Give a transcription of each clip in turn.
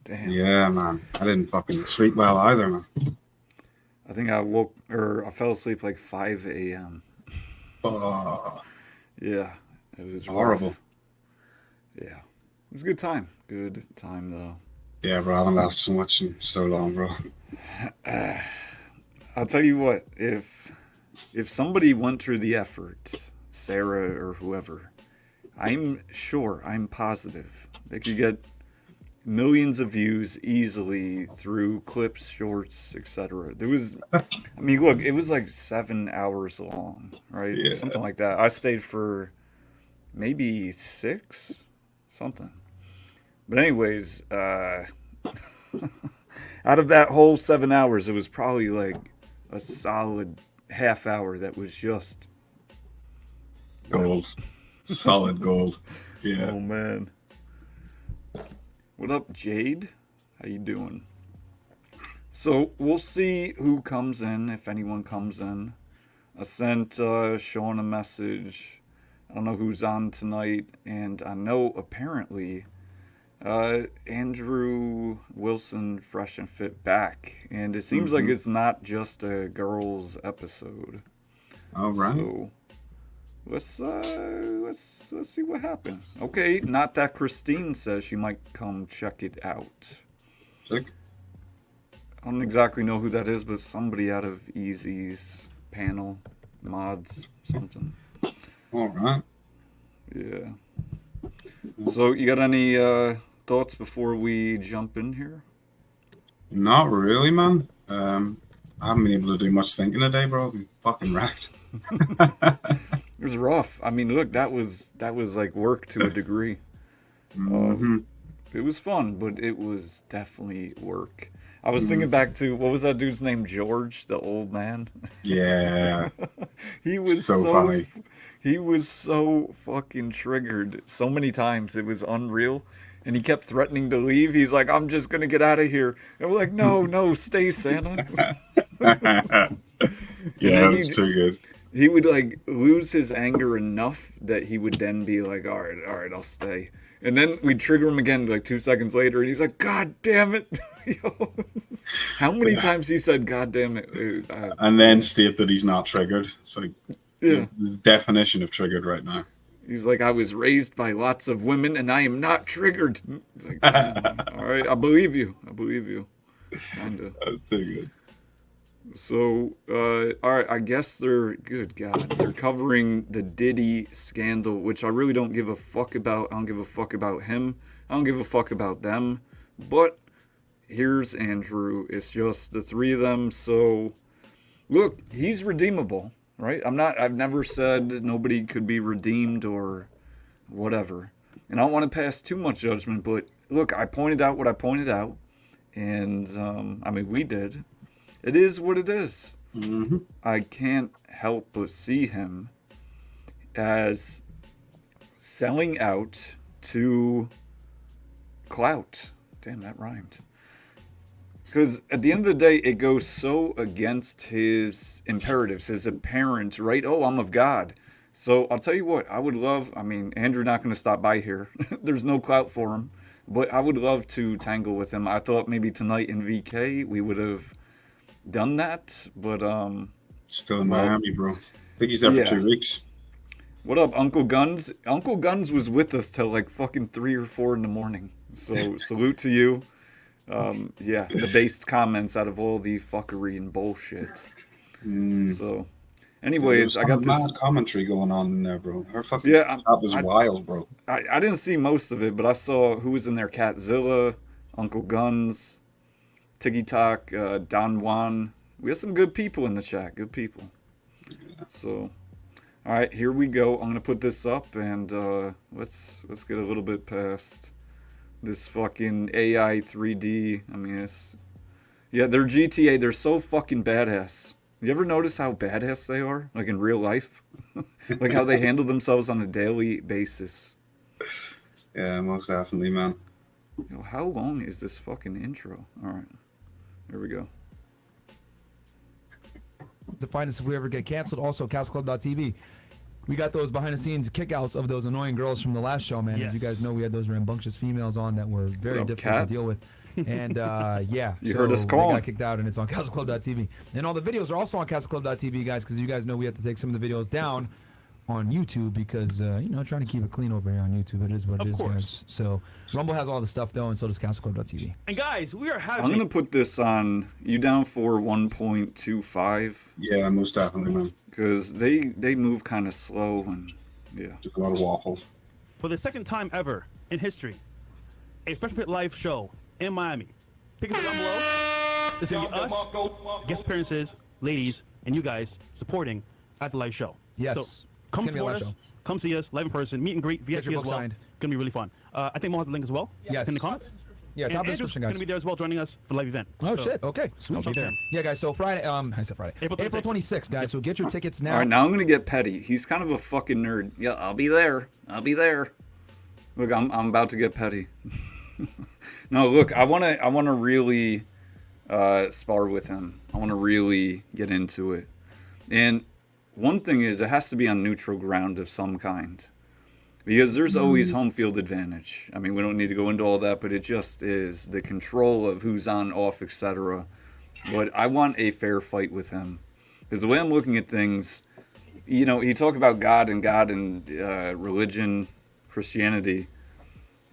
Damn. Yeah, man. I didn't fucking sleep well either, man. I think I fell asleep like 5 a.m. Oh, Yeah, it was horrible. rough. Yeah, it was a good time. Good time though. Yeah, bro. I haven't laughed so much in so long, bro. I'll tell you what, if somebody went through the effort, Sarah or whoever, I'm positive they could get millions of views easily through clips, shorts, etc. I mean, look, it was like 7 hours long, right? Yeah. Something like that. I stayed for maybe six, something. But anyways, out of that whole 7 hours, it was probably like a solid half hour that was just well. Gold. Solid gold. Yeah. Oh man, what up, Jade? How you doing? So we'll see who comes in, if anyone comes in. I sent Sean a message. I don't know who's on tonight, and I know apparently Andrew Wilson, fresh and fit back, and it seems like Mm-hmm. it's not just a girls episode. All right. So let's see what happens. Okay, not that Christine says she might come check it out. Sick. I don't exactly know who that is, but somebody out of Easy's panel, mods, something. All right. Yeah. So you got any thoughts before we jump in here? Not really, man. I haven't been able to do much thinking today, bro. I've been fucking wrecked. It was rough. I mean, look, that was like work to a degree. Uh, Mm-hmm. it was fun, but it was definitely work. I was thinking back to what was that dude's name? George, the old man. Yeah. he was So so funny. he was so fucking triggered so many times. It was unreal. And he kept threatening to leave. He's like, I'm just gonna get out of here. And we're like, no, no, stay, Santa. Yeah, And then it was too good. he would like lose his anger enough that he would then be like, all right, I'll stay. And then we'd trigger him again like 2 seconds later, and he's like, God damn it. Yo, how many times he said, God damn it? And then state that he's not triggered. It's like Yeah. the definition of triggered right now. He's like, I was raised by lots of women, and I am not triggered. It's like, all right, I believe you. I believe you. Kinda. That's too good. So, all right, I guess good God, they're covering the Diddy scandal, which I really don't give a fuck about. I don't give a fuck about him. I don't give a fuck about them. But here's Andrew. It's just the three of them. So, look, he's redeemable, right? I've never said nobody could be redeemed or whatever. And I don't want to pass too much judgment, but look, I pointed out what I pointed out. And, I mean, we did. It is what it is. Mm-hmm. I can't help but see him as selling out to clout. Damn, that rhymed. Because at the end of the day, it goes so against his imperatives, his apparent, right? Oh, I'm of God. So I'll tell you what, I mean, Andrew not going to stop by here. There's no clout for him. But I would love to tangle with him. I thought maybe tonight in VK we would have done that, but Still in well, Miami, bro. I think he's there for yeah. 2 weeks. What up, Uncle Guns? Uncle Guns was with us till like fucking 3 or 4 in the morning. So salute to you. Yeah, the based comments out of all the fuckery and bullshit. Mm. So, Yeah, there was anyways, I got some this. mad commentary going on in there, bro. Her fucking Yeah, chat was wild, bro. I didn't see most of it, but I saw who was in there: Catzilla, Uncle Guns, Tiki Tok, Don Juan. We have some good people in the chat. Good people. So, all right, here we go. I'm gonna put this up, and let's get a little bit past this fucking AI 3D. I mean, yeah, they're GTA. They're so fucking badass. You ever notice how badass they are, like in real life? Like how they handle themselves on a daily basis. Yeah, most definitely, man. Yo, how long is this fucking intro? All right, here we go. To find us if we ever get canceled. Also, CastleClub.tv. We got those behind the scenes kickouts of those annoying girls from the last show, man. As you guys know, we had those rambunctious females on that were very What up, difficult Kat? to deal with. And yeah, You so heard us they calling. got kicked out, and it's on CastleClub.tv. And all the videos are also on CastleClub.tv, guys, because you guys know we have to take some of the videos down on YouTube because trying to keep it clean over here on YouTube. It is what it is, guys. So Rumble has all the stuff though, and so does CastleClub.tv. And guys, we are having. I'm gonna put this on. You down for 1.25? Yeah, most definitely, man. Because they move kind of slow and yeah. Just a lot of waffles. For the second time ever in history, a Fresh Fit Live show in Miami. Pick it down below. It's gonna be us, guest appearances, ladies, and you guys supporting at the live show. Yes. So come It's gonna be a support live us. Come see us live in person. Meet and greet. VIP your as book well. signed. Gonna be really fun. I think Mo has the link as well. Yes. In the comments. Yeah, And top of the Andrew's description, guys. gonna be there as well, joining us for the live event. Oh So, shit! Okay, sweet. I'll be there. Yeah, guys. So Friday, I said Friday, April April 26th. 26th, guys. So get your tickets now. All right, now I'm gonna get petty. He's kind of a fucking nerd. Yeah, I'll be there. I'll be there. Look, I'm about to get petty. No, look, I wanna really spar with him. I wanna really get into it. And one thing is, it has to be on neutral ground of some kind, because there's always home field advantage. I mean, we don't need to go into all that, but it just is the control of who's on, off, etc. But I want a fair fight with him, because the way I'm looking at things, you talk about God and religion, Christianity,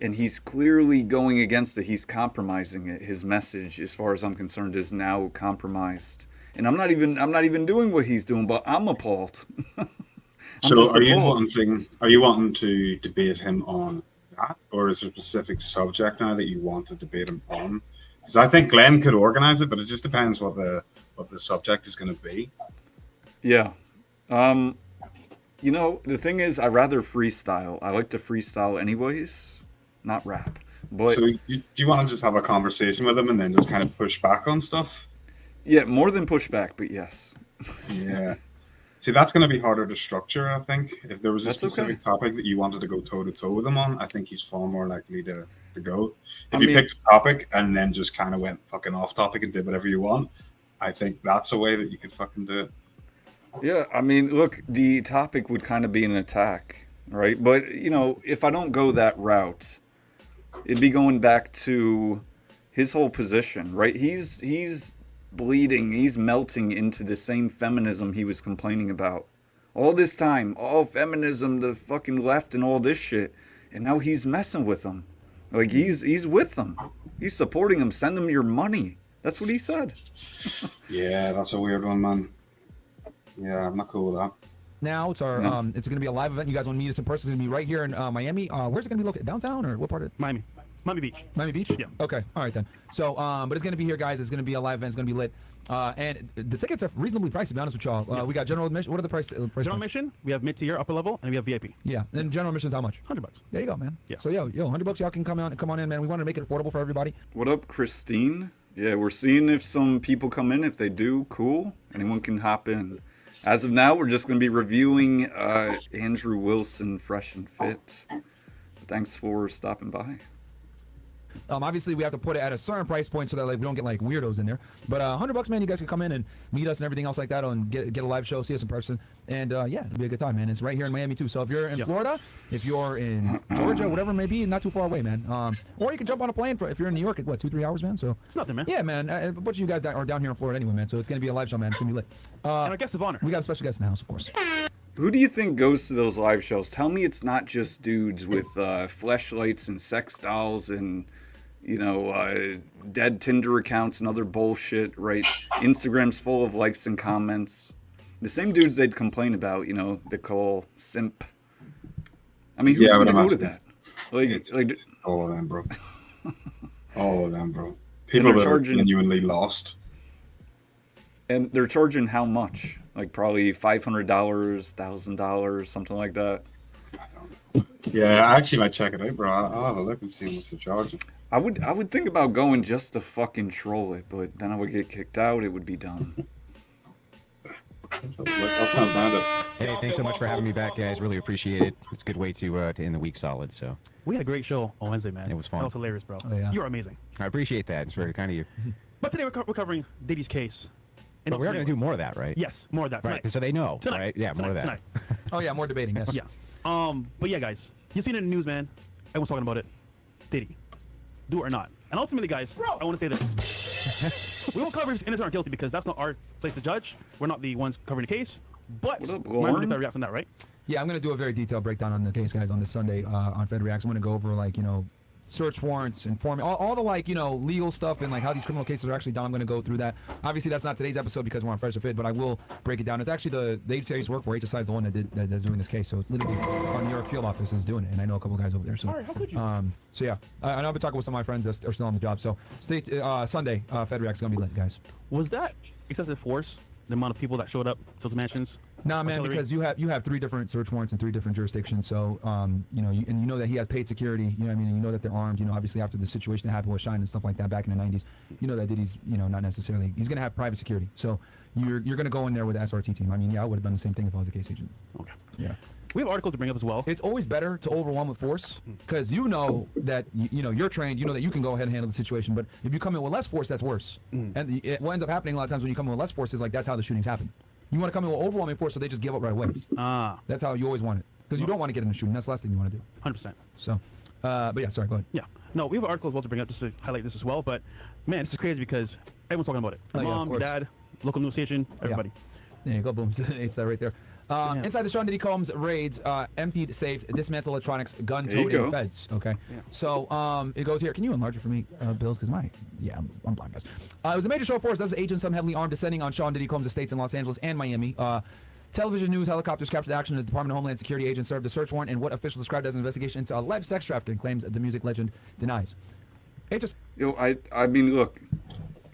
and he's clearly going against it. He's compromising it. His message, as far as I'm concerned, is now compromised. And I'm not even doing what he's doing, but I'm appalled. So are you wanting to debate him on that, or is there a specific subject now that you want to debate him on? Because I think Glenn could organize it, but it just depends what the subject is going to be. Yeah. The thing is, I rather freestyle. I like to freestyle anyways, not rap. But So do you want to just have a conversation with him and then just kind of push back on stuff? yeah, more than pushback, but yes. Yeah. See, that's going to be harder to structure, I think. If there was a That's specific okay. topic that you wanted to go toe-to-toe with him on, I think he's far more likely to go. If I you mean- picked a topic and then just kind of went fucking off topic and did whatever you want, I think that's a way that you could fucking do it. Yeah, I mean, look, the topic would kind of be an attack, right? But, if I don't go that route, it'd be going back to his whole position, right? He's bleeding, he's melting into the same feminism he was complaining about. All this time, all feminism, the fucking left and all this shit. And now he's messing with them. Like, he's with them. He's supporting them. Send them your money. That's what he said. Yeah, that's a weird one, man. Yeah, I'm not cool with that. Now it's our it's going to be a live event. You guys want to meet us in person? It's going to be right here in Miami. Where's it going to be located? Downtown or what part of Miami Beach. Miami Beach? Yeah. Okay. All right then. So, but it's going to be here, guys. It's going to be a live event. It's going to be lit. And the tickets are reasonably priced, to be honest with y'all. We got general admission. What are the price General points? admission, we have mid-tier, upper level, and we have VIP. Yeah. And general admission's how much? $100. There you go, man. Yeah. So yo, $100. Y'all can come on in, man. We want to make it affordable for everybody. What up, Christine? Yeah, we're seeing if some people come in. If they do, cool. Anyone can hop in. As of now, we're just going to be reviewing Andrew Wilson, Fresh and Fit. Thanks for stopping by. Obviously, we have to put it at a certain price point so that we don't get weirdos in there. But $100, man, you guys can come in and meet us and everything else like that, and get a live show, see us in person, and yeah, it'll be a good time, man. It's right here in Miami too. So if you're in Florida, if you're in Georgia, whatever it may be, not too far away, man. Or you can jump on a plane if you're in New York, 2-3 hours, man. So It's nothing, man. yeah, man. A bunch of you guys that are down here in Florida anyway, man. So it's gonna be a live show, man. It's gonna be lit. And our guest of honor. We got a special guest in the house, of course. Who do you think goes to those live shows? Tell me it's not just dudes with fleshlights and sex dolls and dead Tinder accounts and other bullshit, right? Instagram's full of likes and comments. The same dudes they'd complain about, they call simp. I mean, who's Yeah, going to but go I'm to that? It's all of them, bro. All of them, bro. And People they're that are charging- genuinely lost. And they're charging how much? Probably $500, $1,000, something like that. Yeah, I actually might check it out, bro. I'll have a look and see what's the charge. I would think about going just to fucking troll it, but then I would get kicked out. It would be dumb. I'll try and find it. Hey, thanks so much for having me back, guys. Really appreciate it. It's a good way to end the week solid. So We had a great show on Wednesday, man. It was fun. That was hilarious, bro. Oh, yeah. You're amazing. I appreciate that. It's very kind of you. But today we're covering Diddy's case. And But also we are going to do more of that, right? Yes, more of that tonight. Right. So they know, Tonight. right? Yeah, more of that. Tonight. Oh yeah, more debating. Yes. Yeah. But yeah, guys, you've seen it in the news, man. Everyone's talking about it. Diddy, do it or not? And ultimately, guys, I want to say this. We won't cover if he's innocent or guilty because that's not our place to judge. We're not the ones covering the case. But What up, Miami Lauren? Fed reacts on that, right? Yeah, I'm going to do a very detailed breakdown on the case, guys, on this Sunday on Fed Reacts. I'm going to go over, like, you know, search warrants, informing, all the, like, you know, legal stuff and, like, how these criminal cases are actually done. I'm going to go through that. Obviously, that's not today's episode because we're on Fresh to Fit, but I will break it down. It's actually the agency I used to work for, HSI, is the one that's doing this case. So it's literally our New York field office is doing it, and I know a couple guys over there. So, All right, how could you? So yeah, and I've been talking with some of my friends that are still on the job. So Sunday, Fed Reacts is going to be lit, guys. Was that excessive force, the amount of people that showed up to the mansions? Nah, man, Artillery? because you have 3 different search warrants in 3 different jurisdictions. So, you know, you know that he has paid security. You know what I mean? And you know that they're armed. You know, obviously after the situation that happened with Shine and stuff like that back in the 90s, you know that Diddy's, you know, not necessarily. He's gonna have private security. So you're gonna go in there with the SRT team. I mean, yeah, I would have done the same thing if I was a case agent. Okay. Yeah. We have an article to bring up as well. It's always better to overwhelm with force because you know that you know you're trained. You know that you can go ahead and handle the situation. But if you come in with less force, that's worse. And what ends up happening a lot of times when you come in with less force is like that's how the shootings happen. You want to come in with overwhelming force, so they just give up right away. That's how you always want it because you don't want to get in a shooting. That's the last thing you want to do. 100%. So, but yeah, sorry, go ahead. Yeah. No, we have an article as well to bring up just to highlight this as well. But, man, this is crazy because everyone's talking about it. Oh, yeah, of Mom, your course. dad, local news station, everybody. There you go, boom. It's that right there. Inside the Sean Diddy Combs raids, emptied safe, dismantle electronics, gun There you toting go. feds. Okay. So it goes here. Can you enlarge it for me, Bills? Because I'm blind, guys. It was a major show of force as agents, some heavily armed, descending on Sean Diddy Combs' estates in Los Angeles and Miami. Television news helicopters captured action as Department of Homeland Security agents served a search warrant in what officials described as an investigation into alleged sex trafficking, claims the music legend denies. Yo, I mean, look,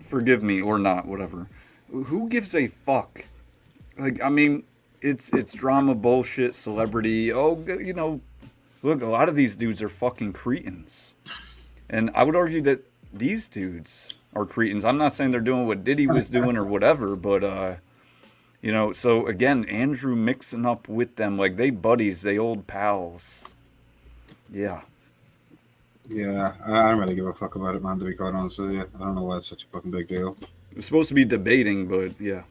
forgive me or not, whatever. Who gives a fuck? Like, I mean, it's drama, bullshit, celebrity. Oh, you know, look, a lot of these dudes are fucking cretins. And I would argue that these dudes are cretins. I'm not saying they're doing what Diddy was doing or whatever, but, you know, so again, Andrew mixing up with them, like they buddies, they old pals. Yeah. Yeah, I don't really give a fuck about it, man, to be quite honest with you. I don't know why it's such a fucking big deal. It's supposed to be debating, but yeah.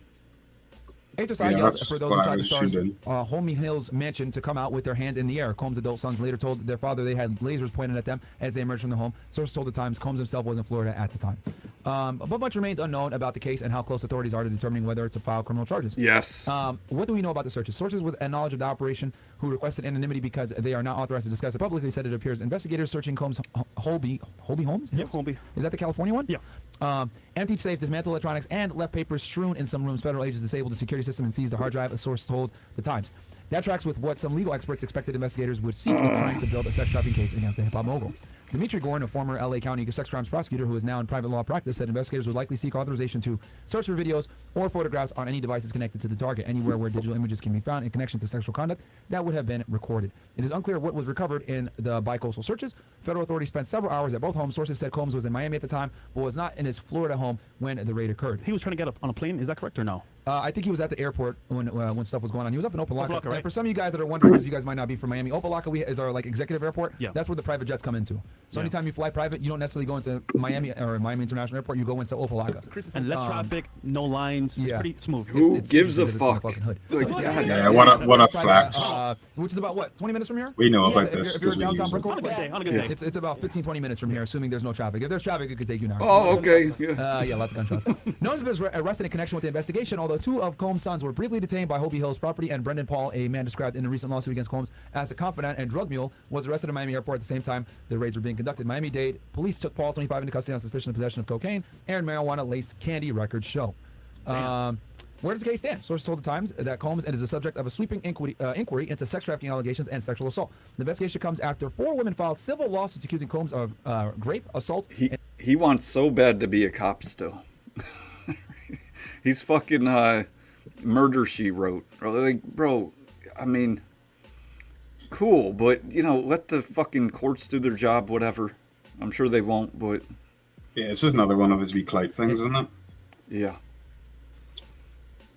HSI Yeah, yelled that's for those what I inside the was Stars shooting. Homie Hills mansion to come out with their hands in the air. Combs' adult sons later told their father they had lasers pointed at them as they emerged from the home. Sources told the Times Combs himself was in Florida at the time. But much remains unknown about the case and how close authorities are to determining whether to file criminal charges. Yes. What do we know about the searches? Sources with knowledge of the operation who requested anonymity because they are not authorized to discuss it publicly said it appears investigators searching Combs' Holby homes? Yep, Holby. Is that the California one? Yeah. Emptied safe, dismantled electronics, and left papers strewn in some rooms. Federal agents disabled the security system and seized the hard drive, a source told the Times. That tracks with what some legal experts expected investigators would seek in trying to build a sex trafficking case against the hip-hop mogul. Dimitri Gorin, a former LA County sex crimes prosecutor who is now in private law practice, said investigators would likely seek authorization to search for videos or photographs on any devices connected to the target, anywhere where digital images can be found in connection to sexual conduct that would have been recorded. It is unclear what was recovered in the bi-coastal searches. Federal authorities spent several hours at both homes. Sources said Combs was in Miami at the time, but was not in his Florida home when the raid occurred. He was trying to get up on a plane. Is that correct or no? I think he was at the airport when stuff was going on. He was up in Opa-laka. Opa-laka, right? And for some of you guys that are wondering, because you guys might not be from Miami, Opa-laka is our like executive airport. Yeah. That's where the private jets come into. So anytime you fly private, you don't necessarily go into Miami or Miami International Airport. You go into Opa-laka. And less traffic, no lines. It's yeah. pretty smooth. Who It's gives a because it's in the fuck? fucking hood. Like, So, God, Yeah, what a flex. which is about what, 20 minutes from here? We know Yeah, about this If you're because we downtown use it. Brooklyn, On a good day, on a good day. It's about 15-20 minutes from here, assuming there's no traffic. If there's traffic, it could take you an hour. Oh, okay. Yeah. Yeah, lots of gunshots. No one's been arrested in connection with the investigation, although 2 of Combs' sons were briefly detained by Hobie Hill's property, and Brendan Paul, a man described in a recent lawsuit against Combs as a confidant and drug mule, was arrested at Miami Airport at the same time the raids were being conducted. Miami-Dade police took Paul, 25, into custody on suspicion of possession of cocaine and marijuana-laced candy, records show. Where does the case stand? Sources told the Times that Combs is the subject of a sweeping inquiry into sex trafficking allegations and sexual assault. The investigation comes after 4 women filed civil lawsuits accusing Combs of rape, assault, He wants so bad to be a cop still. He's fucking Murder, She Wrote. Like, bro, I mean, cool, but, you know, let the fucking courts do their job, whatever. I'm sure they won't, but... Yeah, it's just another one of his wee clout things, isn't it? Yeah.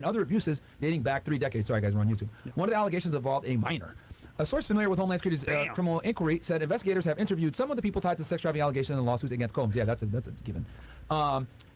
and other abuses dating back 3 decades. Sorry, guys, we're on YouTube. One of the allegations involved a minor. A source familiar with Homeland Security's criminal inquiry said investigators have interviewed some of the people tied to sex trafficking allegations and lawsuits against Combs. Yeah, that's a given.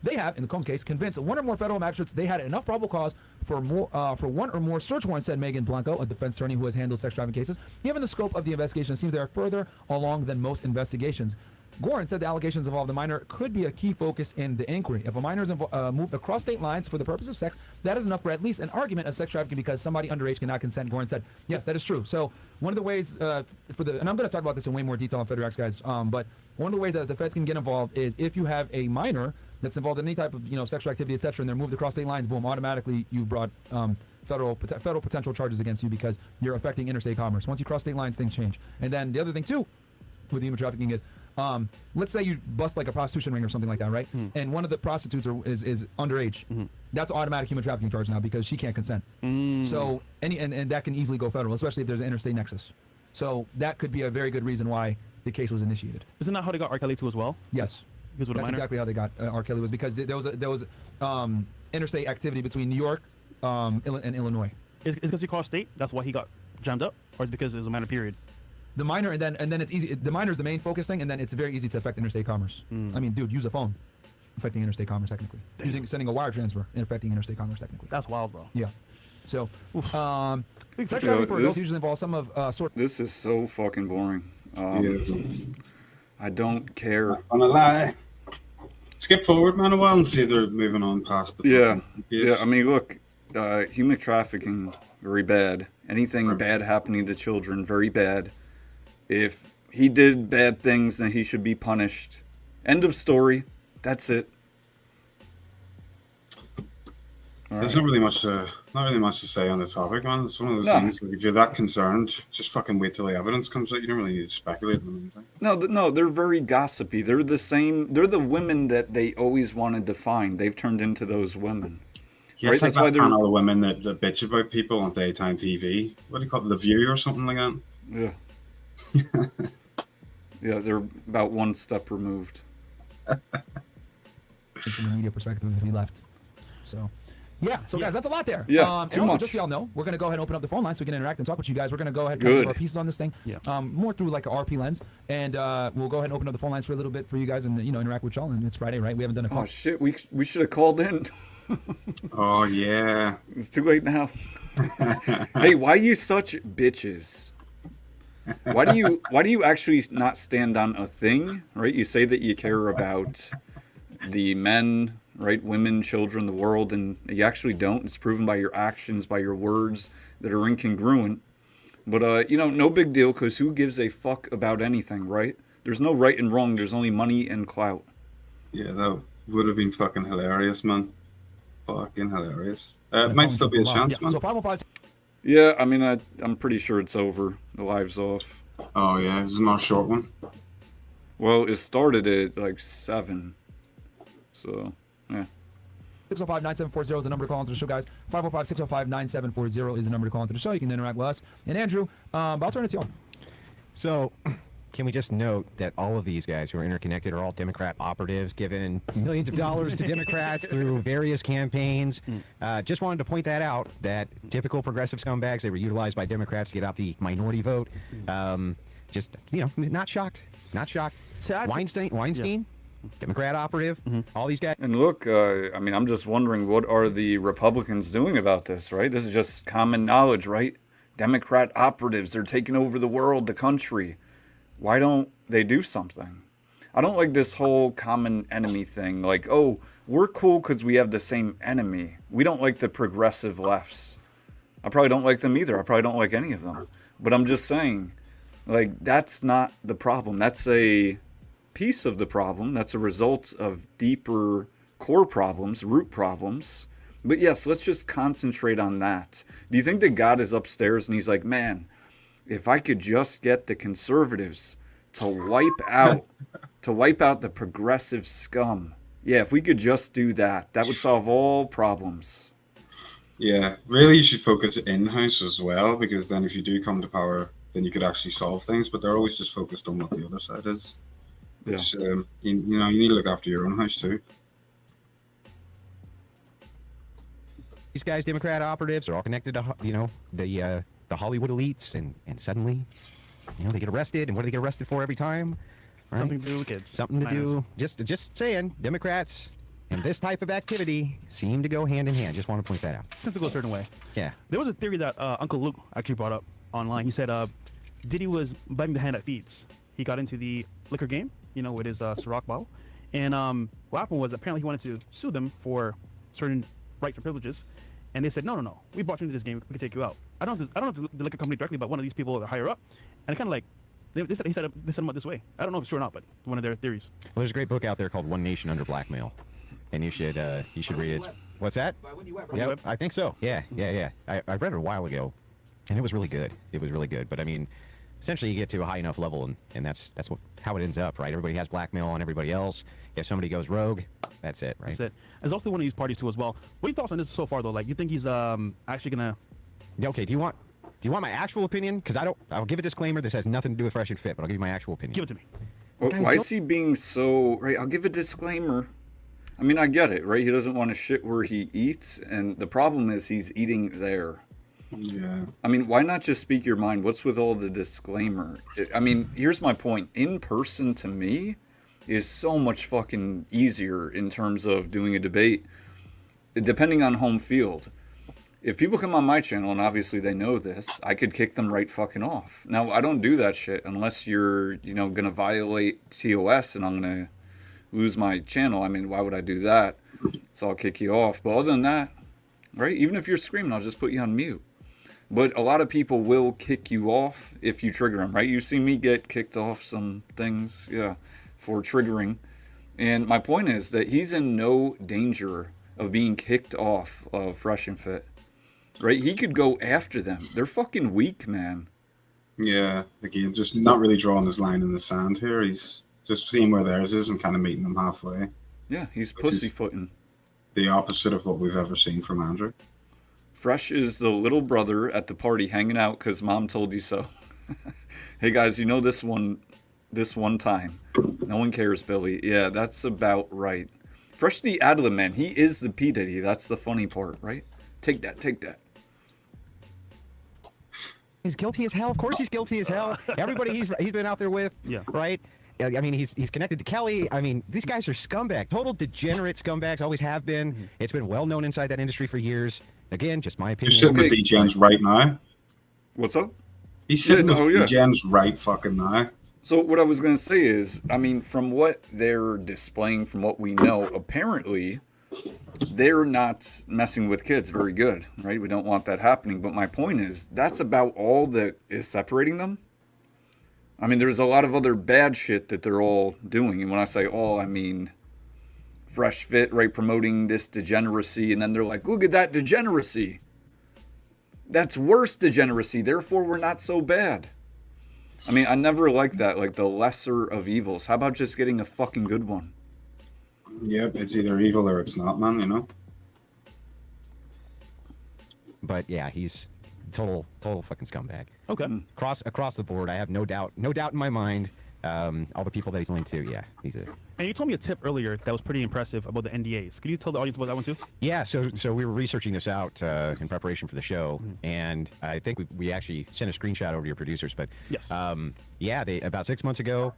They have, in the Combs case, convinced one or more federal magistrates they had enough probable cause for one or more search warrants, said Megan Blanco, a defense attorney who has handled sex trafficking cases. Given the scope of the investigation, it seems they are further along than most investigations. Gorin said the allegations involved a minor could be a key focus in the inquiry. If a minor is moved across state lines for the purpose of sex, that is enough for at least an argument of sex trafficking because somebody underage cannot consent, Gorin said. Yes, that is true. So one of the ways and I'm going to talk about this in way more detail on FedEx, guys, but one of the ways that the feds can get involved is if you have a minor that's involved in any type of, sexual activity, etc., and they're moved across state lines, boom, automatically you've brought federal potential charges against you because you're affecting interstate commerce. Once you cross state lines, things change. And then the other thing too with human trafficking is, let's say you bust like a prostitution ring or something like that, right? And one of the prostitutes is underage. That's automatic human trafficking charge now because she can't consent. So and that can easily go federal, especially if there's an interstate nexus. So that could be a very good reason why the case was initiated. Isn't that how they got R. Kelly too as well? Yes. Because with a That's minor? exactly how they got R. Kelly, was because there was interstate activity between New York and Illinois. Is because he crossed state? That's why he got jammed up, or is it because it was a minor period? The minor, and then it's easy. The minor is the main focus thing, and then it's very easy to affect interstate commerce. I mean, dude, use a phone, affecting interstate commerce technically. Sending a wire transfer and affecting interstate commerce technically. That's wild, bro. Yeah. So, sex trafficking for adults usually involves some of This is so fucking boring. I don't care. Not gonna lie. Skip forward, man, a while and see if they're moving on past the. Yeah. I mean, look, human trafficking, very bad. Anything bad happening to children, very bad. If he did bad things, then he should be punished. End of story. That's it. There's not really much to say on the topic, man. It's one of those things. Like, if you're that concerned, just fucking wait till the evidence comes out. You don't really need to speculate in the meantime. No, they're very gossipy. They're the same. They're the women that they always wanted to find. They've turned into those women. Yeah, right? it's like That's why that panel of women that bitch about people on daytime TV. What do you call it? The View or something like that? Yeah. Yeah, they're about one step removed. from the media perspective if we left. So. Yeah, so guys, that's a lot there. Yeah, and also, just so y'all know, we're going to go ahead and open up the phone line so we can interact and talk with you guys. We're going to go ahead and give our pieces on this thing, more through like an RP lens, and we'll go ahead and open up the phone lines for a little bit for you guys and interact with y'all. And it's Friday, right? We haven't done a call. Oh shit, we should have called in. Oh yeah, it's too late now. Hey, why are you such bitches? Why do you actually not stand on a thing? Right? You say that you care about the men, right, women, children, the world, and you actually don't. It's proven by your actions, by your words that are incongruent. But no big deal, because who gives a fuck about anything, right? There's no right and wrong. There's only money and clout. Yeah, that would have been fucking hilarious, man. Fucking hilarious. It might still be a chance, man. So 515. Yeah, I mean, I'm pretty sure it's over. The live's off. Oh yeah, this is not a short one. Well, it started at like 7. So, yeah. 605-9740 is the number to call into the show, guys. 505-605-9740 is the number to call into the show. You can interact with us. And Andrew, I'll turn it to you. So, can we just note that all of these guys who are interconnected are all Democrat operatives, giving millions of dollars to Democrats through various campaigns? Just wanted to point that out, that typical progressive scumbags, they were utilized by Democrats to get out the minority vote. Just, not shocked. Not shocked. Weinstein? Democrat operative, all these guys. And look, I mean, I'm just wondering, what are the Republicans doing about this, right? This is just common knowledge, right? Democrat operatives, they're taking over the world, the country. Why don't they do something? I don't like this whole common enemy thing. Like, oh, we're cool because we have the same enemy. We don't like the progressive lefts. I probably don't like them either. I probably don't like any of them. But I'm just saying, like, that's not the problem. That's a piece of the problem. That's a result of deeper core problems, root problems. But yes, let's just concentrate on that. Do you think that God is upstairs and he's like, man, if I could just get the conservatives to wipe out the progressive scum. Yeah, if we could just do that, that would solve all problems. Yeah, really you should focus in-house as well, because then if you do come to power, then you could actually solve things, but they're always just focused on what the other side is. Which, you need to look after your own house too. These guys, Democrat operatives, are all connected to, the Hollywood elites, and suddenly, they get arrested, and what do they get arrested for every time? Right? Something to do with kids. Something to do. Just saying, Democrats and this type of activity seem to go hand in hand. Just want to point that out. Tends to go a certain way. Yeah. There was a theory that Uncle Luke actually brought up online. He said Diddy was biting the hand that feeds. He got into the liquor game, with his Ciroc bottle. And what happened was apparently he wanted to sue them for certain rights and privileges, and they said, no, we brought you into this game, we can take you out. I don't know if the liquor company directly, but one of these people that are higher up, and it kind of like they set him up this way. I don't know if it's true or not, but one of their theories. Well, there's a great book out there called One Nation Under Blackmail, and you should read it. What's that? Yeah, I think so. Yeah. I read it a while ago, and it was really good. But I mean, essentially, you get to a high enough level, and that's how it ends up, right? Everybody has blackmail on everybody else. If somebody goes rogue, that's it, right? That's it. There's also one of these parties too as well. What are your thoughts on this so far, though? Like, you think he's actually gonna? Yeah, okay. Do you want my actual opinion? Because I'll give a disclaimer. This has nothing to do with Fresh and Fit, but I'll give you my actual opinion. Give it to me. Well, why is he being so right? I'll give a disclaimer. I mean, I get it, right? He doesn't want to shit where he eats, and the problem is he's eating there. Yeah. I mean, why not just speak your mind? What's with all the disclaimer? I mean, here's my point. In person, to me, is so much fucking easier in terms of doing a debate, depending on home field. If people come on my channel, and obviously they know this, I could kick them right fucking off. Now, I don't do that shit unless you're, going to violate TOS and I'm going to lose my channel. I mean, why would I do that? So I'll kick you off. But other than that, right, even if you're screaming, I'll just put you on mute. But a lot of people will kick you off if you trigger them, right? You've seen me get kicked off some things, for triggering. And my point is that he's in no danger of being kicked off of Fresh and Fit, right? He could go after them. They're fucking weak, man. Yeah, again, just not really drawing his line in the sand here. He's just seeing where theirs is and kind of meeting them halfway. Yeah, he's pussyfooting. The opposite of what we've ever seen from Andrew. Fresh is the little brother at the party hanging out because mom told you so. Hey guys, this one time. No one cares, Billy. Yeah, that's about right. Fresh the Adlin, man. He is the P. Diddy. That's the funny part, right? Take that. He's guilty as hell. Of course he's guilty as hell. Everybody he's been out there with, right? I mean, he's connected to Kelly. I mean, these guys are scumbags. Total degenerate scumbags. Always have been. Mm-hmm. It's been well known inside that industry for years. Again, just my opinion. He's sitting with DGens right now. What's up? He's sitting with DGens right fucking now. So what I was going to say is, I mean, from what they're displaying, from what we know, apparently they're not messing with kids very good, right? We don't want that happening. But my point is, that's about all that is separating them. I mean, there's a lot of other bad shit that they're all doing. And when I say all, I mean Fresh Fit, right? Promoting this degeneracy. And then they're like, look at that degeneracy. That's worse degeneracy. Therefore, we're not so bad. I mean, I never liked that. Like the lesser of evils. How about just getting a fucking good one? Yep, it's either evil or it's not, man, But yeah, he's total fucking scumbag. Okay. Across the board, I have no doubt in my mind. All the people that he's linked to, yeah, he's a. And you told me a tip earlier that was pretty impressive about the NDAs. Could you tell the audience about that one too? Yeah, so we were researching this out in preparation for the show, and I think we actually sent a screenshot over to your producers. But yes, they about 6 months ago,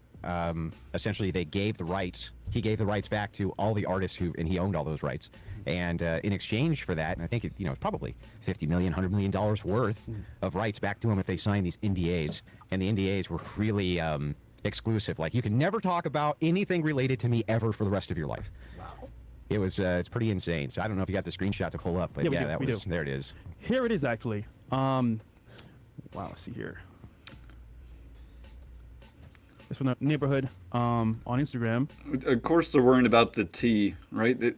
essentially they gave the rights. He gave the rights back to all the artists and he owned all those rights. And in exchange for that, and I think it's probably $50 million, $100 million worth of rights back to him if they signed these NDAs. And the NDAs were really exclusive. Like, you can never talk about anything related to me ever for the rest of your life. Wow. It was it's pretty insane. So I don't know if you got the screenshot to pull up, but there it is. Here it is actually. Wow, let's see here. It's from the neighborhood on Instagram. Of course they're worrying about the tea, right?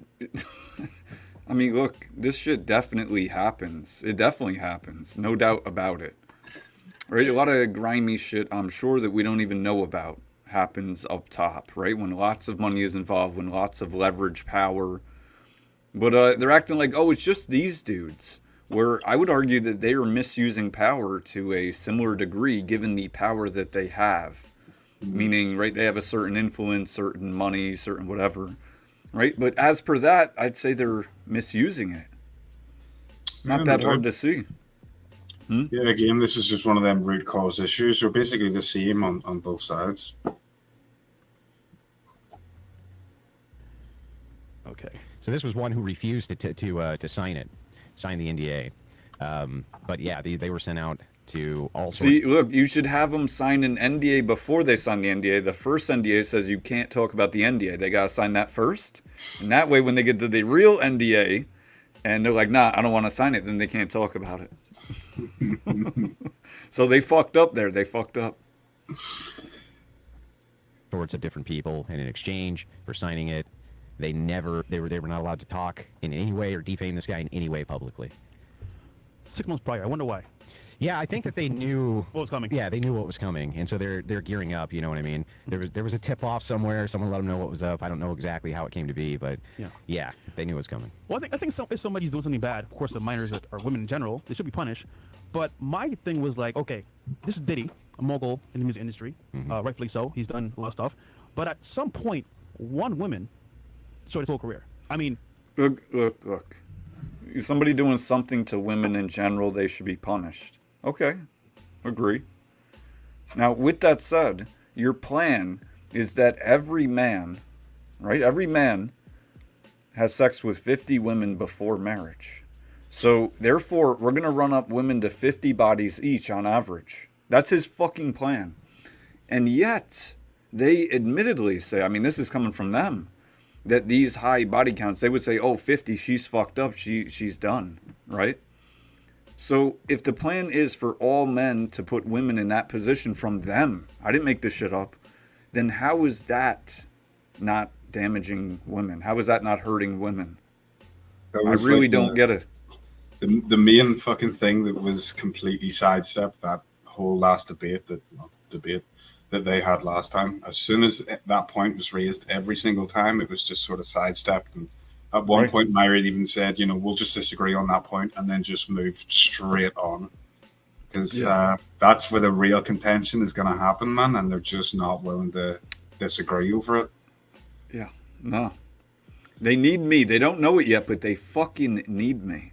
I mean, look, this shit definitely happens. It definitely happens. No doubt about it. Right? A lot of grimy shit, I'm sure, that we don't even know about happens up top, right? When lots of money is involved, when lots of leverage, power. But they're acting like, oh, it's just these dudes. Where I would argue that they are misusing power to a similar degree given the power that they have. Meaning, right, they have a certain influence, certain money, certain whatever, right? But as per that, I'd say they're misusing it. Not that hard to see. Yeah, again, this is just one of them root cause issues. They're basically the same on both sides. Okay. So this was one who refused to sign the NDA. But yeah, they were sent out to all sorts. See, look, you should have them sign an NDA before they sign the NDA. The first NDA says you can't talk about the NDA. They gotta sign that first, and that way, when they get to the real NDA, and they're like, "Nah, I don't want to sign it," then they can't talk about it. So they fucked up there. They fucked up. Sorts of different people, and in exchange for signing it, they were not allowed to talk in any way or defame this guy in any way publicly. 6 months prior. I wonder why. Yeah, I think that they knew What was coming. Yeah, they knew what was coming, and so they're gearing up. You know what I mean? There was a tip off somewhere. Someone let them know what was up. I don't know exactly how it came to be, but yeah, they knew it was coming. Well, I think if somebody's doing something bad, of course, the minors are women in general. They should be punished. But my thing was like, okay, this is Diddy, a mogul in the music industry, rightfully so. He's done a lot of stuff. But at some point, one woman started his whole career. I mean, Look. Somebody doing something to women in general, they should be punished. Okay, agree. Now, with that said, your plan is that every man, right? Every man has sex with 50 women before marriage. So, therefore, we're going to run up women to 50 bodies each on average. That's his fucking plan. And yet, they admittedly say, I mean, this is coming from them, that these high body counts, they would say, oh, 50, she's fucked up, she's done, right? So if the plan is for all men to put women in that position from them, I didn't make this shit up, then how is that not damaging women? How is that not hurting women? I really don't get it. The main fucking thing that was completely sidestepped, that whole last debate that they had last time, as soon as that point was raised, every single time it was just sort of sidestepped. And at one point, Myriad even said, we'll just disagree on that point, and then just move straight on. Because that's where the real contention is going to happen, man, and they're just not willing to disagree over it. Yeah, no. They need me. They don't know it yet, but they fucking need me.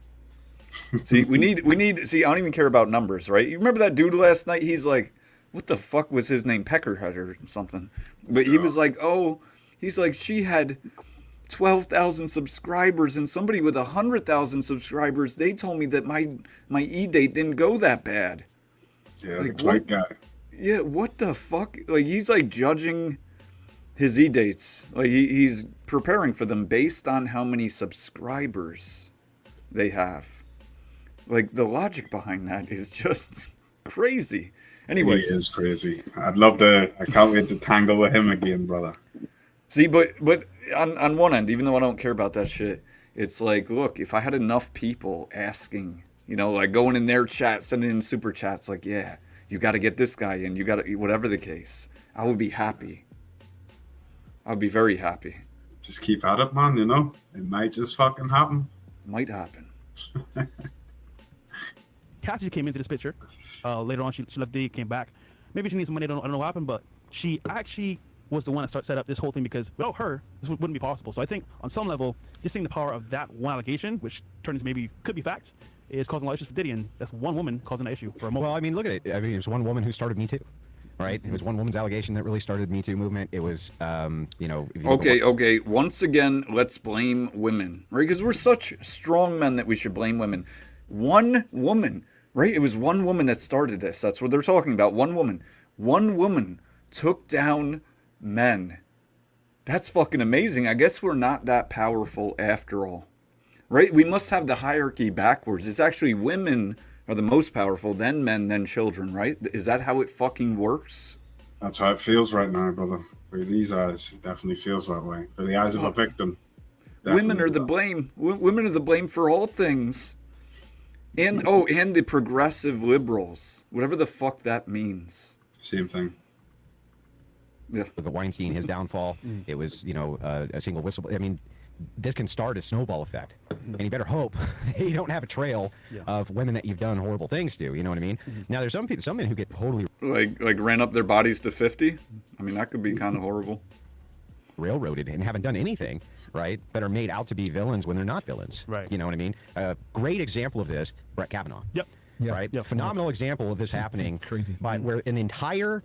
See, we need, see, I don't even care about numbers, right? You remember that dude last night? He's like, what the fuck was his name? Peckerhead or something. But he was like, he's like, she had 12,000 subscribers, and somebody with 100,000 subscribers, they told me that my e-date didn't go that bad. Yeah, like, the white guy. Yeah, what the fuck? Like, he's like judging his e-dates. Like, he's preparing for them based on how many subscribers they have. Like, the logic behind that is just crazy. Anyways, he is crazy. I can't wait to tangle with him again, brother. See, but on one end, even though I don't care about that shit, it's like, look, if I had enough people asking, like going in their chat, sending in super chats, like, yeah, you got to get this guy in, you got to, whatever the case, I would be happy. I would be very happy. Just keep at it, man. It might just fucking happen. Might happen. Cassie came into this picture. Later on, she left Diddy, came back. Maybe she needs some money. I don't know what happened, but she actually was the one that set up this whole thing, because without her, this wouldn't be possible. So I think on some level, just seeing the power of that one allegation, which turns maybe could be facts, is causing a lot of issues for Diddy, and that's one woman causing an issue for a moment. Well, I mean, look at it. I mean, it was one woman who started Me Too, right? It was one woman's allegation that really started the Me Too movement. It was, Okay. Once again, let's blame women, right? Because we're such strong men that we should blame women. One woman, right? It was one woman that started this. That's what they're talking about. One woman. One woman took down men. That's fucking amazing. I guess we're not that powerful after all, right? We must have the hierarchy backwards. It's actually women are the most powerful, then men, then children, right? Is that how it fucking works? That's how it feels right now, brother. For these eyes, it definitely feels that way. For the eyes of a victim. Women are the blame. Women are the blame for all things. And the progressive liberals, whatever the fuck that means. Same thing. Yeah. Look at Weinstein, his downfall. It was, a single whistle. I mean, this can start a snowball effect, and you better hope that you don't have a trail of women that you've done horrible things to. You know what I mean? Now, there's some men who get totally like ran up their bodies to 50. I mean, that could be kind of horrible. Railroaded and haven't done anything, right? But are made out to be villains when they're not villains. Right. You know what I mean? Great example of this, Brett Kavanaugh. Yep. Yeah. Right. Yeah. Phenomenal example of this happening. Crazy. By where an entire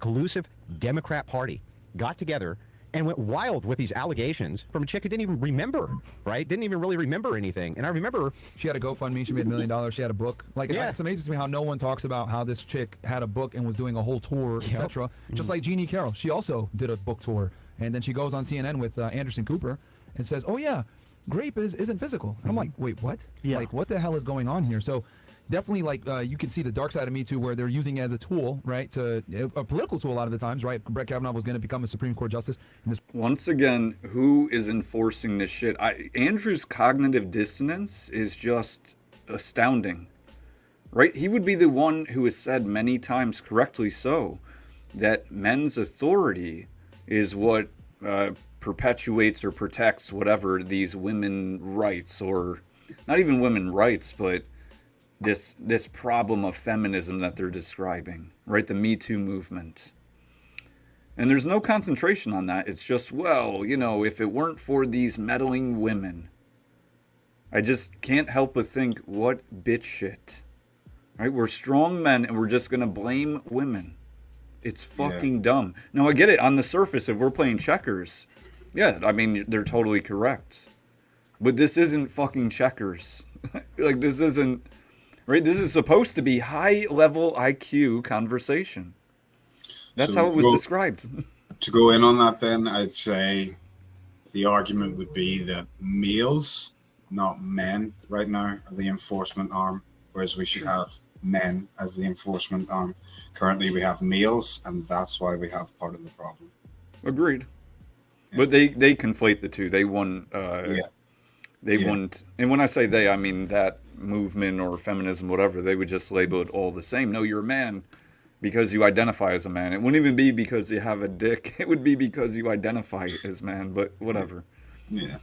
collusive Democrat Party got together and went wild with these allegations from a chick who didn't even remember, right? Didn't even really remember anything. And I remember she had a GoFundMe. She made $1 million. She had a book. Like, Yeah. it's amazing to me how no one talks about how this chick had a book and was doing a whole tour, etc. Just like Jeannie Carroll, she also did a book tour, and then she goes on CNN with Anderson Cooper and says, "Oh yeah, grape isn't physical." And I'm like, wait, what? Yeah. Like, what the hell is going on here? So. Definitely, like, you can see the dark side of Me Too, where they're using it as a tool, right, a political tool a lot of the times, right? Brett Kavanaugh was going to become a Supreme Court justice. And this Once again, who is enforcing this shit? Andrew's cognitive dissonance is just astounding, right? He would be the one who has said many times, correctly so, that men's authority is what perpetuates or protects whatever these women rights, or not even women rights, but this problem of feminism that they're describing, right? The Me Too movement. And there's no concentration on that. It's just, well, you know, if it weren't for these meddling women, I just can't help but think, what bitch shit, right? We're strong men and we're just going to blame women. It's fucking dumb. Now, I get it. On the surface, if we're playing checkers, yeah, I mean, they're totally correct. But this isn't fucking checkers. Like, this isn't... Right, this is supposed to be high-level IQ conversation. That's So, how it was well, described. To go in on that, then I'd say the argument would be that males, not men, right now are the enforcement arm, whereas we should have men as the enforcement arm. Currently, we have males, and that's why we have part of the problem. Agreed. Yeah. But they conflate the two. They want... They want... And when I say they, I mean that movement or feminism, whatever, they would just label it all the same. No, you're a man because you identify as a man. It wouldn't even be because you have a dick. It would be because you identify as man, but whatever. Yeah.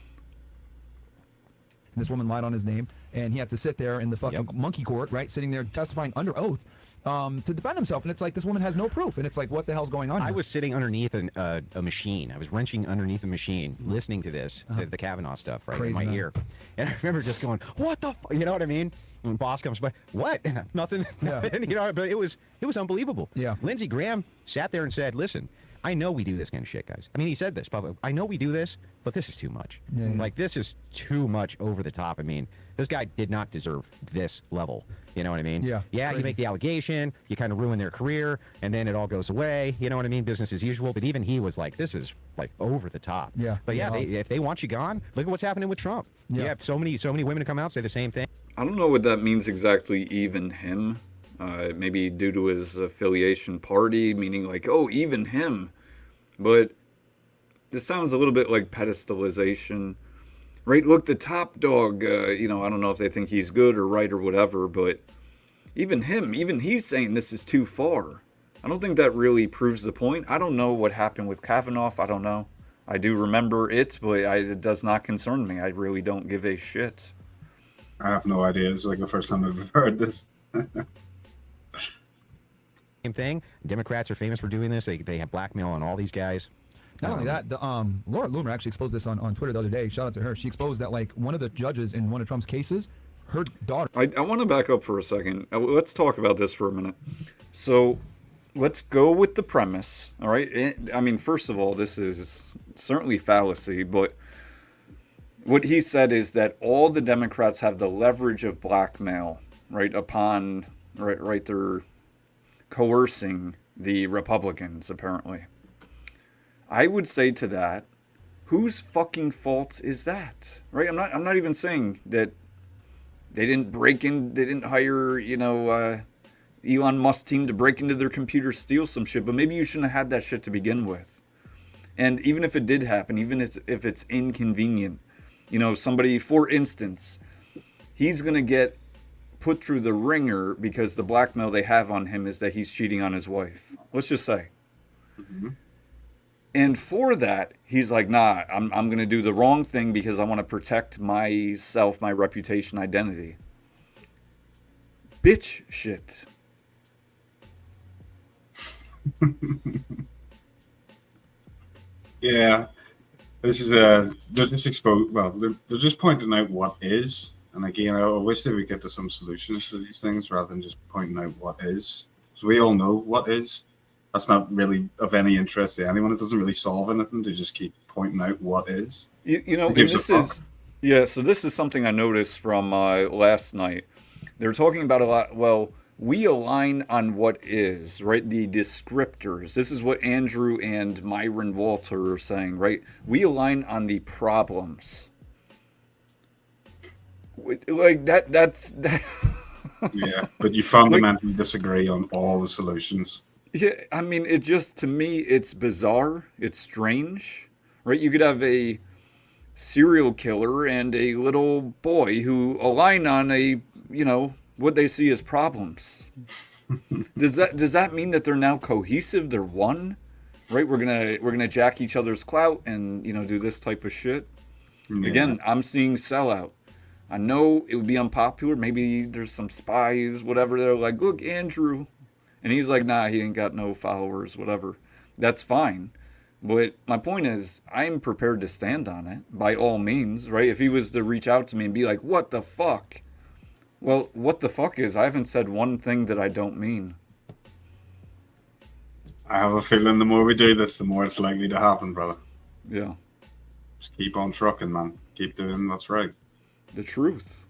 This woman lied on his name, and he had to sit there in the fucking monkey court, right, sitting there testifying under oath to defend himself. And it's like, this woman has no proof. And it's like, what the hell's going on here? I was sitting underneath a machine. I was wrenching underneath a machine, listening to this, the Kavanaugh stuff, right, Crazy, in my man. ear. And I remember just going, what the fuck? You know what I mean? When boss comes by, what? Nothing. Nothing. You know, but it was unbelievable. Yeah. Lindsey Graham sat there and said, listen, I know we do this kind of shit, guys. I mean, he said this publicly. I know we do this, but this is too much. Yeah. Like, this is too much over the top. I mean, this guy did not deserve this level. You know what I mean? Yeah. Yeah, you make the allegation, you kind of ruin their career, and then it all goes away. You know what I mean? Business as usual. But even he was like, this is like over the top. Yeah. But yeah, if they want you gone, look at what's happening with Trump. Yeah. You have so many women to come out say the same thing. I don't know what that means exactly, even him. Maybe due to his affiliation party, meaning like, oh, even him. But this sounds a little bit like pedestalization, right? Look, the top dog, you know, I don't know if they think he's good or right or whatever, but even him, even he's saying this is too far. I don't think that really proves the point. I don't know what happened with Kavanaugh. I don't know. I do remember it, but it does not concern me. I really don't give a shit. I have no idea. It's like the first time I've heard this. Same thing. Democrats are famous for doing this. They have blackmail on all these guys. Not only that, Laura Loomer actually exposed this on Twitter the other day. Shout out to her. She exposed that, like, one of the judges in one of Trump's cases, her daughter. I want to back up for a second. Let's talk about this for a minute. So let's go with the premise, all right? I mean, first of all, this is certainly fallacy, but what he said is that all the Democrats have the leverage of blackmail, right, upon, right, they're coercing the Republicans, apparently. I would say to that, whose fucking fault is that? Right? I'm not even saying that they didn't they didn't hire, you know, Elon Musk team to break into their computer, steal some shit, but maybe you shouldn't have had that shit to begin with. And even if it did happen, even if it's inconvenient, you know, somebody, for instance, he's going to get put through the ringer because the blackmail they have on him is that he's cheating on his wife. Let's just say. Mm-hmm. And for that, he's like, nah, I'm going to do the wrong thing because I want to protect myself, my reputation, identity. Bitch shit. Yeah. This is they're just exposed. Well, they're just pointing out what is. And again, I wish they would get to some solutions to these things rather than just pointing out what is. So we all know what is. that's not really of any interest to anyone. It doesn't really solve anything to just keep pointing out what is. You know, Who and gives a this fuck? is, yeah, so this is something I noticed from last night. They're talking about a lot, well, we align on what is, right? The descriptors. This is what Andrew and Myron Walter are saying, right? We align on the problems. Like that's that. Yeah, but you fundamentally disagree on all the solutions. Yeah, I mean, it just, to me, it's bizarre. It's strange, right? You could have a serial killer and a little boy who align on a, you know, what they see as problems. Does that mean that they're now cohesive? They're one, right? We're gonna jack each other's clout and, you know, do this type of shit. Yeah. Again, I'm seeing sellout. I know it would be unpopular. Maybe there's some spies, whatever. They're like, look, Andrew. And he's like, nah, he ain't got no followers, whatever. That's fine. But my point is, I'm prepared to stand on it, by all means, right? If he was to reach out to me and be like, what the fuck? Well, what the fuck is, I haven't said one thing that I don't mean. I have a feeling the more we do this, the more it's likely to happen, brother. Yeah. Just keep on trucking, man. Keep doing what's right. The truth.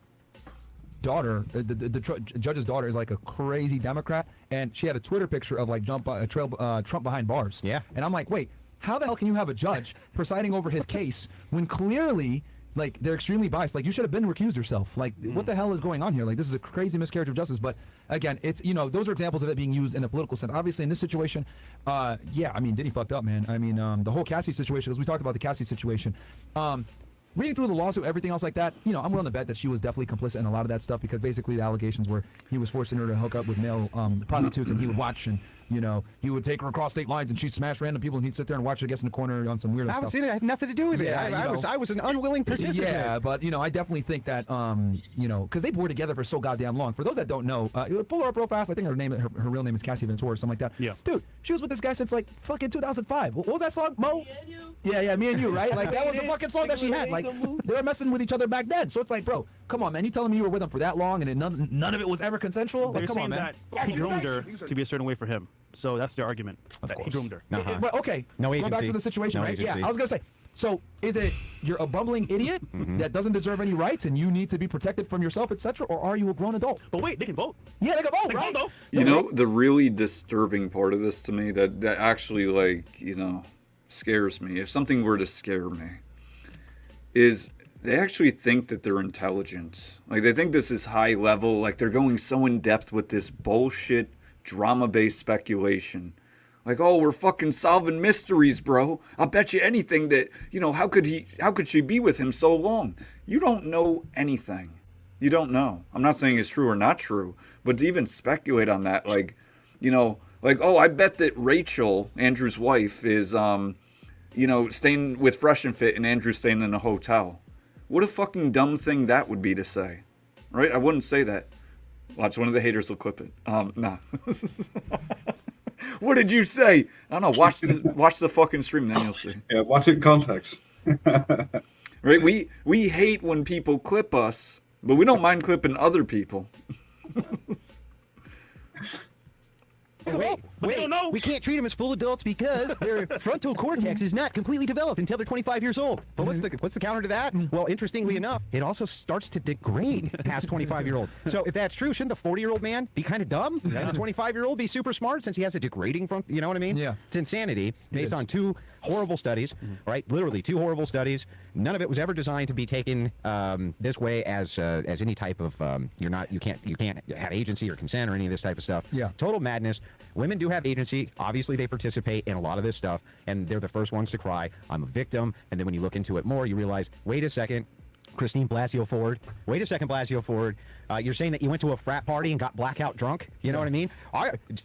Daughter, the judge's daughter is like a crazy Democrat, and she had a Twitter picture of like Trump behind bars. Yeah. And I'm like, wait, how the hell can you have a judge presiding over his case when clearly, like, they're extremely biased? Like, you should have been recused yourself. Like, what the hell is going on here? Like, this is a crazy miscarriage of justice. But again, it's, you know, those are examples of it being used in a political sense. Obviously, in this situation, yeah, I mean, Diddy fucked up, man. I mean, the whole Cassie situation, because we talked about the Cassie situation. Reading through the lawsuit, everything else like that, you know, I'm willing to bet that she was definitely complicit in a lot of that stuff, because basically the allegations were he was forcing her to hook up with male prostitutes, and he would watch, and, you know, he would take her across state lines and she'd smash random people, and he'd sit there and watch her get in the corner on some weirdo I stuff. was in it. I had nothing to do with it. Yeah, I was an unwilling participant. Yeah, but, you know, I definitely think that, you know, because they were together for so goddamn long. For those that don't know, pull her up real fast. I think her real name is Cassie Ventura or something like that. Yeah. Dude, she was with this guy since like fucking 2005. What was that song, Mo? Yeah, Me and You, right? Like, that was the fucking song that she had. Like, they were messing with each other back then. So it's like, bro, come on, man. You telling me you were with him for that long and none of it was ever consensual? They're Like, come saying on, man. that he groomed her to be a certain way for him. So that's their argument. That he groomed her. Uh-huh. But okay, No going back agency. to the situation, No right? agency. Yeah, I was gonna say. So is it you're a bumbling idiot that doesn't deserve any rights and you need to be protected from yourself, etc., or are you a grown adult? But wait, they can vote. Yeah, they can vote, They can right? vote, You know, the really disturbing part of this to me that actually, like, you know, scares me, if something were to scare me, is they actually think that they're intelligent. Like, they think this is high level, like they're going so in depth with this bullshit drama-based speculation. Like, oh, we're fucking solving mysteries, bro. I'll bet you anything that, you know, how could she be with him so long? You don't know anything. You don't know. I'm not saying it's true or not true, but to even speculate on that, like, you know, like, oh, I bet that Rachel, Andrew's wife, is, you know, staying with Fresh and Fit and Andrew's staying in a hotel. What a fucking dumb thing that would be to say, right? I wouldn't say that. Watch, one of the haters will clip it. Nah. What did you say? I don't know. Watch the fucking stream, then you'll see. Yeah, what's in context? Right? We hate when people clip us, but we don't mind clipping other people. Wait, they don't know. we can't treat them as full adults because their frontal cortex is not completely developed until they're 25 years old. But what's the counter to that? Well, interestingly enough, it also starts to degrade past 25-year-old. So if that's true, shouldn't the 40-year-old man be kind of dumb and the 25-year-old be super smart since he has a degrading front? You know what I mean? Yeah. It's insanity based on two horrible studies, right? Literally two horrible studies. None of it was ever designed to be taken this way as any type of you can't have agency or consent or any of this type of stuff. Yeah. Total madness. Women do have agency. Obviously, they participate in a lot of this stuff, and they're the first ones to cry, I'm a victim. And then when you look into it more, you realize, wait a second, Christine Blasio Ford. Wait a second, Blasio Ford. You're saying that you went to a frat party and got blackout drunk? You know what I mean?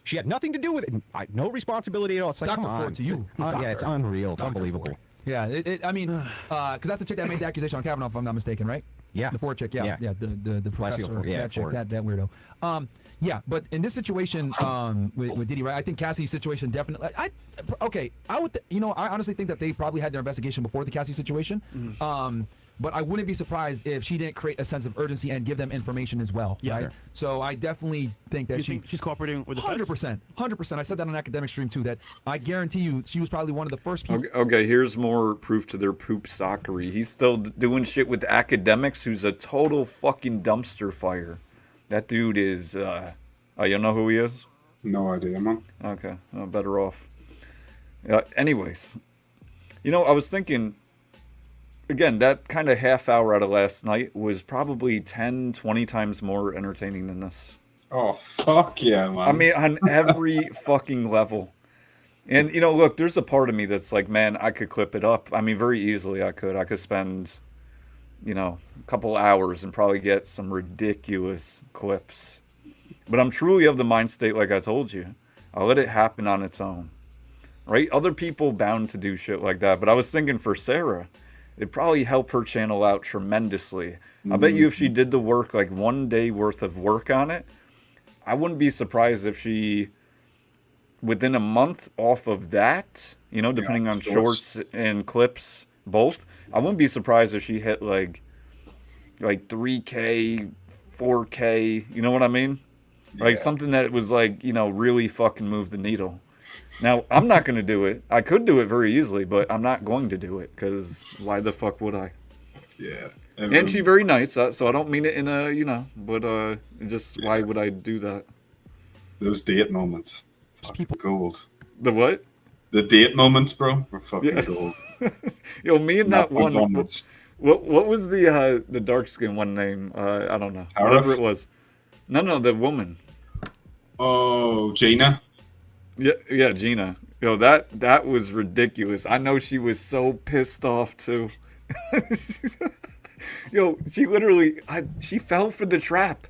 She had nothing to do with it. No responsibility at all. It's like, Dr. come on. Ford to you. Yeah, it's unreal. It's Dr. unbelievable. Ford. Yeah, I mean, because that's the chick that made the accusation on Kavanaugh, if I'm not mistaken, right? Yeah. The Ford chick, yeah, the professor, Ford, yeah, that chick, Ford. that weirdo. Yeah, but in this situation with Diddy, right? I think Cassie's situation definitely. I honestly think that they probably had their investigation before the Cassie situation. but I wouldn't be surprised if she didn't create a sense of urgency and give them information as well, Yeah. right? Sure. So I definitely think that You think she's cooperating with the feds? 100%. I said that on academic stream too. That I guarantee you, she was probably one of the first people. Okay, here's more proof to their poop sockery. He's still doing shit with academics, who's a total fucking dumpster fire. That dude is, you know who he is? No idea, man. Okay, better off. Anyways, you know, I was thinking, again, that kind of half hour out of last night was probably 10, 20 times more entertaining than this. Oh, fuck yeah, man. I mean, on every fucking level. And, you know, look, there's a part of me that's like, man, I could clip it up. I mean, very easily I could. I could spend, you know, a couple hours and probably get some ridiculous clips. But I'm truly of the mind state, like I told you. I'll let it happen on its own. Right? Other people bound to do shit like that. But I was thinking for Sarah, it'd probably help her channel out tremendously. I bet you if she did the work, like 1 day worth of work on it, I wouldn't be surprised if she, within a month off of that, you know, depending on shorts and clips, both, I wouldn't be surprised if she hit like 3K, 4K, you know what I mean? Like something that was like, you know, really fucking move the needle. Now, I'm not going to do it. I could do it very easily, but I'm not going to do it because why the fuck would I? Yeah. And she's very nice, so I don't mean it in a, you know, but just why would I do that? Those date moments. Fucking gold. The what? The date moments, bro, were fucking gold. Yo, me and that one. Onwards. What was the dark skin one name? I don't know. Tara? Whatever it was. No, the woman. Oh, Gina. Yeah, Gina. Yo, that was ridiculous. I know she was so pissed off too. Yo, she literally, she fell for the trap.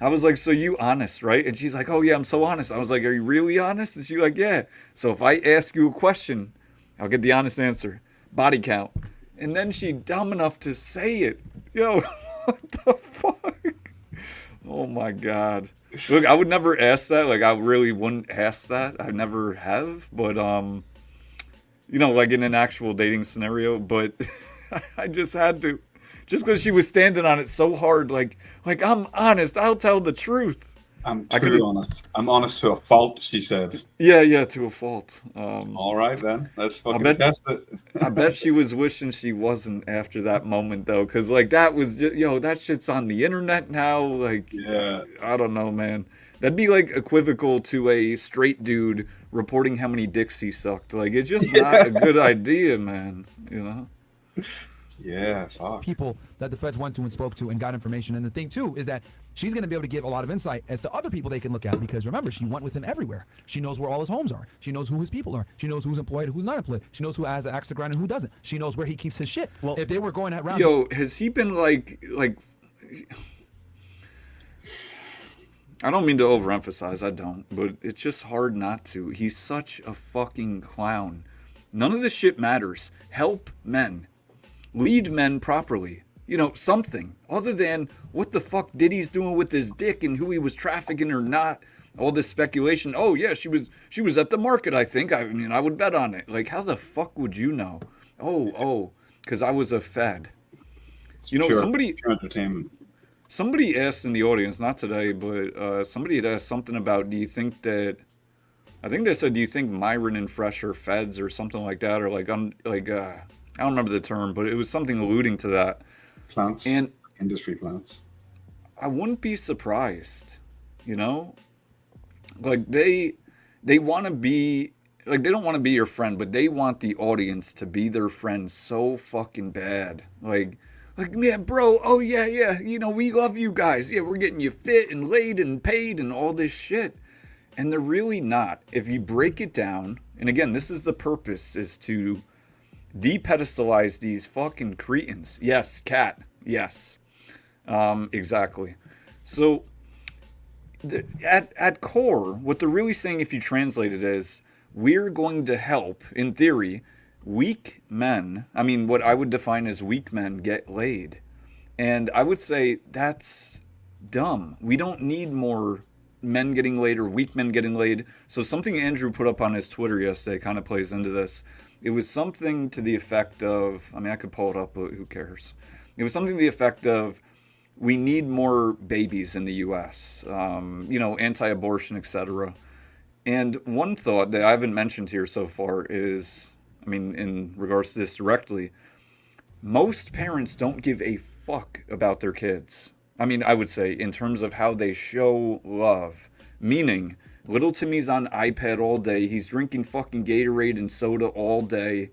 I was like, so you honest, right? And she's like, oh yeah, I'm so honest. I was like, are you really honest? And she's like, yeah. So if I ask you a question, I'll get the honest answer. Body count. And then she dumb enough to say it. Yo, what the fuck? Oh my God. Look, I would never ask that. Like, I really wouldn't ask that. I never have. But, you know, like in an actual dating scenario. But I just had to. Just because she was standing on it so hard. Like I'm honest. I'll tell the truth. I'm too honest. I'm honest to a fault, she said. Yeah, to a fault. All right, then. Let's fucking test it. I bet she was wishing she wasn't after that moment, though. Because, like, that was just, yo, that shit's on the internet now. Like, yeah. I don't know, man. That'd be, like, equivocal to a straight dude reporting how many dicks he sucked. Like, it's just not a good idea, man. You know? Yeah, fuck. People that the feds went to and spoke to and got information. And the thing, too, is that she's going to be able to give a lot of insight as to other people they can look at because, remember, she went with him everywhere. She knows where all his homes are. She knows who his people are. She knows who's employed and who's not employed. She knows who has an axe to grind and who doesn't. She knows where he keeps his shit. Well, if they were going around... Yo, has he been, like... I don't mean to overemphasize, I don't. But it's just hard not to. He's such a fucking clown. None of this shit matters. Help men. Lead men properly. You know, something. Other than what the fuck Diddy's doing with his dick and who he was trafficking or not. All this speculation. Oh, yeah, she was at the market, I think. I mean, I would bet on it. Like, how the fuck would you know? Oh, because I was a fed. You know, pure entertainment. Somebody asked in the audience, not today, but somebody had asked something about, do you think that... I think they said, do you think Myron and Fresh are feds or something like that? Or like I don't remember the term, but it was something alluding to that. Plants. And industry plants. I wouldn't be surprised, you know? Like they want to be, like they don't want to be your friend, but they want the audience to be their friend so fucking bad. Like, yeah, bro, oh yeah, you know, we love you guys. Yeah, we're getting you fit and laid and paid and all this shit. And they're really not. If you break it down, and again, this is the purpose, is to de-pedestalize these fucking cretins. Yes, cat. Yes. Exactly. So, at core, what they're really saying, if you translate it, is we're going to help, in theory, weak men, I mean, what I would define as weak men, get laid. And I would say that's dumb. We don't need more men getting laid or weak men getting laid. So something Andrew put up on his Twitter yesterday kind of plays into this. It was something to the effect of, I mean, I could pull it up, but who cares? It was something to the effect of, we need more babies in the U.S., anti-abortion, etc. And one thought that I haven't mentioned here so far is, in regards to this directly, most parents don't give a fuck about their kids. I would say in terms of how they show love. Meaning, little Timmy's on iPad all day. He's drinking fucking Gatorade and soda all day.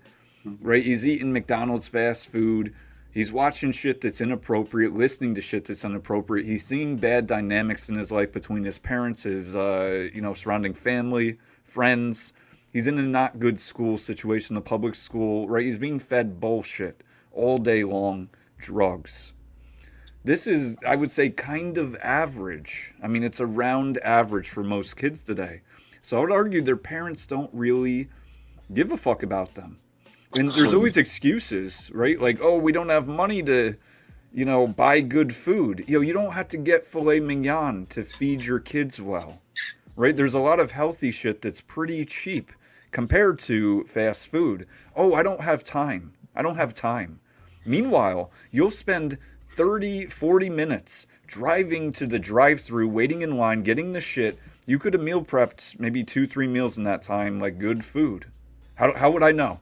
Right? He's eating McDonald's fast food. He's watching shit that's inappropriate, listening to shit that's inappropriate. He's seeing bad dynamics in his life between his parents, his, surrounding family, friends. He's in a not good school situation, a public school, right? He's being fed bullshit all day long, drugs. This is, I would say, kind of average. It's around average for most kids today. So I would argue their parents don't really give a fuck about them. And there's always excuses, right? Like, oh, we don't have money to, buy good food. You don't have to get filet mignon to feed your kids well, right? There's a lot of healthy shit that's pretty cheap compared to fast food. Oh, I don't have time. Meanwhile, you'll spend 30, 40 minutes driving to the drive-thru, waiting in line, getting the shit. You could have meal prepped maybe 2-3 meals in that time, like good food. How would I know?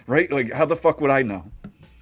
Right? Like, how the fuck would I know?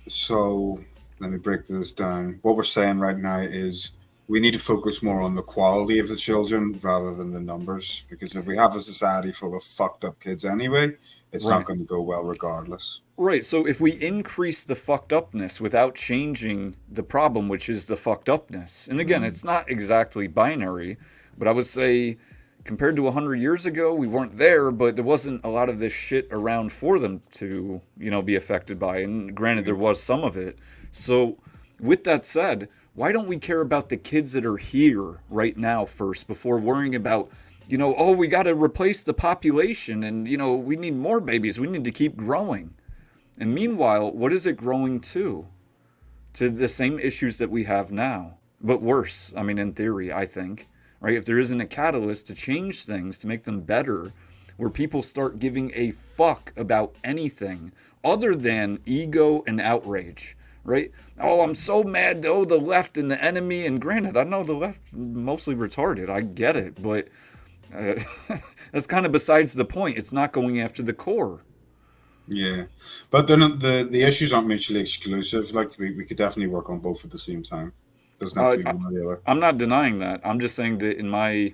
So let me break this down. What we're saying right now is we need to focus more on the quality of the children rather than the numbers, because if we have a society full of fucked up kids anyway, it's not going to go well regardless. Right. So if we increase the fucked upness without changing the problem, which is the fucked upness, and again, it's not exactly binary, but I would say compared to 100 years ago, we weren't there, but there wasn't a lot of this shit around for them to, be affected by. And granted, there was some of it. So with that said, why don't we care about the kids that are here right now first before worrying about, we got to replace the population and, we need more babies. We need to keep growing. And meanwhile, what is it growing to? To the same issues that we have now, but worse. In theory, I think. Right? If there isn't a catalyst to change things, to make them better, where people start giving a fuck about anything other than ego and outrage, right? Oh, I'm so mad. Oh, the left and the enemy. And granted, I know the left mostly retarded. I get it. But that's kind of besides the point. It's not going after the core. Yeah. But then the issues aren't mutually exclusive. Like, we could definitely work on both at the same time. Doesn't have to be one or the other. I'm not denying that. I'm just saying that in my...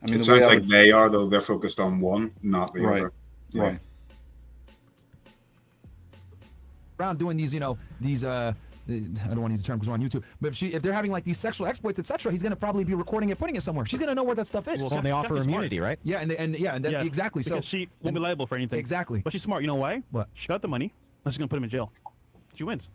it sounds like they are, though. They're focused on one, not the other. Yeah. Right. Around doing these, I don't want to use the term because we're on YouTube, but if they're having like these sexual exploits, etc., he's going to probably be recording it, putting it somewhere. She's going to know where that stuff is. Well, they offer immunity, right? Yeah, exactly. Because so she won't be liable for anything. Exactly. But she's smart. You know why? What? She got the money. Now she's going to put him in jail. She wins.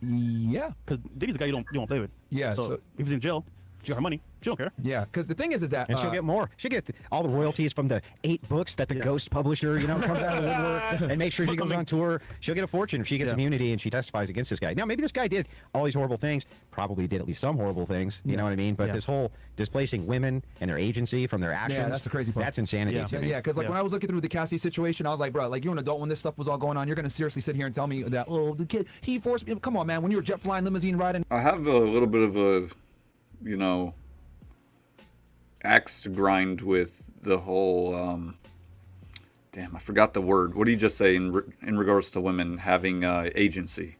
Yeah. Because Diddy's a guy you don't play with. Yeah. So if he's in jail, she got her money. She don't care. Yeah. Because the thing is that and she'll get more. She'll get all the royalties from the 8 books that the Ghost publisher, comes out of the woodwork, and make sure she goes on tour. She'll get a fortune if she gets immunity and she testifies against this guy. Now, maybe this guy did all these horrible things. Probably did at least some horrible things. You know what I mean? But this whole displacing women and their agency from their actions. That's the crazy part. That's insanity to me. Yeah, because when I was looking through the Cassie situation, I was like, bro, like, you're an adult when this stuff was all going on. You're going to seriously sit here and tell me that, oh, the kid, he forced me. Come on, man. When you were jet flying, limousine riding. I have a little bit of a, axe to grind with the whole, damn, I forgot the word. What did you just say in regards to women having agency?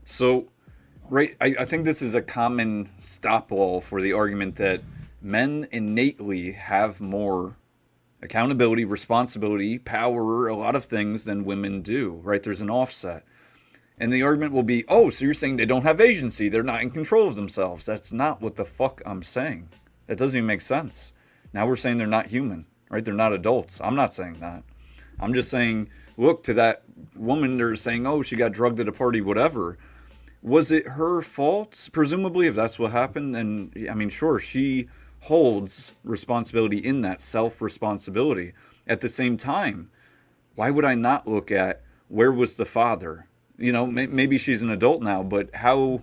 So, right, I think this is a common stop-all for the argument that men innately have more accountability, responsibility, power, a lot of things than women do, right? There's an offset. And the argument will be, oh, so you're saying they don't have agency, they're not in control of themselves. That's not what the fuck I'm saying. That doesn't even make sense. Now we're saying they're not human, right? They're not adults. I'm not saying that. I'm just saying, look, to that woman, they're saying, oh, she got drugged at a party, whatever. Was it her fault? Presumably, if that's what happened, then, sure, she holds responsibility in that, self-responsibility. At the same time, why would I not look at where was the father? Maybe she's an adult now, but how,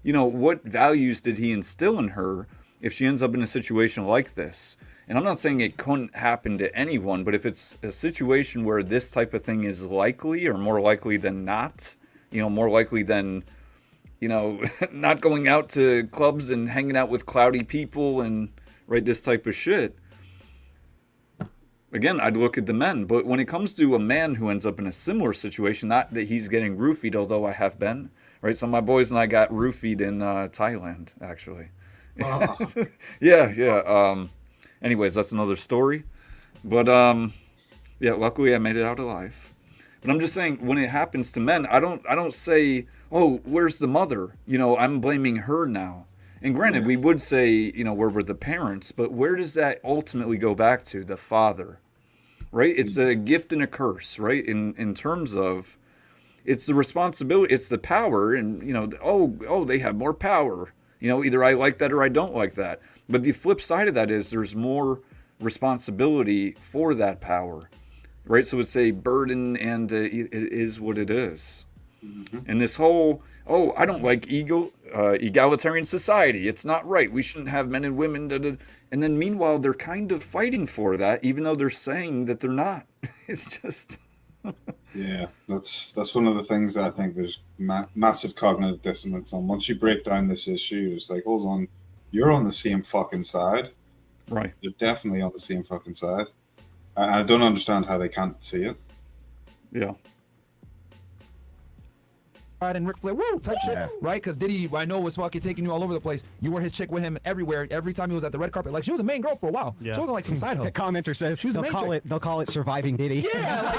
what values did he instill in her if she ends up in a situation like this? And I'm not saying it couldn't happen to anyone, but if it's a situation where this type of thing is likely or more likely than not, more likely than you know, not going out to clubs and hanging out with cloudy people and this type of shit. Again, I'd look at the men, but when it comes to a man who ends up in a similar situation, not that he's getting roofied, although I have been, right? So my boys and I got roofied in Thailand, actually. Wow. Yeah. Anyways, that's another story. But yeah, luckily I made it out alive. But I'm just saying, when it happens to men, I don't say, oh, where's the mother? You know, I'm blaming her now. And granted, we would say, you know, where were the parents, but where does that ultimately go back to? The father, right? It's a gift and a curse, right? In terms of, it's the responsibility, it's the power, and, you know, oh, they have more power. You know, either I like that or I don't like that. But the flip side of that is there's more responsibility for that power, right? So it's a burden, and it is what it is. Mm-hmm. And this whole, oh, I don't like egalitarian society. It's not right. We shouldn't have men and women. And then meanwhile, they're kind of fighting for that, even though they're saying that they're not. It's just... Yeah, that's one of the things that I think there's massive cognitive dissonance on. Once you break down this issue, it's like, hold on, you're on the same fucking side. Right. You're definitely on the same fucking side. And I don't understand how they can't see it. Yeah. And Ric Flair, woo, type shit, right? Because Diddy, I know, was fucking taking you all over the place. You were his chick with him everywhere. Every time he was at the red carpet, like she was a main girl for a while. Yeah. She wasn't like some side hoe. The commenter says they'll call it surviving Diddy. Yeah,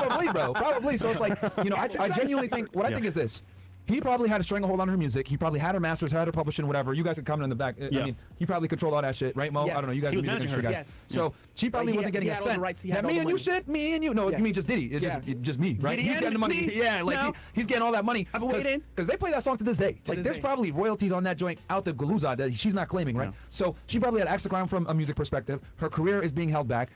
probably, bro, probably. So it's like, you know, I genuinely think what I think is this. He probably had a stranglehold on her music. He probably had her masters, had her publishing, whatever. You guys can comment in the back. I mean, he probably controlled all that shit, right, Mo? Yes. I don't know. You guys are music industry guys. Yes. So she probably wasn't getting a cent. That me and you shit, me and you. No, you mean just Diddy. It's just me, right? Diddy He's getting the money. me? Yeah, like No. he's getting all that money. I've been waiting. Because they play that song to this day. Like there's probably royalties on that joint out the Galuza that she's not claiming, right? So she probably had access to ground from a music perspective. Her career is being held back.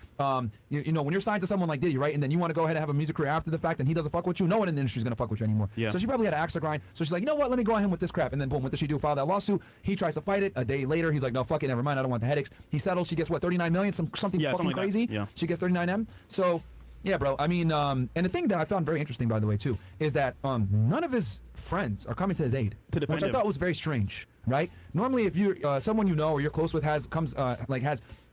You know, when you're signed to someone like Diddy, right, and then you want to go ahead and have a music career after the fact, and he doesn't fuck with you, no one in the industry is gonna fuck with you anymore. Yeah. So she probably had an axe to grind. So she's like, you know what? Let me go on him with this crap. And then boom, what does she do? File that lawsuit. He tries to fight it. A day later, he's like, no, fuck it, never mind. I don't want the headaches. He settles. She gets what, 39 million? Something fucking like crazy. Yeah. She gets 39M. So yeah, bro. I mean, and the thing that I found very interesting, by the way, too, is that none of his friends are coming to his aid, to defend which I thought was very strange, right? Normally, if you're someone you know or you're close with has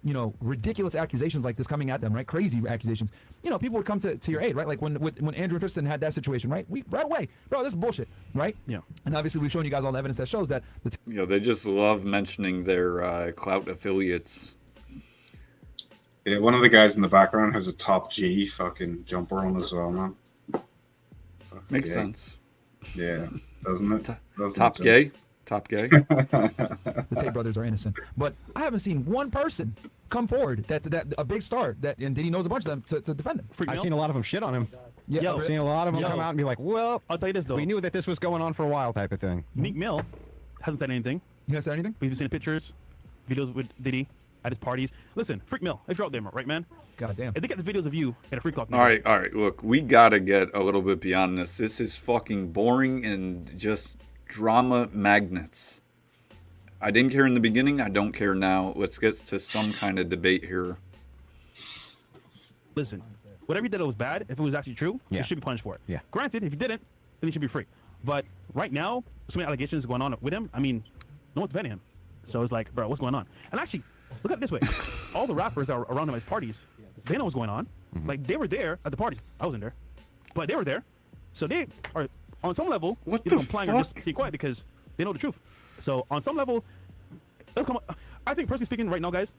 you know, ridiculous accusations like this coming at them, right? Crazy accusations. You know, people would come to your aid, right? Like when Andrew and Tristan had that situation, right? We right away, bro, this is bullshit, right? Yeah. And obviously, we've shown you guys all the evidence that shows that. You know, they just love mentioning their clout affiliates. Yeah, one of the guys in the background has a Top G fucking jumper on as well, man. Makes sense. Yeah, doesn't it? Top gay? Top gay? The Tate brothers are innocent, but I haven't seen one person come forward that a big star and Diddy knows a bunch of them to defend him. I've seen a lot of them shit on him. Yeah, I've seen a lot of them come out and be like, well, I'll tell you this though. we knew that this was going on for a while, type of thing. Meek Mill hasn't said anything. You guys said anything? We've been seeing pictures, videos with Diddy at his parties. Listen, Freak Mill, if you're out there, right, man? God damn. If they get the videos of you at a Freak Talk. All right. Look, we gotta get a little bit beyond this. This is fucking boring and just drama magnets. I didn't care in the beginning. I don't care now. Let's get to some kind of debate here. Listen, whatever you did that was bad, if it was actually true, you should be punished for it. Yeah. Granted, if you didn't, then you should be free. But right now, so many allegations going on with him. I mean, no one's defending him. So it's like, bro, what's going on? And actually, look at it this way. All the rappers that are around him at his parties, they know what's going on. Mm-hmm. Like, they were there at the parties. I wasn't there. But they were there. So they are, on some level, either complying or just being quiet because they know the truth. So on some level, it'll come. I think personally speaking, right now, guys,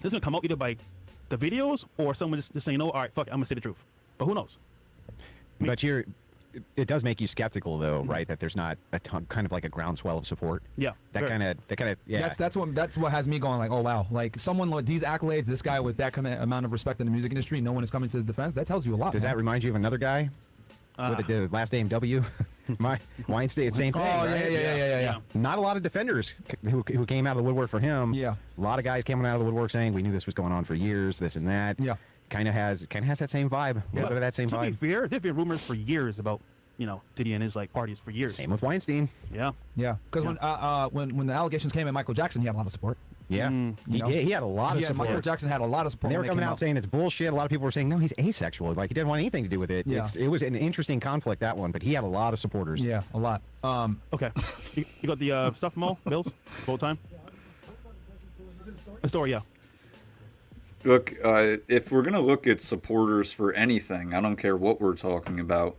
this is gonna come out either by the videos or someone just saying, "No, all right, fuck it, I'm gonna say the truth." But who knows? But it does make you skeptical, though, right? That there's not a ton, kind of like a groundswell of support. Yeah. That kind of. Yeah. That's what has me going like, oh wow, like someone with these accolades, this guy with that amount of respect in the music industry, no one is coming to his defense. That tells you a lot. Does that remind you of another guy? With the last name W? Weinstein, same thing. Oh, right? Yeah. Not a lot of defenders who came out of the woodwork for him. Yeah. A lot of guys coming out of the woodwork saying we knew this was going on for years, this and that. Yeah. Kind of has that same vibe. A little bit of that same vibe. To be fair, there've been rumors for years about, you know, Diddy and his like parties for years. Same with Weinstein. Yeah. Yeah. Because when the allegations came at Michael Jackson, he had a lot of support. Yeah, he know? did. He had a lot of Yeah, support. Michael Jackson had a lot of support. And they were when it coming came out saying it's bullshit. A lot of people were saying, no, he's asexual. Like, he didn't want anything to do with it. Yeah. It was an interesting conflict, that one, but he had a lot of supporters. Yeah, a lot. Okay. You got the stuff, Mo? Bills? Full time? The story, yeah. Look, if we're going to look at supporters for anything, I don't care what we're talking about,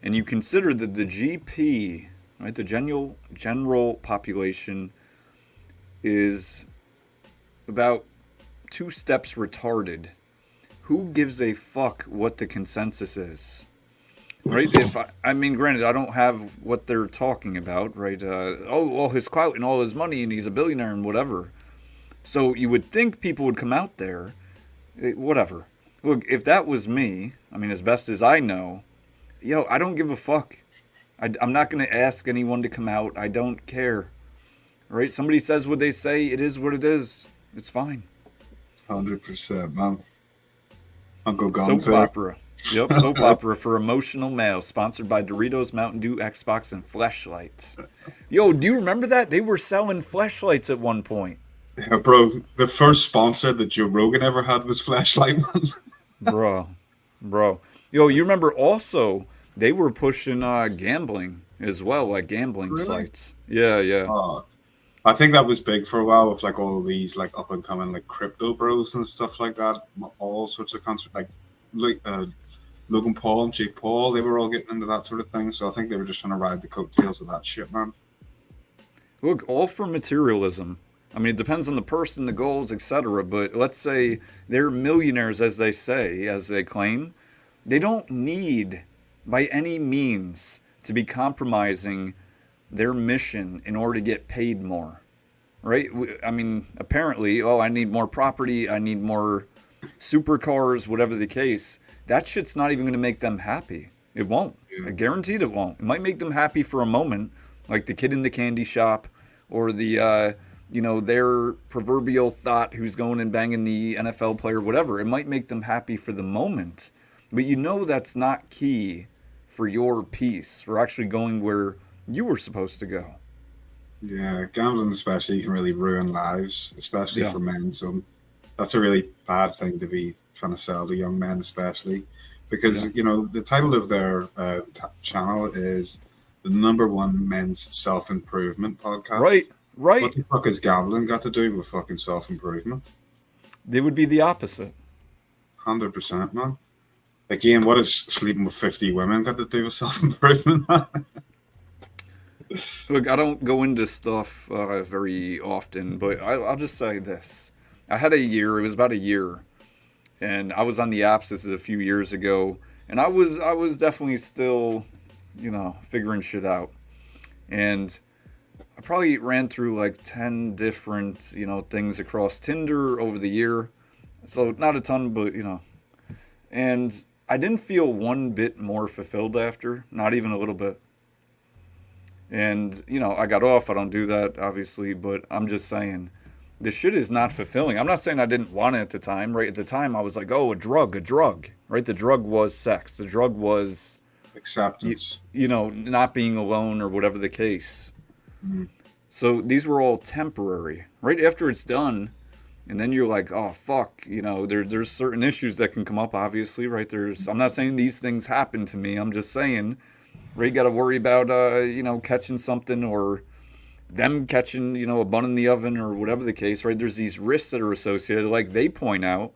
and you consider that the GP, right, the general population is about 2 steps retarded, who gives a fuck what the consensus is? Right? If I mean, granted, I don't have what they're talking about, right? All his clout and all his money, and he's a billionaire and whatever. So you would think people would come out there, whatever. Look, if that was me, I mean, as best as I know, I don't give a fuck. I'm not going to ask anyone to come out. I don't care. Right? Somebody says what they say. It is what it is. It's fine. 100%, man. Uncle Soap Gonzo. opera. Yep, soap opera for emotional males, sponsored by Doritos, Mountain Dew, Xbox, and Fleshlight. Yo, do you remember that? They were selling Fleshlights at one point. Yeah, bro, the first sponsor that Joe Rogan ever had was Flashlight, man. Bro. Yo, you remember also they were pushing gambling as well, like gambling sites. Yeah. I think that was big for a while with like all these like up and coming like crypto bros and stuff like that. All sorts of concepts like Logan Paul and Jake Paul, they were all getting into that sort of thing. So I think they were just trying to ride the coattails of that shit, man. Look, all for materialism. I mean, it depends on the person, the goals, etc. But let's say they're millionaires, as they say, as they claim. They don't need, by any means, to be compromising their mission in order to get paid more, right? I mean, apparently, I need more property, I need more supercars, whatever the case. That shit's not even going to make them happy. It won't. Yeah. I guaranteed it won't. It might make them happy for a moment, like the kid in the candy shop, or the their proverbial thought who's going and banging the NFL player, whatever. It might make them happy for the moment, but that's not key for your peace, for actually going where you were supposed to go. Yeah, gambling especially can really ruin lives, especially Yeah. for men. So that's a really bad thing to be trying to sell to young men, especially because the title of their channel is the #1 men's self-improvement podcast. Right. What the fuck has gambling got to do with fucking self-improvement? They would be the opposite. 100%, man. Again, what has sleeping with 50 women got to do with self-improvement? Look, I don't go into stuff very often, but I'll just say this. I had it was about a year, and I was on the apps, this is a few years ago, and I was definitely still, figuring shit out. And I probably ran through like 10 different, things across Tinder over the year. So not a ton, but, and I didn't feel one bit more fulfilled after, not even a little bit. And, I got off. I don't do that, obviously, but I'm just saying the shit is not fulfilling. I'm not saying I didn't want it at the time, right? At the time, I was like, oh, a drug, right? The drug was sex. The drug was Acceptance. Not being alone or whatever the case. Mm-hmm. So these were all temporary, right? After it's done, and then you're like, oh, fuck, there's certain issues that can come up, obviously, right? I'm not saying these things happen to me. I'm just saying, right, you got to worry about, catching something or them catching, a bun in the oven or whatever the case, right? There's these risks that are associated, like they point out,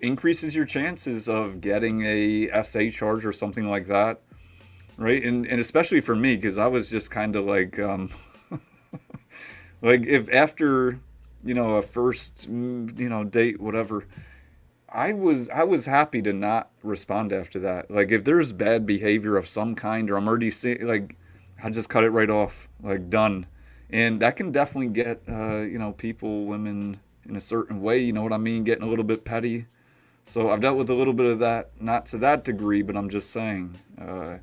increases your chances of getting a SA charge or something like that, right? And especially for me, because I was just kind of like, like if after, a first, date, whatever, I was happy to not respond after that. Like if there's bad behavior of some kind, or I'm already seeing, like, I just cut it right off, like done. And that can definitely get, people, women in a certain way, you know what I mean? Getting a little bit petty. So I've dealt with a little bit of that, not to that degree, but I'm just saying, a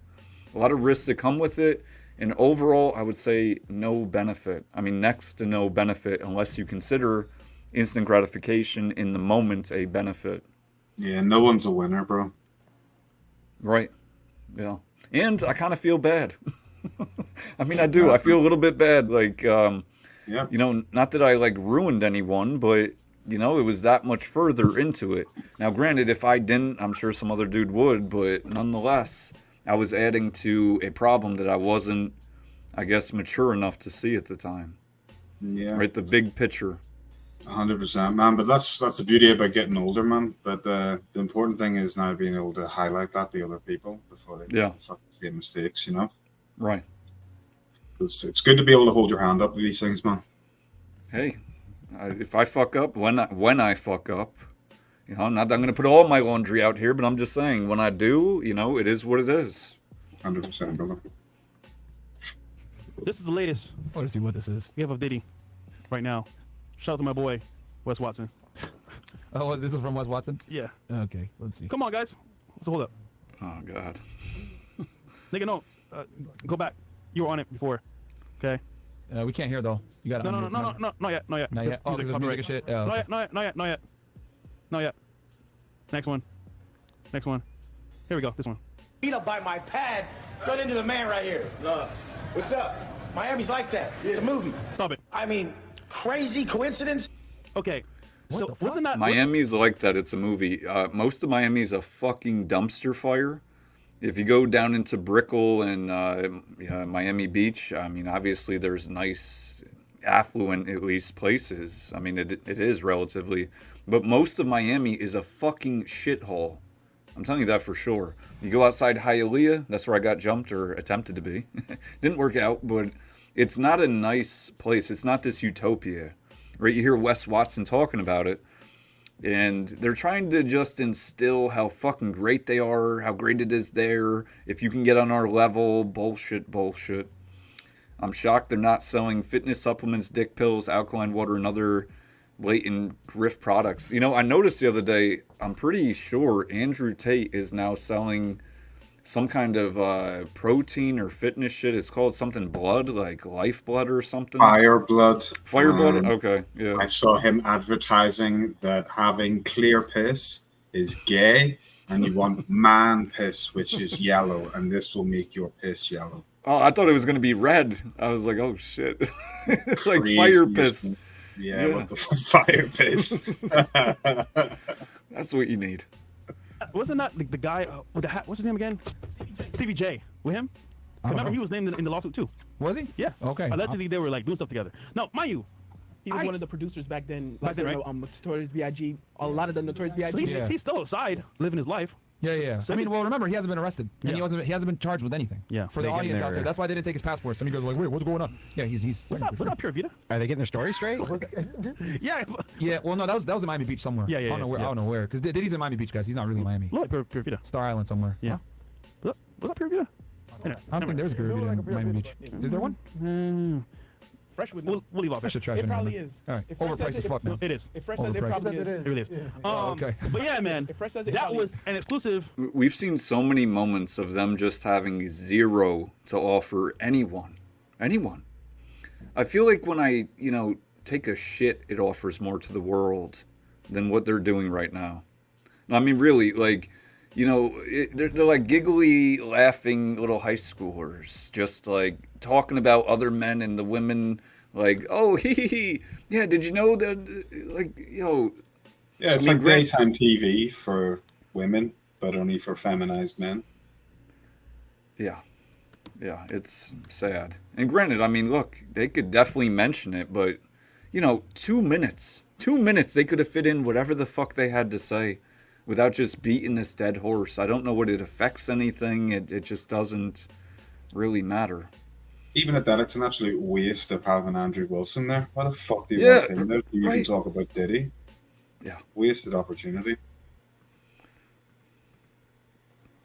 lot of risks that come with it. And overall, I would say no benefit. I mean, next to no benefit, unless you consider instant gratification in the moment a benefit. Yeah, no one's a winner, bro. Right. Yeah. And I kind of feel bad. I mean, I do. I feel a little bit bad. Like, Yeah. You know, not that I like ruined anyone, but you know, it was that much further into it. Now, granted, if I didn't, I'm sure some other dude would, but nonetheless, I was adding to a problem that I wasn't, I guess, mature enough to see at the time. Yeah. Right, the big picture. 100%, man. But that's the beauty about getting older, man. But the important thing is now being able to highlight that to other people before they Yeah. fucking see mistakes, you know? Right. It's good to be able to hold your hand up to these things, man. Hey, if I fuck up, when I fuck up, you know, not that I'm going to put all my laundry out here, but I'm just saying, when I do, you know, it is what it is. 100%, brother. This is the latest I want to see what this is. we have of Diddy right now. Shout out to my boy, Wes Watson. Oh, this is from Wes Watson? Yeah. Okay, let's see. Come on, guys. Let's hold up. Oh, God. Nigga, no. Go back. You were on it before. Okay. We can't hear, though. You got to No, not yet. Not yet. Oh, Music, there's music copyright. and shit. Oh, Not okay. yet. Not yet. Next one. Here we go. This one. Beat up by my pad, run into the man right here. What's up? Miami's like that. It's a movie. Stop it. I mean, crazy coincidence. Okay. What So the fuck? wasn't that Miami's like that. It's a movie. Most of Miami is a fucking dumpster fire. If you go down into Brickell and Miami Beach, I mean, obviously there's nice, affluent, at least, places. I mean, it is relatively. But most of Miami is a fucking shithole. I'm telling you that for sure. You go outside Hialeah, that's where I got jumped or attempted to be. Didn't work out, but it's not a nice place. It's not this utopia. Right? You hear Wes Watson talking about it, and they're trying to just instill how fucking great they are, how great it is there. If you can get on our level, bullshit. I'm shocked they're not selling fitness supplements, dick pills, alkaline water, and other blatant grift products. You know, I noticed the other day, I'm pretty sure Andrew Tate is now selling some kind of protein or fitness shit. It's called something blood, like lifeblood or something. Fireblood. Fireblood? Okay, yeah. I saw him advertising that having clear piss is gay, and you want man piss, which is yellow, and this will make your piss yellow. Oh, I thought it was going to be red. I was like, oh shit. Like Crazy. fire piss. Yeah, Yeah. what the fuck? Fire piss. That's what you need. Wasn't that the guy with the hat? What's his name again? Stevie J. With him? Remember, he was named in the lawsuit too. Was he? Yeah. Okay. Allegedly, they were like doing stuff together. Now, mind you, He was one of the producers back then. Like, then, right? Notorious B.I.G. A lot of the Notorious so B.I.G. he's still outside living his life. Yeah. So I mean, he's- well, remember, he hasn't been arrested, and Yeah. he hasn't been charged with anything. Yeah. For the They get audience out their- there, that's why they didn't take his passport. Some of you guys are like, wait, what's going on? Yeah, he's. What's up, Pure Vita? Are they getting their story straight? Yeah. Yeah, well, no, that was in Miami Beach somewhere. Yeah, I don't know where. yeah. I don't know where, because Diddy's in Miami Beach, guys. He's not really in Miami. Look, Pure Vita. Star Island somewhere. Yeah. Huh? Was that Pure Vita? I don't think there's a Pure Vita in Miami Beach. Is there one? Fresh with We'll leave off Fresh that. to trash. It anyway. probably is. All right, If Fresh overpriced says as it- fuck now. It is. If Fresh says it, Overpriced. probably is. It really is. Okay. But yeah, man, If Fresh says it, that probably was is. an exclusive. We've seen so many moments of them just having zero to offer anyone. I feel like when I, take a shit, it offers more to the world than what they're doing right now. I mean, really, like, they're like giggly, laughing little high schoolers, just like talking about other men and the women, like, oh, yeah, did you know that, like, Yeah, it's I mean, like daytime TV for women, but only for feminized men. Yeah, it's sad. And granted, I mean, look, they could definitely mention it, but, 2 minutes they could have fit in whatever the fuck they had to say without just beating this dead horse. I don't know what it affects anything. It just doesn't really matter. Even at that, it's an absolute waste of having Andrew Wilson there. Why the fuck do you Yeah, want him there? You right. can talk about Diddy. Yeah. Wasted opportunity.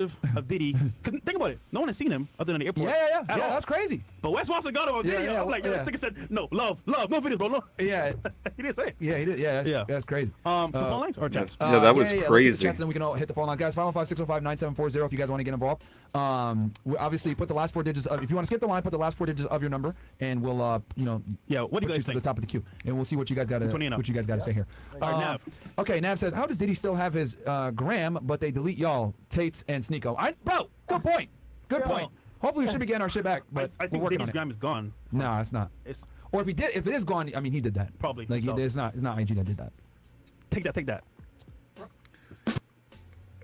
Of Diddy. 'Cause think about it. No one has seen him other than the airport. Yeah, at all. that's crazy. But Wes Watson got him on video. yeah, I'm like, yo, yeah. this nigga said, no, love, no videos, bro. No. Yeah, He didn't say it. he did. Yeah, that's crazy. Some phone lines or chats? Yeah, that was Let's hit the crazy. chats, and then we can all hit the phone lines. Guys, 515-605-9740 if you guys want to get involved. We obviously put the last 4 digits of, if you want to skip the line, put the last 4 digits of your number, and we'll, Yeah, what do you put guys to the think? top of the queue, and we'll see what you guys got to 20 and up. say here. All right, Nav. Okay, Nav says, how does Diddy still have his gram, but they delete y'all, Tates and Sneeko? Bro, good point. Good point. Hopefully we should be getting our shit back, but I we're think working Diddy's on it. gram is gone. No, it's not. It's Or if it is gone, I mean, he did that. Probably, Like, so. it's not IG that did that. Take that.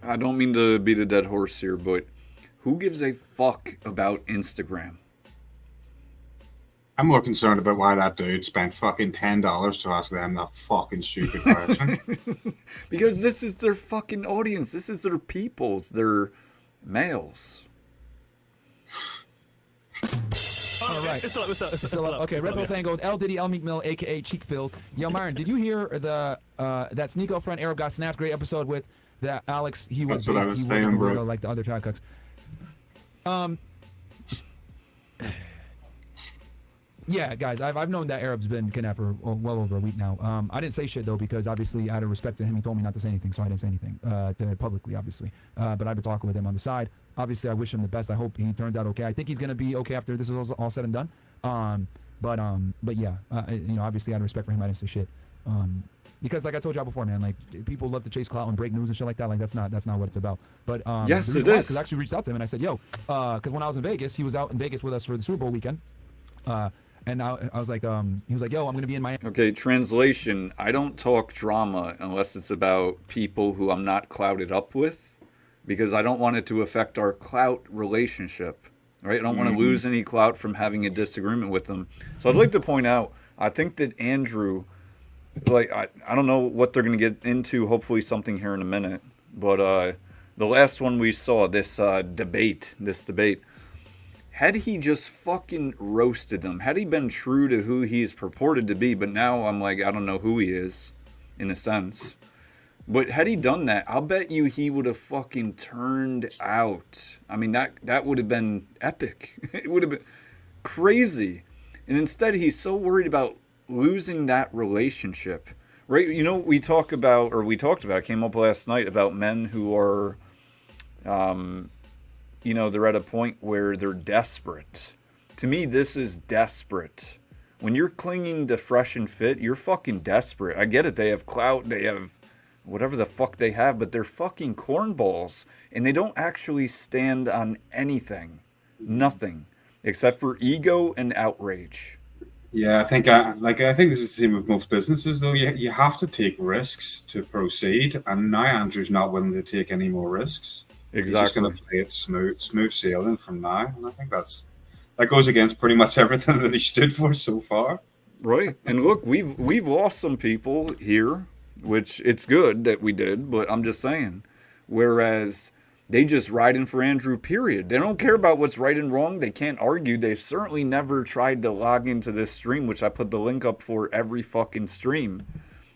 I don't mean to beat a dead horse here, but who gives a fuck about Instagram? I'm more concerned about why that dude spent fucking $10 to ask them that fucking stupid question. Because this is their fucking audience. This is their people. They're males. All right. It's still up. Okay, Red Pill saying goes, L Diddy, L Meek Mill, aka Cheek Fills. Yo, Myron, did you hear that Sneeko friend Arab got snapped? Great episode with that Alex. That's what I was saying, bro. Like the other Chad Cooks. Yeah, guys, I've known that Arab's been kidnapped for well over a week now. I didn't say shit though because obviously out of respect to him, he told me not to say anything, so I didn't say anything publicly, obviously. But I've been talking with him on the side. Obviously, I wish him the best. I hope he turns out okay. I think he's gonna be okay after this is all said and done. But yeah, obviously out of respect for him, I didn't say shit. Because like I told y'all before, man, like people love to chase clout and break news and shit like that. Like that's not what it's about. But yes, it is. Because I actually reached out to him and I said, yo, because when I was in Vegas, he was out in Vegas with us for the Super Bowl weekend. And I was like, he was like, yo, I'm going to be in Miami. Okay, translation. I don't talk drama unless it's about people who I'm not clouded up with, because I don't want it to affect our clout relationship, right? I don't want to lose any clout from having a disagreement with them. So I'd like to point out, I think that Andrew, like, I don't know what they're going to get into, hopefully something here in a minute, but the last one we saw, this debate, had he just fucking roasted them, had he been true to who he's purported to be, but now I'm like, I don't know who he is, in a sense. But had he done that, I'll bet you he would have fucking turned out. I mean, that would have been epic. It would have been crazy. And instead, he's so worried about losing that relationship, right? You know, we talked about, it came up last night about men who are, they're at a point where they're desperate. To me, this is desperate. When you're clinging to fresh and fit, you're fucking desperate. I get it. They have clout. They have whatever the fuck they have, but they're fucking cornballs. And they don't actually stand on anything. Nothing. Except for ego and outrage. Yeah, I think this is the same with most businesses, though. You have to take risks to proceed. And now Andrew's not willing to take any more risks. Exactly. He's just going to play it smooth sailing from now, and I think that goes against pretty much everything that he stood for so far. Right, and look, we've lost some people here, which it's good that we did, but I'm just saying. Whereas they just ride in for Andrew, period. They don't care about what's right and wrong. They can't argue. They've certainly never tried to log into this stream, which I put the link up for every fucking stream.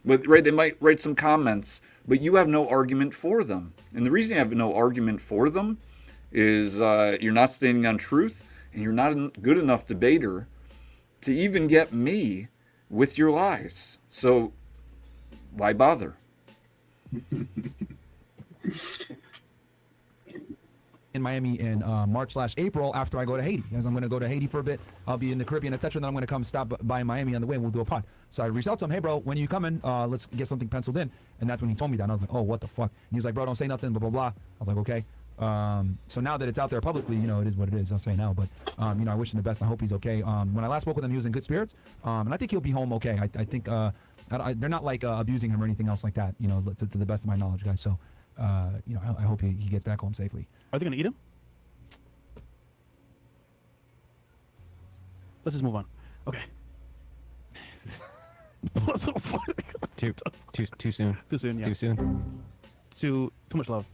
But right, they might write some comments, but you have no argument for them. And the reason you have no argument for them is you're not standing on truth, and you're not a good enough debater to even get me with your lies. So why bother? In Miami in March/April after I go to Haiti, because I'm going to go to Haiti for a bit. I'll be in the Caribbean, etc. Then I'm going to come stop by Miami on the way, and we'll do a pod. So I reached out to him, hey bro, when are you coming? Let's get something penciled in. And that's when he told me that. And I was like, oh, what the fuck? And he was like, bro, don't say nothing, blah blah blah. I was like, okay. So now that it's out there publicly, it is what it is. I'll say now, but I wish him the best. I hope he's okay. When I last spoke with him, he was in good spirits, and I think he'll be home okay. I think they're not like abusing him or anything else like that. To the best of my knowledge, guys. So. I hope he gets back home safely. Are they gonna eat him? Let's just move on. Okay. What's so funny? Too soon. Too soon. Yeah. Too soon. Too much love.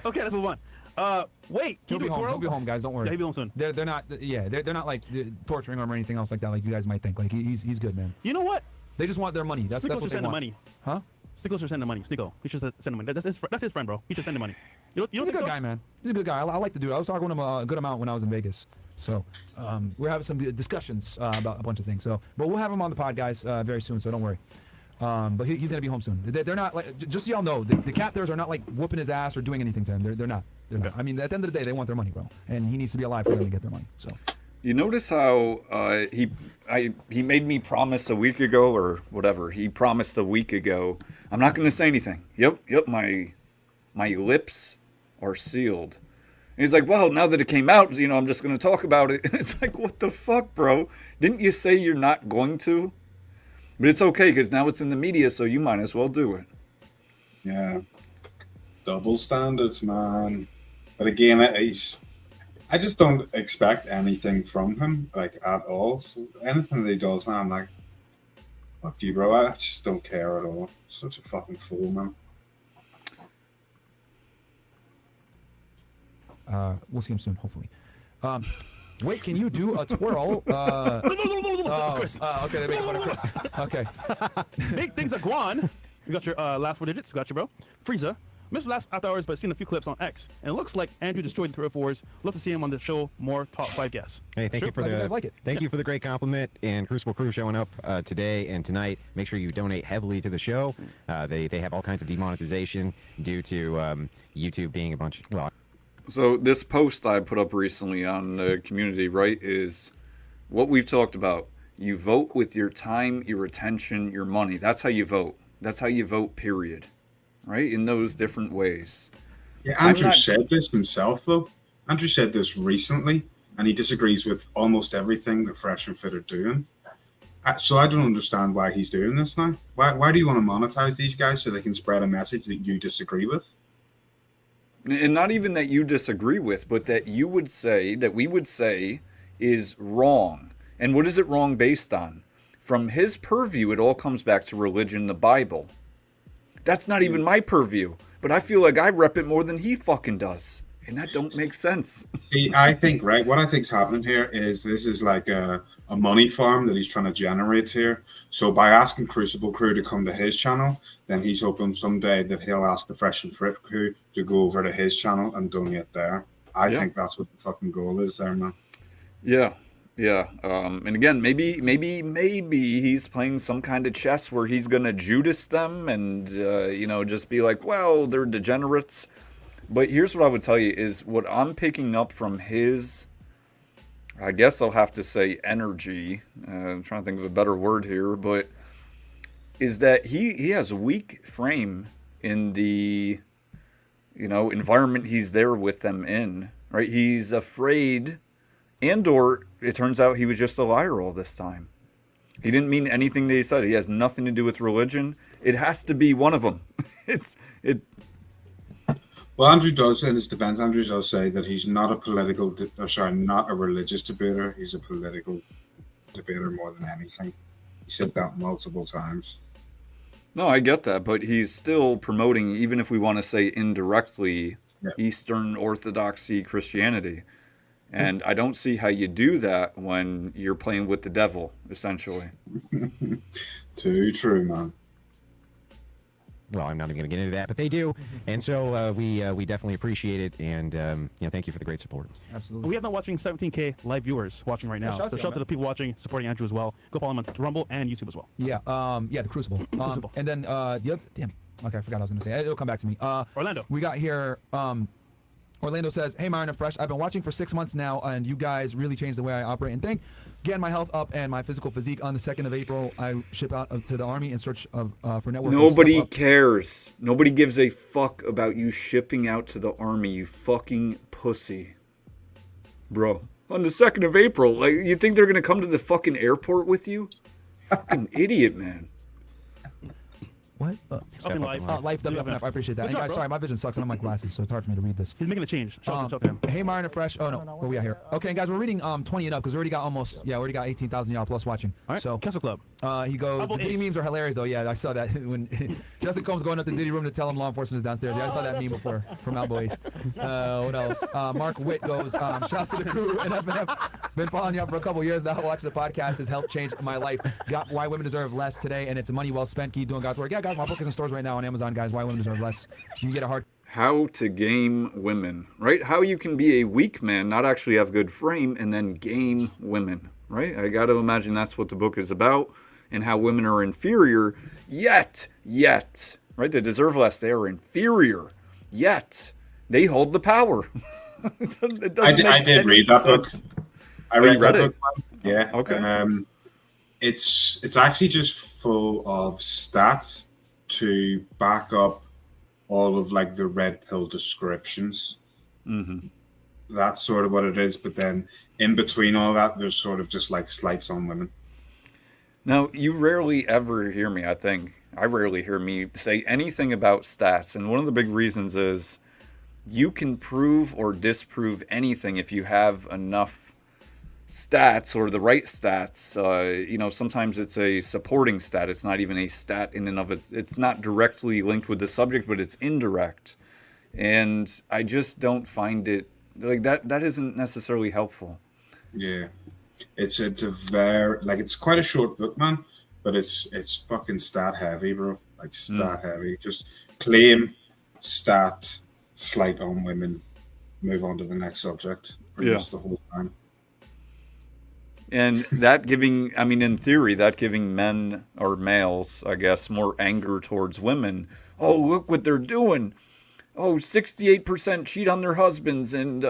Okay, let's move on. Wait. He'll be home. He'll be home, guys. Don't worry. Yeah, he'll be home soon. They're not. Yeah, they're not like torturing him or anything else like that. Like you guys might think. Like he's good, man. You know what? They just want their money. That's what they send want. the money. Huh? Sneeko should send the money. Sneeko, he should send the money. That's his friend, bro. He should send the money. You He's a good guy, man. He's a good guy. I like the dude. I was talking with him a good amount when I was in Vegas. So we're having some discussions about a bunch of things. So, but we'll have him on the pod, guys, very soon. So don't worry. But he's gonna be home soon. They're not like, just so y'all know, the captors are not like whooping his ass or doing anything to him. They're not. They're not. I mean, at the end of the day, they want their money, bro, and he needs to be alive for them to get their money. So. You notice how he made me promise a week ago or whatever. He promised a week ago, I'm not going to say anything. Yep, my lips are sealed. And he's like, well, now that it came out, you know, I'm just going to talk about it. And it's like, what the fuck, bro? Didn't you say you're not going to? But it's okay because now it's in the media, so you might as well do it. Yeah. Double standards, man. But again, I just don't expect anything from him, like, at all. So anything that he does now, I'm like, fuck you, bro. I just don't care at all. Such a fucking fool, man. We'll see him soon, hopefully. Wait, can you do a twirl? Chris. Okay, they make fun of Chris. Okay. Big things are Guan. You got your last 4 digits. Got you, bro. Frieza. Missed the last after hours, but seen a few clips on X, and it looks like Andrew destroyed the 304s. Love to see him on the show. More top 5 guests. Hey, thank you for Glad you the guys like it. thank you for the great compliment, and Crucible Crew showing up today and tonight. Make sure you donate heavily to the show. They have all kinds of demonetization due to YouTube being a bunch. Well, So this post I put up recently on the community, right, is what we've talked about. You vote with your time, your attention, your money. That's how you vote. That's how you vote, period. Right? In those different ways. Yeah, Andrew said this himself, though. Andrew said this recently, and he disagrees with almost everything that Fresh and Fit are doing. So I don't understand why he's doing this now. Why do you want to monetize these guys so they can spread a message that you disagree with? And not even that you disagree with, but that you would say, that we would say is wrong. And what is it wrong based on? From his purview, it all comes back to religion, the Bible. That's not even my purview, but I feel like I rep it more than he fucking does. And that don't make sense. See, I think, right, what I think's happening here is this is like a money farm that he's trying to generate here. So by asking Crucible Crew to come to his channel, then he's hoping someday that he'll ask the Fresh and Fit Crew to go over to his channel and donate there. I think that's what the fucking goal is there, man. Yeah. Yeah. And again, maybe he's playing some kind of chess where he's going to Judas them and, you know, just be like, well, they're degenerates. But here's what I would tell you is what I'm picking up from his, I guess I'll have to say energy. I'm trying to think of a better word here, but is that he has a weak frame in the, you know, environment he's there with them in, right? He's afraid, and or it turns out he was just a liar all this time. He didn't mean anything that he said. He has nothing to do with religion. It has to be one of them. Well, Andrew does, in his defense, Andrew does say that he's not not a religious debater. He's a political debater more than anything. He said that multiple times. No, I get that, but he's still promoting, even if we want to say indirectly, Eastern Orthodoxy Christianity. And I don't see how you do that when you're playing with the devil, essentially. Too true, man. well, I'm not even going to get into that, but they do, and so we definitely appreciate it, and you know, thank you for the great support. Absolutely. We have not watching 17K live viewers watching right now. shout out So to shout out to them, the people watching, supporting Andrew as well. Go follow him on Rumble and YouTube as well. Yeah, the Crucible. Crucible. And then the other, damn, okay, I forgot what I was gonna say. It'll come back to me. Orlando. We got here. Orlando says, "Hey, Myron and Fresh, I've been watching for 6 months now, and you guys really changed the way I operate and think. Getting my health up and my physical physique. On the 2nd of April, I ship out to the Army in search of for network. Nobody cares. Nobody gives a fuck about you shipping out to the Army, you fucking pussy. Bro, on the 2nd of April, like, you think they're gonna come to the fucking airport with you? Fucking idiot, man. What? Up in life. Life WFNF. I appreciate that. Good And job, guys, bro. sorry, my vision sucks and I'm on glasses, so it's hard for me to read this. He's making a change. Shout out to him. Hey, Myron and Fresh. Oh no, what we got here? Okay, guys, we're reading 20 and up because we already got we already got 18,000 y'all plus watching. All right, So Castle Club. he goes, Double the Diddy ace. memes are hilarious though. Yeah, I saw that when Justin Combs going up to the Diddy room to tell him law enforcement is downstairs. Yeah, I saw that meme before from Out Boys. What else? Mark Witt goes, shout out to the crew and FNF. Been following you up for a couple years now. Watching the podcast has helped change my life. Got Why Women Deserve Less today, and it's money well spent. Keep doing God's work. Yeah, guys, my book is in stores right now on Amazon, guys. Why Women Deserve Less. You can get a hard. How to game women, right? How you can be a weak man, not actually have good frame, and then game women, right? I got to imagine that's what the book is about, and how women are inferior, yet, right? They deserve less. They are inferior, yet they hold the power. I did read that book. I read read that it? book. Yeah. Okay. It's actually just full of stats to back up all of like the red pill descriptions. Mm-hmm. That's sort of what it is. But then in between all that, there's sort of just like slights on women. Now, you rarely ever hear me, I think. I rarely hear me say anything about stats. And one of the big reasons is you can prove or disprove anything if you have enough stats or the right stats. You know, sometimes it's a supporting stat. It's not even a stat in and of it. It's not directly linked with the subject, but it's indirect. And I just don't find it like that. That isn't necessarily helpful. Yeah. It's a very, like, it's quite a short book, man, but it's fucking stat heavy, bro. Like, stat heavy. Just claim, stat, slight on women, move on to the next subject. Pretty much the whole time. And that giving, I mean, in theory, that giving men or males, I guess, more anger towards women. Oh, look what they're doing. Oh, 68% cheat on their husbands, and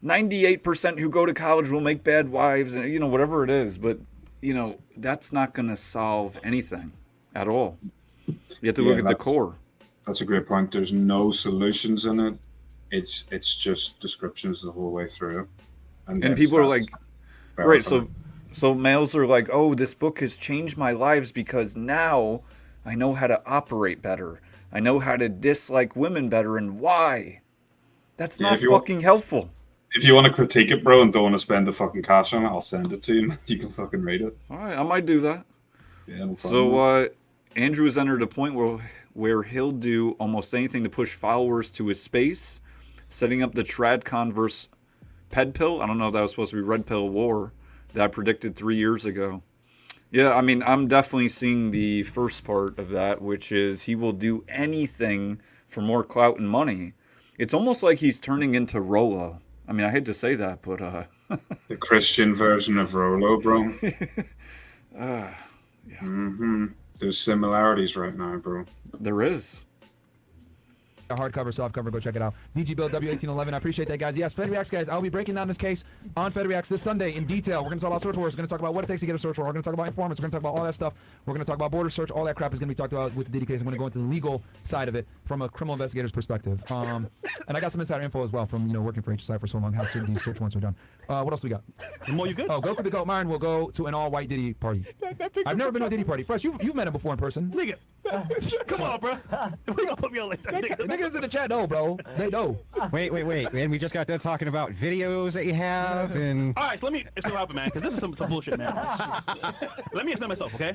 98% who go to college will make bad wives, and, you know, whatever it is. But, you know, that's not going to solve anything at all. You have to look at the core. That's a great point. There's no solutions in it. It's just descriptions the whole way through. And people are like, right, so males are like, oh, this book has changed my lives because now I know how to operate better. I know how to dislike women better, and why. That's not fucking helpful. If you want to critique it, bro, and don't want to spend the fucking cash on it, I'll send it to you. You can fucking read it. All right, I might do that. Yeah, no problem. So Andrew has entered a point where he'll do almost anything to push followers to his space, setting up the TradCon versus Ped Pill. I don't know if that was supposed to be Red Pill War that I predicted 3 years ago. Yeah, I mean, I'm definitely seeing the first part of that, which is he will do anything for more clout and money. It's almost like he's turning into Rolo. I mean, I hate to say that, but the Christian version of Rolo, bro. Yeah. There's similarities right now, bro. There is. Hardcover, softcover, go check it out. DG Bill W1811. I appreciate that, guys. Yes, Fed Reacts, guys. I'll be breaking down this case on Fed Reacts this Sunday in detail. We're going to talk about search warrants. We're going to talk about what it takes to get a search warrant. We're going to talk about informants. We're going to talk about all that stuff. We're going to talk about border search. All that crap is going to be talked about with the Diddy case. I'm going to go into the legal side of it from a criminal investigator's perspective. And I got some insider info as well from, you know, working for HSI for so long, how certain these search warrants are done. What else do we got? More, you good? Oh, go for the goat. Myron will go to an all-white Diddy party. I've never been to a Diddy party. Fresh, you've met him before in person. Nigga. Come on, bro. We gonna put me on like that. Niggas in the chat know, bro. They know. Wait. Man, we just got done talking about videos that you have and... All right, so let me explain what happened, man, because this is some bullshit, man. Let me explain myself, okay?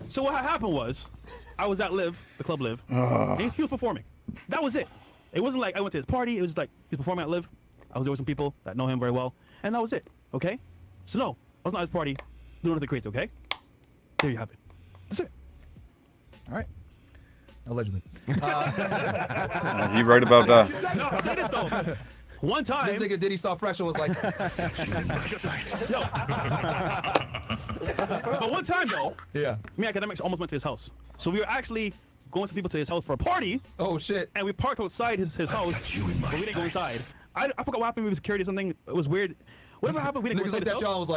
So what happened was, I was at Live, the club Live, and he was performing. That was it. It wasn't like I went to his party. It was like he's performing at Live. I was there with some people that know him very well, and that was it, okay? So no, I was not at his party doing nothing crazy, okay? There you have it. That's it. All right. Allegedly. You right about that. No, I'll say this though. One time, This nigga Diddy saw Fresh and was like, yo. But one time though, yeah. me and Academics almost went to his house. So we were actually going to people to his house for a party, Oh shit. and we parked outside his house, but we didn't go inside. I forgot what happened with security or something. It was weird. Whatever happened, we didn't go Niggas inside looked his at house. John was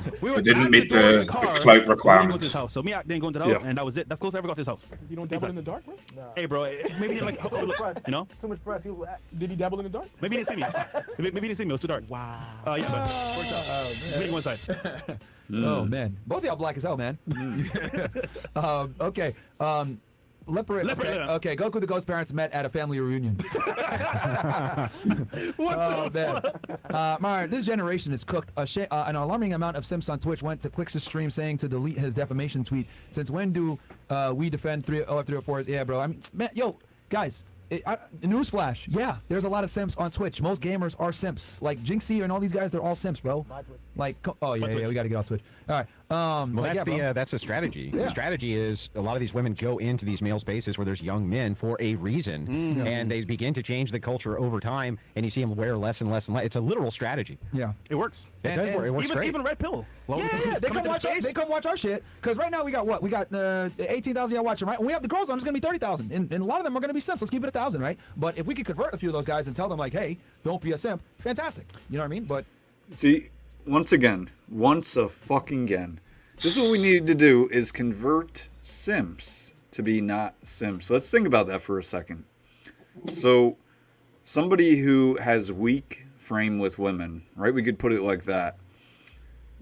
like, We were It didn't at meet door of the car, clout but we didn't go to requirements. his house. So me, I didn't go into the house, Yeah. and that was it. That's close I ever got to his house. You don't dabble in the dark, bro? Hey, bro, maybe he didn't like, you know? Too much press. Did he dabble in the dark? Maybe he didn't see me. Maybe he didn't see me. It was too dark. Wow. Yeah, but worked out. We didn't go inside. oh man. Both of y'all black as hell, man. Okay. Leopard. Okay. yeah. Okay. Goku the Goat's parents met at a family reunion. What the man. Myron, this generation is cooked. An alarming amount of simps on Twitch went to Click's stream saying to delete his defamation tweet. Since when do we defend OF304s? Yeah, bro. I mean, man, yo, guys. Newsflash. Yeah, there's a lot of simps on Twitch. Most gamers are simps. Like Jinxie and all these guys, they're all simps, bro. Like, oh yeah, we got to get off Twitch. All right. Well, like, that's the strategy. Yeah. The strategy is a lot of these women go into these male spaces where there's young men for a reason, and they begin to change the culture over time, and you see them wear less and less and less. It's a literal strategy. Yeah. It works. It does work. It works great. Even Red Pill. Well, Yeah, they come watch. They come watch our shit. Cause right now we got what? We got 18,000 y'all watching, right? When we have the girls on, it's gonna be 30,000, and a lot of them are gonna be simps. Let's keep it 1,000, right? But if we could convert a few of those guys and tell them like, hey, don't be a simp, fantastic. You know what I mean? But See, once a fucking again, this is what we need to do is convert simps to be not simps. Let's think about that for a second. So somebody who has weak frame with women, right? We could put it like that.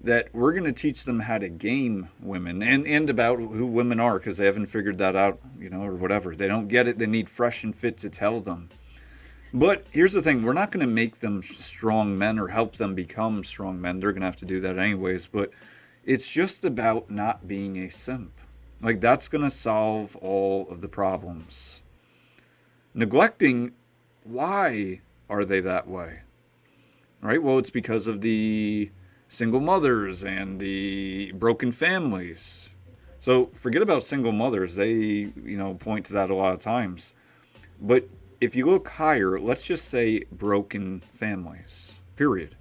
That we're going to teach them how to game women and about who women are because they haven't figured that out, you know, or whatever. They don't get it. They need Fresh and Fit to tell them. But here's the thing. We're not going to make them strong men or help them become strong men. They're going to have to do that anyways. But it's just about not being a simp. Like, that's going to solve all of the problems. Neglecting, why are they that way? Right? Well, it's because of the single mothers and the broken families. So forget about single mothers. They, you know, point to that a lot of times. But if you look higher, let's just say broken families, period.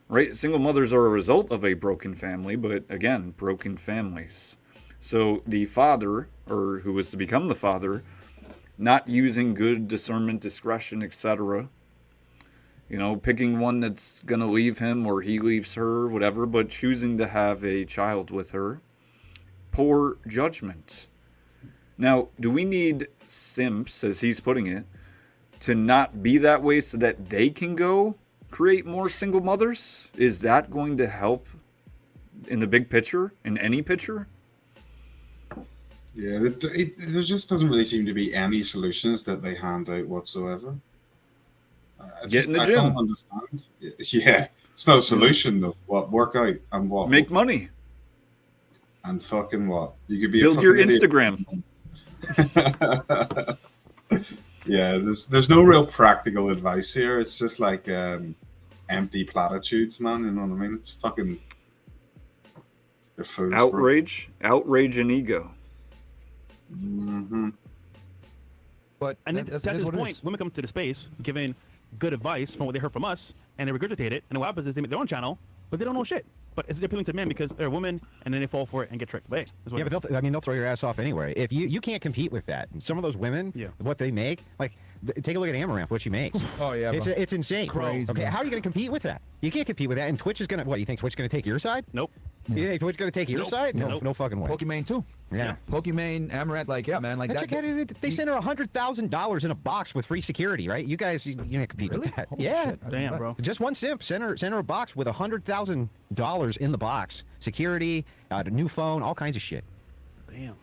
Right? Single mothers are a result of a broken family, but again, broken families. So the father, or who was to become the father, not using good discernment, discretion, etc., you know, picking one that's going to leave him or he leaves her, whatever, but choosing to have a child with her. Poor judgment. Now, do we need simps, as he's putting it, to not be that way so that they can go create more single mothers? Is that going to help in the big picture, in any picture? Yeah, there just doesn't really seem to be any solutions that they hand out whatsoever. Get in the I gym. don't understand. Yeah, it's not a solution though. What, work out and what? Make money. And fucking what? You could be Build a your idiot. Instagram. Yeah, there's no real practical advice here. It's just like empty platitudes, man. You know what I mean? It's fucking they're fools, Outrage and ego. Mm-hmm. But And that- at that is this what it point, is. women come to the space giving good advice from what they heard from us, and they regurgitate it. And what happens is they make their own channel, but they don't know shit. But it's appealing to men because they're women, and then they fall for it and get tricked. But hey, that's what Yeah, it is. but they'll throw your ass off anyway. If you can't compete with that, and some of those women, Yeah. what they make, like take a look at Amaranth, what she makes. Oh, yeah, it's bro. it's insane. Crazy, Okay, bro. how are you going to compete with that? You can't compete with that. And Twitch is going to what? You think Twitch is going to take your side? Nope. You think Twitch is going to take your Nope. side? No, Nope. no fucking way. Pokimane too. Yeah. Pokimane, Amaranth, like, yeah, man, like That that. chick had, they sent her $100,000 in a box with free security, right? You guys, you can't compete Really? with that. Holy Yeah. shit. I didn't Damn, know bro. Just one simp sent her a box with $100,000 in the box, security, a new phone, all kinds of shit. Damn.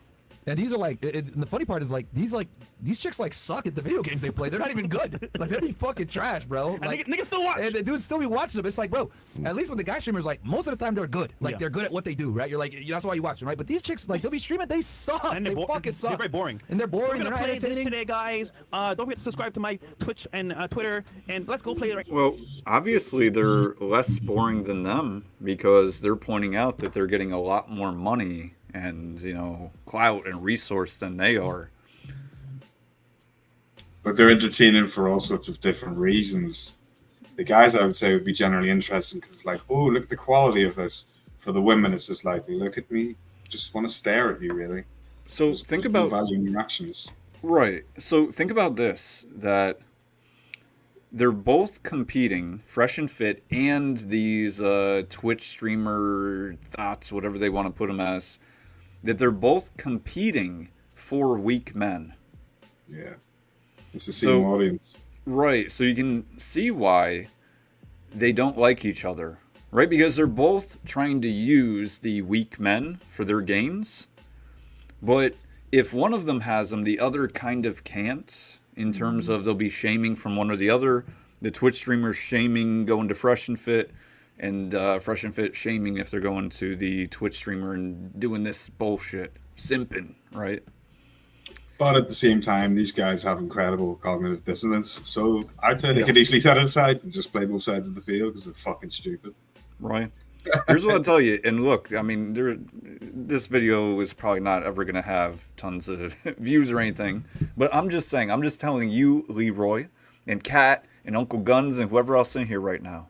And these are like, and the funny part is like these chicks like suck at the video games they play. They're not even good. Like they'd be fucking trash, bro. And Like niggas still watch. and the dudes still be watching them. It's like, bro, at least with the guy streamers, like most of the time they're good. Like Yeah. they're good at what they do, right? You're like, that's why you watch them, right? But these chicks, like they'll be streaming, they suck. And They they're fucking suck. They're very boring. And they're So boring. we're They're gonna not play this entertaining. today, guys. Don't forget to subscribe to my Twitch and Twitter, and let's go play it right. Well, obviously they're less boring than them because they're pointing out that they're getting a lot more money and, you know, clout and resource than they are. But they're entertaining for all sorts of different reasons. The guys, I would say, would be generally interesting because it's like, oh, look at the quality of this. For the women, it's just like, look at me, just want to stare at you, really. So think There's no about value in your actions. right. So think about this, that they're both competing, Fresh and Fit, and these Twitch streamer thoughts, whatever they want to put them as, that they're both competing for weak men. Yeah, it's the same audience. Right. So you can see why they don't like each other, right? Because they're both trying to use the weak men for their gains. But if one of them has them, the other kind of can't, in terms of they'll be shaming from one or the other. The Twitch streamers shaming going to Fresh and Fit, and Fresh and Fit shaming if they're going to the Twitch streamer and doing this bullshit, simping, right? But at the same time, these guys have incredible cognitive dissonance. So I'd say they could easily set it aside and just play both sides of the field because they're fucking stupid. Right. Here's what I'll tell you. And look, I mean, this video is probably not ever going to have tons of views or anything. But I'm just saying, I'm just telling you, Leroy, and Kat, and Uncle Guns, and whoever else in here right now.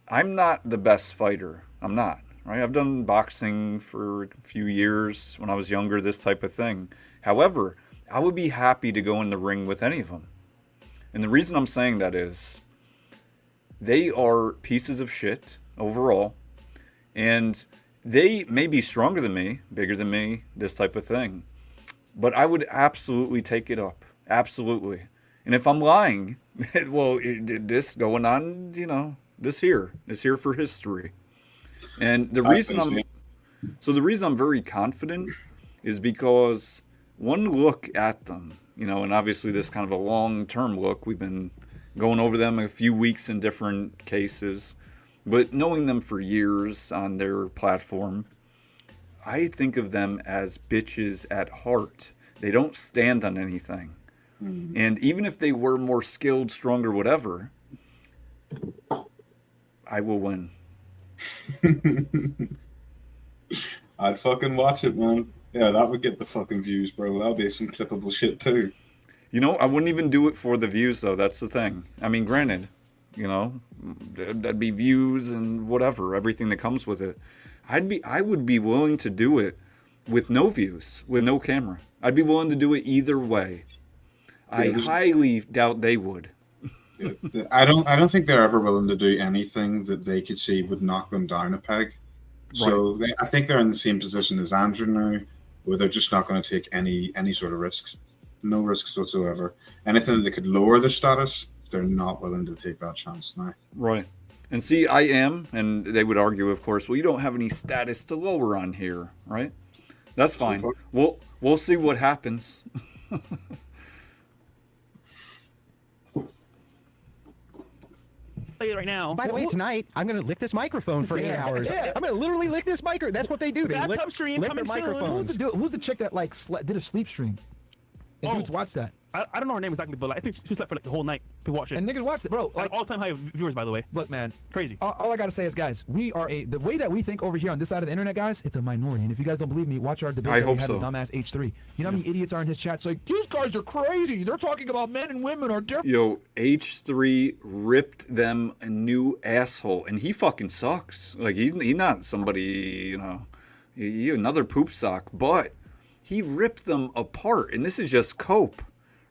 I'm not the best fighter. I'm not. Right? I've done boxing for a few years when I was younger, this type of thing. However, I would be happy to go in the ring with any of them. And the reason I'm saying that is they are pieces of shit overall. And they may be stronger than me, bigger than me, this type of thing. But I would absolutely take it up. Absolutely. And if I'm lying, Well, this going on, this here for history. And the reason the reason I'm very confident is because one look at them, and obviously this kind of a long-term look. We've been going over them a few weeks in different cases, but knowing them for years on their platform, I think of them as bitches at heart. They don't stand on anything. And even if they were more skilled, stronger, whatever, I will win. I'd fucking watch it, man. Yeah, that would get the fucking views, bro. That'll be some clippable shit too. I wouldn't even do it for the views, though. That's the thing. I mean, granted, that'd be views and whatever, everything that comes with it. I would be willing to do it with no views, with no camera. I'd be willing to do it either way. I highly doubt they would. I don't think they're ever willing to do anything that they could see would knock them down a peg. So I think they're in the same position as Andrew now, where they're just not going to take any sort of risks. No risks whatsoever. Anything that could lower their status, they're not willing to take that chance now. Right. And see, I am, and they would argue, of course, well, you don't have any status to lower on here, right? That's fine. We'll see what happens. Right now. By the way, tonight I'm going to lick this microphone for 8 hours. I'm going to literally lick this microphone. That's what they do. They lick stream their coming soon. microphones. Who's the chick that did a sleep stream? And dudes watch that. I don't know her name exactly, but I think she slept for the whole night. People watch it. And niggas watch it, bro. All-time high viewers, by the way. Look, man. Crazy. All I gotta say is, guys, we are the way that we think over here on this side of the internet, guys, it's a minority. And if you guys don't believe me, watch our debate that we had with dumbass H3. You know how many idiots are in his chat? It's like, these guys are crazy. They're talking about men and women are different. Yo, H3 ripped them a new asshole, and he fucking sucks. Like, he's not somebody, he another poop sock, but he ripped them apart, and this is just cope.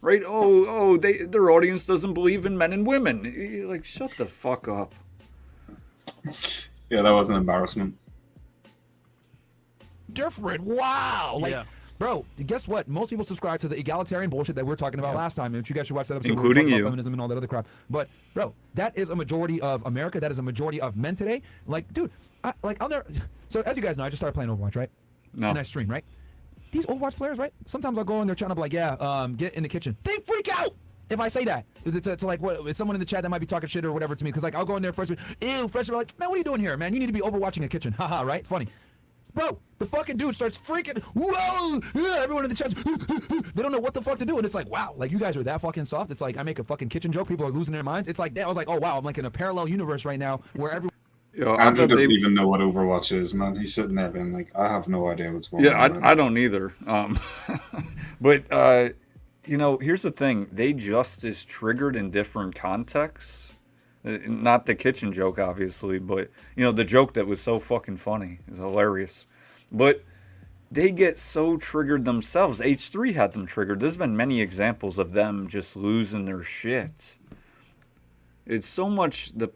Right? Their audience doesn't believe in men and women. Like, shut the fuck up. Yeah, that was an embarrassment. Different. Wow. Bro, guess what? Most people subscribe to the egalitarian bullshit that we were talking about last time, and you guys should watch that episode. Including you. About feminism and all that other crap. But, bro, that is a majority of America. That is a majority of men today. Like, dude, I'll never... So, as you guys know, I just started playing Overwatch, right? No. And I stream, right? These Overwatch players, right? Sometimes I'll go in their chat and I'll be like, get in the kitchen. They freak out if I say that. To like, what? It's someone in the chat that might be talking shit or whatever to me. Because, like, I'll go in there first. Ew, fresh. Like, man, what are you doing here, man? You need to be overwatching a kitchen. Haha, right? It's funny. Bro, the fucking dude starts freaking. Whoa! Everyone in the chat, they don't know what the fuck to do. And it's like, wow, like, you guys are that fucking soft. It's like, I make a fucking kitchen joke. People are losing their minds. It's like, I was like, oh, wow, I'm like in a parallel universe right now where everyone. Andrew doesn't even know what Overwatch is, man. He's sitting there being like, I have no idea what's going on. Yeah, I don't either. But, here's the thing. They just is triggered in different contexts. Not the kitchen joke, obviously, but, the joke that was so fucking funny. Is hilarious. But they get so triggered themselves. H3 had them triggered. There's been many examples of them just losing their shit. It's so much the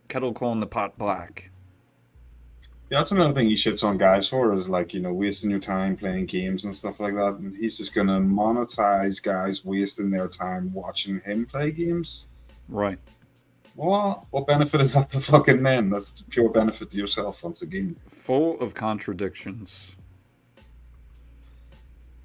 kettle calling the pot black. Yeah, that's another thing he shits on guys for is like, wasting your time playing games and stuff like that. And he's just going to monetize guys wasting their time watching him play games. Right. Well, what benefit is that to fucking men? That's pure benefit to yourself once again. Full of contradictions.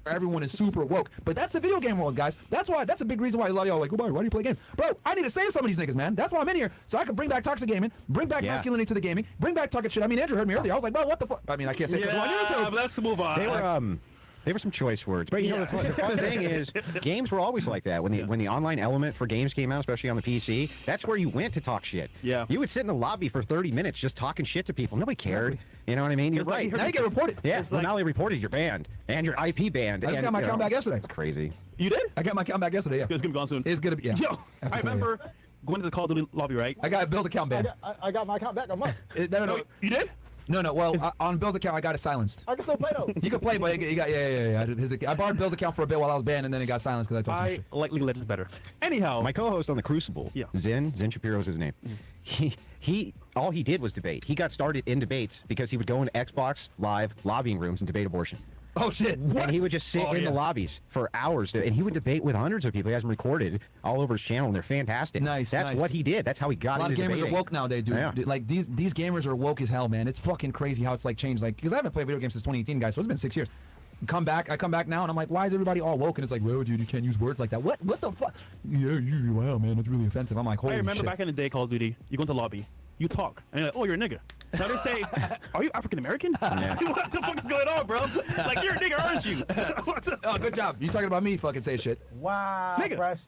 Everyone is super woke, but that's the video game world, guys. That's a big reason why a lot of y'all are like, oh, why do you play games? Bro, I need to save some of these niggas, man. That's why I'm in here, so I can bring back toxic gaming, bring back masculinity to the gaming, bring back talking shit. I mean, Andrew heard me earlier. I was like, bro, what the fuck? I mean, I can't say it on YouTube. Let's move on. They were some choice words, but the fun thing is, games were always like that. When the online element for games came out, especially on the PC, that's where you went to talk shit. Yeah, you would sit in the lobby for 30 minutes just talking shit to people. Nobody cared. Exactly. You know what I mean? You're right. Now you get reported. Yeah. Well, now they reported your band and your IP banned. I just got my account back yesterday. It's crazy. You did? I got my account back yesterday. Yeah. It's gonna be gone soon. It's gonna be. Yeah. Yo, I remember going to the Call of Duty lobby, right? I got Bill's account banned. I got my account back a month. No. You did? No. Well, on Bill's account, I got it silenced. I can still play though. You can play, but he got I borrowed Bill's account for a bit while I was banned, and then it got silenced because I told him. I like League of Legends better. Anyhow, my co-host on the Crucible, Zen Shapiro's his name. He all he did was debate. He got started in debates because he would go into Xbox Live lobbying rooms and debate abortion. Oh shit! What? And he would just sit in the lobbies for hours, and he would debate with hundreds of people. He has them recorded all over his channel, and they're fantastic. Nice. That's what he did. That's how he got A lot of into gamers debating. are woke nowadays, dude. Yeah. Like these gamers are woke as hell, man. It's fucking crazy how it's like changed. Like, because I haven't played video games since 2018, guys. So it's been 6 years. I come back now, and I'm like, why is everybody all woke? And it's like, whoa, dude, you can't use words like that. What the fuck? Yeah, wow, man, it's really offensive. I'm like, holy I remember shit. back in the day, Call of Duty, you go into the lobby, you talk, and you're like, oh, you're a nigga. Now they say, are you African American? What the fuck is going on, bro? Like, you're a nigga, aren't you? Oh, good job. You talking about me? Fucking say shit. Wow, Nigga. fresh.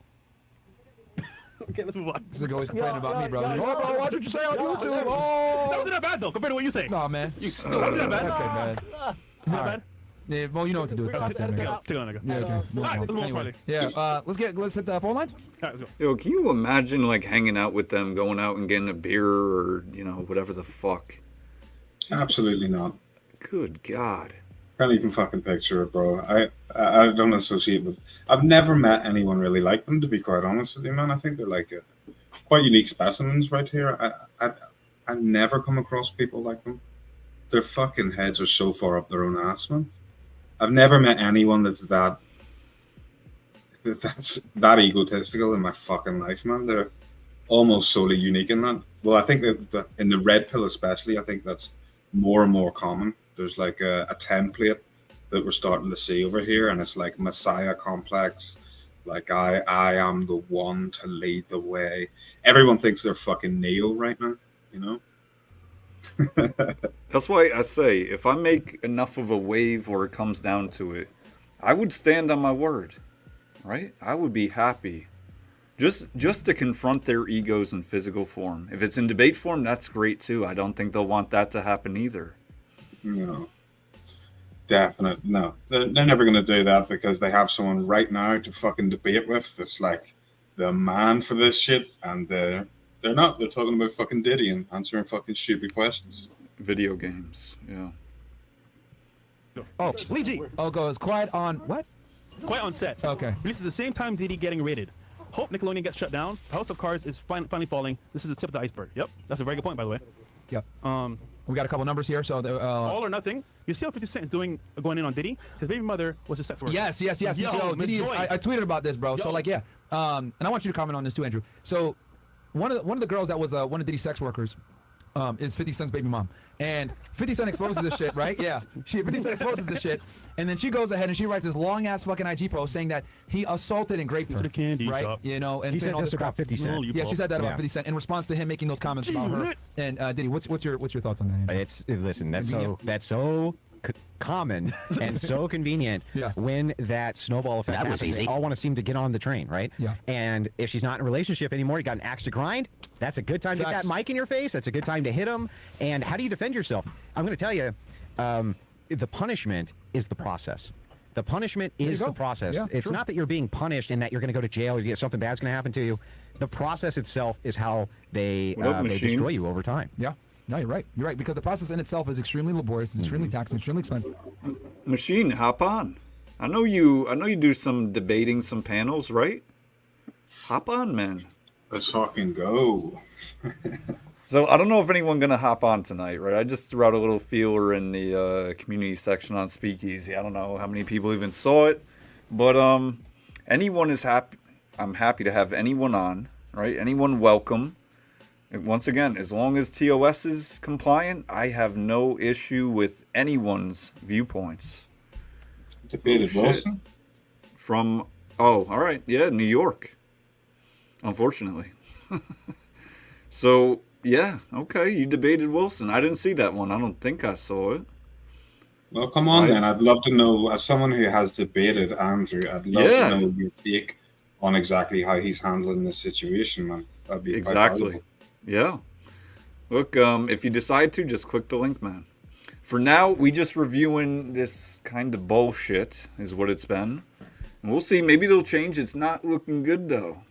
Okay, let's move on. This is always complaining about me, bro. yo, Oh, yo, bro, watch what you say on YouTube. That Oh, wasn't that bad, though, compared to what you say. nah, man. You That wasn't that bad. Okay, man. Is that bad? Yeah, well, you know what to do with the top Take seven. it Yeah, out, nigga. okay. All right, let's move on Anyway, Friday. yeah. Let's hit the phone lines. All right, let's go. Yo, can you imagine like hanging out with them, going out and getting a beer or whatever the fuck? Absolutely not. Good God. Can't even fucking picture it, bro. I don't associate with. I've never met anyone really like them, to be quite honest with you, man. I think they're like quite unique specimens right here. I've never come across people like them. Their fucking heads are so far up their own ass, man. I've never met anyone that's that egotistical in my fucking life, man. They're almost solely unique in that. Well, I think that in the red pill especially, I think that's more and more common. There's like a template that we're starting to see over here, and it's like Messiah complex. Like I am the one to lead the way. Everyone thinks they're fucking Neo right now, you know? That's why I say, if I make enough of a wave or it comes down to it, I would stand on my word, right? I would be happy. Just to confront their egos in physical form. If it's in debate form, that's great too. I don't think they'll want that to happen either. No. Definite. No. They're never going to do that because they have someone right now to fucking debate with that's like the man for this shit, and they're not. They're talking about fucking Diddy and answering fucking stupid questions. Video games, yeah. Oh, Lee G, oh, goes quiet on what? quite on set. Okay. Released at the same time Diddy getting raided. Hope Nickelodeon gets shut down. House of Cards is finally falling. This is the tip of the iceberg. Yep, that's a very good point, by the way. Yep. We got a couple numbers here, so All or nothing. You see how 50 Cent is going in on Diddy? His baby mother was a sex worker. yes. Yo, Diddy is, Miss Joy. I tweeted about this, bro. So Yo. like, yeah. And I want you to comment on this too, Andrew. So one of the girls that was one of Diddy's sex workers is 50 Cent's baby mom, and 50 Cent exposes this shit, right? Yeah. 50 Cent exposes this shit, and then she goes ahead and she writes this long ass fucking IG post saying that he assaulted and raped her, To the candy right? shop. You know, and He saying said all this this about crap. 50 Cent. Yeah, she said that about Yeah. 50 Cent in response to him making those comments about her. And Diddy, what's your thoughts on that? Andrew? Listen, that's Convenient. so common and so convenient Yeah. when that snowball effect happens. They all want to seem to get on the train, right? Yeah. And if she's not in a relationship anymore, you got an axe to grind. That's a good time to get Facts. that mic in your face. That's a good time to hit him. And how do you defend yourself? I'm going to tell you, the punishment is the process. The punishment is go. the process. Yeah, It's true. not that you're being punished and that you're going to go to jail or something bad's going to happen to you. The process itself is how they What up, they machine? destroy you over time. Yeah. No, you're right. You're right because the process in itself is extremely laborious, it's extremely taxing, extremely expensive. Machine, hop on. I know you do some debating, some panels, right? Hop on, man. Let's fucking go. So I don't know if anyone gonna hop on tonight, right? I just threw out a little feeler in the community section on Speakeasy. I don't know how many people even saw it, but anyone is happy. I'm happy to have anyone on, right? Anyone welcome. And once again, as long as TOS is compliant, I have no issue with anyone's viewpoints. Debated shit. Wilson. All right, yeah, New York. Unfortunately. So, yeah, okay, you debated Wilson. I didn't see that one. I don't think I saw it. Well, come on then. I'd love to know, as someone who has debated Andrew, I'd love Yeah. to know your take on exactly how he's handling this situation, man. That'd be quite Exactly. valuable. Yeah. Look, if you decide to, just click the link, man. For now, we just reviewing this kind of bullshit, is what it's been. And we'll see. Maybe it'll change. It's not looking good, though.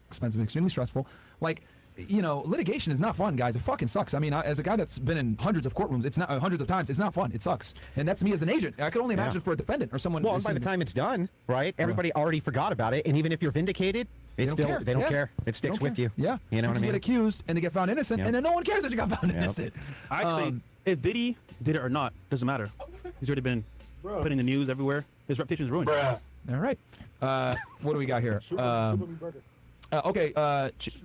Expensive, extremely stressful. Like, you know, litigation is not fun, guys. It fucking sucks. I mean, as a guy that's been in hundreds of courtrooms, it's not hundreds of times. It's not fun. It sucks. And that's me as an agent. I can only imagine for a defendant or someone. Well, and by the time it's done, right? Everybody already forgot about it, and even if you're vindicated, it's don't still care. they don't Yeah. care. It They sticks don't with care. you. Yeah. You know what I can mean? get accused and they get found innocent, Yeah. and then no one cares that you got found Yep. innocent. Actually, if Diddy did it or not, doesn't matter. He's already been Bruh. put in the news everywhere. His reputation is ruined. Bruh. All right. What do we got here? Super me burger. Okay,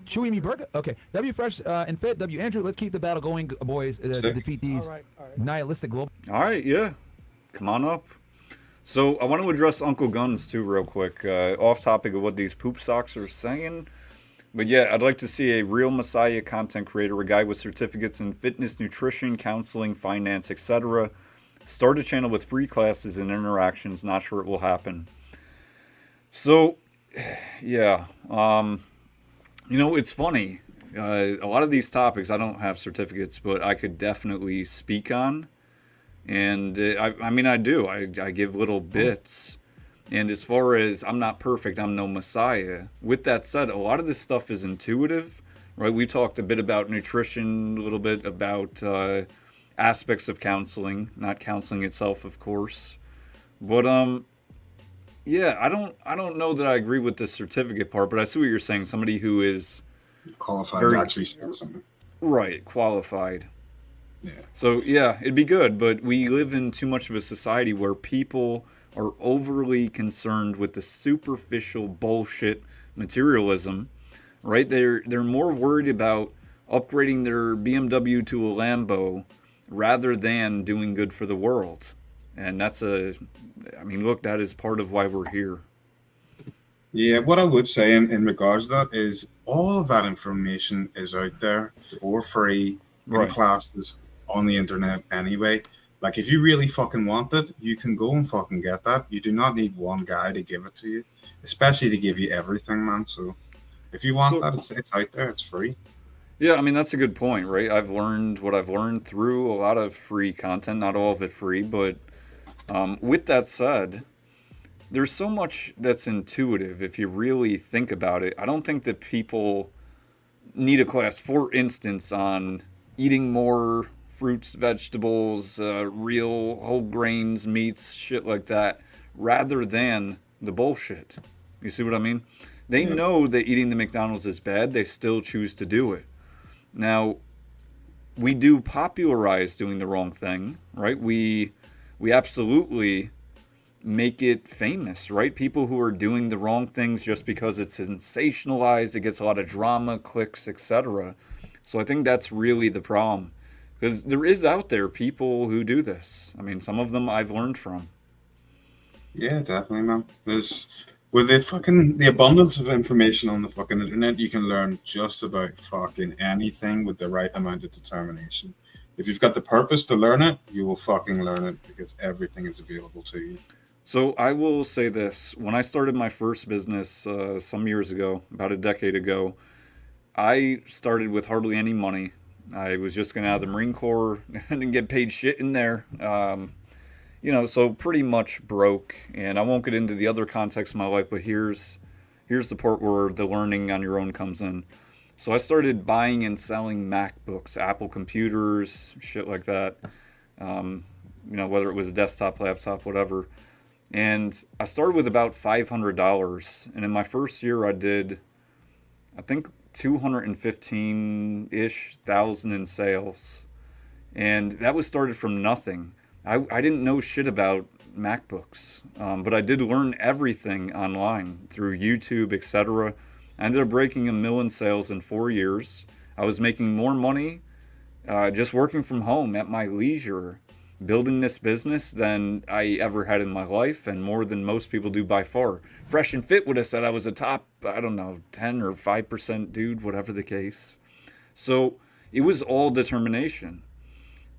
Chewy Me Burger. Okay, W Fresh and Fit. W Andrew. Let's keep the battle going, boys. To Sick. defeat these All right. nihilistic global. All right, yeah. Come on up. So I want to address Uncle Guns too real quick. Off topic of what these poop socks are saying. But yeah, I'd like to see a real Messiah content creator, a guy with certificates in fitness, nutrition, counseling, finance, etc. Start a channel with free classes and interactions. Not sure it will happen. So, yeah. It's funny. A lot of these topics, I don't have certificates, but I could definitely speak on. And I do. I give little bits. And as far as I'm not perfect, I'm no Messiah. With that said, a lot of this stuff is intuitive, right? We talked a bit about nutrition, a little bit about aspects of counseling, not counseling itself, of course. But yeah, I don't know that I agree with the certificate part, but I see what you're saying. Somebody who is Qualified very- to actually say something. right, qualified. Yeah. So yeah, it'd be good, but we live in too much of a society where people are overly concerned with the superficial bullshit materialism, right? They're more worried about upgrading their BMW to a Lambo rather than doing good for the world. And look, that is part of why we're here. Yeah, what I would say in regards to that is all of that information is out there for free in Right. classes on the internet anyway. Like, if you really fucking want it, you can go and fucking get that. You do not need one guy to give it to you, especially to give you everything, man. So if you want that, it's out there. It's free. Yeah, that's a good point, right? I've learned what I've learned through a lot of free content, not all of it free, but with that said, there's so much that's intuitive if you really think about it. I don't think that people need a class, for instance, on eating more fruits, vegetables, real whole grains, meats, shit like that, rather than the bullshit. You see what I mean? They know that eating the McDonald's is bad. They still choose to do it. Now, we do popularize doing the wrong thing, right? We absolutely make it famous, right? People who are doing the wrong things just because it's sensationalized, it gets a lot of drama, clicks, etc. So I think that's really the problem. Because there is out there people who do this. Some of them I've learned from. Yeah, definitely, man. With the abundance of information on the fucking internet, you can learn just about fucking anything with the right amount of determination. If you've got the purpose to learn it, you will fucking learn it because everything is available to you. So I will say this. When I started my first business some years ago, about a decade ago, I started with hardly any money. I was just getting out of the Marine Corps and didn't get paid shit in there. So pretty much broke. And I won't get into the other context of my life, but here's the part where the learning on your own comes in. So I started buying and selling MacBooks, Apple computers, shit like that. Whether it was a desktop, laptop, whatever. And I started with about $500. And in my first year, I did, I think, 215-ish thousand in sales. And that was started from nothing. I didn't know shit about MacBooks, but I did learn everything online through YouTube, etc. I ended up breaking $1 million in sales in 4 years. I was making more money just working from home at my leisure, building this business than I ever had in my life, and more than most people do by far. Fresh and Fit would have said I was a top, 10 or 5% dude, whatever the case. So it was all determination.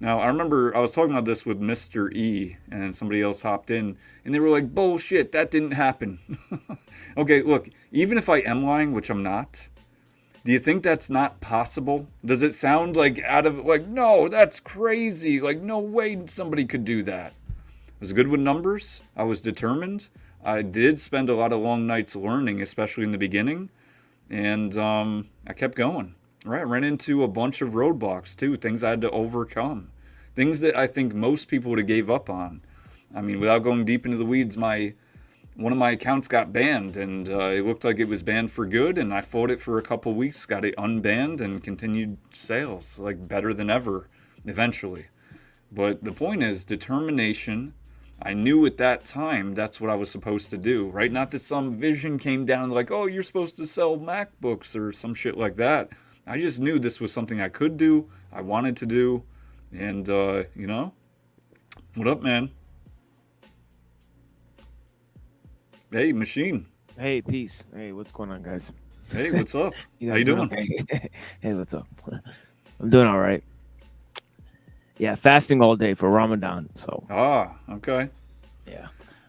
Now, I remember I was talking about this with Mr. E, and somebody else hopped in, and they were like, bullshit, that didn't happen. Okay, look, even if I am lying, which I'm not, do you think that's not possible? Does it sound no, that's crazy. No way somebody could do that. I was good with numbers. I was determined. I did spend a lot of long nights learning, especially in the beginning. And I kept going. Right, I ran into a bunch of roadblocks too, things I had to overcome. Things that I think most people would have gave up on. Without going deep into the weeds, one of my accounts got banned, and it looked like it was banned for good, and I fought it for a couple weeks, got it unbanned, and continued sales, better than ever, eventually. But the point is determination. I knew at that time that's what I was supposed to do, right? Not that some vision came down like, oh, you're supposed to sell MacBooks or some shit like that. I just knew this was something I could do, I wanted to do, and, you know, what up, man? Hey, Machine. Hey, peace. Hey, what's going on, guys? Hey, what's up? You How you guys doing? okay? Hey, what's up? I'm doing all right. Yeah, fasting all day for Ramadan. So, Okay. yeah,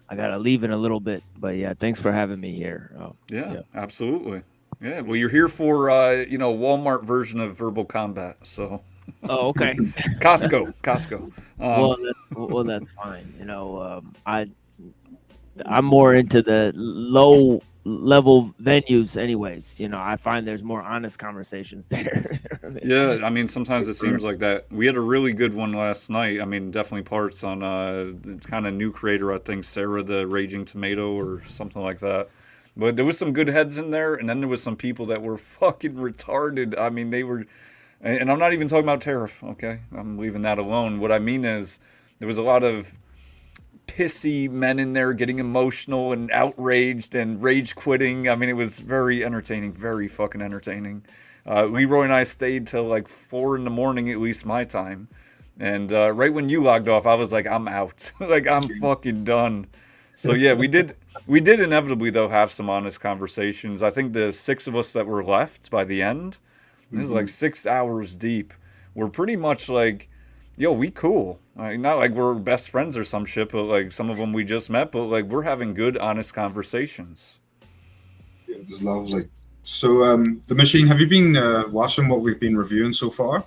I got to leave in a little bit. But, yeah, thanks for having me here. Yeah, absolutely. Yeah, well, you're here for, you know, Walmart version of Verbal Combat, so. Oh, okay. Costco. Well, that's fine. You know, I'm more into the low level venues anyways. You know, I find there's more honest conversations there. Yeah, I mean, sometimes it seems like that. We had a really good one last night. I mean, definitely parts on the kind of new creator, I think, Sarah the Raging Tomato or something like that. But there was some good heads in there, and then there was some people that were fucking retarded. I mean, they were, and I'm not even talking about tariff, okay? I'm leaving that alone. What I mean is there was a lot of pissy men in there getting emotional and outraged and rage quitting. I mean, it was very entertaining, very fucking entertaining. Leroy and I stayed till like 4 a.m, at least my time. And right when you logged off, I was like, I'm out. Like, I'm fucking done. So yeah, we did inevitably though have some honest conversations. I think the 6 of us that were left by the end, this is like 6 hours deep. We're pretty much like, yo, we cool. Like, not like we're best friends or some shit, but like some of them we just met, but like we're having good, honest conversations. Yeah, it was lovely. So, the Machine, have you been watching what we've been reviewing so far?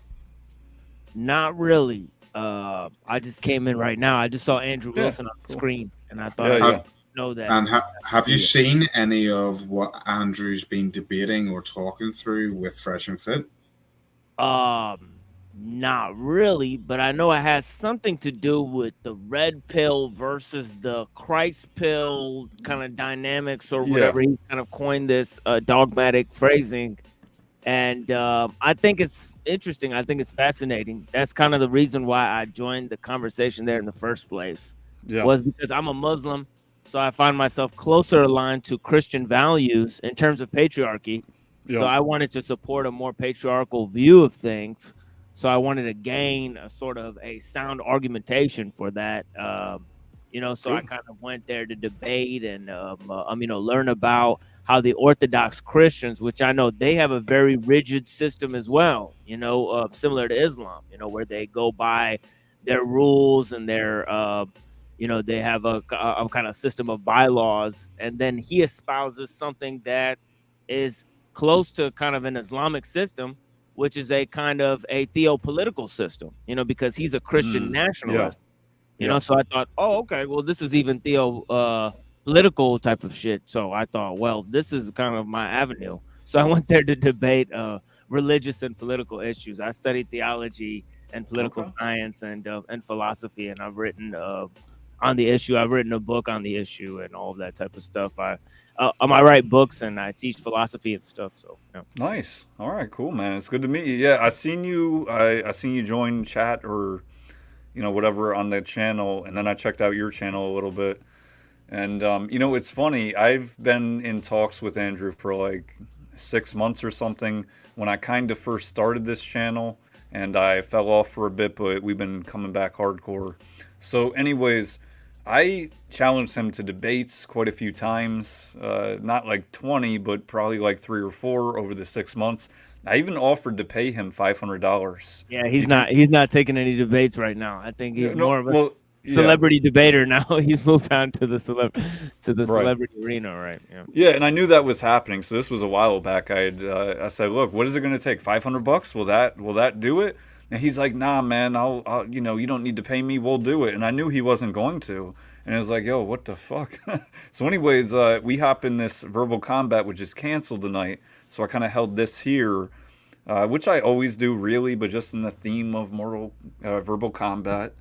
Not really. I just came in right now. I just saw Andrew Wilson on the screen, and I thought Yeah. know that. And have you seen any of what Andrew's been debating or talking through with Fresh and Fit? Not really, but I know it has something to do with the red pill versus the Christ pill kind of dynamics or whatever. He kind of coined this dogmatic phrasing. And I think it's interesting. I think it's fascinating. That's kind of the reason why I joined the conversation there in the first place. Was because I'm a Muslim. So I find myself closer aligned to Christian values in terms of patriarchy. So I wanted to support a more patriarchal view of things. So I wanted to gain a sort of a sound argumentation for that. You know, so I kind of went there to debate and, you know, learn about how the Orthodox Christians, which I know they have a very rigid system as well, you know, similar to Islam, you know, where they go by their rules and their, you know, they have a kind of system of bylaws. And then he espouses something that is close to kind of an Islamic system, which is a kind of a theopolitical system, you know, because he's a Christian nationalist, you know. So I thought, oh, okay, well, this is even political type of shit. So I thought, well, this is kind of my avenue. So I went there to debate religious and political issues. I studied theology and political science and philosophy, and I've written on the issue. I've written a book on the issue and all of that type of stuff. I write books and I teach philosophy and stuff. So nice. All right, cool, man. It's good to meet you. Yeah, I seen you join chat or, you know, whatever on the channel, and then I checked out your channel a little bit. And you know, it's funny. I've been in talks with Andrew for like 6 months or something when I kind of first started this channel, and I fell off for a bit, but we've been coming back hardcore. So, anyways, I challenged him to debates quite a few times, not like 20, but probably like 3 or 4 over the 6 months. I even offered to pay him $500. Yeah, he's not taking any debates right now. I think he's more of a celebrity debater now. He's moved on to the celebrity arena, right? Yeah, and I knew that was happening. So this was a while back. I said, look, what is it going to take? $500? Will that do it? And he's like, nah, man, I'll you know, you don't need to pay me. We'll do it. And I knew he wasn't going to. And I was like, yo, what the fuck? So anyways, we hop in this Verbal Combat, which is canceled tonight. So I kind of held this here, which I always do really, but just in the theme of Verbal Combat.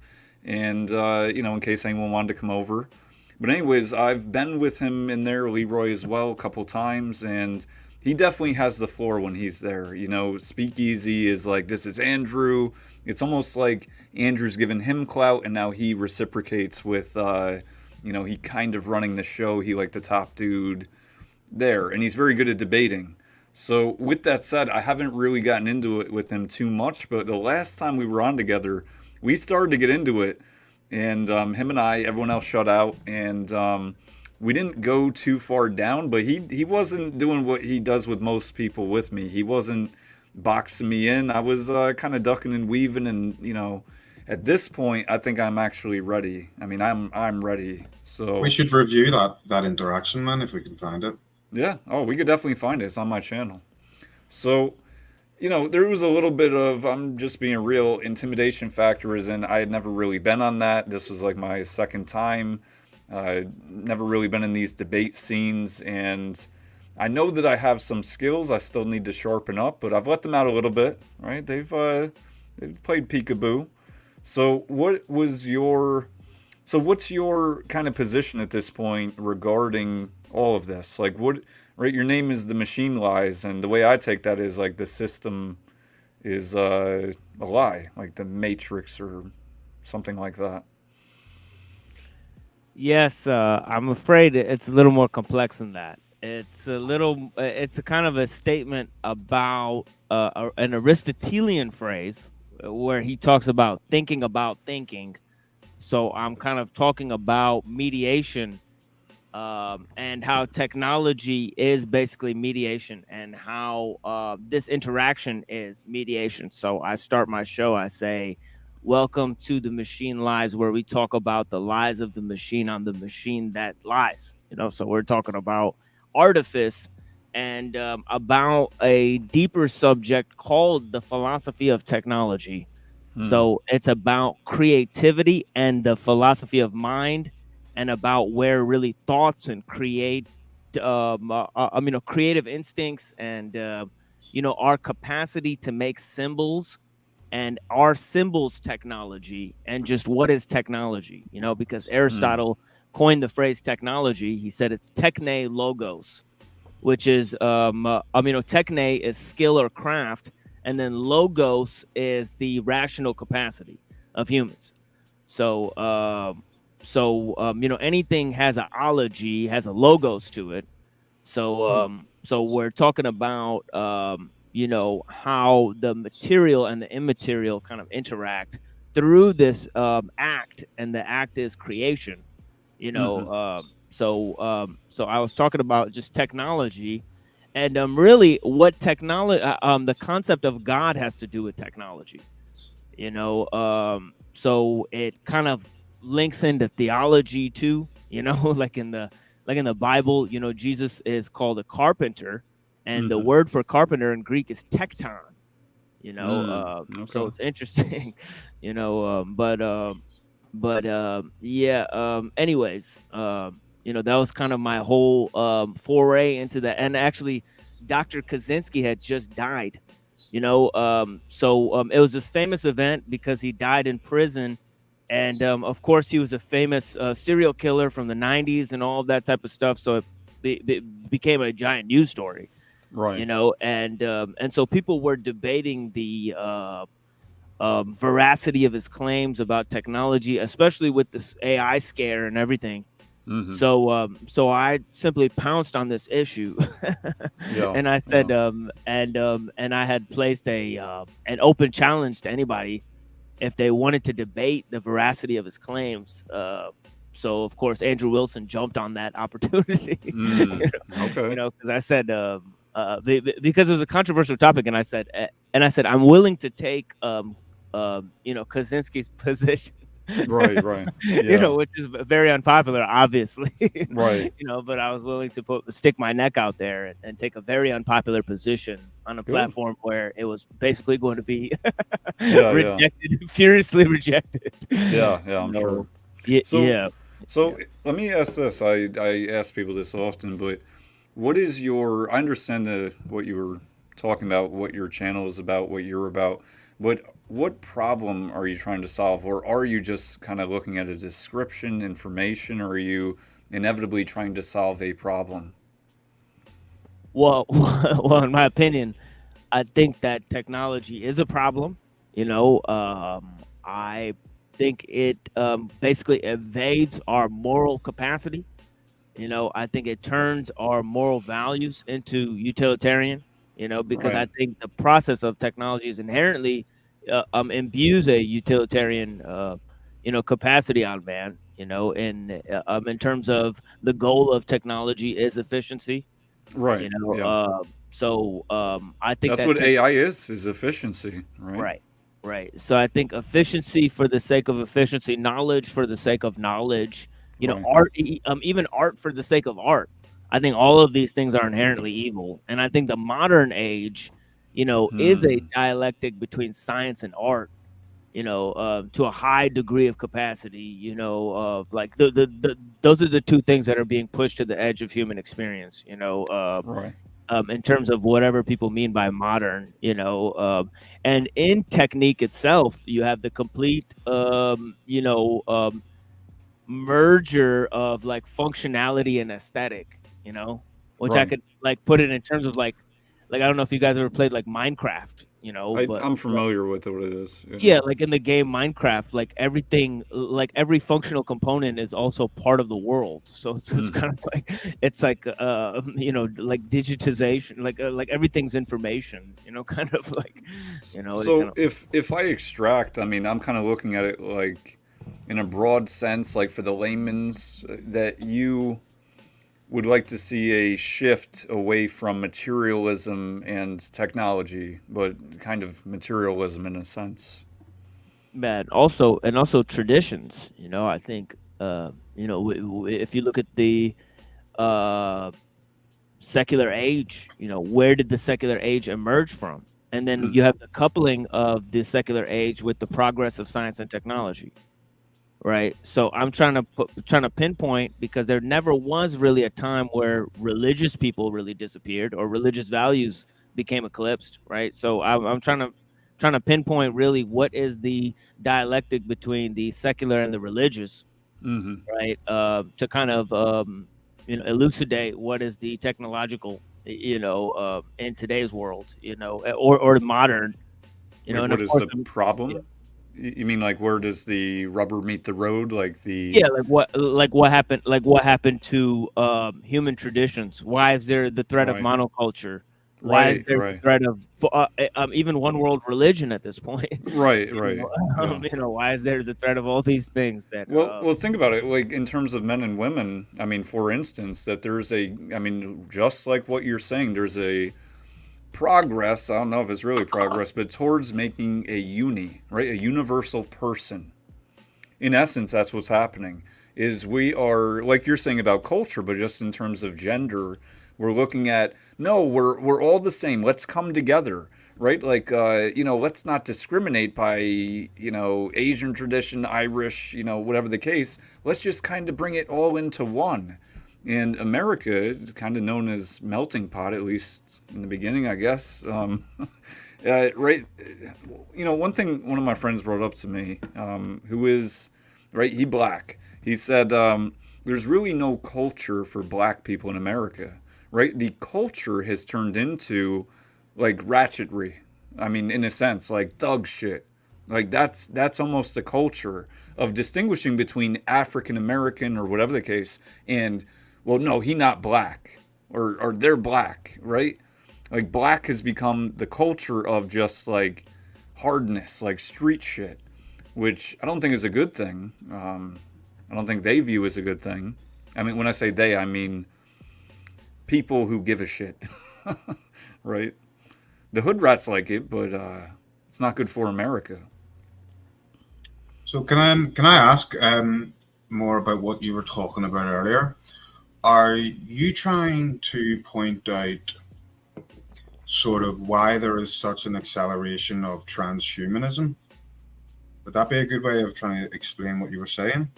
And, you know, in case anyone wanted to come over. But anyways, I've been with him in there, Leroy as well, a couple times. And he definitely has the floor when he's there. You know, Speakeasy is like, this is Andrew. It's almost like Andrew's given him clout, and now he reciprocates with, you know, he kind of running the show. He like the top dude there, and he's very good at debating. So with that said, I haven't really gotten into it with him too much, but the last time we were on together, we started to get into it, and him and I, everyone else shut out, and we didn't go too far down, but he wasn't doing what he does with most people with me. He wasn't boxing me in. I was kind of ducking and weaving, and you know, at this point, I think I'm actually ready. I mean, I'm ready. So we should review that interaction then, if we can find it. Yeah. Oh, we could definitely find it. It's on my channel. So, you know, there was a little bit of, I'm just being real, intimidation factor is in. I had never really been on that. This was like my second time. Never really been in these debate scenes, and I know that I have some skills I still need to sharpen up, but I've let them out a little bit, right? They've played peekaboo. So what's your kind of position at this point regarding all of this? Like, what, right? Your name is The Machine Lies, and the way I take that is like the system is a lie, like the Matrix or something like that. Yes, I'm afraid it's a little more complex than that. It's a kind of a statement about an Aristotelian phrase where he talks about thinking. So I'm kind of talking about mediation, and how technology is basically mediation, and how this interaction is mediation. So I start my show, I say, welcome to The Machine Lies, where we talk about the lies of the machine on the machine that lies. You know, so we're talking about artifice and about a deeper subject called the philosophy of technology. So it's about creativity and the philosophy of mind, and about where really thoughts and creative instincts and our capacity to make symbols, and our symbols technology, and just what is technology, because Aristotle coined the phrase technology. He said it's techne logos, which is techne is skill or craft, and then logos is the rational capacity of humans. So anything has an ology, has a logos to it. So we're talking about how the material and the immaterial kind of interact through this act, and the act is creation. So I was talking about just technology, and really what technology, the concept of God has to do with technology. So it kind of links into theology too. like in the Bible, Jesus is called a carpenter, and the word for carpenter in Greek is tekton. Okay. So it's interesting. Anyways, that was kind of my whole foray into that. And actually, Dr. Kaczynski had just died. It was this famous event because he died in prison. And of course, he was a famous serial killer from the 90s and all of that type of stuff. So it became a giant news story, right? And so people were debating the veracity of his claims about technology, especially with this AI scare and everything. So I simply pounced on this issue, and I said, and I had placed an open challenge to anybody if they wanted to debate the veracity of his claims. So of course Andrew Wilson jumped on that opportunity. Okay. Because I said because it was a controversial topic, and I said I'm willing to take Kaczynski's position. Right. Yeah. Which is very unpopular, obviously. Right. But I was willing to stick my neck out there and take a very unpopular position on a platform where it was basically going to be rejected, furiously rejected. Yeah, I'm sure. So let me ask this. I ask people this often, but what is your? I understand what you were talking about, what your channel is about, what you're about, but what problem are you trying to solve, or are you just kind of looking at a description, information, or are you inevitably trying to solve a problem? Well, well, in my opinion, I think that technology is a problem. I think it basically evades our moral capacity. I think it turns our moral values into utilitarian. Because I Right. think the process of technology is inherently imbues a utilitarian, capacity on man. In terms of the goal of technology is efficiency. Right. Yeah. I think That's that what AI is efficiency, right? right, right. So I think efficiency for the sake of efficiency, knowledge for the sake of knowledge, Right. art, even art for the sake of art. I think all of these things are inherently evil, and I think the modern age, is a dialectic between science and art. To a high degree of capacity. Of like those are the two things that are being pushed to the edge of human experience. Right. In terms of whatever people mean by modern, and in technique itself, you have the complete, merger of like functionality and aesthetic, which I Right. could like put it in terms of like I don't know if you guys ever played like Minecraft, but I'm familiar with what it is. yeah, like in the game Minecraft, like everything, like every functional component is also part of the world. So it's just kind of like it's like like digitization, like everything's information, kind of like So if I extract, I mean, I'm kind of looking at it like in a broad sense, like for the layman's, that you would like to see a shift away from materialism and technology, but kind of materialism in a sense. man. Also traditions. I think if you look at the uh secular age, where did the secular age emerge from? And then you have the coupling of the secular age with the progress of science and technology, right? So I'm trying to pinpoint, because there never was really a time where religious people really disappeared or religious values became eclipsed, right? So I'm trying to pinpoint really what is the dialectic between the secular and the religious, Mm-hmm. right? To kind of elucidate what is the technological, in today's world, or modern, Like, and what of is course, the problem? You mean like where does the rubber meet the road? Like the yeah, like what happened to human traditions? Why is there the threat of right, monoculture? Why is right, there the right, threat of even one world religion at this point? right, right. Yeah. Why is there the threat of all these things that Well, think about it. Like in terms of men and women. I mean, for instance, that there's a. I mean, just like what you're saying, there's a progress. I don't know if it's really progress, but towards making a right, a universal person. In essence, that's what's happening. Is we are like you're saying about culture, but just in terms of gender, we're looking at no, we're all the same. Let's come together, right? Like let's not discriminate by Asian tradition, Irish, whatever the case. Let's just kind of bring it all into one. And America, kind of known as melting pot, at least in the beginning, I guess. Right. One thing one of my friends brought up to me, who is, right, he black. He said, there's really no culture for black people in America, right? The culture has turned into like ratchetry. I mean, in a sense, like thug shit. Like that's almost the culture of distinguishing between African American or whatever the case, and well, no, he not black, or they're black, right? Like black has become the culture of just like hardness, like street shit, which I don't think is a good thing. I don't think they view as a good thing. I mean, when I say they, I mean people who give a shit, right? The hood rats like it, but it's not good for America. So can I ask more about what you were talking about earlier? Are you trying to point out sort of why there is such an acceleration of transhumanism? Would that be a good way of trying to explain what you were saying?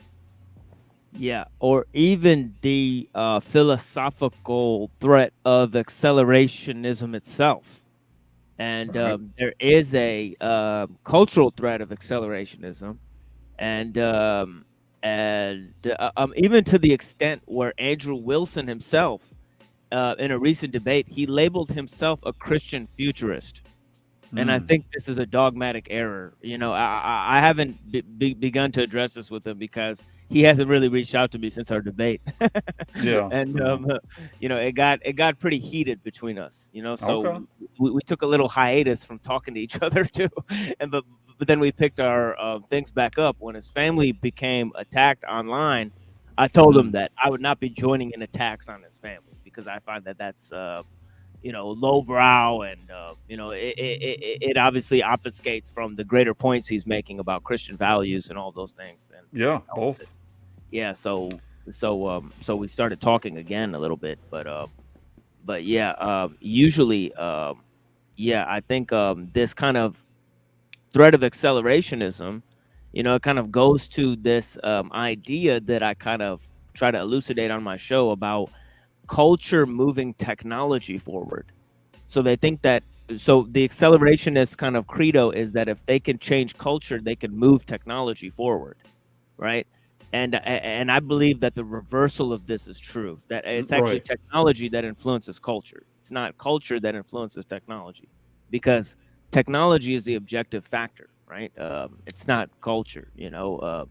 Yeah, or even the philosophical threat of accelerationism itself. And Right. there is a cultural threat of accelerationism, and even to the extent where Andrew Wilson himself in a recent debate, he labeled himself a Christian futurist. And I think this is a dogmatic error. You know, I haven't begun to address this with him because he hasn't really reached out to me since our debate. Yeah. And you know, it got pretty heated between us. You know, so Okay. we took a little hiatus from talking to each other too. And but then we picked our things back up when his family became attacked online. I told him that I would not be joining in attacks on his family because I find that that's you know, lowbrow, and you know, it obviously obfuscates from the greater points he's making about Christian values and all those things. And Yeah, both. yeah, so we started talking again a little bit, but yeah, usually, yeah, I think this kind of threat of accelerationism, you know, it kind of goes to this idea that I kind of try to elucidate on my show about culture moving technology forward. So they think that, so the accelerationist kind of credo is that if they can change culture, they can move technology forward, right? And I believe that the reversal of this is true, that it's actually technology that influences culture. It's not culture that influences technology, because technology is the objective factor, right? It's not culture, you know.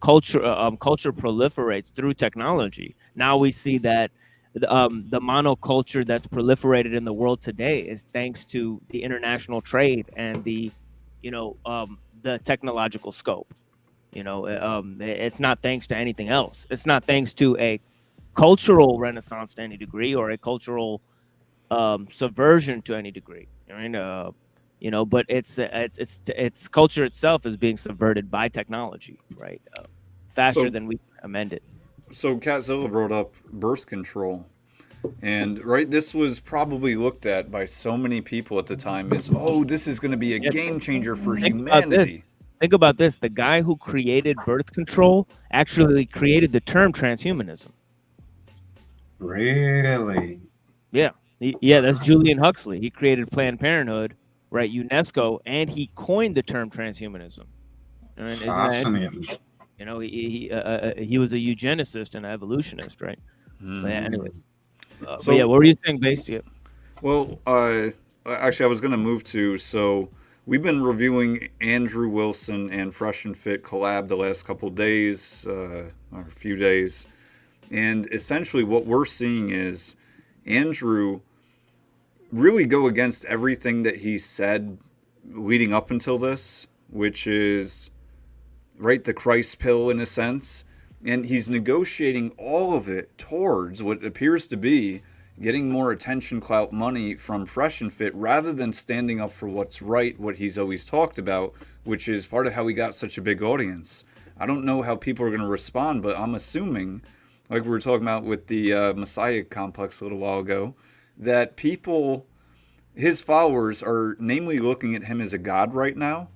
Culture proliferates through technology. Now we see that the monoculture that's proliferated in the world today is thanks to the international trade and the technological scope. You know, it's not thanks to anything else. It's not thanks to a cultural renaissance to any degree, or a cultural subversion to any degree. I mean, you know, but it's culture itself is being subverted by technology, right? Faster than we can amend it. So Catzilla brought up birth control, and this was probably looked at by so many people at the time as, oh, this is going to be a game changer for humanity. Think about this: the guy who created birth control actually created the term transhumanism. Really? Yeah, yeah, that's Julian Huxley. He created Planned Parenthood, right? UNESCO, and he coined the term transhumanism. Fascinating. You know, he was a eugenicist and an evolutionist, right? But anyway, but yeah, what were you saying, Based? Well, actually, I was going to move to, so we've been reviewing Andrew Wilson and Fresh and Fit collab the last couple days, or a few days, and essentially what we're seeing is Andrew really go against everything that he said leading up until this, which is the Christ pill in a sense, and he's negotiating all of it towards what appears to be getting more attention, clout, money from Fresh and Fit, rather than standing up for what's right, what he's always talked about, which is part of how he got such a big audience. I don't know how people are going to respond, but I'm assuming, like we were talking about with the Messiah complex a little while ago, that people, his followers, are namely looking at him as a god right now,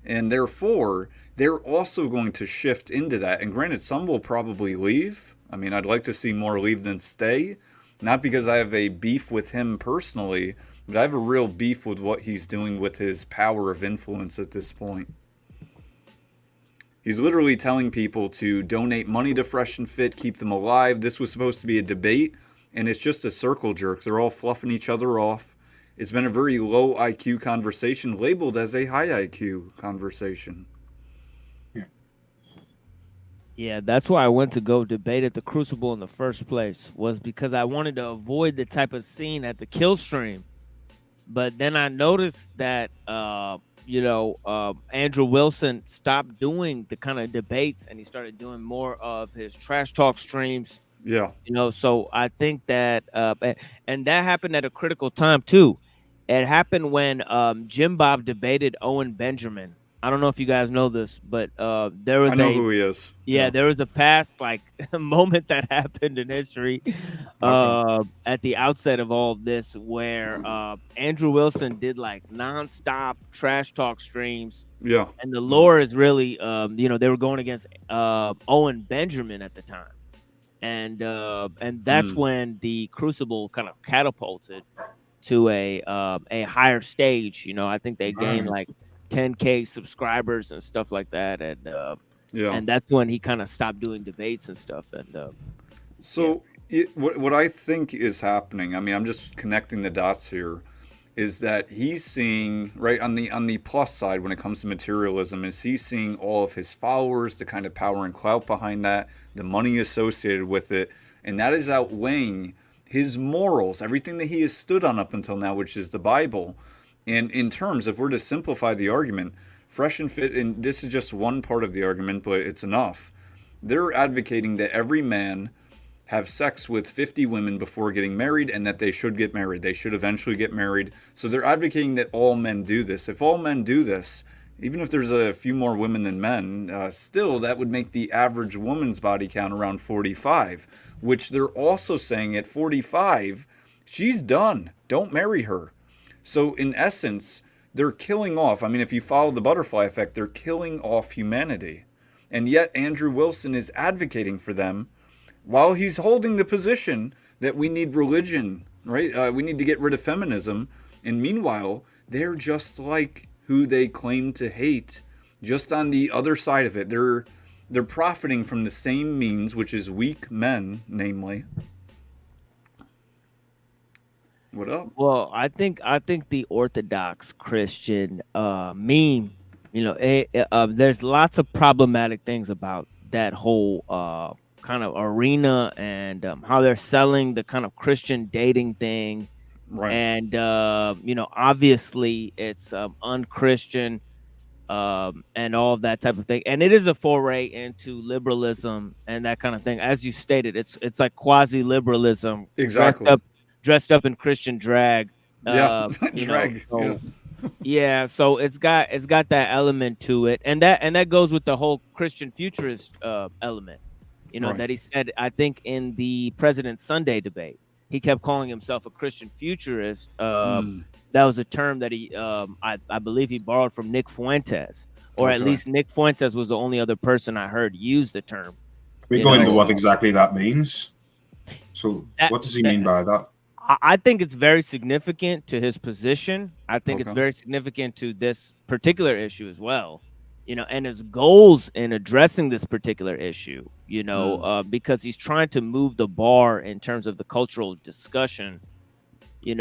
and therefore they're also going to shift into that. And granted, some will probably leave. I mean, I'd like to see more leave than stay, not because I have a beef with him personally, but I have a real beef with what he's doing with his power of influence at this point. He's literally telling people to donate money to Fresh and Fit, keep them alive. This was supposed to be a debate, and it's just a circle jerk. They're all fluffing each other off. It's been a very low IQ conversation labeled as a high IQ conversation. Yeah, that's why I went to go debate at the Crucible in the first place, was because I wanted to avoid the type of scene at the kill stream. But then I noticed that, Andrew Wilson stopped doing the kind of debates, and he started doing more of his trash talk streams. Yeah. You know, so I think that, and that happened at a critical time too. It happened when Jim Bob debated Owen Benjamin. I don't know if you guys know this, but there was I know who he is. Yeah, there was a past moment that happened in history at the outset of all of this, where Andrew Wilson did nonstop trash talk streams. Yeah. And the lore is really, they were going against Owen Benjamin at the time. And that's when the Crucible kind of catapulted to a higher stage. You know, I think they gained 10K subscribers and stuff like that, and that's when he kind of stopped doing debates and stuff. And What I think is happening, I mean, I'm just connecting the dots here, is that he's seeing, right, on the plus side when it comes to materialism, is he's seeing all of his followers, the kind of power and clout behind that, the money associated with it, and that is outweighing his morals, everything that he has stood on up until now, which is the Bible. And in terms, if we're to simplify the argument, Fresh and Fit, and this is just one part of the argument, but it's enough. They're advocating that every man have sex with 50 women before getting married, and that they should get married. They should eventually get married. So they're advocating that all men do this. If all men do this, even if there's a few more women than men, still that would make the average woman's body count around 45, which they're also saying at 45, she's done. Don't marry her. So in essence, they're killing off, I mean, if you follow the butterfly effect, they're killing off humanity. And yet Andrew Wilson is advocating for them while he's holding the position that we need religion, right? We need to get rid of feminism. And meanwhile, they're just like who they claim to hate, just on the other side of it. They're profiting from the same means, which is weak men, namely. What up? Well, I think the Orthodox Christian meme, there's lots of problematic things about that whole kind of arena, and how they're selling the kind of Christian dating thing. Right. And obviously it's unchristian, and all of that type of thing. And it is a foray into liberalism and that kind of thing. As you stated, it's like quasi-liberalism, Exactly. dressed up in Christian drag. Yeah, Drag. yeah. Yeah, so it's got that element to it, and that goes with the whole Christian futurist element. Right. That he said, I think in the President Sunday debate, he kept calling himself a Christian futurist. That was a term that he, I believe he borrowed from Nick Fuentes, or at least Nick Fuentes was the only other person I heard use the term. We go into what exactly that means. So what does he mean by that? I think it's very significant to his position. I think it's very significant to this particular issue as well. And his goals in addressing this particular issue, because he's trying to move the bar in terms of the cultural discussion, in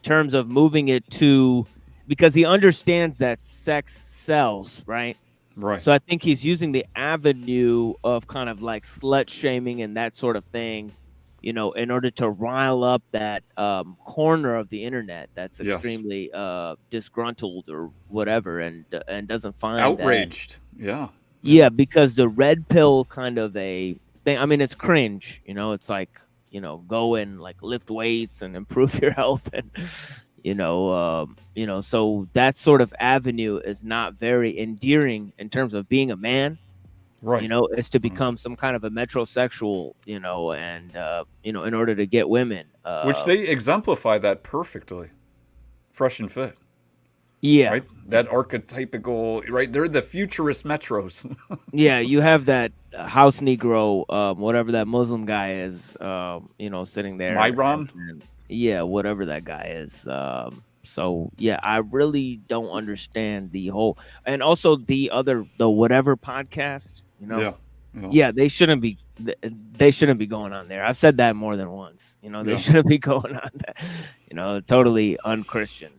terms of moving it to, because he understands that sex sells, right? Right. So I think he's using the avenue of kind of like slut shaming and that sort of thing, in order to rile up that corner of the internet that's extremely disgruntled or whatever, and doesn't find outraged. Yeah, because the red pill kind of a thing. I mean, it's cringe. It's like, go and like lift weights and improve your health, and so that sort of avenue is not very endearing in terms of being a man. Right. Is to become some kind of a metrosexual, and in order to get women. Which they exemplify that perfectly. Fresh and Fit. Yeah. Right? That archetypical, right? They're the futurist metros. Yeah, you have that house Negro, whatever that Muslim guy is, sitting there. Myron? Yeah, whatever that guy is. So yeah, I really don't understand the whole, and also the whatever podcast, Yeah, they shouldn't be going on there. I've said that more than once. They shouldn't be going on that. Totally unchristian.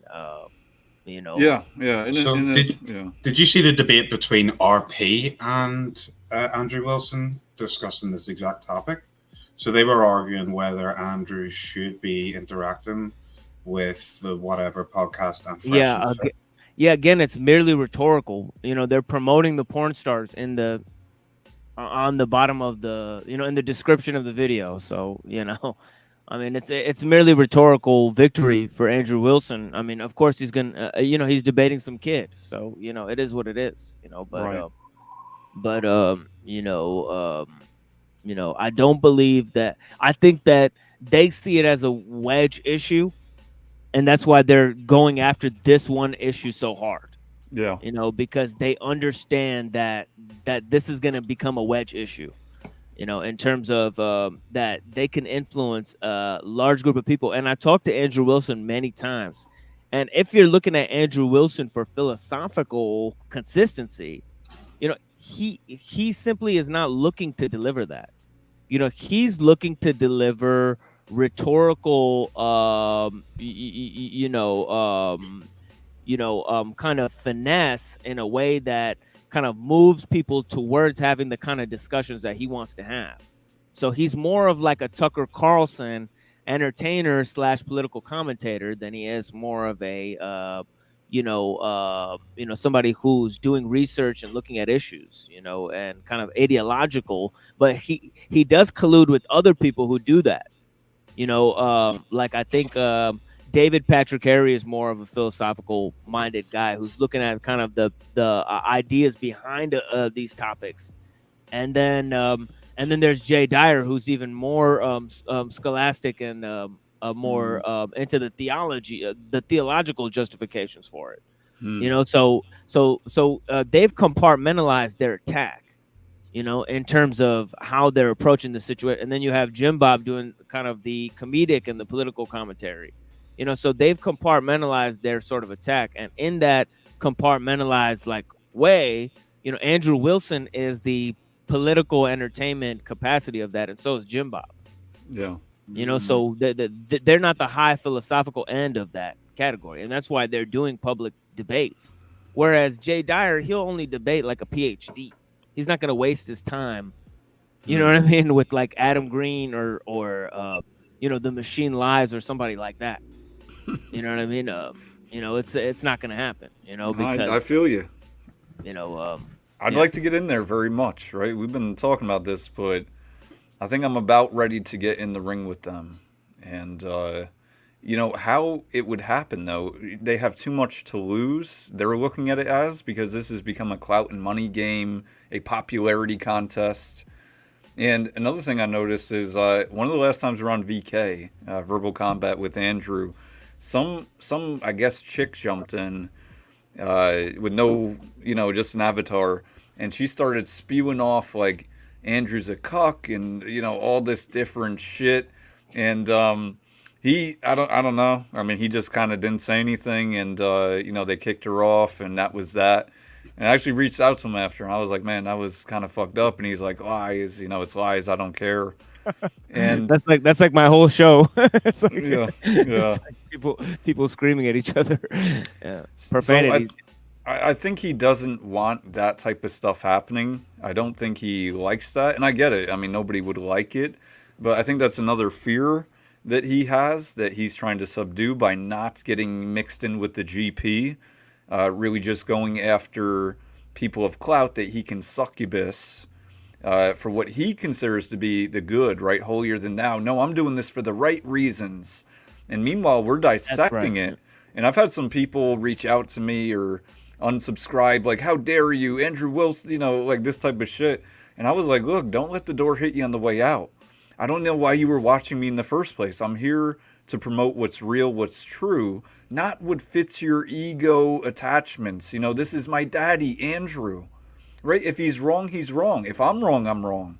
Yeah. Did you see the debate between RP and Andrew Wilson discussing this exact topic? So they were arguing whether Andrew should be interacting with the whatever podcast and Fresh. Again, it's merely rhetorical. They're promoting the porn stars on the bottom of the, in the description of the video. So, I mean, it's merely rhetorical victory for Andrew Wilson. I mean, of course he's gonna, he's debating some kid. So, it is what it is. I don't believe that. I think that they see it as a wedge issue, and that's why they're going after this one issue so hard. Yeah. Because they understand that this is going to become a wedge issue, in terms of that they can influence a large group of people. And I talked to Andrew Wilson many times. And if you're looking at Andrew Wilson for philosophical consistency, he simply is not looking to deliver that. you know, he's looking to deliver rhetorical, kind of finesse in a way that kind of moves people towards having the kind of discussions that he wants to have. So he's more of like a Tucker Carlson entertainer / political commentator than he is more of a somebody who's doing research and looking at issues, you know, and kind of ideological. But he does collude with other people who do that, you know. Like I think David Patrick Harry is more of a philosophical minded guy who's looking at kind of the ideas behind these topics. And then there's Jay Dyer, who's even more scholastic and more into the theology, the theological justifications for it. You know, so they've compartmentalized their attack, you know, in terms of how they're approaching the situation. And then you have Jim Bob doing kind of the comedic and the political commentary, you know. So they've compartmentalized their sort of attack, and in that compartmentalized like way, you know, Andrew Wilson is the political entertainment capacity of that, and so is Jim Bob. Yeah. You know, so they're not the high philosophical end of that category, and that's why they're doing public debates. Whereas Jay Dyer, he'll only debate like a PhD. He's not going to waste his time, you know what I mean, with like Adam Green or you know, The Machine Lies or somebody like that. You know what I mean? You know, it's not going to happen. You know, because I feel you. You know, I'd like to get in there very much, right? We've been talking about this, but I think I'm about ready to get in the ring with them. And, you know, how it would happen, though, they have too much to lose. They're looking at it as, because this has become a clout and money game, a popularity contest. And another thing I noticed is one of the last times we were on VK, Verbal Combat with Andrew, some I guess, chick jumped in with no, you know, just an avatar. And she started spewing off like Andrew's a cuck and, you know, all this different shit. And I don't know. I mean, he just kind of didn't say anything, and you know, they kicked her off, and that was that. And I actually reached out to him after, and I was like, man, that was kind of fucked up. And he's like, lies, you know, it's lies. I don't care. And that's like my whole show. It's like, yeah. It's like people screaming at each other. Yeah, profanity. So I think he doesn't want that type of stuff happening. I don't think he likes that, and I get it. I mean, nobody would like it, but I think that's another fear that he has, that he's trying to subdue by not getting mixed in with the GP, really just going after people of clout that he can succubus for what he considers to be the good, right? Holier than thou. No, I'm doing this for the right reasons. And meanwhile, we're dissecting it. And I've had some people reach out to me or unsubscribe, like, how dare you, Andrew Wilson, you know, like this type of shit. And I was like, look, don't let the door hit you on the way out. I don't know why you were watching me in the first place. I'm here to promote what's real, what's true, not what fits your ego attachments. You know, this is my daddy, Andrew, right? If he's wrong, he's wrong. If I'm wrong, I'm wrong.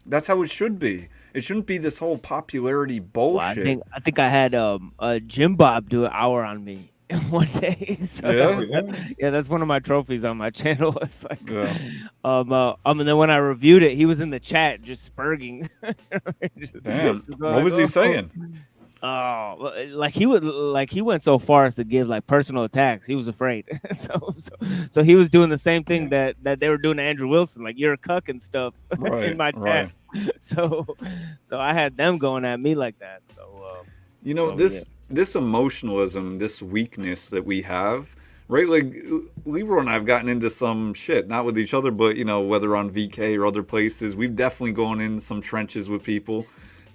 That's how it should be. It shouldn't be this whole popularity bullshit. Well, I think I had Jim Bob do an hour on me one day. So, yeah, that's one of my trophies on my channel. It's like, and then when I reviewed it, he was in the chat just spurging. Damn, what was he saying? Oh, like he went so far as to give like personal attacks. He was afraid. so he was doing the same thing that they were doing to Andrew Wilson, like, you're a cuck and stuff in my chat. So I had them going at me like that. So you know, this emotionalism, this weakness that we have, right? Like, Leroy and I have gotten into some shit, not with each other, but, you know, whether on VK or other places, we've definitely gone in some trenches with people.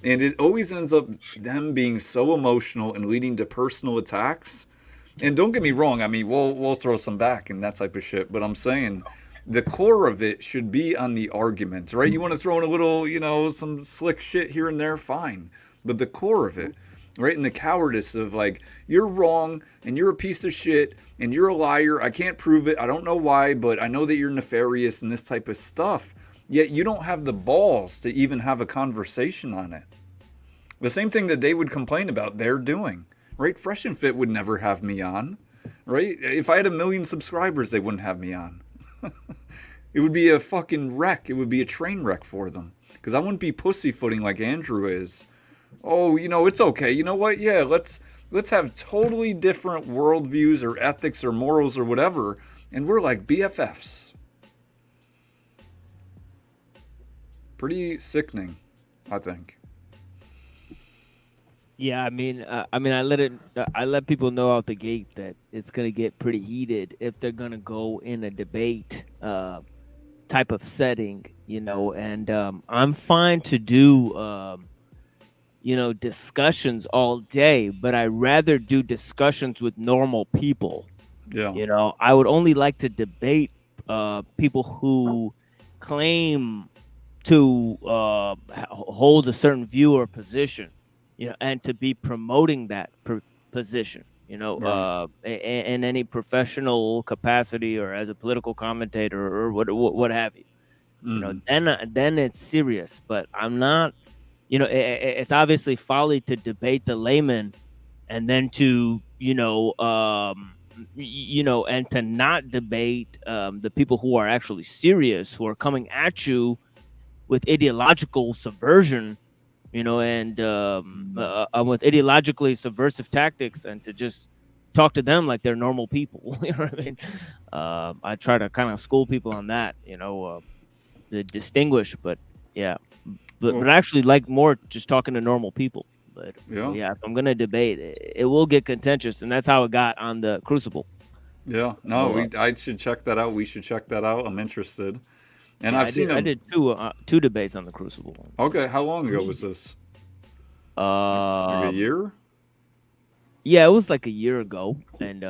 And it always ends up them being so emotional and leading to personal attacks. And don't get me wrong, I mean, we'll throw some back and that type of shit. But I'm saying the core of it should be on the argument, right? You want to throw in a little, you know, some slick shit here and there, fine. But the core of it, right, and the cowardice of like, you're wrong and you're a piece of shit and you're a liar. I can't prove it. I don't know why, but I know that you're nefarious and this type of stuff. Yet you don't have the balls to even have a conversation on it. The same thing that they would complain about, they're doing, right? Fresh and Fit would never have me on, right? If I had 1 million subscribers, they wouldn't have me on. It would be a fucking wreck. It would be a train wreck for them. because I wouldn't be pussyfooting like Andrew is. Oh, it's okay. You know what? Yeah, let's have totally different worldviews or ethics or morals or whatever, and we're like BFFs. Pretty sickening, I think. Yeah, I let people know out the gate that it's gonna get pretty heated if they're gonna go in a debate type of setting, and I'm fine to do discussions all day, but I rather do discussions with normal people. Yeah. I would only like to debate people who claim to hold a certain view or position, and to be promoting that position, Right. in any professional capacity or as a political commentator or what have you. Then it's serious. But I'm not. It's obviously folly to debate the layman, and then to and to not debate the people who are actually serious, who are coming at you with ideological subversion, and with ideologically subversive tactics, and to just talk to them like they're normal people. You know what I mean? I try to kind of school people on that, to distinguish, but yeah, but I actually like more just talking to normal people. But yeah, if I'm gonna debate, it will get contentious, and that's how it got on the Crucible. Yeah. No, I should check that out. We should check that out. I'm interested. And Yeah, I've seen I him. did two debates on the Crucible. Okay, how long ago was this? Like a year? Yeah, it was like a year ago, and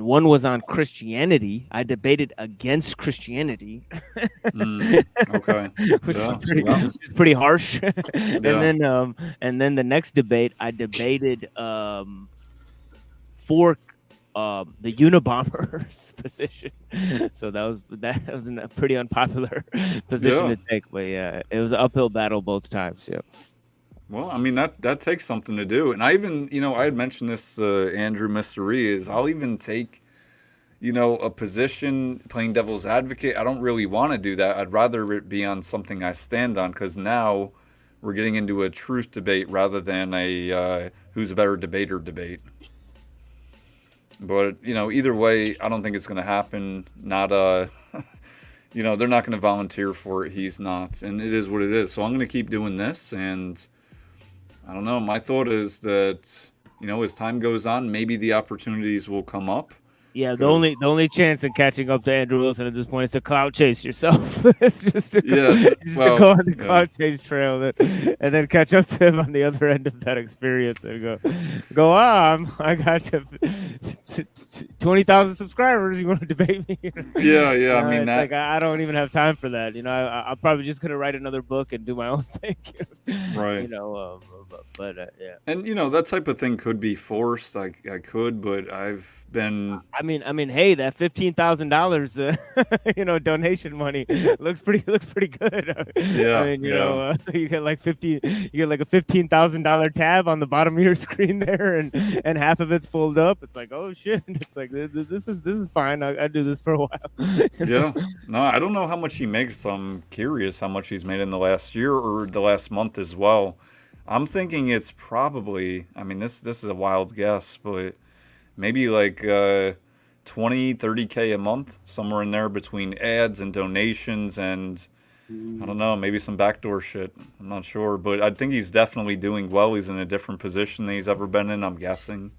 one was on Christianity. I debated against Christianity. Okay. which Yeah. is pretty harsh. and Yeah. then the next debate I debated for the Unabomber's position. So that was a pretty unpopular position to take, but yeah, it was an uphill battle both times. Yeah. Well, I mean that takes something to do, and I even I had mentioned this Andrew Mystery is I'll even take a position playing devil's advocate. I don't really want to do that. I'd rather it be on something I stand on, because now we're getting into a truth debate rather than a who's a better debater debate. But either way, I don't think it's going to happen. Not they're not going to volunteer for it. He's not, and it is what it is. So I'm going to keep doing this, and I don't know. My thought is that, as time goes on, maybe the opportunities will come up. Yeah, the only chance of catching up to Andrew Wilson at this point is to clout chase yourself. It's just to go on the clout chase trail, and then catch up to him on the other end of that experience, and go. I got 20,000 subscribers. You want to debate me? Yeah. I mean, it's like I don't even have time for that. I'm probably just gonna write another book and do my own thing. Right. But yeah. And that type of thing could be forced. I could, but I've been. I mean, hey, that $15,000, donation money looks pretty good. Yeah. I mean, you get like a $15,000 tab on the bottom of your screen there, and half of it's pulled up. It's like, oh shit! It's like this is fine. I do this for a while. Yeah. No, I don't know how much he makes. I'm curious how much he's made in the last year or the last month as well. I'm thinking it's probably. I mean, this is a wild guess, but maybe like 20, 30K a month, somewhere in there between ads and donations and I don't know, maybe some backdoor shit. I'm not sure, but I think he's definitely doing well. He's in a different position than he's ever been in, I'm guessing.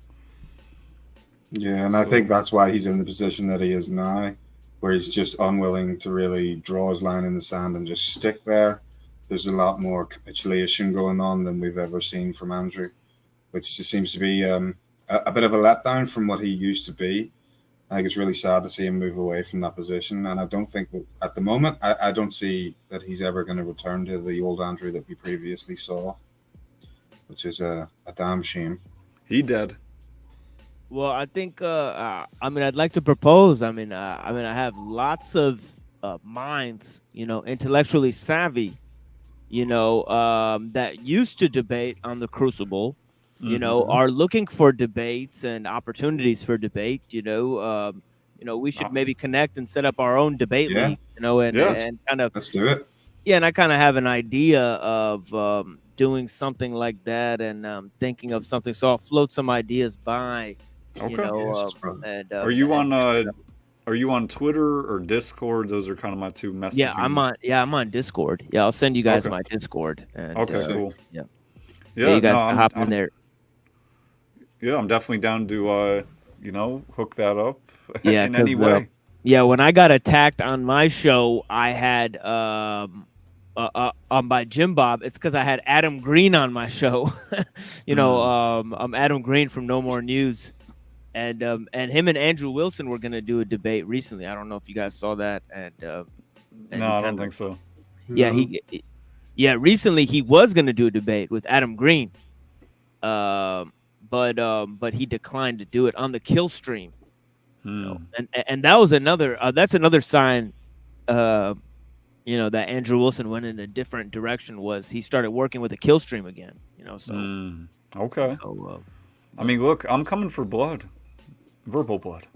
Yeah, and I think that's why he's in the position that he is now, where he's just unwilling to really draw his line in the sand and just stick there. There's a lot more capitulation going on than we've ever seen from Andrew, which just seems to be a bit of a letdown from what he used to be. I think it's really sad to see him move away from that position, and I don't think at the moment I don't see that he's ever going to return to the old Andrew that we previously saw, which is a damn shame. He dead. Well, I think I'd like to propose. I have lots of minds, intellectually savvy, that used to debate on the Crucible. Are looking for debates and opportunities for debate. We should maybe connect and set up our own debate league. And kind of let's do it. Yeah, and I kind of have an idea of doing something like that, and thinking of something. So I'll float some ideas by, you Okay. know, Yes, brother. Are you and on are you on Twitter or Discord? Those are kind of my two yeah, messaging. I'm on Discord. Yeah, I'll send you guys Okay. my Discord, and Okay, cool. yeah, Yeah, you guys no, can hop in there. yeah, I'm definitely down to hook that up Yeah, in any because way. yeah, when I got attacked on my show, I had on by Jim Bob. It's because I had Adam Green on my show. I'm Adam Green from No More News, and him and Andrew Wilson were gonna do a debate recently. I don't know if you guys saw that, and No, he I kind don't of think so. yeah recently he was gonna do a debate with Adam Green, but he declined to do it on the kill stream. And that was another that's another sign that Andrew Wilson went in a different direction. Was he started working with the kill stream again, Okay. I mean, look, I'm coming for blood, verbal blood.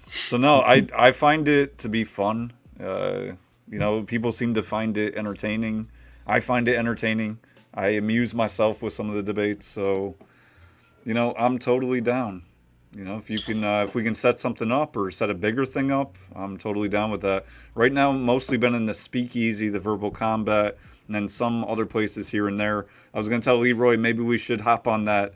So no, I find it to be fun. People seem to find it entertaining. I find it entertaining. I amuse myself with some of the debates. So, I'm totally down. If we can set something up or set a bigger thing up, I'm totally down with that. Right now, mostly been in the speakeasy, the verbal combat, and then some other places here and there. I was going to tell Leroy maybe we should hop on that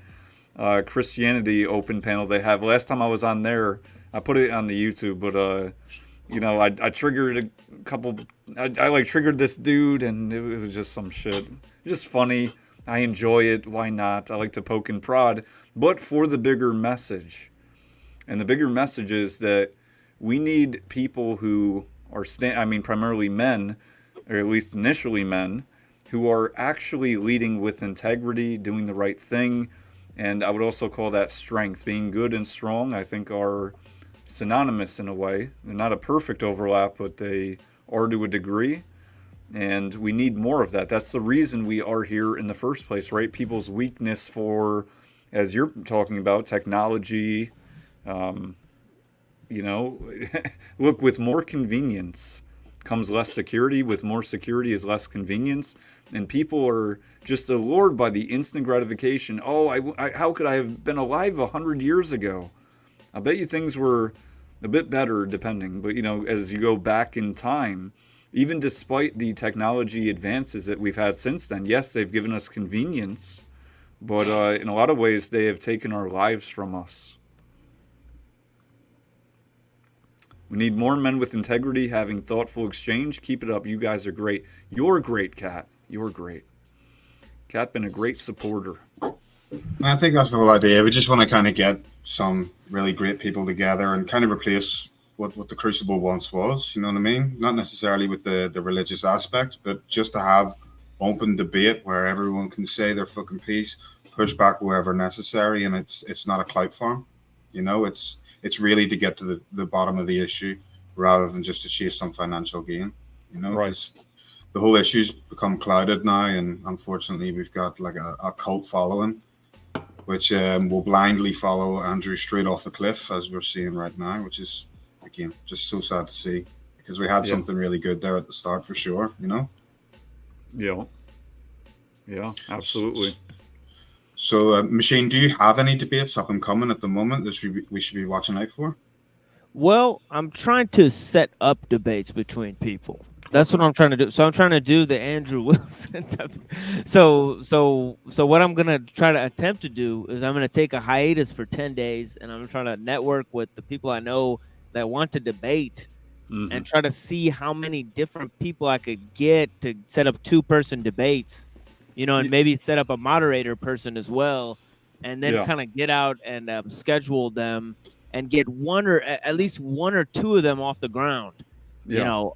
Christianity open panel they have. Last time I was on there, I put it on the YouTube, but I triggered a couple. I triggered this dude, and it was just some shit. Just funny. I enjoy it. Why not? I like to poke and prod, but for the bigger message. And the bigger message is that we need people who are primarily men, or at least initially men, who are actually leading with integrity, doing the right thing. And I would also call that strength. Being good and strong, I think, are synonymous in a way. They're not a perfect overlap, but they are to a degree. And we need more of that. That's the reason we are here in the first place, right? People's weakness for, as you're talking about, technology. Look, with more convenience comes less security. With more security is less convenience. And people are just allured by the instant gratification. Oh, how could I have been alive 100 years ago? I bet you things were a bit better, depending. But, as you go back in time, even despite the technology advances that we've had since then, yes, they've given us convenience, but in a lot of ways, they have taken our lives from us. We need more men with integrity, having thoughtful exchange. Keep it up. You guys are great. You're great, Kat. You're great. Kat, been a great supporter. I think that's the whole idea. We just want to kind of get some really great people together and kind of replace what the Crucible once was, you know what I mean? Not necessarily with the religious aspect, but just to have open debate where everyone can say their fucking piece, push back wherever necessary, and it's not a clout farm. It's really to get to the bottom of the issue rather than just to chase some financial gain. Right. The whole issue's become clouded now, and unfortunately we've got like a cult following, which will blindly follow Andrew straight off the cliff, as we're seeing right now, which is, again, just so sad to see, because we had something really good there at the start for sure, Yeah, absolutely. So, Machine, do you have any debates up and coming at the moment that we should be watching out for? Well, I'm trying to set up debates between people. That's what I'm trying to do. So I'm trying to do the Andrew Wilson. So what I'm gonna try to attempt to do is I'm gonna take a hiatus for 10 days, and I'm trying to network with the people I know that want to debate, and try to see how many different people I could get to set up 2-person debates, and maybe set up a moderator person as well, and then kind of get out and schedule them and get at least one or two of them off the ground.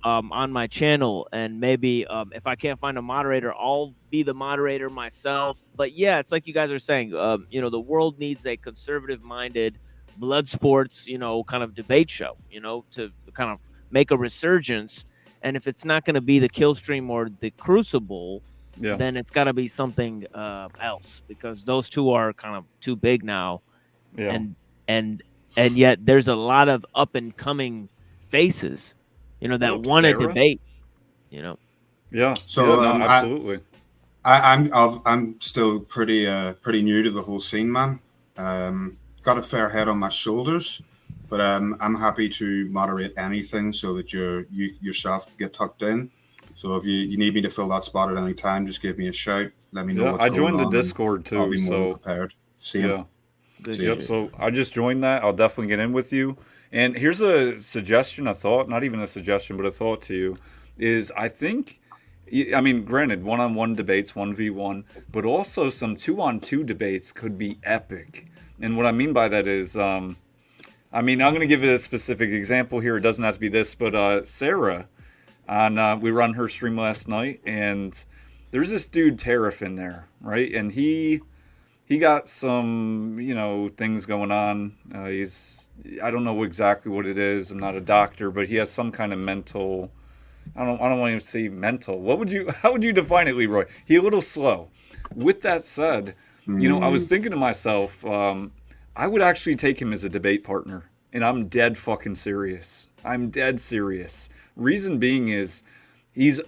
On my channel, and maybe if I can't find a moderator, I'll be the moderator myself. But yeah, it's like you guys are saying, the world needs a conservative-minded blood sports, kind of debate show, to kind of make a resurgence. And if it's not going to be the Kill Stream or the Crucible, then it's got to be something else, because those two are kind of too big now. And yet there's a lot of up and coming faces, that want to debate, Yeah. So yeah, no, absolutely. I'm still pretty new to the whole scene, man. Got a fair head on my shoulders, but I'm happy to moderate anything so that you yourself get tucked in. So if you need me to fill that spot at any time, just give me a shout. Let me know Yeah, what's I going joined the on, and Discord I'll too, be more than so prepared. Same. yeah. Good Yep. shit. So I just joined that. I'll definitely get in with you. And here's a suggestion, a thought, not even a suggestion, but a thought to you is I think, I mean, granted, one-on-one debates, 1v1, but also some two-on-two debates could be epic. And what I mean by that is, I mean, I'm going to give it a specific example here. It doesn't have to be this, but Sarah, we were on her stream last night, and there's this dude, Tariff, in there, right? And he got some, things going on. I don't know exactly what it is. I'm not a doctor, but he has some kind of mental. I don't want to say mental. How would you define it, Leroy? He's a little slow. With that said, I was thinking to myself, I would actually take him as a debate partner, and I'm dead fucking serious. I'm dead serious. Reason being is, he's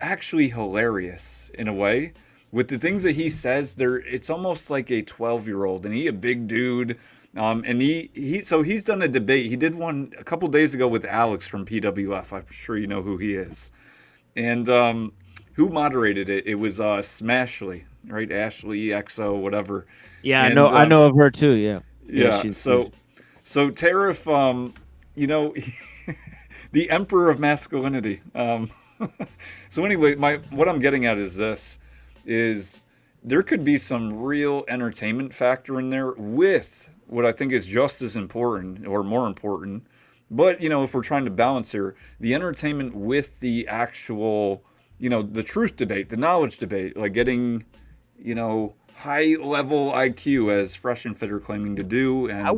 actually hilarious in a way. With the things that he says, it's almost like a 12-year-old, and he a big dude. And he's done a debate. He did one a couple days ago with Alex from PWF. I'm sure you know who he is. And who moderated it? It was Smashly, right? Ashley XO, whatever. Yeah, And, I know of her too. Yeah. Yeah. So Tariff, the emperor of masculinity. So anyway, what I'm getting at is this: is there could be some real entertainment factor in there with what I think is just as important or more important. But, if we're trying to balance here, the entertainment with the actual, the truth debate, the knowledge debate, like getting, high level IQ, as Fresh and Fit are claiming to do. And I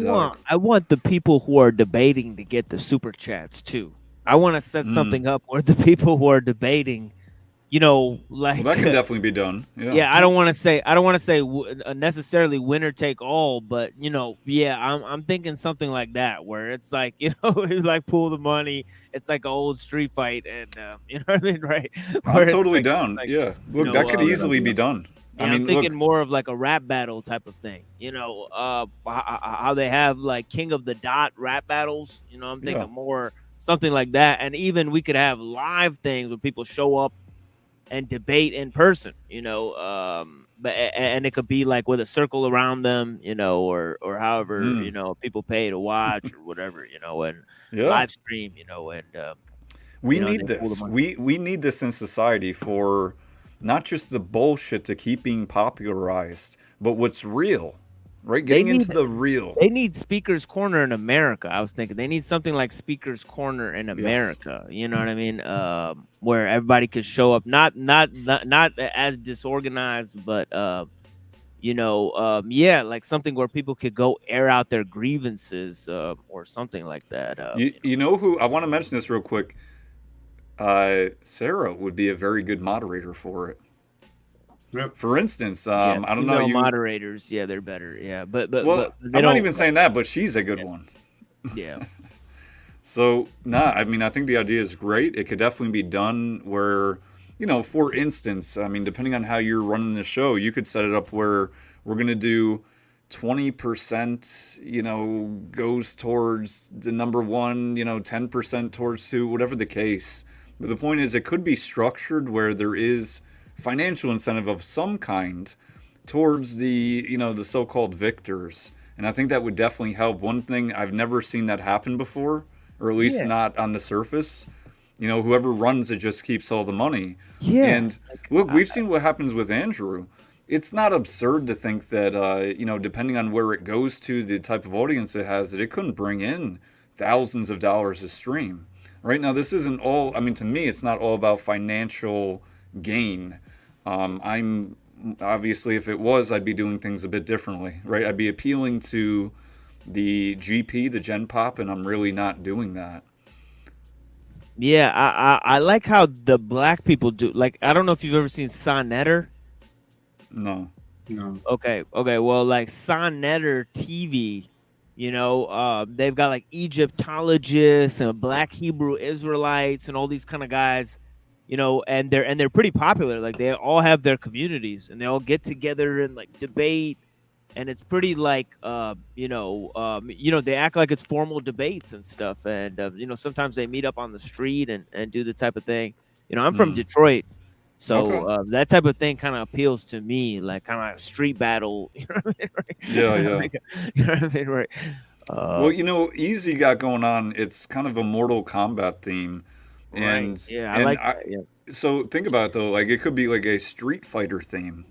want the people who are debating to get the super chats too. I want to set something up where the people who are debating, like, well, that can definitely be done. Yeah, I don't want to say necessarily winner take all, but I'm thinking something like that where it's like like pool the money. It's like an old street fight, and you know what I mean, right? I'm totally down. Yeah, look, that could easily be done. Yeah, I'm thinking more of like a rap battle type of thing. How they have like King of the Dot rap battles. I'm thinking more something like that, and even we could have live things where people show up and debate in person, but and it could be like with a circle around them, or however, people pay to watch or whatever, and live stream, and we need this. We need this in society for not just the bullshit to keep being popularized, but what's real. Right, getting into the real. They need Speaker's Corner in America. I was thinking they need something like Speaker's Corner in America. Yes. You know what I mean? Where everybody could show up, not as disorganized, but like something where people could go air out their grievances, or something like that. You know who I want to mention this real quick? Sarah would be a very good moderator for it. Yep. For instance, I don't know, moderators, they're better. Yeah, but I'm not even saying that, but she's a good one. Yeah. So, I mean, I think the idea is great. It could definitely be done where, for instance, I mean, depending on how you're running the show, you could set it up where we're going to do 20%, goes towards the number one, 10% towards two, whatever the case. But the point is, it could be structured where there is financial incentive of some kind towards the the so-called victors, and I think that would definitely help. One thing, I've never seen that happen before, or at least not on the surface. Whoever runs it just keeps all the money. And look, we've seen what happens with Andrew. It's not absurd to think that depending on where it goes to, the type of audience it has, that it couldn't bring in thousands of dollars a stream. Right now, this isn't all, I mean, to me, it's not all about financial gain. I'm obviously, if it was, I'd be doing things a bit differently, right? I'd be appealing to the GP, the Gen Pop, and I'm really not doing that. Yeah, I like how the black people do. Like, I don't know if you've ever seen Sonetter. No. Okay. Well, like Sonetter TV, they've got like Egyptologists and Black Hebrew Israelites and all these kind of guys. you know, and they're pretty popular. Like they all have their communities, and they all get together and like debate, and it's pretty like they act like it's formal debates and stuff, and sometimes they meet up on the street and do the type of thing. I'm from Detroit, so Okay. that type of thing kind of appeals to me, like kind of like a street battle. You know what I mean? Right? Yeah, yeah. You know what I mean? Right. Well, Easy got going on. It's kind of a Mortal Kombat theme, and right. Yeah, I like that. Yeah. So think about it though, like it could be like a Street Fighter theme.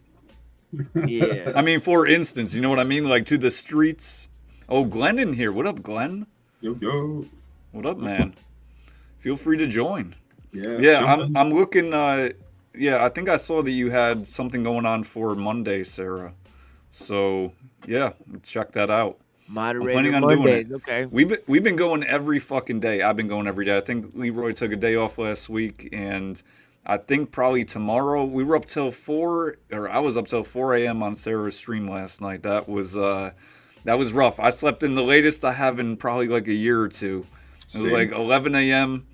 Yeah. I mean, for instance, you know what I mean? Like to the streets. Oh, Glenn in here. What up, Glenn? Yo. What up, man? Feel free to join. Yeah. Yeah, I'm looking. Yeah, I think I saw that you had something going on for Monday, Sarah. So yeah, check that out. Moderator I'm planning on Mondays, doing it. okay. We've been going every fucking day. I've been going every day. I think Leroy took a day off last week, and I think probably tomorrow. We were up till 4, or I was up till 4 a.m. on Sarah's stream last night. That was rough. I slept in the latest I have in probably like a year or two. It was like 11 a.m.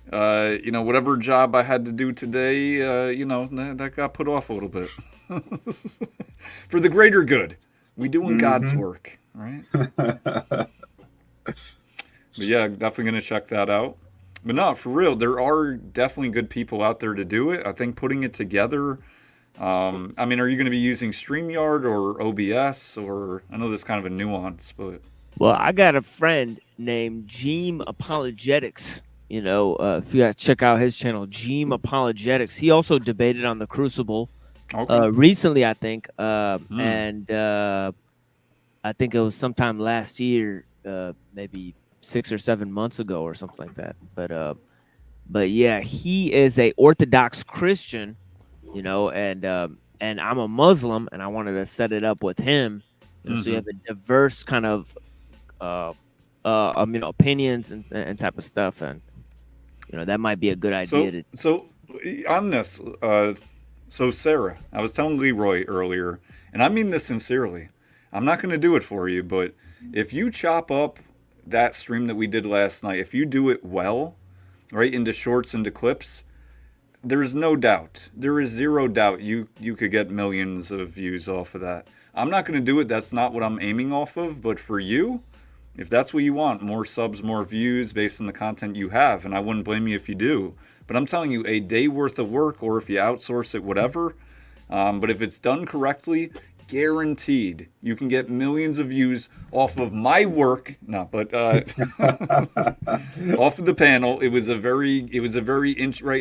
Whatever job I had to do today, that got put off a little bit. For the greater good. We doing God's work, right? But yeah, definitely going to check that out. But no, for real, there are definitely good people out there to do it. I think putting it together, are you going to be using StreamYard or OBS? Or I know there's kind of a nuance, but... Well, I got a friend named Jeem Apologetics. If you got to check out his channel, Jeem Apologetics. He also debated on the Crucible recently, I think. And I think it was sometime last year, maybe 6 or 7 months ago or something like that. But yeah, he is a Orthodox Christian, and I'm a Muslim, and I wanted to set it up with him. So you have a diverse kind of opinions and type of stuff, and that might be a good idea. So on this, so Sarah, I was telling Leroy earlier, and I mean this sincerely. I'm not going to do it for you, but if you chop up that stream that we did last night, if you do it well, right, into shorts, into clips, there's no doubt, there is zero doubt you could get millions of views off of that. I'm not going to do it. That's not what I'm aiming off of. But for you, if that's what you want, more subs, more views based on the content you have, and I wouldn't blame you if you do. But I'm telling you, a day worth of work, or if you outsource it, whatever. But if it's done correctly, guaranteed you can get millions of views off of my work. No, but off of the panel. It was a very right.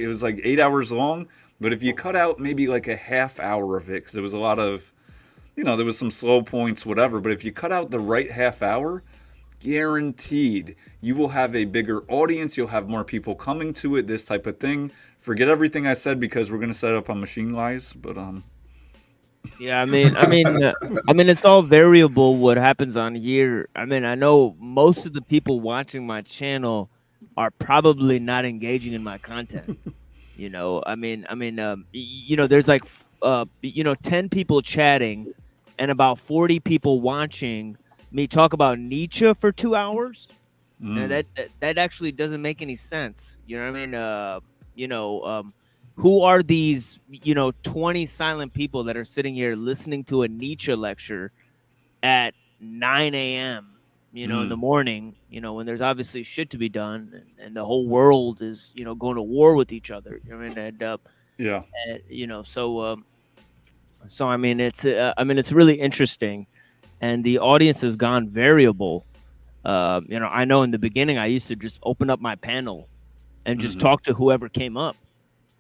It was like 8 hours long. But if you cut out maybe like a half hour of it, because there was a lot of, there was some slow points, whatever. But if you cut out the right half hour, guaranteed you will have a bigger audience. You'll have more people coming to it. This type of thing. Forget everything I said because we're gonna set up on machine lies. But yeah, I mean, it's all variable what happens on here. I mean, I know most of the people watching my channel are probably not engaging in my content. There's like 10 people chatting and about 40 people watching me talk about Nietzsche for 2 hours. That actually doesn't make any sense. You know what I mean? Who are these, 20 silent people that are sitting here listening to a Nietzsche lecture at 9 a.m., in the morning, when there's obviously shit to be done, and the whole world is, going to war with each other. You know what I mean? And, so I mean, it's really interesting, and the audience has gone variable. I know in the beginning I used to just open up my panel and just talk to whoever came up.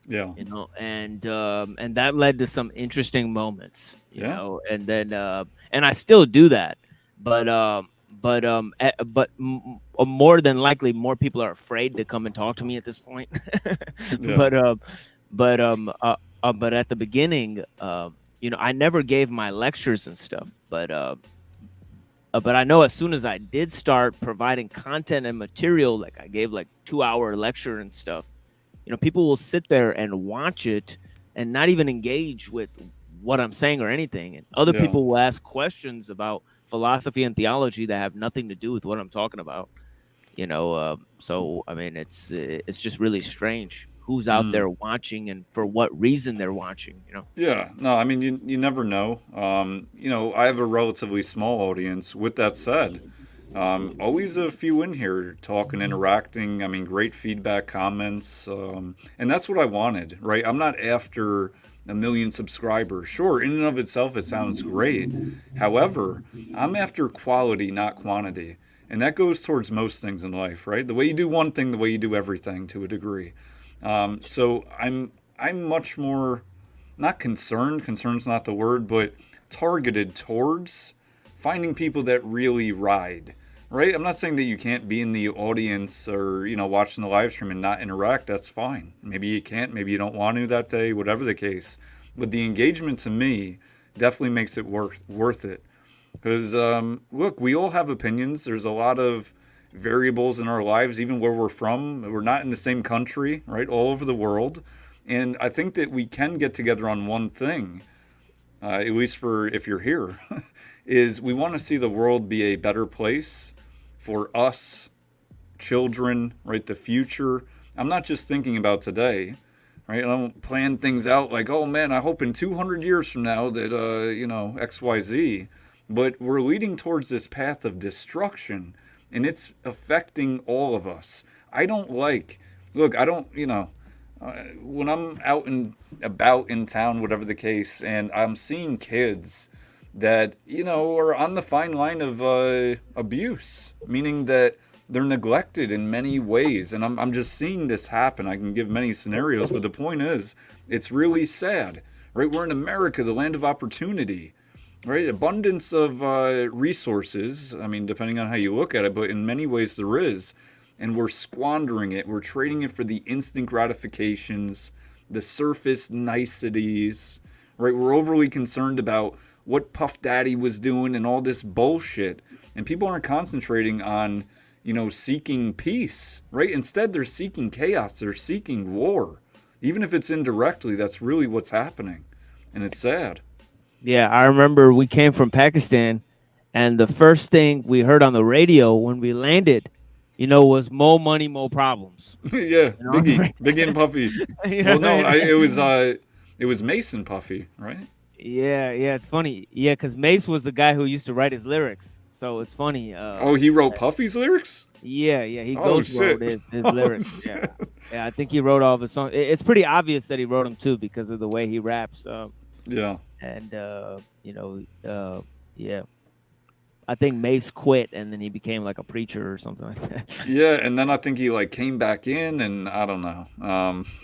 Yeah. And that led to some interesting moments, and then and I still do that, but more than likely more people are afraid to come and talk to me at this point. Yeah. But at the beginning, I never gave my lectures and stuff, but I know as soon as I did start providing content and material, like I gave like 2-hour lecture and stuff, people will sit there and watch it and not even engage with what I'm saying or anything. And other people will ask questions about philosophy and theology that have nothing to do with what I'm talking about. So I mean, it's just really strange who's out there watching and for what reason they're watching, you know? Yeah, no, I mean, you never know. You know, I have a relatively small audience. With that said, always a few in here talking, interacting. I mean, great feedback, comments, and that's what I wanted, right? I'm not after 1 million subscribers. Sure, in and of itself, it sounds great. However, I'm after quality, not quantity. And that goes towards most things in life, right? The way you do one thing, the way you do everything to a degree. So I'm much more not concerned. Concerned's not the word, but targeted towards finding people that really ride, right? I'm not saying that you can't be in the audience or, you know, watching the live stream and not interact. That's fine. Maybe you can't. Maybe you don't want to that day, whatever the case. But the engagement to me definitely makes it worth it. Because, look, we all have opinions. There's a lot of variables in our lives, even where we're from. We're not in the same country, right? All over the world. And I think that we can get together on one thing, at least for if you're here, is we want to see the world be a better place for us, children, right? The future. I'm not just thinking about today, right? I don't plan things out like, oh man, I hope in 200 years from now that, you know, X, Y, Z. But we're leading towards this path of destruction, and it's affecting all of us. I don't like, look, I don't, you know, when I'm out and about in town, whatever the case, and I'm seeing kids that, you know, are on the fine line of abuse, meaning that they're neglected in many ways. And I'm just seeing this happen. I can give many scenarios, but the point is, it's really sad, right? We're in America, the land of opportunity. Right, abundance of resources. I mean, depending on how you look at it, but in many ways there is, and we're squandering it. We're trading it for the instant gratifications, the surface niceties. Right, we're overly concerned about what Puff Daddy was doing and all this bullshit, and people aren't concentrating on, you know, seeking peace. Right, instead they're seeking chaos. They're seeking war, even if it's indirectly. That's really what's happening, and it's sad. Yeah, I remember we came from Pakistan, and the first thing we heard on the radio when we landed, you know, was more money, more problems. Yeah, you know? Biggie and Puffy. Well, no, it was Mason Puffy, right? Yeah, it's funny. Yeah, because Mace was the guy who used to write his lyrics, so it's funny. Oh, he wrote Puffy's lyrics? Yeah, he wrote his lyrics. Yeah, I think he wrote all of his songs. It's pretty obvious that he wrote them too because of the way he raps. Yeah. And you know, yeah, I think Mace quit and then he became like a preacher or something like that. Yeah, and then I think he like came back in, and I don't know.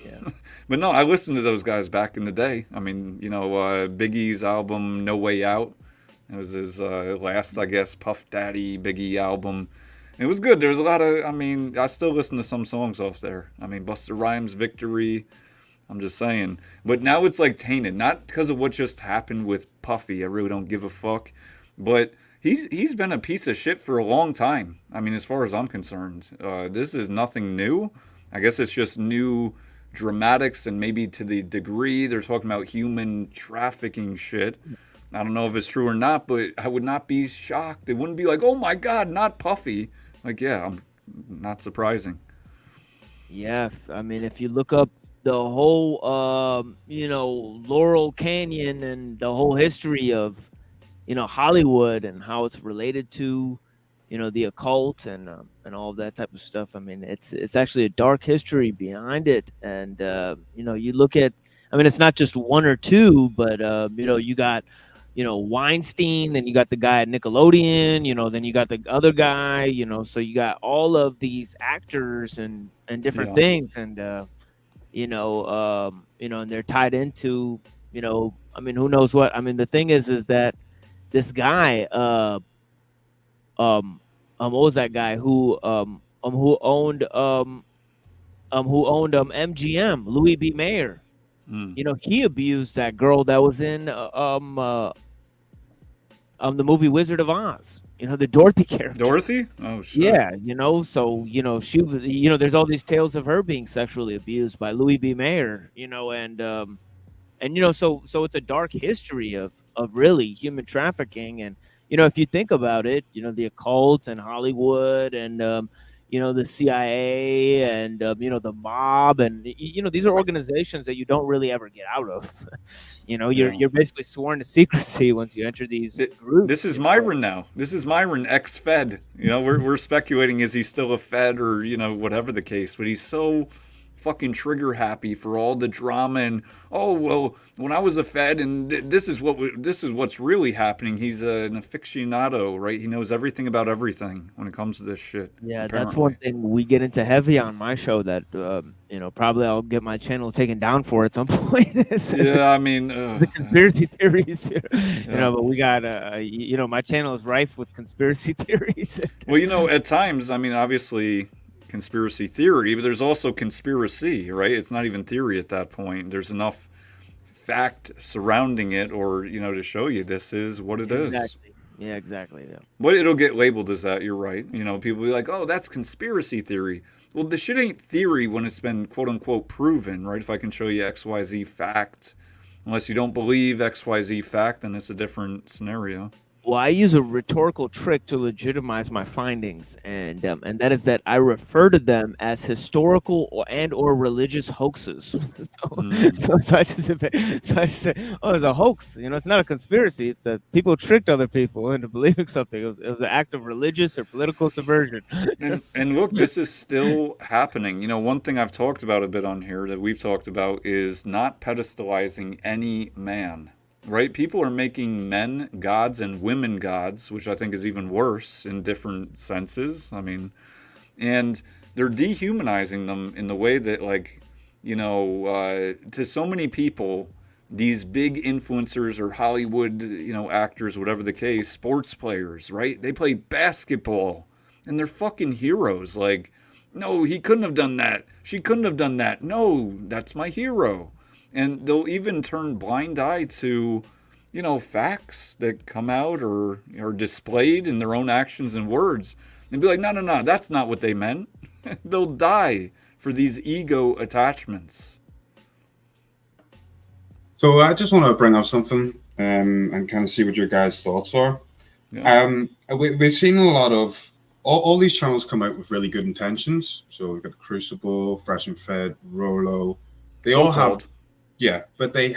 Yeah. But no, I listened to those guys back in the day. I mean, you know, Biggie's album No Way Out. It was his last, I guess, Puff Daddy Biggie album. It was good. There was a lot of, I mean, I still listen to some songs off there. I mean, Busta Rhymes' Victory. I'm just saying. But now it's like tainted, not because of what just happened with Puffy. I really don't give a fuck. But he's been a piece of shit for a long time. I mean, as far as I'm concerned, this is nothing new. I guess it's just new dramatics, and maybe to the degree they're talking about human trafficking shit. I don't know if it's true or not, but I would not be shocked. It wouldn't be like, oh my God, not Puffy. Like, yeah, I'm not surprising. Yeah, I mean, if you look up the whole, you know, Laurel Canyon and the whole history of, you know, Hollywood and how it's related to, you know, the occult and all of that type of stuff. I mean, it's actually a dark history behind it. And, you know, you look at, I mean, it's not just one or two, but, you know, you got, you know, Weinstein, then you got the guy at Nickelodeon, you know, then you got the other guy, you know, so you got all of these actors and different things. And, you know, and they're tied into, you know, I mean, who knows what? I mean, the thing is that this guy, what was that guy who owned MGM, Louis B. Mayer? You know, he abused that girl that was in the movie Wizard of Oz. You know, the Dorothy character. Dorothy? Oh, shit. Yeah, you know, so, you know, she was, you know, there's all these tales of her being sexually abused by Louis B. Mayer, you know, and you know, so it's a dark history of really human trafficking. And, you know, if you think about it, you know, the occult and Hollywood and, the CIA and the mob, and these are organizations that you don't really ever get out of. You're basically sworn to secrecy once you enter these groups. This is Myron now. This is Myron, ex-Fed. We're speculating, is he still a Fed or whatever the case, but he's so fucking trigger happy for all the drama and when I was a Fed and this is what's really happening. He's an aficionado, right? He knows everything about everything when it comes to this shit. Yeah, apparently. That's one thing we get into heavy on my show that probably I'll get my channel taken down for at some point. The conspiracy theories, but we got my channel is rife with conspiracy theories. Well, at times, obviously conspiracy theory, but there's also conspiracy, right? It's not even theory at that point. There's enough fact surrounding it, or to show you this is what it is. Yeah, exactly. Yeah. But it'll get labeled as that. You're right. People be like, "Oh, that's conspiracy theory." Well, the shit ain't theory when it's been quote unquote proven, right? If I can show you XYZ fact, unless you don't believe XYZ fact, then it's a different scenario. Well, I use a rhetorical trick to legitimize my findings, and that is that I refer to them as historical or religious hoaxes. So I just say, oh, it's a hoax. It's not a conspiracy. It's that people tricked other people into believing something. It was an act of religious or political subversion. And look, this is still happening. One thing I've talked about a bit on here that we've talked about is not pedestalizing any man. Right? People are making men gods and women gods, which I think is even worse in different senses. And they're dehumanizing them in the way that, to so many people, these big influencers or Hollywood, actors, whatever the case, sports players, right? They play basketball and they're fucking heroes. Like, no, he couldn't have done that. She couldn't have done that. No, that's my hero. And they'll even turn blind eye to, facts that come out or are displayed in their own actions and words and be like, no, that's not what they meant. They'll die for these ego attachments. So I just want to bring up something and kind of see what your guys' thoughts are. Yeah. We've seen a lot of, all these channels come out with really good intentions. So we've got Crucible, Fresh and Fed, Rolo. They all have... Yeah, but they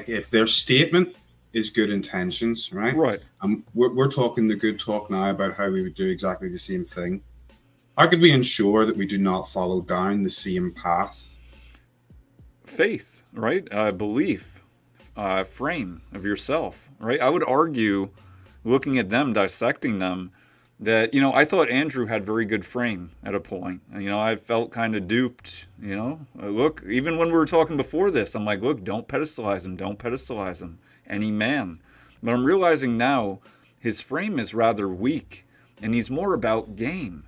if their statement is good intentions, right? Right. We're talking the good talk now about how we would do exactly the same thing. How could we ensure that we do not follow down the same path? Faith, right? Belief, frame of yourself, right? I would argue, looking at them, dissecting them, that, I thought Andrew had very good frame at a point. And, I felt kind of duped, Look, even when we were talking before this, I'm like, look, don't pedestalize him. Don't pedestalize him. Any man. But I'm realizing now his frame is rather weak and he's more about game.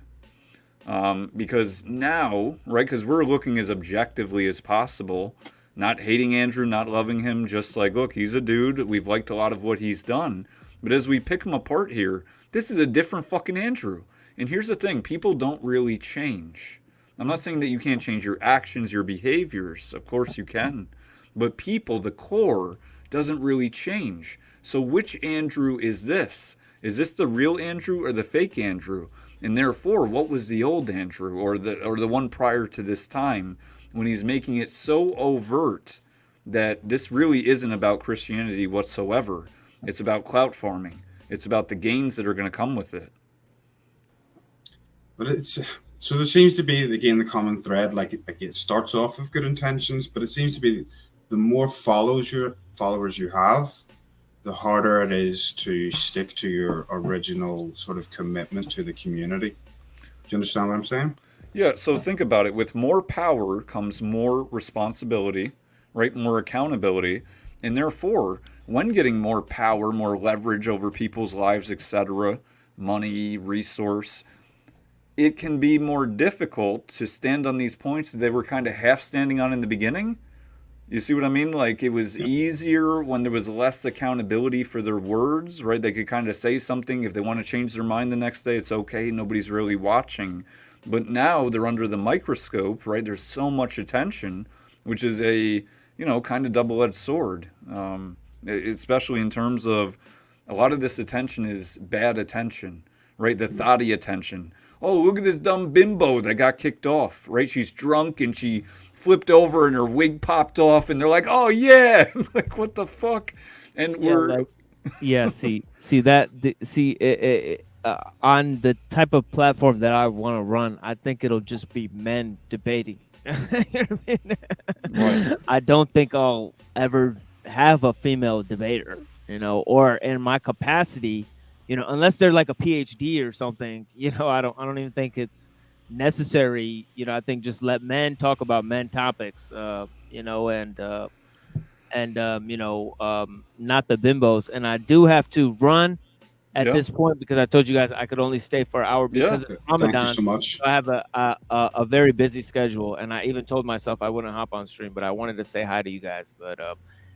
Because now, right, because we're looking as objectively as possible, not hating Andrew, not loving him, just like, look, he's a dude. We've liked a lot of what he's done. But as we pick him apart here, this is a different fucking Andrew. And here's the thing, people don't really change. I'm not saying that you can't change your actions, your behaviors. Of course you can. But people, the core, doesn't really change. So which Andrew is this? Is this the real Andrew or the fake Andrew? And therefore, what was the old Andrew or the one prior to this time when he's making it so overt that this really isn't about Christianity whatsoever? It's about clout farming. It's about the gains that are going to come with it. But so there seems to be, again, the common thread, like it starts off with good intentions, but it seems to be the more followers you have, the harder it is to stick to your original sort of commitment to the community. Do you understand what I'm saying? Yeah, so think about it. With more power comes more responsibility, right? More accountability. And therefore, when getting more power, more leverage over people's lives, etc., money, resource, it can be more difficult to stand on these points that they were kind of half standing on in the beginning. You see what I mean? Like, it was easier when there was less accountability for their words, right? They could kind of say something. If they want to change their mind the next day, it's okay. Nobody's really watching. But now they're under the microscope, right? There's so much attention, which is a, kind of double-edged sword. Especially in terms of a lot of this attention is bad attention, right? The thoughty attention. oh, look at this dumb bimbo that got kicked off, right? She's drunk and she flipped over and her wig popped off, and they're like, oh yeah, it's like what the fuck? And we're on the type of platform that I want to run, I think it'll just be men debating. You know what I mean? Right. I don't think I'll ever have a female debater, or in my capacity, unless they're like a PhD or something, I don't even think it's necessary. I think just let men talk about men topics, not the bimbos. And I do have to run at this point because I told you guys I could only stay for an hour because of Ramadan. Thank you so much. So I have a very busy schedule, and I even told myself I wouldn't hop on stream, but I wanted to say hi to you guys. But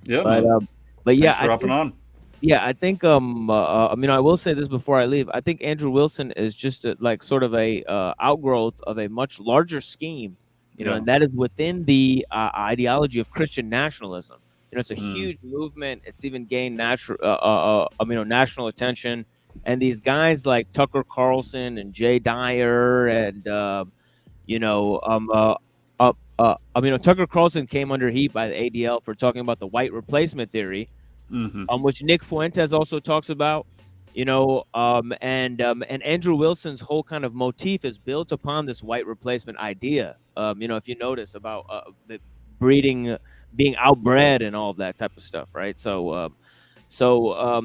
Thanks for hopping on. Yeah, I think I will say this before I leave. I think Andrew Wilson is just sort of a outgrowth of a much larger scheme, and that is within the ideology of Christian nationalism. It's a huge movement. It's even gained national attention. And these guys like Tucker Carlson and Jay Dyer and Tucker Carlson came under heat by the ADL for talking about the white replacement theory, which Nick Fuentes also talks about. And Andrew Wilson's whole kind of motif is built upon this white replacement idea. If you notice about the breeding, being outbred and all of that type of stuff, right? So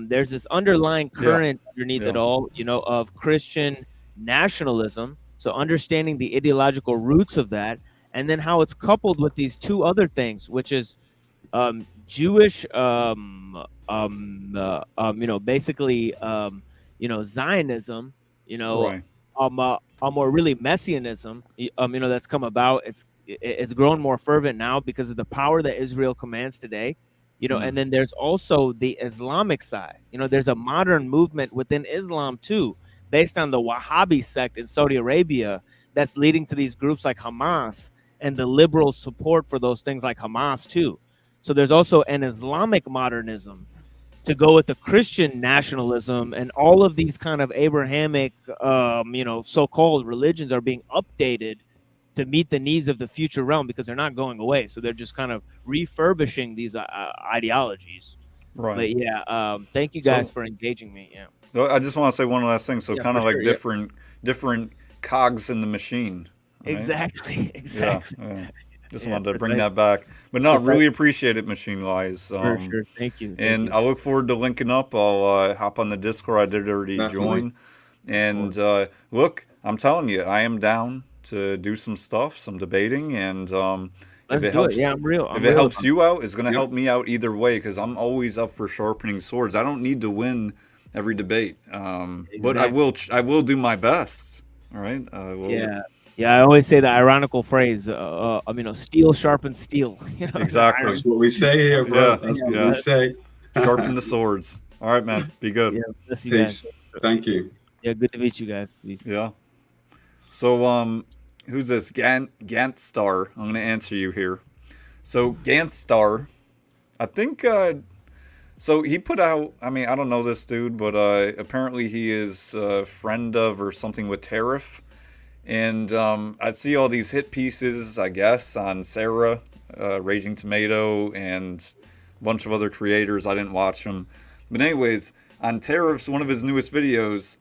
there's this underlying current underneath it all, of Christian nationalism. So understanding the ideological roots of that, and then how it's coupled with these two other things, which is Jewish, basically, Zionism, or really Messianism, that's come about. It's grown more fervent now because of the power that Israel commands today, and then there's also the Islamic side. There's a modern movement within Islam too, based on the Wahhabi sect in Saudi Arabia that's leading to these groups like Hamas and the liberal support for those things like Hamas too. So there's also an Islamic modernism to go with the Christian nationalism, and all of these kind of Abrahamic, so-called religions are being updated to meet the needs of the future realm because they're not going away. So they're just kind of refurbishing these ideologies. Right. But yeah, thank you guys for engaging me. Yeah. I just want to say one last thing. So kind of like different cogs in the machine. Right? Exactly. Yeah. Just wanted to bring that back. But no, really appreciate it, Machine Wise. For sure. Thank you. And I look forward to linking up. I'll hop on the Discord. I did already join. And look, I'm telling you, I am down to do some stuff, some debating, and if it helps, if it helps you out, it's going to help me out either way because I'm always up for sharpening swords. I don't need to win every debate, but I will do my best. All right. Yeah, I always say the ironical phrase, steel sharpens steel. Exactly. That's what we say here, bro. That's what we say. Sharpen the swords. All right, man. Be good. Yeah, bless you Peace. guys. Thank you. Yeah, good to meet you guys. Please. Yeah. So, who's this? Gantstar. I'm going to answer you here. So, Gantstar, I think, so he put out, I don't know this dude, but apparently he is a friend of or something with Tariff. And I see all these hit pieces, I guess, on Sarah, Raging Tomato, and a bunch of other creators. I didn't watch them. But anyways, on Tariff's, one of his newest videos,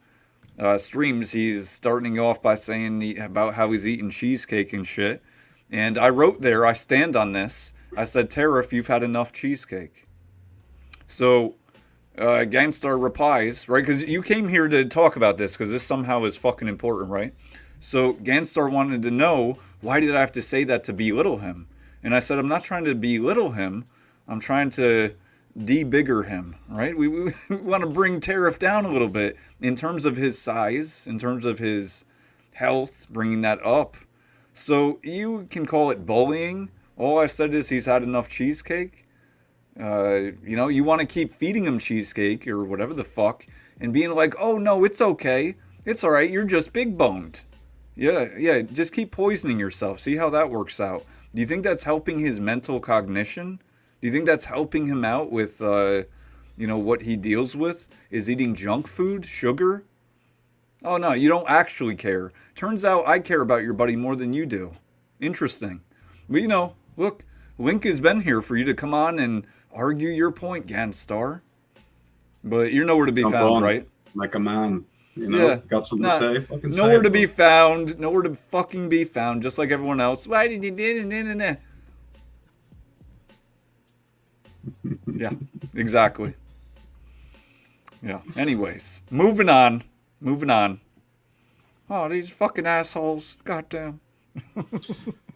streams, he's starting off by saying about how he's eating cheesecake and shit. And I wrote there, I stand on this. I said, Tariff, you've had enough cheesecake. So Gangstar replies, right? Because you came here to talk about this because this somehow is fucking important, right? So Gangstar wanted to know, why did I have to say that to belittle him? And I said, I'm not trying to belittle him. I'm trying to de-bigger him, right? We want to bring Tariff down a little bit in terms of his size, in terms of his health, bringing that up. So you can call it bullying. All I said is he's had enough cheesecake. You want to keep feeding him cheesecake or whatever the fuck and being like, oh, no, it's okay. It's all right. You're just big-boned. Yeah, just keep poisoning yourself. See how that works out. Do you think that's helping his mental cognition? Do you think that's helping him out with, what he deals with? Is eating junk food, sugar? Oh no, you don't actually care. Turns out I care about your buddy more than you do. Interesting. But you know, look, Link has been here for you to come on and argue your point, Ganstar. But you're nowhere to be Jump found, on right? like a man. You know, Yeah. got something Nah, to say? Fucking say nowhere it, to be bro. found. Nowhere to fucking be found, just like everyone else. Why did you do it? Yeah, exactly. Yeah. Anyways, moving on. Moving on. Oh, these fucking assholes. Goddamn.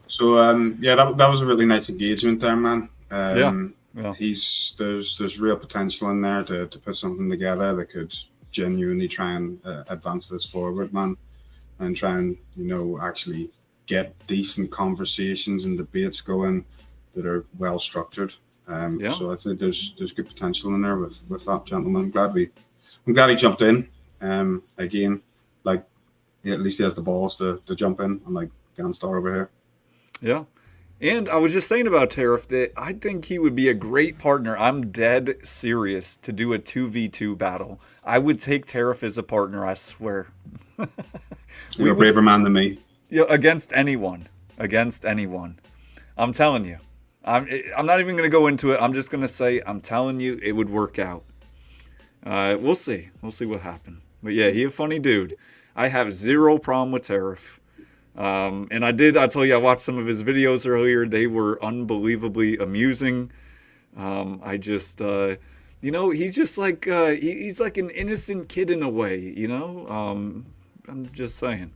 So yeah, that was a really nice engagement there, man. Yeah. Yeah. There's real potential in there to put something together that could genuinely try and advance this forward, man, and try and actually get decent conversations and debates going that are well structured. Yeah. So I think there's good potential in there with that gentleman. I'm glad he jumped in. Again, like at least he has the balls to jump in. Unlike Ganstar over here. Yeah. And I was just saying about Tariff that I think he would be a great partner. I'm dead serious to do a 2v2 battle. I would take Tariff as a partner, I swear. You're a braver man than me. Yeah, against anyone. Against anyone. I'm telling you. I'm not even going to go into it. I'm just going to say, I'm telling you, it would work out. We'll see. We'll see what happens. But yeah, he a funny dude. I have zero problem with Tariff. And I tell you, I watched some of his videos earlier. They were unbelievably amusing. I just, he's just like, he's like an innocent kid in a way, I'm just saying.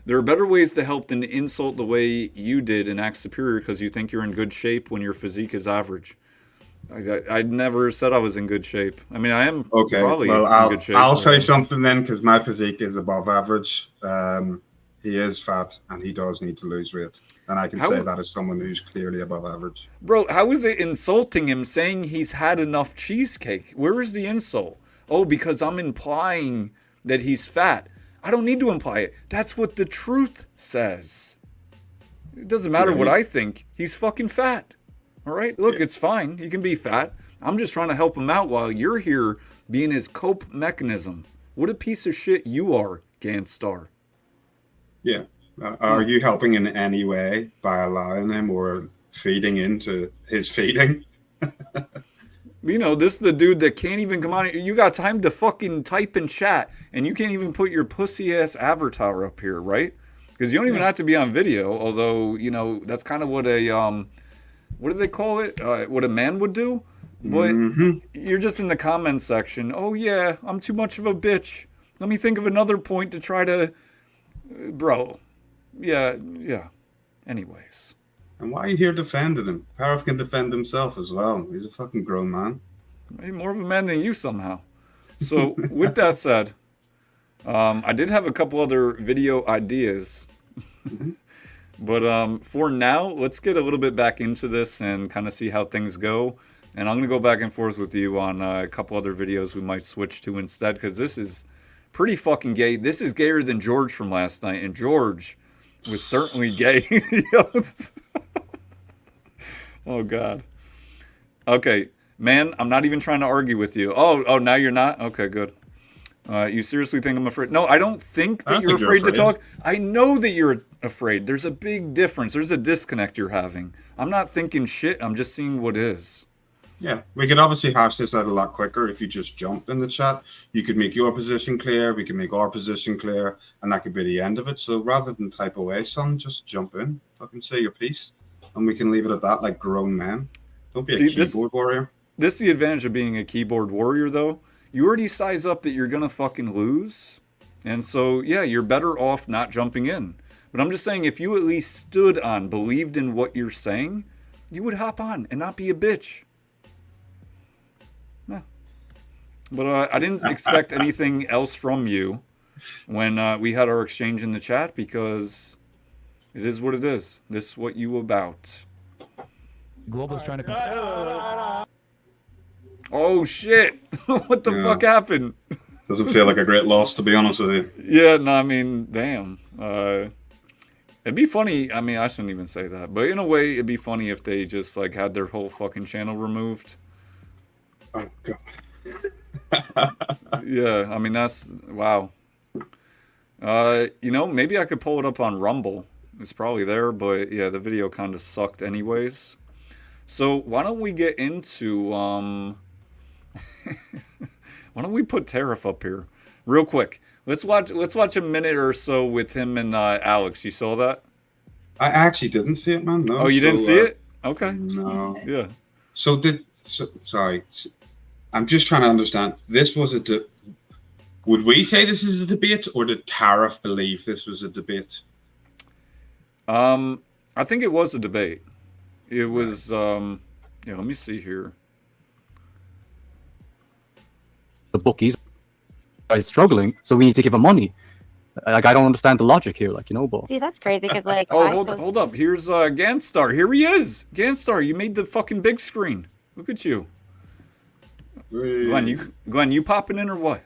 There are better ways to help than to insult the way you did and act superior because you think you're in good shape when your physique is average. I never said I was in good shape. I mean, I am probably in good shape. I'll say something then because my physique is above average. He is fat and he does need to lose weight. And I can say that as someone who's clearly above average. Bro, how is it insulting him saying he's had enough cheesecake? Where is the insult? Oh, because I'm implying that he's fat. I don't need to imply it. That's what the truth says. It doesn't matter what I think. He's fucking fat. All right? Look, it's fine. He can be fat. I'm just trying to help him out while you're here being his cope mechanism. What a piece of shit you are, Ganstar. Yeah. Are you helping in any way by allowing him or feeding into his feeding? This is the dude that can't even come on. You got time to fucking type and chat, and you can't even put your pussy-ass avatar up here, right? Because you don't even have to be on video, although, that's kind of what what do they call it? What a man would do? But you're just in the comments section. Oh, yeah, I'm too much of a bitch. Let me think of another point to try to... Bro. Yeah. Anyways. And why are you here defending him? Tariff can defend himself as well. He's a fucking grown man. Maybe more of a man than you somehow. So, with that said, I did have a couple other video ideas. But for now, let's get a little bit back into this and kind of see how things go. And I'm going to go back and forth with you on a couple other videos we might switch to instead, because this is pretty fucking gay. This is gayer than George from last night, and George was certainly gay. Oh, God. Okay, man, I'm not even trying to argue with you. Oh, now you're not? Okay, good. You seriously think I'm afraid? No, I don't think that you're afraid to talk. I know that you're afraid. There's a big difference. There's a disconnect you're having. I'm not thinking shit. I'm just seeing what is. Yeah, we could obviously hash this out a lot quicker if you just jumped in the chat. You could make your position clear. We can make our position clear. And that could be the end of it. So rather than type away, son, just jump in. Fucking say your piece. And we can leave it at that like grown men. Don't be a keyboard warrior. This is the advantage of being a keyboard warrior, though. You already size up that you're going to fucking lose. And so, yeah, you're better off not jumping in. But I'm just saying, if you at least stood on, believed in what you're saying, you would hop on and not be a bitch. Yeah. But I didn't expect anything else from you when we had our exchange in the chat, because it is what it is. This is what you about. Global's trying to... Oh, shit. What the fuck happened? Doesn't feel like a great loss, to be honest with you. Yeah, no, I mean, damn. It'd be funny. I mean, I shouldn't even say that. But in a way, it'd be funny if they just, like, had their whole fucking channel removed. Oh, God. Yeah, I mean, that's... Wow. Maybe I could pull it up on Rumble. It's probably there, but yeah, the video kind of sucked anyways. So why don't we get into why don't we put Tariff up here real quick? Let's watch a minute or so with him and Alex. You saw that? I actually didn't see it, man. No. Oh, you didn't see it? Okay. No. Yeah. Sorry. I'm just trying to understand. This was would we say this is a debate, or did Tariff believe this was a debate? I think it was a debate. It was let me see here. The bookies are struggling, so we need to give them money. Like, I don't understand the logic here, but See, that's crazy because hold up. Here's Ganstar. Here he is. Ganstar, you made the fucking big screen. Look at you. Glenn, you popping in or what?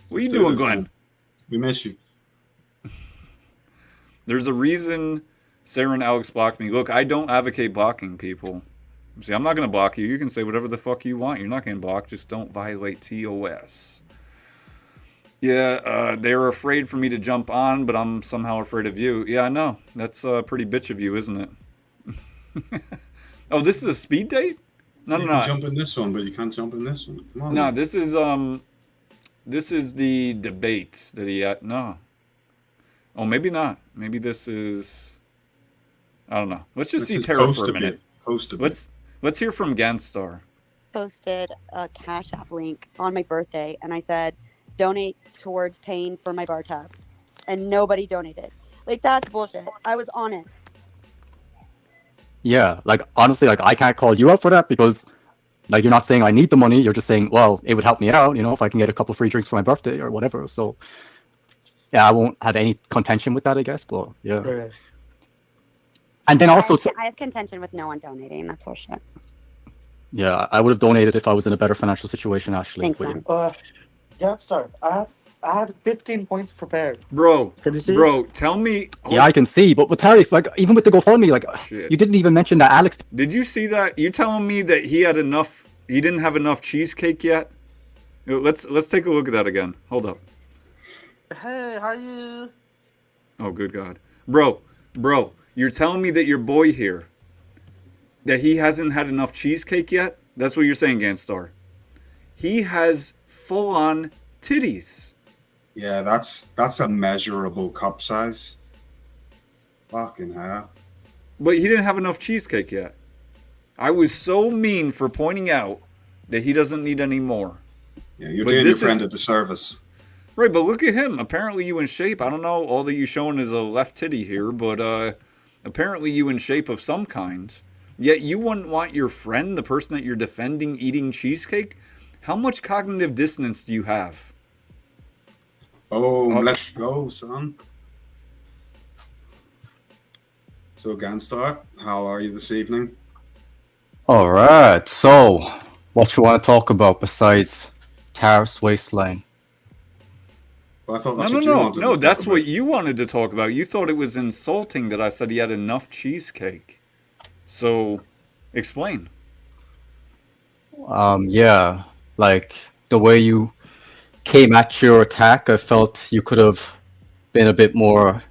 What are you doing, Glenn? We miss you. There's a reason Sarah and Alex blocked me. Look, I don't advocate blocking people. See, I'm not going to block you. You can say whatever the fuck you want. You're not getting blocked. Just don't violate TOS. Yeah, they're afraid for me to jump on, but I'm somehow afraid of you. Yeah, I know. That's pretty bitch of you, isn't it? Oh, this is a speed date? No. You can jump in this one, but you can't jump in this one. Come on. No, this is the debate that he had. No. Oh, maybe not. Maybe this is... I don't know. Let's just see Tara for a minute. Let's hear from Ganstar. Posted a Cash App link on my birthday, and I said, donate towards paying for my bar tab. And nobody donated. That's bullshit. I was honest. yeah, honestly, I can't call you out for that because you're not saying I need the money. You're just saying, well, it would help me out, if I can get a couple free drinks for my birthday or whatever. So yeah, I won't have any contention with that, I guess. But yeah. Right. And then also, I have contention with no one donating. That's horseshit. yeah, I would have donated if I was in a better financial situation, actually. Thanks, but, man. Yeah, start. I had 15 points prepared. Bro, Can you see? bro, tell me. yeah, I can see. But with Tariff, even with the GoFundMe, Shit. you didn't even mention that Alex. Did you see that? You telling me that he didn't have enough cheesecake yet? Let's take a look at that again. Hold up. Hey, how are you? Oh, good God. Bro, you're telling me that your boy here, that he hasn't had enough cheesecake yet? That's what you're saying, Ganstar. He has full-on titties. Yeah, that's a measurable cup size. Fucking hell. But he didn't have enough cheesecake yet. I was so mean for pointing out that he doesn't need any more. Yeah, you're But doing your this friend a disservice. Right, but look at him. Apparently you in shape. I don't know. All that you showing is a left titty here, but apparently you in shape of some kind. Yet you wouldn't want your friend, the person that you're defending, eating cheesecake? How much cognitive dissonance do you have? Oh, let's go, son. So, Ganstar, how are you this evening? All right. So, what you want to talk about besides Tariff's waistline? Well, I thought that's what you wanted to No, talk that's about. what you wanted to talk about. You thought it was insulting that I said he had enough cheesecake. So, explain. Yeah, the way you came at your attack, I felt you could have been a bit more,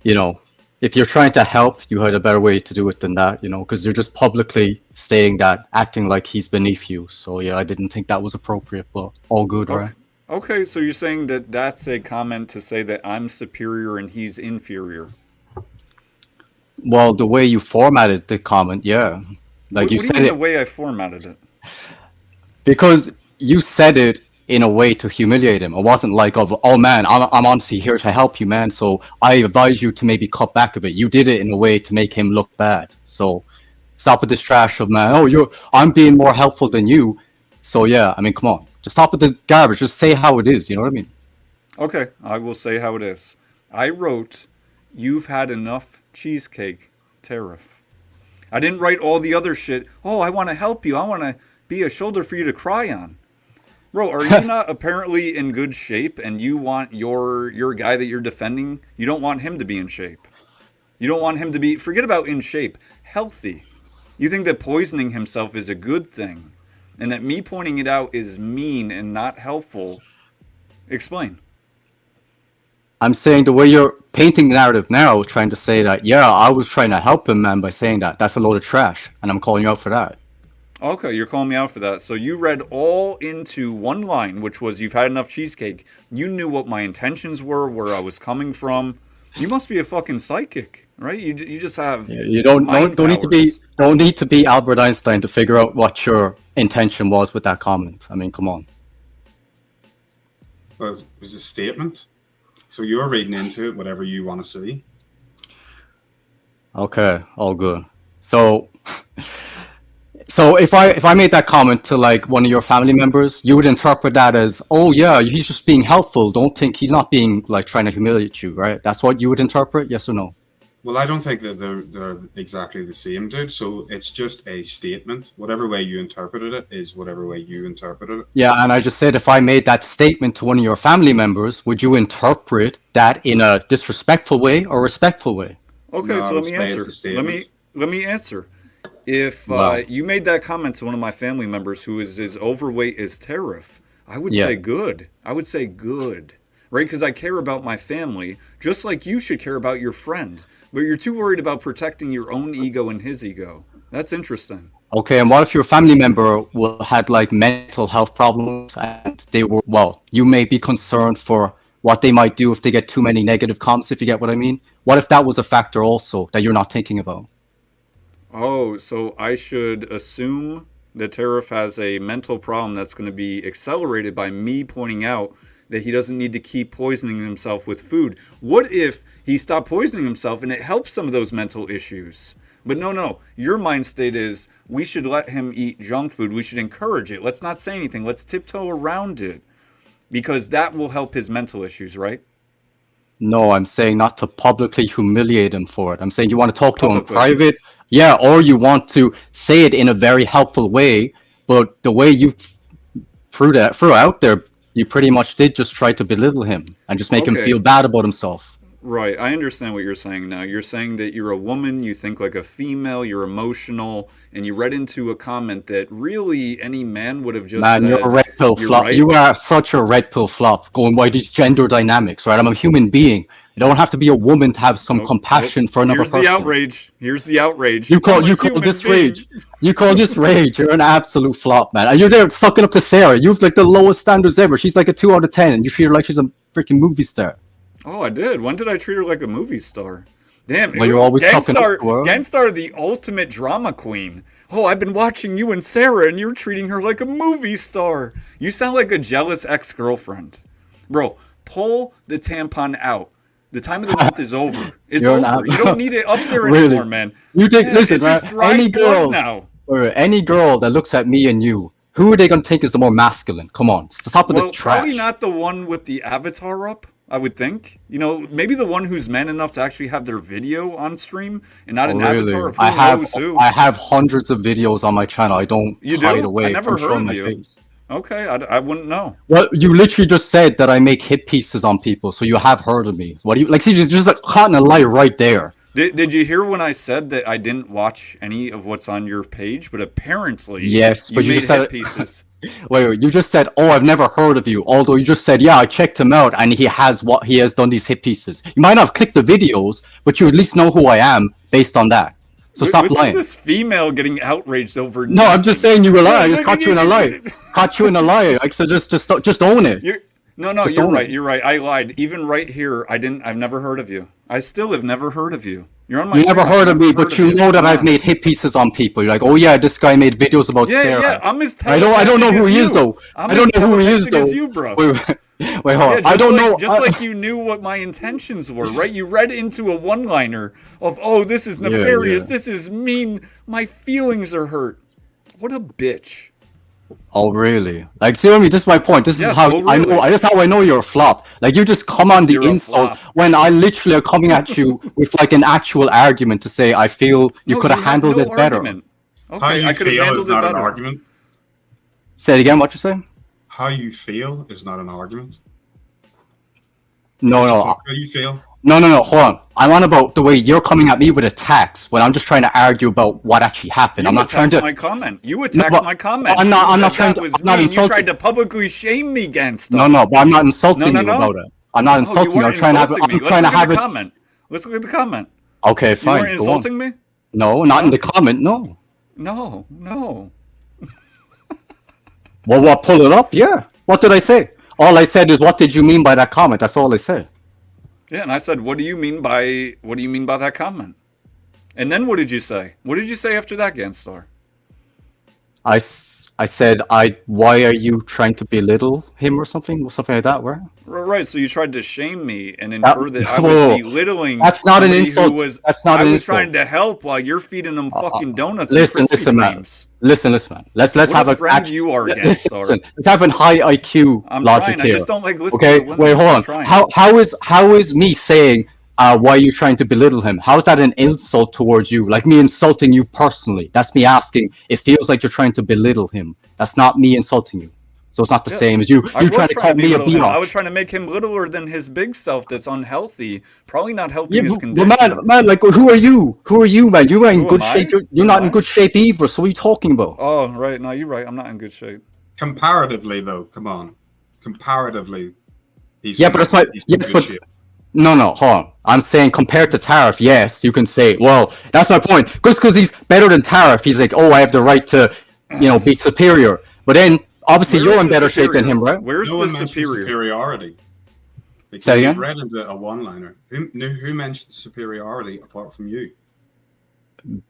if you're trying to help, you had a better way to do it than that, because you're just publicly stating that, acting like he's beneath you. So yeah, I didn't think that was appropriate, but all good, right? Okay, so you're saying that that's a comment to say that I'm superior and he's inferior. Well, the way you formatted the comment, yeah. What You do you said mean it the way I formatted it? because you said it in a way to humiliate him. It wasn't oh man, I'm honestly here to help you, man. So I advise you to maybe cut back a bit. You did it in a way to make him look bad. So stop with this trash of, man, I'm being more helpful than you. So yeah, I mean, come on. Just stop with the garbage. Just say how it is. You know what I mean? Okay, I will say how it is. I wrote, you've had enough cheesecake, Tariff. I didn't write all the other shit. Oh, I want to help you. I want to be a shoulder for you to cry on. Bro, are you not apparently in good shape and you want your guy that you're defending, you don't want him to be in shape? You don't want him to be, forget about in shape, healthy. You think that poisoning himself is a good thing and that me pointing it out is mean and not helpful. Explain. I'm saying the way you're painting the narrative now, trying to say that, yeah, I was trying to help him, man, by saying that. That's a load of trash, and I'm calling you out for that. Okay, you're calling me out for that. So you read all into one line, which was you've had enough cheesecake. You knew what my intentions were, where I was coming from. You must be a fucking psychic, right? You just have You don't need to be Albert Einstein to figure out what your intention was with that comment. I mean, come on. Well, it was a statement. So you're reading into it whatever you want to see. Okay, all good. So if I made that comment to like one of your family members, you would interpret that as, oh yeah, he's just being helpful. Don't think he's not being like trying to humiliate you, right? That's what you would interpret, yes or no? Well, I don't think that they're exactly the same, dude. So it's just a statement. Whatever way you interpreted it is whatever way you interpreted it. Yeah, and I just said if I made that statement to one of your family members, would you interpret that in a disrespectful way or respectful way? Okay, No, so let me it's answer. a statement. Let me answer. If Wow. you made that comment to one of my family members who is as overweight as Tariff, I would Yeah. say good. I would say good, right? Because I care about my family, just like you should care about your friend. But you're too worried about protecting your own ego and his ego. That's interesting. Okay, and what if your family member had like mental health problems and they were, well, you may be concerned for what they might do if they get too many negative comments, if you get what I mean? What if that was a factor also that you're not thinking about? Oh, so I should assume that Tariff has a mental problem that's going to be accelerated by me pointing out that he doesn't need to keep poisoning himself with food. What if he stopped poisoning himself and it helps some of those mental issues? But no, your mind state is we should let him eat junk food. We should encourage it. Let's not say anything. Let's tiptoe around it because that will help his mental issues, right? No, I'm saying not to publicly humiliate him for it. I'm saying you want to talk to him in Publicly. private, yeah, or you want to say it in a very helpful way, but the way you threw out there, you pretty much did just try to belittle him and just make him Okay. feel bad about himself. Right, I understand what you're saying now. You're saying that you're a woman, you think like a female, you're emotional, and you read into a comment that really any man would have just Man, said, you're a red pill "You're flop. right." You are such a red pill flop going by these gender dynamics, right? I'm a human being. You don't have to be a woman to have some Nope, compassion nope. for another Here's person. the outrage. Here's the outrage. You call I'm a human this being. rage. You call this rage. You're an absolute flop, man. And you're there sucking up to Sarah. You've like the lowest standards ever. She's like a 2 out of 10, and you treat her like she's a freaking movie star. Oh, I did. When did I treat her like a movie star? Damn, Well, you're always sucking up Gangstar, to her. Gangstar, the ultimate drama queen. Oh, I've been watching you and Sarah, and you're treating her like a movie star. You sound like a jealous ex-girlfriend. Bro, pull the tampon out. The time of the month is over. It's You're an over. You don't need it up there Really? anymore, man. You think, Man, listen, it's right? just dry Any blood girl, now. or any girl that looks at me and you, who are they gonna think is the more masculine? Come on, stop with Well, this trash. probably not the one with the avatar up, I would think. You know, maybe the one who's man enough to actually have their video on stream and not an Really? avatar of who I knows who. have hundreds of videos on my channel. I don't You hide do? away I never from heard showing of my you. face. Okay, I wouldn't know. Well, you literally just said that I make hit pieces on people, so you have heard of me. What do you like? See, just like, caught in a lie right there. Did you hear when I said that I didn't watch any of what's on your page? But apparently, Yes, but you made just said hit it- pieces. Wait, you just said, "Oh, I've never heard of you." Although you just said, "Yeah, I checked him out, and he has done these hit pieces." You might not have clicked the videos, but you at least know who I am based on that. So stop Listen lying. to this female getting outraged over. No, I'm just saying you were lying. I just No, caught you in a lie. Caught you in a lie. Like, so just own it. No, Just you're own right. it. You're right. I lied. Even right here, I've never heard of you. I still have never heard of you. You're on my. You never stream, I've heard of me, never but you know that I've made hit pieces on people. You're like, "Oh yeah, this guy made videos about Yeah, Sarah." yeah. I'm as I don't know telepathic who as he is you. though. I'm I don't as know who he is telepathic though. as you, bro. Wait, hold on. Yeah, I don't know. Just like you knew what my intentions were, right? You read into a one-liner of, "Oh, this is nefarious. yeah. This is mean. My feelings are hurt." What a bitch. Oh really? Like, see what I mean? This is my point. This Yes, is how oh, I really? know. This is how I know you're a flop. Like, you just come on the You're a insult flop. when I literally are coming at you with like an actual argument to say I feel you No, could have have handled no it better. argument. How Okay, you I could have feel is handled it not an better. argument. Say it again. What you say? How you feel is not an argument. No, Just no. fuck how you feel. No, hold on. I'm on about the way you're coming at me with attacks when I'm just trying to argue about what actually happened. You I'm not trying attacked to. my comment. You attacked but my comment. I'm not You trying said to- that was I'm not mean. You insulting. tried to publicly shame me against No, but I'm not insulting No, you no. about it. I'm not Oh, you insulting you. I'm weren't trying to have. insulting me. I'm Let's trying to look at have the it. comment. Let's look at the comment. Okay, You fine. weren't Go on. insulting me? No, not in No? the comment. No. No. Well, pull it up. Yeah. What did I say? All I said is, what did you mean by that comment? That's all I said. Yeah, and I said, what do you mean by that comment? And then what did you say? What did you say after that, Ganstar? I said, why are you trying to belittle him or something like that, right? Right, so you tried to shame me and infer that I was Whoa. belittling That's not an somebody insult. who was, That's not I an was insult. trying to help while you're feeding them fucking donuts Listen, and Krispy listen, man. Kremes. Listen, man. Let's What have a a friend you are, listen, Ganstar. let's have a high IQ I'm logic trying, here. I just don't like listening Okay, to women. wait, hold I'm on. trying. How is me saying why are you trying to belittle him? How is that an insult towards you? Like me insulting you personally. That's me asking. It feels like you're trying to belittle him. That's not me insulting you. So it's not the same as you. I You was trying to call me a belittle him. I was biatch. trying to make him littler than his big self that's unhealthy. Probably not helping Yeah, his but condition. man, like who are you? Who are you, man? You're not in Who good am I? shape. You're Who not am in I? good shape either. So what are you talking about? Oh, right. No, you're right. I'm not in good shape. Comparatively, though, come on. Comparatively, he's Yeah, but that's my he's in yes, good but shape. no, hold on. I'm saying compared to Tariff, yes, you can say, well, that's my point. Just because he's better than Tariff, he's like, oh, I have the right to, be superior. But then obviously Where you're is in the better shape than superior? him, right? Where's No the one mentioned superior? superiority. Because Say you've again? read into a one-liner. Who mentioned superiority apart from you?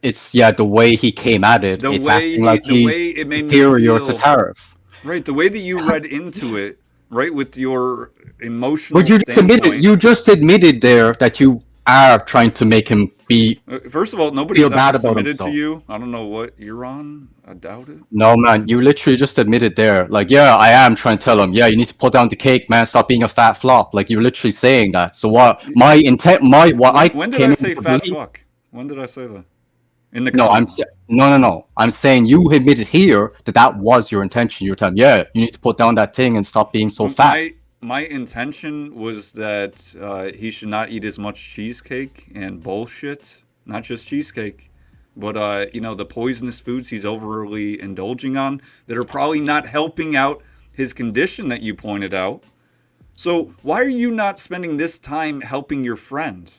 It's the way he came at it. The It's way acting like the he's way it made me superior to feel. Tariff. Right, the way that you read into it, right, with your emotional But standpoint. you just admitted there that you are trying to make him be First of all, nobody's feel bad ever about submitted to himself. you. I don't know what you're on. I doubt it. No, man, you literally just admitted there, like, yeah, I am trying to tell him, yeah, you need to put down the cake, man, stop being a fat flop. Like, you're literally saying that. So what my intent, When did I say to fat believe- fuck? When did I say that? In the No, comments. no. I'm saying you admitted here that was your intention. You're telling, yeah, you need to put down that thing and stop being so fat. My intention was that he should not eat as much cheesecake and bullshit. Not just cheesecake, but the poisonous foods he's overly indulging on that are probably not helping out his condition that you pointed out. So why are you not spending this time helping your friend?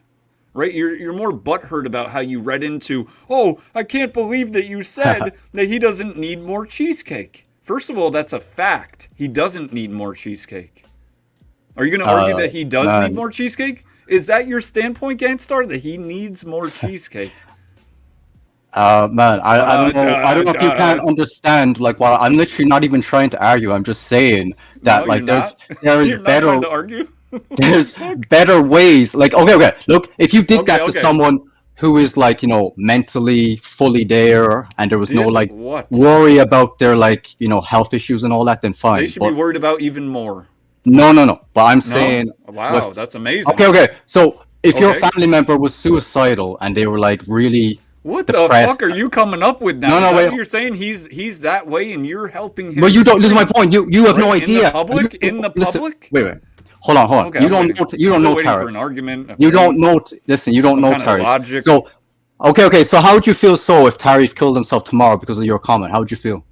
Right? You're more butthurt about how you read into, oh, I can't believe that you said that he doesn't need more cheesecake. First of all, that's a fact. He doesn't need more cheesecake. Are you going to argue that he does need more cheesecake? Is that your standpoint, Gangstar, that he needs more cheesecake? Man, I don't know if you can't understand, like, well, I'm literally not even trying to argue. I'm just saying that, No, like, you're there is you're not better. trying to argue? There's better ways. Like, okay. Look, if you did that to okay. someone who is like, mentally fully there, and there was no Did like what? worry about their like, health issues and all that, then fine. They should But be worried about even more. no. But I'm No? saying, Wow, that's amazing. okay. So if your Okay. family member was suicidal and they were like really What the depressed, fuck are you coming up with now? No, Is that wait. what you're saying he's that way and you're helping him? but you don't. This is my point. You have no Right, idea. In the public? In the Listen, public? wait. Hold on. Okay, you I'm don't waiting. know. You don't I'm know still waiting for Tariff. an argument. You don't know. Listen, you don't Some know kind of Tariff. logic. So, okay. So how would you feel if Tariff killed himself tomorrow because of your comment? How would you feel?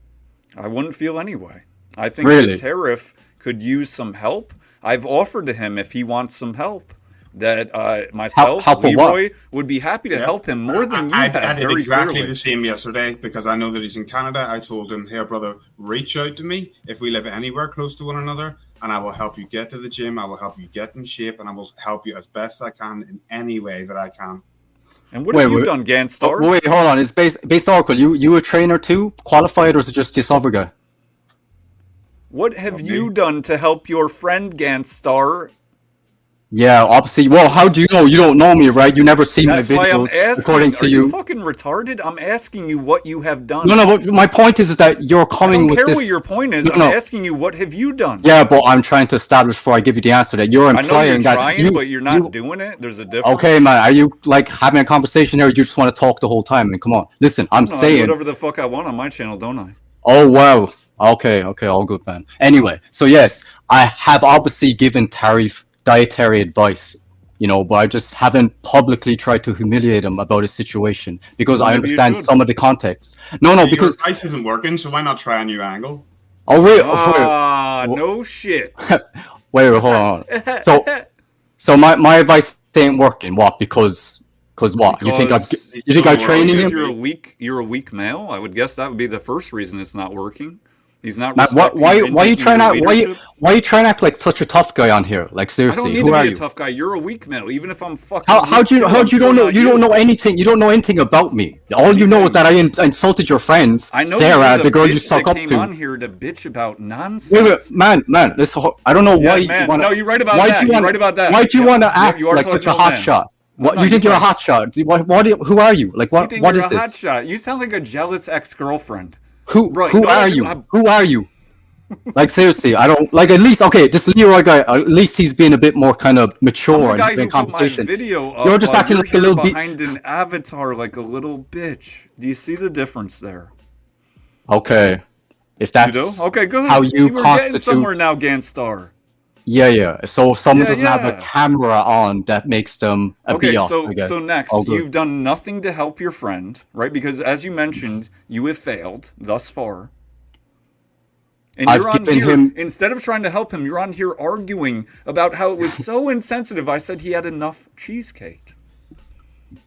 I wouldn't feel anyway. I think Really? that Tariff could use some help. I've offered to him if he wants some help. That myself, Help with what? Leroy, would be happy to help him more than you I have. did Very exactly clearly. the same yesterday because I know that he's in Canada. I told him, "Here, brother, reach out to me if we live anywhere close to one another, and I will help you get to the gym. I will help you get in shape, and I will help you as best I can in any way that I can." And what have you done, Ganstar? Wait, hold on. Is BasedOracle you a trainer too, qualified, or is it just this other guy? What have you done to help your friend Ganstar? Yeah, obviously. Well, how do you know? You don't know me, right? You never see That's my why I'm videos. asking. According to Are you. you fucking retarded? I'm asking you what you have done. No. But my point is that you're I coming don't with care this. what your point is. No, I'm no. asking you what have you done. Yeah, but I'm trying to establish before I give you the answer that you're I know implying you're that trying, but you're not doing it. There's a difference. Okay, man. Are you like having a conversation here, or you just want to talk the whole time? I mean, come on. Listen, I'm No, I do saying. whatever the fuck I want on my channel, don't I? Oh wow. Okay, all good, man. Anyway, so yes, I have obviously given Tariff dietary advice, but I just haven't publicly tried to humiliate him about his situation because Well, I maybe you understand should. some of the context. No, Your because advice isn't working, so why not try a new angle? oh wait, Ah, no shit. Wait, hold on. So my advice ain't working. What? Because what? You think I'm training him? You're a weak male. I would guess that would be the first reason it's not working. He's not. Man, why are you trying to act like such a tough guy on here? Like seriously, I don't need who to are be a you? tough guy. You're a weak male. Even if I'm fucking. How do you don't know anything? You don't know anything about me. All you know is that I insulted your friends, I know Sarah, the girl you suck up came to. on here to bitch about nonsense. Wait, man, I don't know why man. you want. No, you're right about that. You're right about that. Why do you want to act like such a hotshot? What you think you're a hotshot? Who are you? Like what? What is this? Hotshot? You sound like a jealous ex-girlfriend. Who are you? Who are you? Like seriously, I don't like. At least this Leroy guy. At least he's being a bit more kind of mature and in conversation. You're just acting like a little behind an avatar, like a little bitch. Do you see the difference there? Okay, if that's okay, go ahead. how you we're constitute. Getting somewhere now, Ganstar. Yeah. So if someone doesn't have a camera on, that makes them a BR, so I guess. so next, you've done nothing to help your friend, right? Because as you mentioned, you have failed thus far. And you're on here, instead of trying to help him, you're on here arguing about how it was so insensitive. I said he had enough cheesecake.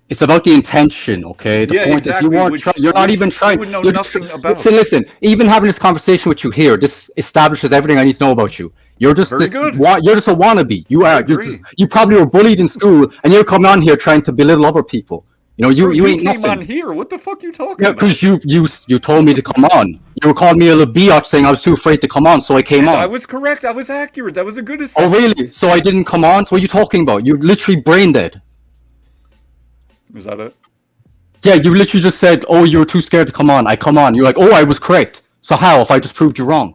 It's about the intention, okay? The point is you weren't you're not even trying. You would know nothing about. Listen, even having this conversation with you here, this establishes everything I need to know about you. You're just you're just a wannabe. You probably were bullied in school, and you're coming on here trying to belittle other people. You know, you ain't nothing. Came on here. What the fuck you talking about? Because you told me to come on. You were calling me a little biatch, saying I was too afraid to come on, so I came on. I was correct. I was accurate. That was a good assessment. Oh really? So I didn't come on? So what are you talking about? You're literally brain dead. Is that it? Yeah, you literally just said, "Oh, you were too scared to come on." I come on. You're like, "Oh, I was correct." So how if I just proved you wrong?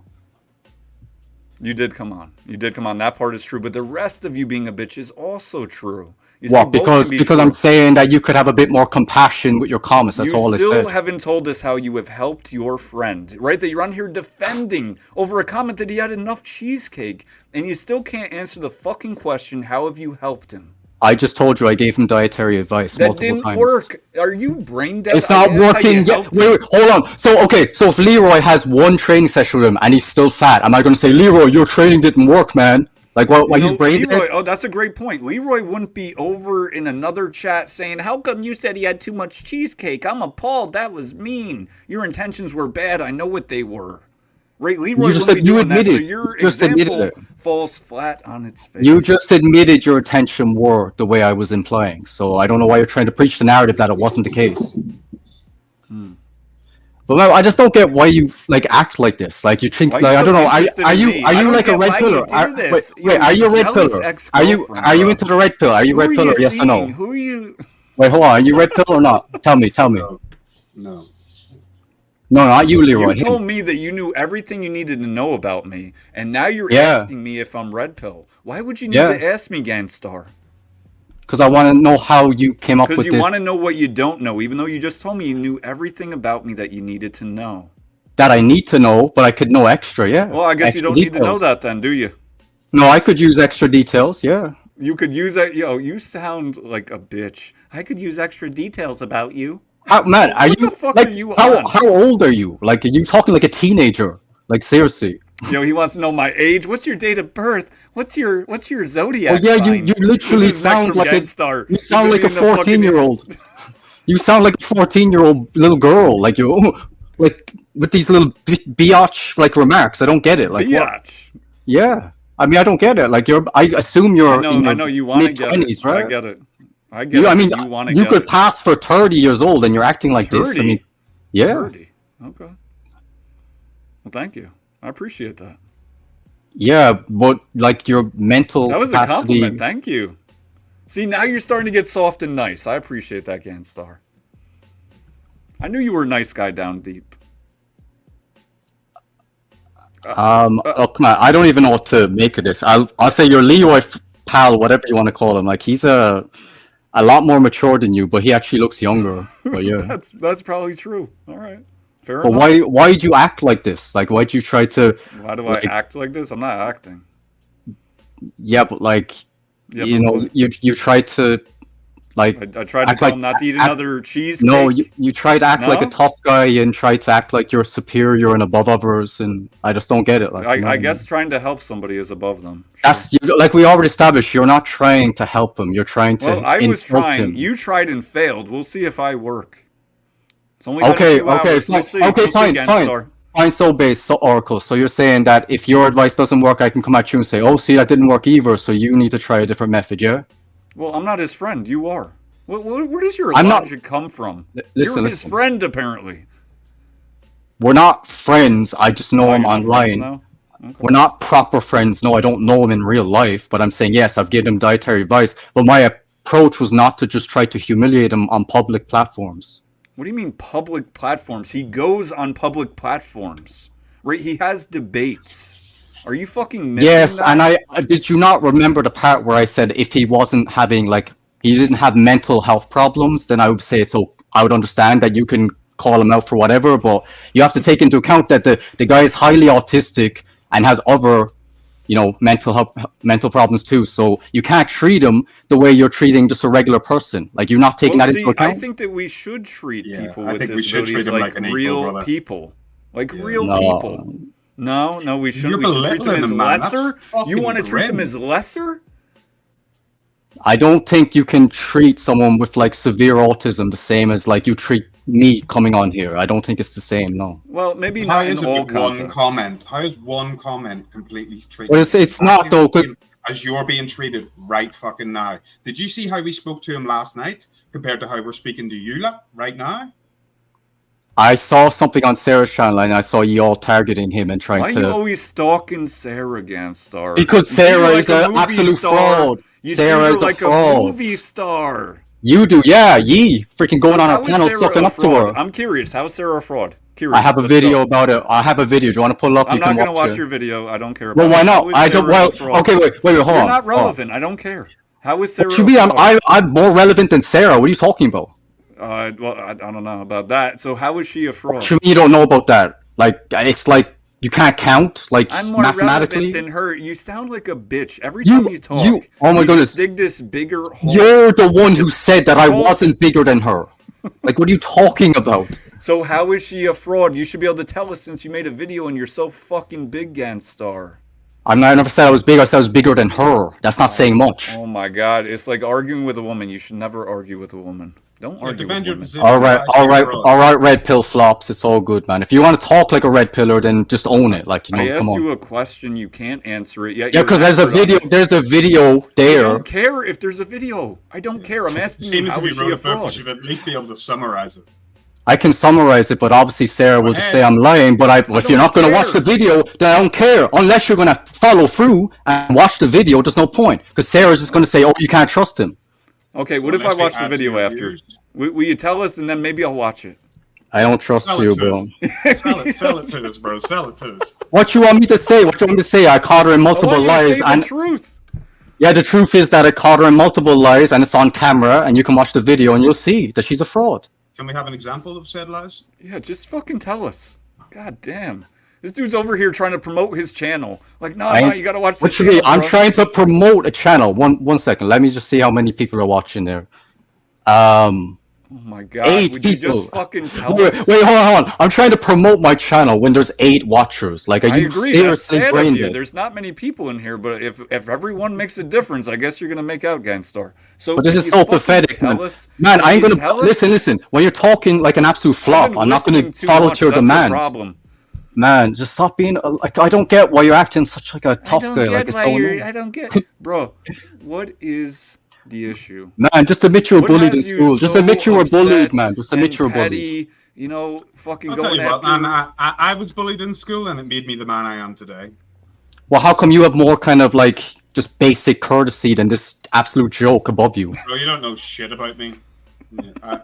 You did come on. You did come on. That part is true, but the rest of you being a bitch is also true. What? Because I'm saying that you could have a bit more compassion with your comments. That's all I said. You still haven't told us how you have helped your friend, right? That you're on here defending over a comment that he had enough cheesecake, and you still can't answer the fucking question, how have you helped him? I just told you I gave him dietary advice multiple times. That didn't work. Are you brain dead? It's not working yet. Wait, hold on. So if Leroy has one training session with him and he's still fat, am I going to say, Leroy, your training didn't work, man? Like, why you brain dead? Leroy, that's a great point. Leroy wouldn't be over in another chat saying, how come you said he had too much cheesecake? I'm appalled. That was mean. Your intentions were bad. I know what they were. Right, Leroy you admitted. So your example falls flat on its face. You just admitted your intention were the way I was implying. So I don't know why you're trying to preach the narrative that it wasn't the case. But I just don't get why you act like this. Like you think I don't know. Are you like a red pillar? Wait, are you a red pillar? Are you into the red pill? Are you red pillar? Yes or no? Who are you? Wait, hold on. Are you red pill or not? Tell me. No. No, not you, Leroy. You told me that you knew everything you needed to know about me, and now you're asking me if I'm red pill. Why would you need to ask me, Ganstar? Because I want to know how you came up with this. Because you want to know what you don't know, even though you just told me you knew everything about me that you needed to know. That I need to know, but I could know extra, yeah. Well, I guess you don't need to know that then, do you? No, I could use extra details, yeah. You could use that. You sound like a bitch. I could use extra details about you. How the fuck are you on? How old are you? Like, are you talking like a teenager? Like, seriously. He wants to know my age. What's your date of birth? What's your zodiac? Well, yeah, you literally sound like a 14-year-old. You sound like a 14-year-old little girl. Like with these little biatch remarks. I don't get it. Like biatch. Yeah, I mean I don't get it. Like I assume you're I know you want to get it. Right? I get it. I get it. I mean, you could pass for 30 years old and you're acting like 30? this. I mean, yeah. 30. Okay. Well, thank you. I appreciate that. Yeah, but your mental that was capacity... a compliment. Thank you. See, now you're starting to get soft and nice. I appreciate that, Ganstar. I knew you were a nice guy down deep. Oh, come on. I don't even know what to make of this. I'll say your Leroy pal, whatever you want to call him. Like, he's a lot more mature than you, but he actually looks younger. But yeah. That's probably true. All right. Fair but enough. why did you act like this? Like, why'd you try to... Why do I act like this? I'm not acting. Yeah, but you tried to Like I tried to act tell like him not to eat act- another cheesecake. No, you try to act like a No? tough guy and try to act like you're superior and above others, and I just don't get it. Like, you know I what mean? guess trying to help somebody is above them. Sure. That's like we already established. You're not trying to help him. You're trying to Well, I was insult trying. him. You tried and failed. We'll see if I work. It's only been a Okay, few okay, hours. fine. We'll see. Okay, We'll see, fine, Gangstar. fine. So Oracle. So you're saying that if your advice doesn't work, I can come at you and say, "Oh, see, that didn't work either. So you need to try a different method." Yeah. Well, I'm not his friend. You are. Where does your I'm not- logic come from? Listen, You're his listen. friend, apparently. We're not friends. I just know Oh, him you're not friends online. now? Okay. We're not proper friends. No, I don't know him in real life. But I'm saying yes, I've given him dietary advice. But my approach was not to just try to humiliate him on public platforms. What do you mean public platforms? He goes on public platforms. Right? He has debates. Are you fucking missing Yes, that? and I did you not remember the part where I said if he wasn't having like he didn't have mental health problems, then I would say I would understand that you can call him out for whatever, but you have to take into account that the guy is highly autistic and has other, you know, mental problems too. So you can't treat him the way you're treating just a regular person. Like you're not taking Well, that see, into account. I think that we should treat Yeah, people I with think we should disabilities treat them like an equal, real brother. people. Like Yeah. real No. people. No, we shouldn't. You're We should treat them belittling as them, man. That's lesser. You fucking want to treat them grim. as lesser? I don't think you can treat someone with like severe autism the same as like you treat me coming on here. I don't think it's the same. No. Well, maybe How not in is it all with one context. comment? How is one comment completely treated? Well, it's not though, 'cause- as you're being treated right fucking now. Did you see how we spoke to him last night compared to how we're speaking to you right now? I saw something on Sarah's channel and I saw you all targeting him and trying Why are to. you always stalking Sarah, Gangstar? Because You treat her Sarah like is a an movie absolute star. fraud. You Sarah treat her is a like fraud. movie star. You do, yeah, ye freaking going on How a is panel Sarah sucking a up to fraud? her. I'm curious. How is Sarah a fraud? Curious. I have a Let's video go. about it. I have a video. Do you want to pull it up? I'm You not can gonna watch watch it. your video. I don't care about Well, why it. How not? is I don't. Sarah Well, a fraud? okay, wait, hold You're on. not hold on. relevant. I don't care. How is Sarah? What you a mean? fraud? I'm more relevant than Sarah. What are you talking about? Well, I don't know about that. So how is she a fraud? What you mean you don't know about that? Like it's like you can't count like I'm more mathematically. relevant than her. You sound like a bitch every time you talk. Oh my you goodness. just dig this bigger hole. You're the one who said that I Hole. wasn't bigger than her. Like what are you talking about? So how is she a fraud? You should be able to tell us since you made a video and you're so fucking big, Gangstar. I never said I was big. I said I was bigger than her. That's not saying much. Oh my god, it's like arguing with a woman. You should never argue with a woman. Don't argue with defend your women. position. All right, guys, all right, you're fraud. all right. Red pill flops. It's all good, man. If you want to talk like a red pillar, then just own it. Like you I know, asked come on. you a question, you can't answer it yet. Yeah, you're because there's a expert on video. it. There's a video I there. don't care if there's a video. I don't care. I'm asking you, Seems how if we is she wrote a a book, you fraud? should at least be able to summarize it. I can summarize it, but obviously Sarah will just say I'm lying. But if you're not going to watch the video, then I don't care. Unless you're going to follow through and watch the video, there's no point. Because Sarah's just going to say, "Oh, you can't trust him." Okay, what if I Unless they watch the add to video your after? views. Will you tell us and then maybe I'll watch it? I don't trust Sell you, it to bro. us. Sell it to us, bro. Sell it to us. What you want me to say? What you want me to say? I caught her in I multiple want you to lies, say the and truth. yeah, the truth is that I caught her in multiple lies, and it's on camera, and you can watch the video, and you'll see that she's a fraud. Can we have an example of said lies? Yeah, just fucking tell us. God damn. This dude's over here trying to promote his channel. Like, no, you gotta watch the What you channel, mean? I'm bro. trying to promote a channel. One second. Let me just see how many people are watching there. Oh my god, 8 would you people. just fucking tell Wait, us? hold on. I'm trying to promote my channel when there's 8 watchers. Like, are I you agree, that's seriously sad of brain you. dead? There's not many people in here, but if everyone makes a difference, I guess you're gonna make out, Gangstar. So But this can is you so fucking pathetic, tell man. us- Man, can I ain't you gonna tell us? listen. When you're talking like an absolute I've flop, been I'm not gonna listening too follow much, to your that's the demand. problem. Man, just stop being like. I don't get why you're acting such like a tough guy. Like it's so annoying. I don't get, bro. What is the issue? Man, just admit you were What bullied in has you school. Just so admit you were bullied, upset man. Just and admit you were bullied. petty, you know, fucking I'll tell going you what, after. man. I was bullied in school, and it made me the man I am today. Well, how come you have more kind of like just basic courtesy than this absolute joke above you? Bro, you don't know shit about me. Yeah,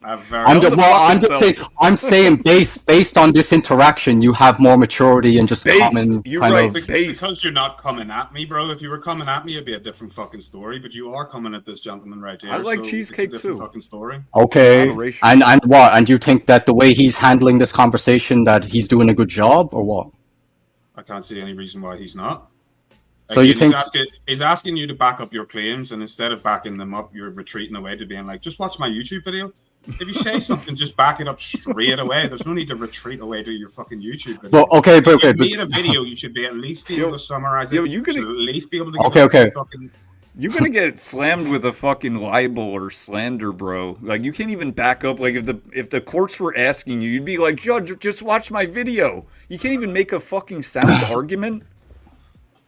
I'm very. I'm saying based on this interaction, you have more maturity and just common You're kind right. of. Because you're not coming at me, bro. If you were coming at me, it'd be a different fucking story. But you are coming at this gentleman right here. I like so cheesecake it's a different too. fucking story. Okay, Moderation. and what? And you think that the way he's handling this conversation, that he's doing a good job, or what? I can't see any reason why he's not. So you think he's asking you to back up your claims, and instead of backing them up, you're retreating away to being like, just watch my YouTube video. If you say something, just back it up straight away. There's no need to retreat away to your fucking YouTube video. Well, okay, if you made a video, you should be at least be able to summarize it. You could at least be able to. Okay. Fucking... You're gonna get slammed with a fucking libel or slander, bro. Like you can't even back up. Like if the courts were asking you, you'd be like, Judge, just watch my video. You can't even make a fucking sound argument.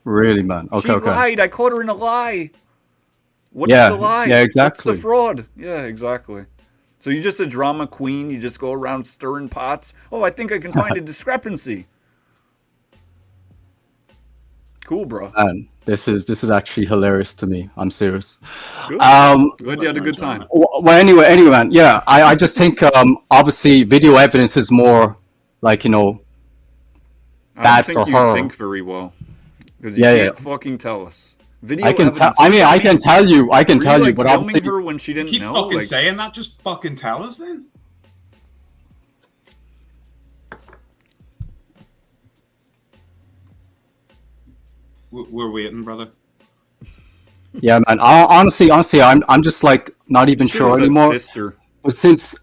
Really, man? Okay, she lied. I caught her in a lie. What's the lie? Yeah, exactly. What's the fraud? Yeah, exactly. So you're just a drama queen. You just go around stirring pots. Oh, I think I can find a discrepancy. Cool, bro. Man, this is actually hilarious to me. I'm serious. Good. Glad you had a good time. Well, anyway, man. Yeah, I just think obviously video evidence is more like bad for her. I don't think you think very well because you can't fucking tell us. Video I can evidence. I can tell you. I can tell you, but obviously her when she didn't keep know. Fucking saying that. Just fucking tell us then. We're waiting, brother. Yeah, man. Honestly, I'm just like not even sure anymore. Sister. But since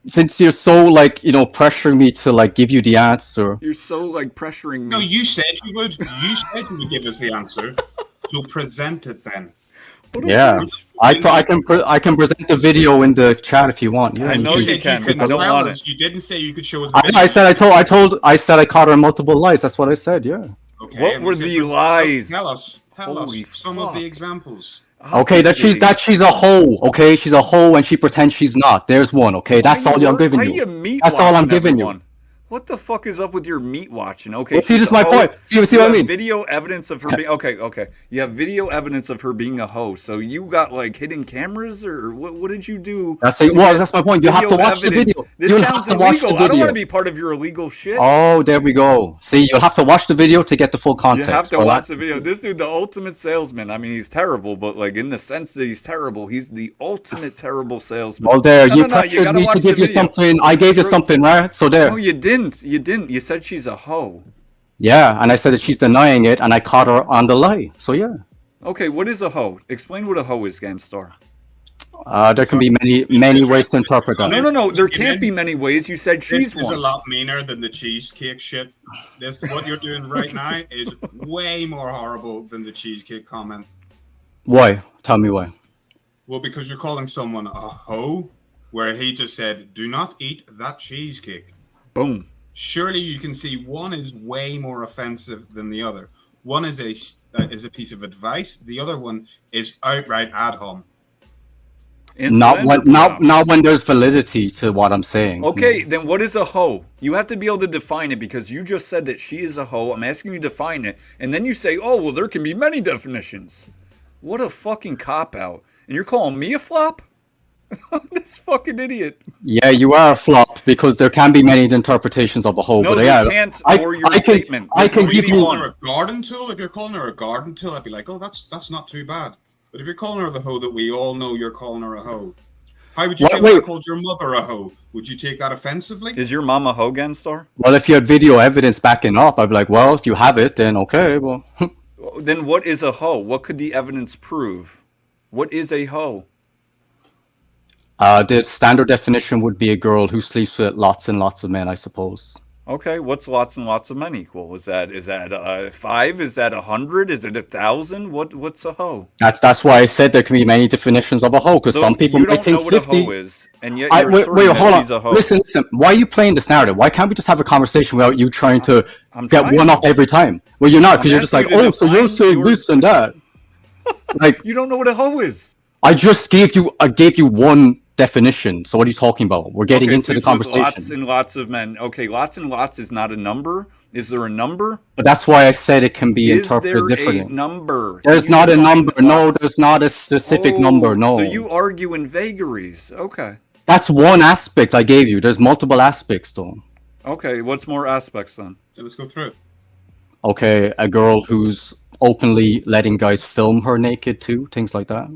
since you're so pressuring me to like give you the answer. You're so like pressuring me. No, you said you would. You said you would give us the answer. So present it then. Yeah, I can present the video in the chat if you want. Yeah, I know you can. I don't want it. You didn't say you could show us. I said I caught her in multiple lies. That's what I said. Yeah. Okay, what were the lies? Tell us some of the examples. Okay, that she's a hoe. Okay, she's a hoe and she pretends she's not. There's one. Okay, that's all I'm giving you. That's all I'm giving you. What the fuck is up with your meat watching? Okay, well, see, this is my point. See what I mean? Video evidence of her being okay. You have video evidence of her being a hoe. So you got like hidden cameras, or what did you do? That's my point. You have to watch the video. This sounds illegal. I don't want to be part of your illegal shit. Oh, there we go. See, you'll have to watch the video to get the full context. You have to watch the video. This dude, the ultimate salesman. I mean, he's terrible, but like in the sense that he's terrible, he's the ultimate terrible salesman. Well, there, you pressured me to give you something. I gave you something, right? So there. No, you didn't. You said she's a hoe. Yeah, and I said that she's denying it, and I caught her on the lie. So yeah. Okay, what is a hoe? Explain what a hoe is, Gamstar. There can be many ways to interpret that. No. There can't be many ways. You said she's one. This is a lot meaner than the cheesecake shit. What you're doing right now is way more horrible than the cheesecake comment. Why? Tell me why. Well, because you're calling someone a hoe, where he just said, "Do not eat that cheesecake." Boom. Surely you can see one is way more offensive than the other. One is a piece of advice. The other one is outright ad hom. Not when there's validity to what I'm saying. Okay, then what is a hoe? You have to be able to define it because you just said that she is a hoe. I'm asking you to define it, and then you say, "Oh, well, there can be many definitions." What a fucking cop out! And you're calling me a flop? This fucking idiot. Yeah, you are a flop because there can be many interpretations of a hoe. No, but you can't. Or your statement. I can give you a garden tool. If you're calling her a garden tool, I'd be like, "Oh, that's not too bad." But if you're calling her the hoe that we all know you're calling her a hoe, how would you think I called your mother a hoe? Would you take that offensively? Is your mom a hoe, Ganstar? Well, if you had video evidence backing up, I'd be like, well, if you have it, then okay. Well, then what is a hoe? What could the evidence prove? What is a hoe? The standard definition would be a girl who sleeps with lots and lots of men, I suppose. Okay, what's lots and lots of men equal? Is that 5? Is that 100? Is it 1,000? What's a hoe? That's why I said there can be many definitions of a hoe, because some people might think 50. You don't know what a hoe is, and yet you're wait, hold on. Listen. Why are you playing this narrative? Why can't we just have a conversation without you trying to get one up every time? Well, you're not, because you're just like, oh, so you're saying this and that. Like, you don't know what a hoe is. I just gave you one definition. So what are you talking about? We're getting into the conversation. Lots and lots of men. Okay, lots and lots is not a number. Is there a number? But that's why I said it can be interpreted differently. Is there a number? There's not a number. No, there's not a specific number. No. So you argue in vagaries. Okay. That's one aspect I gave you. There's multiple aspects though. Okay, what's more aspects then? Let's go through it. Okay, a girl who's openly letting guys film her naked too, things like that.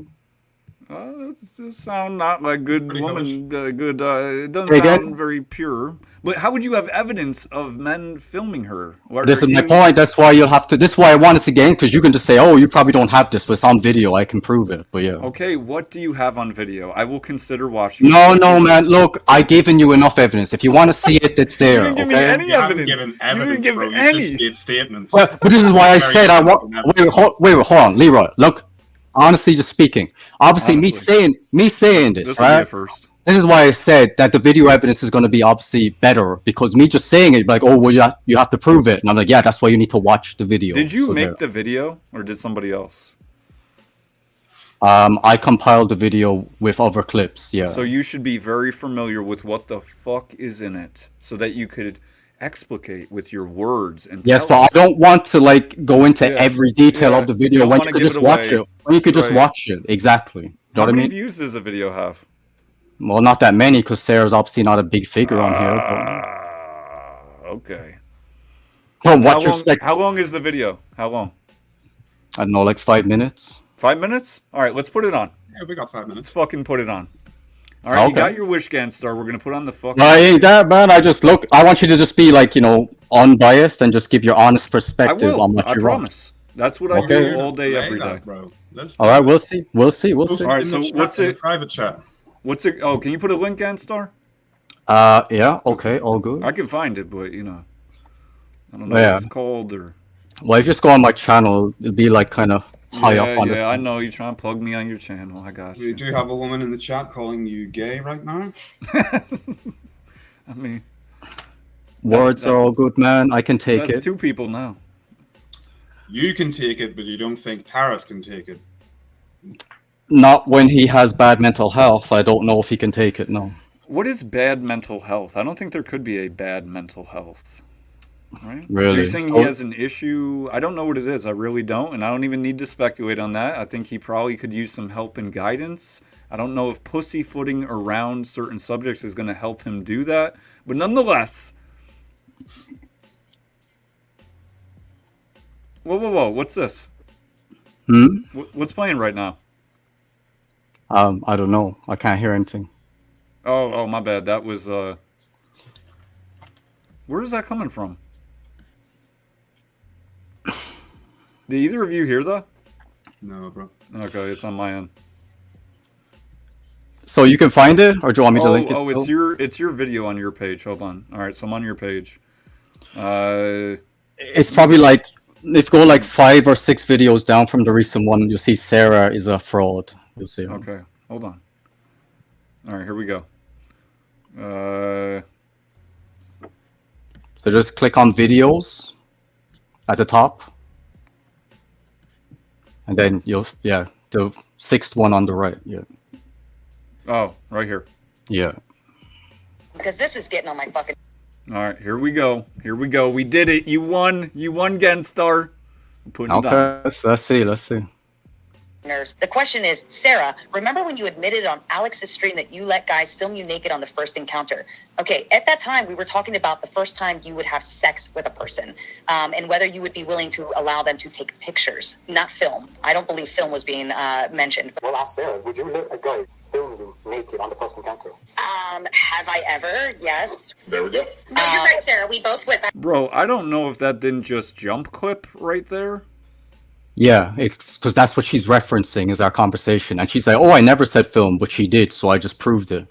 That does sound not like good Pretty woman. Good. It doesn't Very good. sound very pure. But how would you have evidence of men filming her? What This are is my you- point. That's why you'll have to. This is why I wanted to gain, because you can just say, "Oh, you probably don't have this, but it's on video. I can prove it." But yeah. Okay, what do you have on video? I will consider watching. No, it. no, man. Look, I given you enough evidence. If you want to see it, it's there. You didn't give me okay? any You haven't evidence. given You evidence, didn't give bro. You any. just made statements. Well, but this is why I Very said I want. different Wait, hold on, Leroy. Look, honestly, just speaking. Obviously, Honestly. me saying this, This will be right? a first. This is why I said that the video evidence is going to be obviously better, because me just saying it, like, oh, well, you have to prove it, and I'm like, yeah, that's why you need to watch the video. Did you So make there. the video, or did somebody else? I compiled the video with other clips. Yeah. So you should be very familiar with what the fuck is in it, so that you could explicate with your words and. Yes, tell but I us. don't want to like go into Yeah. every detail Yeah. of the You video don't when wanna you could give just it watch away. it. When you could just Right. watch it. Exactly. You know How what I many mean? views does the video have? Well, not that many, because Sarah's obviously not a big figure on here. Okay. But How what you long, expect? how long is the video? How long? I don't know, like 5 minutes. 5 minutes? All right, let's put it on. Yeah, we got 5 Let's minutes. fucking put it on. All right, you Okay. got your wish scan star. We're gonna put on the fucking. No, I ain't that, man. I just look. I want you to just be like, unbiased and just give your honest I perspective will. on what I you promise. That's what I Okay. do all day, every day. Bro. Let's All right, we'll see. We'll see. We'll Post see. it All right, in so the chat, what's in the it- private chat. What's it? Oh, can you put a link on star? Yeah. Okay. All good. I can find it, but I don't know Yeah. what it's called or. Well, if you just go on my channel, it'll be like kind of high up on I know you're trying to plug me on your channel. I got We you. do have a woman in the chat calling you gay right now. I mean, Words that's- are all good, man. I can take that's it. 2 people now. You can take it, but you don't think Tariff can take it. Not when he has bad mental health. I don't know if he can take it. No. What is bad mental health? I don't think there could be a bad mental health. Right? Really? You're saying So- he has an issue? I don't know what it is. I really don't, and I don't even need to speculate on that. I think he probably could use some help and guidance. I don't know if pussyfooting around certain subjects is going to help him do that, but nonetheless. Whoa! What's this? What's playing right now? I don't know. I can't hear anything. Oh, my bad. That was where is that coming from? Did either of you hear that? No, bro. Okay, it's on my end. So you can find it, or do you want me to link it? Oh, still? it's your video on your page. Hold on. All right, so I'm on your page. It's probably like if you go like 5 or 6 videos down from the recent one, you'll see Sarah is a fraud. You'll see. Okay, hold on. All right, here we go. So just click on videos at the top, and then the 6th one on the right. Yeah. Oh, right here. Yeah. Because this is getting on my fucking. All right, here we go. Here we go. We did it. You won. You won, Genstar. I'm putting it on. Okay. Let's see. Nerves. The question is, Sarah, remember when you admitted on Alex's stream that you let guys film you naked on the first encounter? Okay, at that time, we were talking about the first time you would have sex with a person, and whether you would be willing to allow them to take pictures, not film. I don't believe film was being mentioned. Well, ask Sarah, would you let a guy film you naked on the first encounter? Have I ever? Yes. There we go. No, you're right, Sarah. We both went back. Bro, I don't know if that didn't just jump clip right there. Yeah, it's because that's what she's referencing is our conversation, and she's like, "Oh, I never said film, but she did, so I just proved it."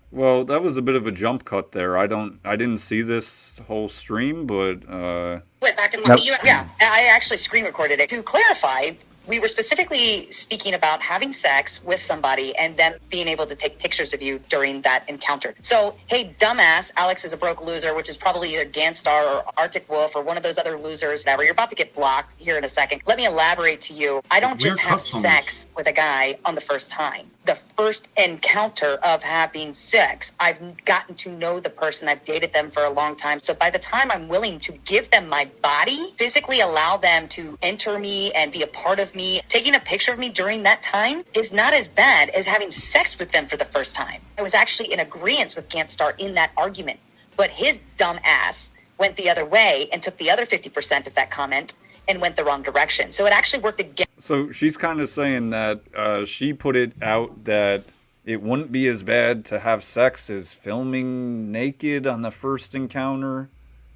Well, that was a bit of a jump cut there. I didn't see this whole stream, but Went back and Yep. yeah, I actually screen recorded it. To clarify, we were specifically speaking about having sex with somebody and then being able to take pictures of you during that encounter. So, hey, dumbass, Alex is a broke loser, which is probably either Ganstar or Arctic Wolf or one of those other losers. Whatever. You're about to get blocked here in a second. Let me elaborate to you. I don't just have sex with a guy on the first time. The first encounter of having sex, I've gotten to know the person. I've dated them for a long time. So by the time I'm willing to give them my body, physically allow them to enter me and be a part of me, taking a picture of me during that time is not as bad as having sex with them for the first time. I was actually in agreement with Ganstar in that argument, but his dumb ass went the other way and took the other 50% of that comment and went the wrong direction. So it actually worked against. So she's kind of saying that she put it out that it wouldn't be as bad to have sex as filming naked on the first encounter,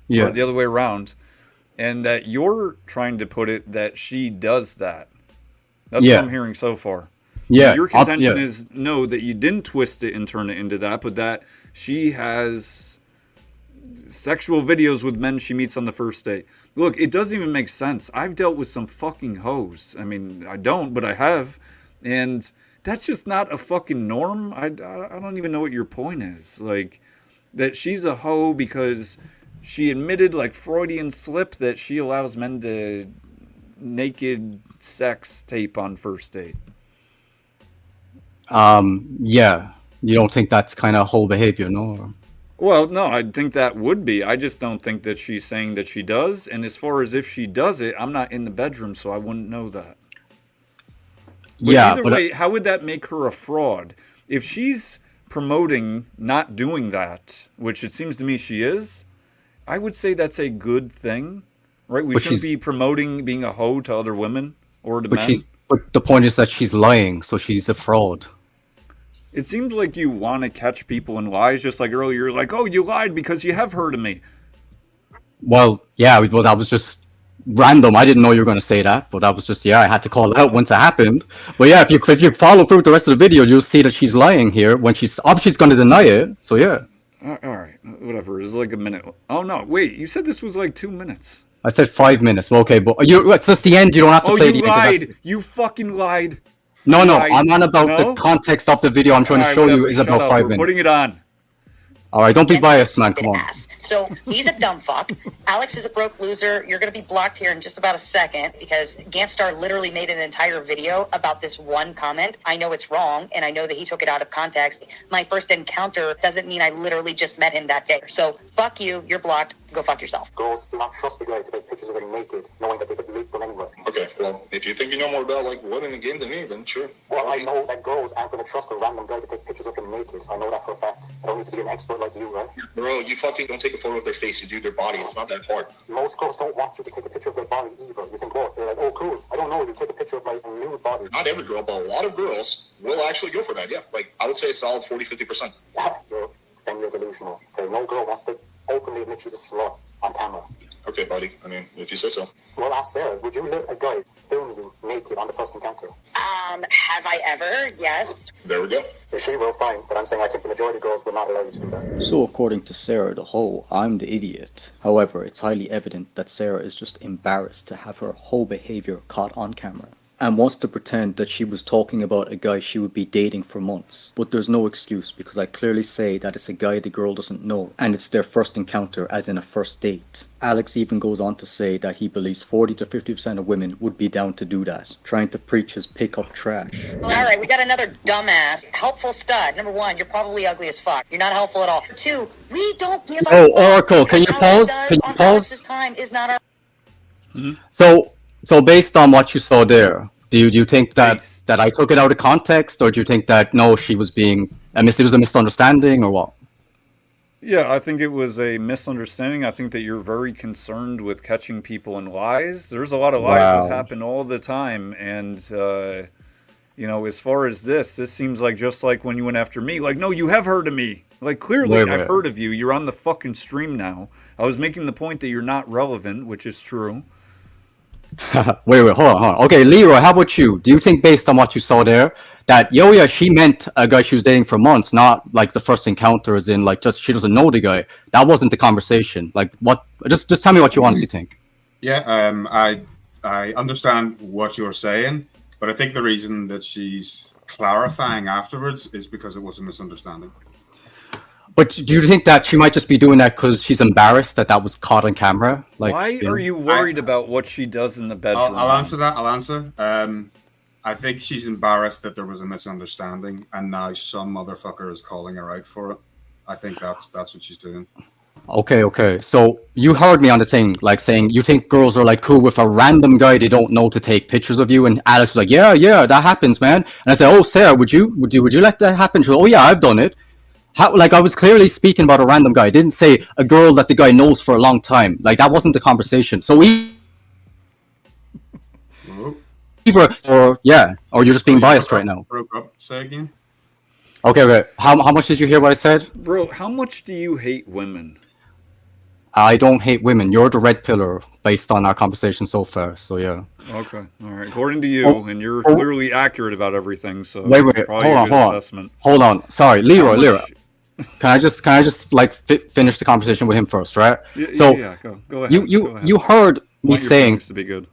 Yeah. or the other way around, and that you're trying to put it that she does that. That's Yeah. what I'm hearing so far. Yeah. Your contention yeah. is no, that you didn't twist it and turn it into that, but that she has sexual videos with men she meets on the first date. Look, it doesn't even make sense. I've dealt with some fucking hoes. I mean, I don't, but I have. And that's just not a fucking norm. I don't even know what your point is. Like, that she's a hoe because she admitted, like Freudian slip, that she allows men to naked sex tape on first date. Yeah. You don't think that's kind of whole behavior, no? Well, no, I think that would be. I just don't think that she's saying that she does. And as far as if she does it, I'm not in the bedroom, so I wouldn't know that. But Yeah, either but way, how would that make her a fraud? If she's promoting not doing that, which it seems to me she is, I would say that's a good thing, right? We But shouldn't she's- be promoting being a hoe to other women or to men. But the point is that she's lying, so she's a fraud. It seems like you want to catch people in lies, just like earlier, you're like, oh, you lied because you have heard of me. Well, yeah, well, that was just random. I didn't know you were going to say that, but that was just, yeah, I had to call it out once it happened. But yeah, if you follow through with the rest of the video, you'll see that she's lying here when she's obviously going to deny it. So yeah. All right, whatever. It's like a minute. Oh, no, wait, you said this was like 2 minutes. I said 5 minutes. Well, okay, but it's just the end. You don't have to Oh, play you the end. 'cause that's- lied. You fucking lied. No, You no, lied. I'm on about No? the context of the video. I'm trying to All right, show you whatever, is shut about up. 5 We're minutes. putting it on. All right, don't be Against biased, his man. stupid Come on. ass. So he's a dumb fuck. Alex is a broke loser. You're going to be blocked here in just about a second because Ganstar literally made an entire video about this one comment. I know it's wrong, and I know that he took it out of context. My first encounter doesn't mean I literally just met him that day. So fuck you. You're blocked. Go fuck yourself. Girls do not trust a guy to take pictures of them naked, knowing that they could leak them anywhere. Okay, well, if you think you know more about like women in the game than me, then sure. Well, I know that girls aren't going to trust a random guy to take pictures of them naked. I know that for a fact. I don't need to be an expert like you, right? Bro, you fucking don't take a photo of their face, you do their body. It's not that hard. Most girls don't want you to take a picture of their body either. You think, what? They're like, oh, cool. I don't know. You take a picture of my nude body. Not every girl, but a lot of girls will actually go for that, yeah. Like, I would say a solid 40-50%. You're delusional. Okay, no girl wants to openly admit she's a slut on camera. Okay, buddy. I mean, if you say so. Well, ask Sarah, would you let a guy film you naked on the first encounter? Have I ever? Yes. There we go. If she will, fine. But I'm saying I think the majority of girls will not allow you to do that. So according to Sarah the hoe, I'm the idiot. However, it's highly evident that Sarah is just embarrassed to have her hoe behavior caught on camera, and wants to pretend that she was talking about a guy she would be dating for months. But there's no excuse because I clearly say that it's a guy the girl doesn't know, and it's their first encounter as in a first date. Alex even goes on to say that he believes 40 to 50% of women would be down to do that, trying to preach his pick-up trash. All right, we got another dumbass. Helpful stud. Number one, you're probably ugly as fuck. You're not helpful at all. Two, we don't give a Oh, fuck. Oracle, can you Alex pause? does Can you on pause? Alex's time is not our... So based on what you saw there, do you think that I took it out of context, or do you think that no, she was being it was a misunderstanding, or what? Yeah, I think it was a misunderstanding. I think that you're very concerned with catching people in lies. There's a lot of lies Wow. that happen all the time. And, you know, as far as this seems like just like when you went after me. Like, no, you have heard of me. Like, clearly Wait. I've heard of you. You're on the fucking stream now. I was making the point that you're not relevant, which is true. wait, hold on. Okay, Leroy, how about you? Do you think based on what you saw there, that, yeah, she meant a guy she was dating for months, not like the first encounter as in like just she doesn't know the guy. That wasn't the conversation. Like what, just tell me what you honestly think. Yeah, I understand what you're saying, but I think the reason that she's clarifying afterwards is because it was a misunderstanding. But do you think that she might just be doing that because she's embarrassed that was caught on camera? Like, Why are you worried about what she does in the bedroom? I'll answer that. I'll answer. I think she's embarrassed that there was a misunderstanding, and now some motherfucker is calling her out for it. I think that's what she's doing. Okay. So you heard me on the thing, like saying you think girls are like cool with a random guy they don't know to take pictures of you, and Alex was like, yeah, that happens, man. And I said, oh, Sarah, would you let that happen? She was, oh yeah, I've done it. How, like, I was clearly speaking about a random guy. I didn't say a girl that the guy knows for a long time. Like, that wasn't the conversation. So or you're just being biased right now. Broke up. Say again. Okay. How much did you hear what I said? Bro, how much do you hate women? I don't hate women. You're the red pillar based on our conversation so far. So yeah. Okay, all right. According to you, and you're clearly accurate about everything. So wait. Hold on. Sorry, Leroy. Can I just like finish the conversation with him first, right? Yeah. Go ahead. You heard me saying to be good.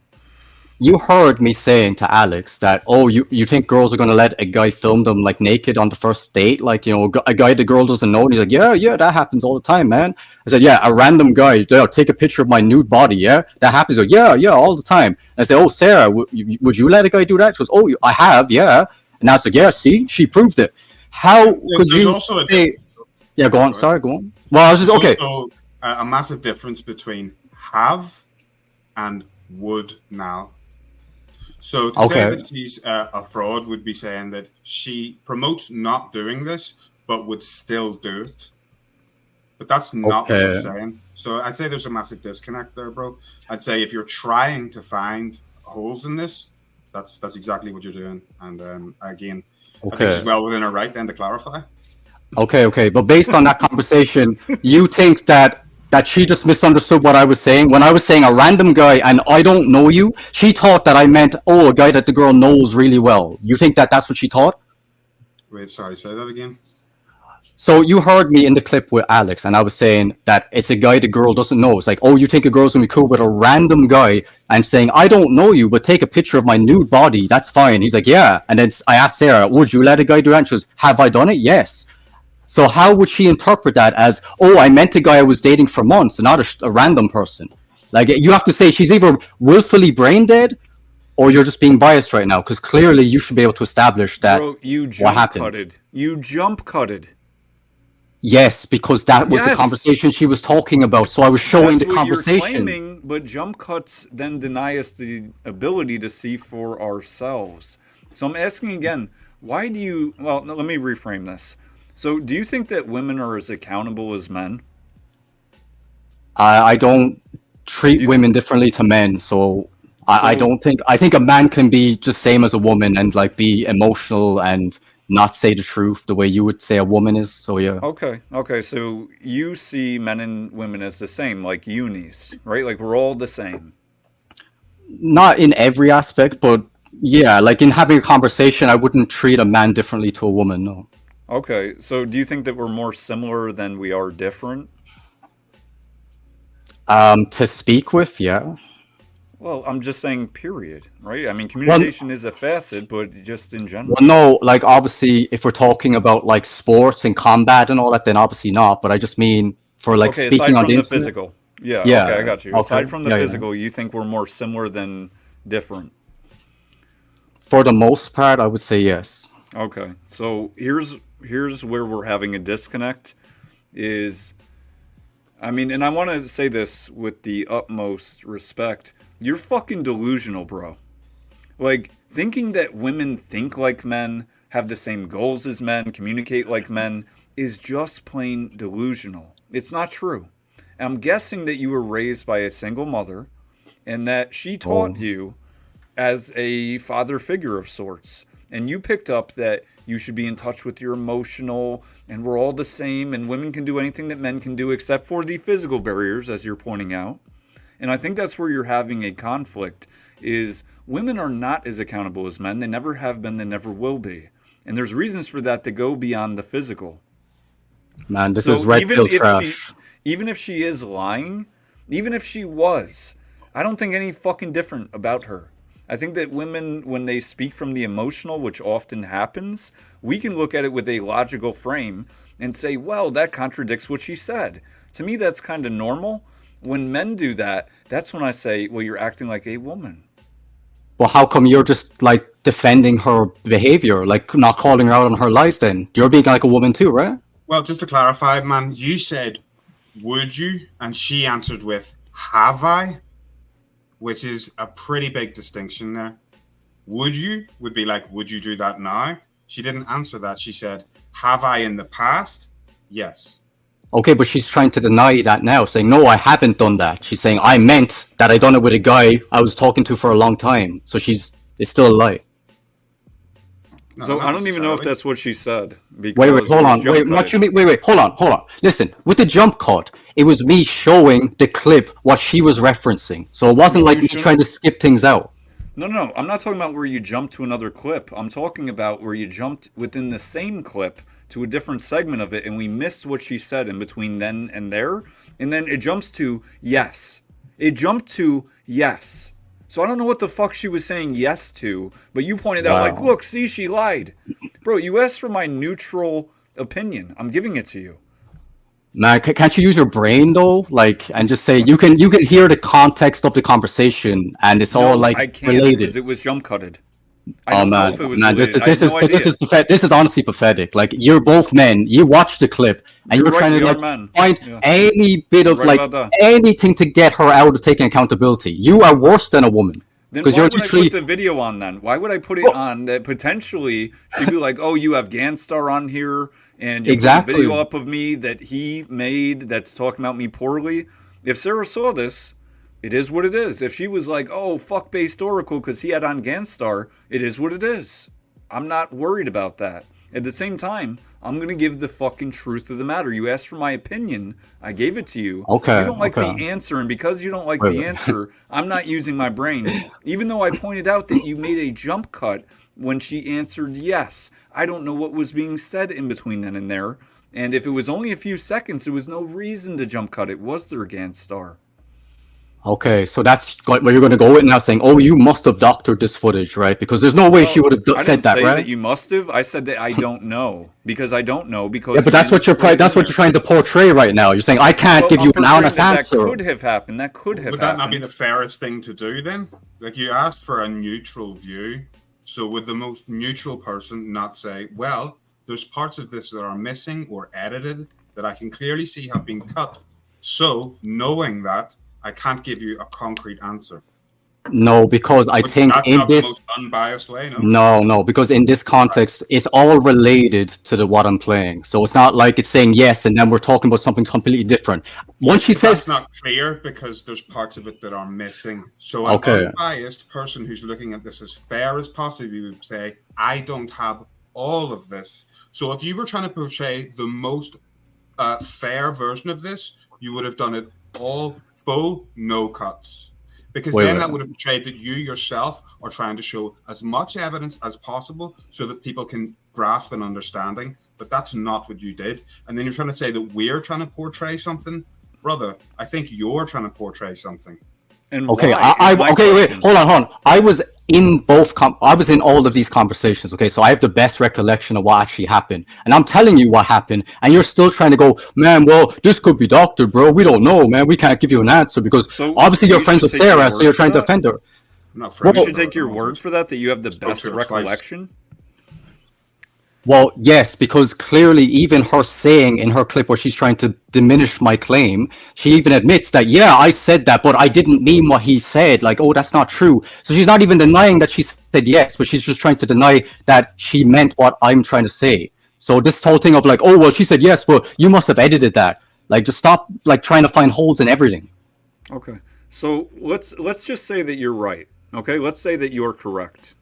You heard me saying to Alex that, oh, you think girls are gonna let a guy film them like naked on the first date, like, you know, a guy the girl doesn't know, and he's like, yeah, that happens all the time, man. I said, yeah, a random guy, take a picture of my nude body, yeah, that happens. Like, yeah, all the time. And I said, oh, Sarah, would you let a guy do that? She goes, oh, I have, yeah. And I was like, yeah, see, she proved it. How could you also say? Yeah, go on. Sorry, go on. Well, I was just okay. Also a massive difference between have and would now. So to say that she's a fraud would be saying that she promotes not doing this, but would still do it. But that's not what she's saying. So I'd say there's a massive disconnect there, bro. I'd say if you're trying to find holes in this, that's exactly what you're doing. And again, I think she's well within her right then to clarify. Okay. But based on that conversation, you think that she just misunderstood what I was saying? When I was saying a random guy and I don't know you, she thought that I meant, oh, a guy that the girl knows really well. You think that that's what she thought? Wait, sorry, say that again. So you heard me in the clip with Alex, and I was saying that it's a guy the girl doesn't know. It's like, oh, you think a girl's gonna be cool with a random guy? I'm saying, I don't know you, but take a picture of my nude body. That's fine. He's like, yeah. And then I asked Sarah, would you let a guy do that? And she goes, have I done it? Yes. So how would she interpret that as, oh, I meant a guy I was dating for months, and not a random person? Like, you have to say she's either willfully brain dead, or you're just being biased right now, because clearly you should be able to establish that. Bro, you jump cutted. Yes, because that was the conversation she was talking about. So I was showing the conversation. You're claiming, but jump cuts then deny us the ability to see for ourselves. So I'm asking again, why do you? Well, no, let me reframe this. So, do you think that women are as accountable as men? I don't treat women differently to men, so I don't think. I think a man can be just same as a woman and like be emotional and not say the truth the way you would say a woman is. So yeah. Okay. So you see men and women as the same, like unis, right? Like we're all the same. Not in every aspect, but yeah, like in having a conversation, I wouldn't treat a man differently to a woman. No. Okay, so do you think that we're more similar than we are different? To speak with, yeah. Well, I'm just saying, period, right? I mean, communication is a facet, but just in general. Well, no, like obviously, if we're talking about like sports and combat and all that, then obviously not. But I just mean for like speaking on the internet. Physical. Yeah, okay, I got you. Aside from the physical, you think we're more similar than different? For the most part, I would say yes. Okay, so here's where we're having a disconnect is, I mean, and I want to say this with the utmost respect, you're fucking delusional, bro. Like, thinking that women think like men, have the same goals as men, communicate like men, is just plain delusional. It's not true. I'm guessing that you were raised by a single mother and that she taught you as a father figure of sorts. And you picked up that you should be in touch with your emotional, and we're all the same, and women can do anything that men can do except for the physical barriers, as you're pointing out. And I think that's where you're having a conflict, is women are not as accountable as men. They never have been, they never will be. And there's reasons for that that go beyond the physical. Man, this is red pill trash. Even if she is lying, even if she was, I don't think any fucking different about her. I think that women, when they speak from the emotional, which often happens, we can look at it with a logical frame and say, well, that contradicts what she said. To me, that's kind of normal. When men do that, that's when I say, well, you're acting like a woman. Well, how come you're just like defending her behavior, like not calling her out on her lies then? You're being like a woman too, right? Well, just to clarify, man, you said, would you? And she answered with, have I? Which is a pretty big distinction there. Would you would be like, would you do that now? She didn't answer that. She said, have I in the past? Yes. Okay, but she's trying to deny that now, saying, no, I haven't done that. She's saying, I meant that I done it with a guy I was talking to for a long time. So she's It's still a lie. No, So not I don't even know if necessarily. that's what she said. Wait, because hold it was on. jump Wait, what cutted. you mean? Wait, hold on. Listen, with the jump cut, it was me showing the clip what she was referencing. So it wasn't like me trying to skip things out. No. I'm not talking about where you jumped to another clip. I'm talking about where you jumped within the same clip to a different segment of it, and we missed what she said in between then and there. And then it jumps to yes. It jumped to yes. So I don't know what the fuck she was saying yes to, but you pointed out, like, look, see, she lied. Bro, you asked for my neutral opinion. I'm giving it to you. Man, can't you use your brain though? Like, and just say you can hear the context of the conversation, and it's all like I can't related. because it was jump cutted. I Oh don't know man, if it was man, related. this is honestly pathetic. Like, you're both men. You watched the clip, and You're you're right, trying we to are like men. find Yeah. any bit You're of right like about that. anything to get her out of taking accountability. You are worse than a woman Then because why you're would I literally. put the video on then? Why would I put it on that potentially she'd be like, oh, you have Ganstar on here and you Exactly. put a video up of me that he made that's talking about me poorly? If Sarah saw this, it is what it is. If she was like, oh, fuck BasedOracle because he had on Ganstar, it is what it is. I'm not worried about that. At the same time, I'm going to give the fucking truth of the matter. You asked for my opinion. I gave it to you. Okay, You don't like okay. the answer, and because you don't like Wait, the wait. answer, I'm not using my brain. Even though I pointed out that you made a jump cut when she answered yes. I don't know what was being said in between then and there. And if it was only a few seconds, there was no reason to jump cut. It was their Ganstar. Okay, so that's where you're going to go with now, saying, "Oh, you must have doctored this footage, right?" Because there's no way she would have I said didn't that, say right? that you must have. I said that I don't know because I don't know because Yeah, but you that's what didn't you're put it that's in what there. you're trying to portray right now. You're saying I can't give I'm you an portraying honest that answer. That could have happened. That could have Would that happened. not be the fairest thing to do then? Like, you asked for a neutral view. So would the most neutral person not say, well, there's parts of this that are missing or edited that I can clearly see have been cut. So knowing that, I can't give you a concrete answer. No, because I think That's in not the this. most unbiased way, no? No, because in this context, it's all related to the what I'm playing. So it's not like it's saying yes, and then we're talking about something completely different. Once she But says, that's not clear because there's parts of it that are missing. So an Okay. unbiased person who's looking at this as fair as possible would say, I don't have all of this. So if you were trying to portray the most fair version of this, you would have done it all full, no cuts. Because Wait, then wait. that would have portrayed that you yourself are trying to show as much evidence as possible so that people can grasp an understanding. But that's not what you did. And then you're trying to say that we're trying to portray something. Brother, I think you're trying to portray something. And okay, why is my okay, wait, question. hold on. I was in I was in all of these conversations. Okay, so I have the best recollection of what actually happened, and I'm telling you what happened, and you're still trying to go, man. Well, this could be doctored, bro. We don't know, man. We can't give you an answer because So obviously you're we friends should with take your Sarah, so word you're for trying to that? defend her. I'm not We friends should with her take at your the word moment. for that you have the Spoke best to her twice. recollection. Well, yes, because clearly even her saying in her clip where she's trying to diminish my claim, she even admits that, yeah, I said that, but I didn't mean what he said. Like, oh, that's not true. So she's not even denying that she said yes, but she's just trying to deny that she meant what I'm trying to say. So this whole thing of like, oh, well, she said yes, but you must have edited that. Like, just stop like trying to find holes in everything. Okay. So let's just say that you're right. Okay? Let's say that you're correct.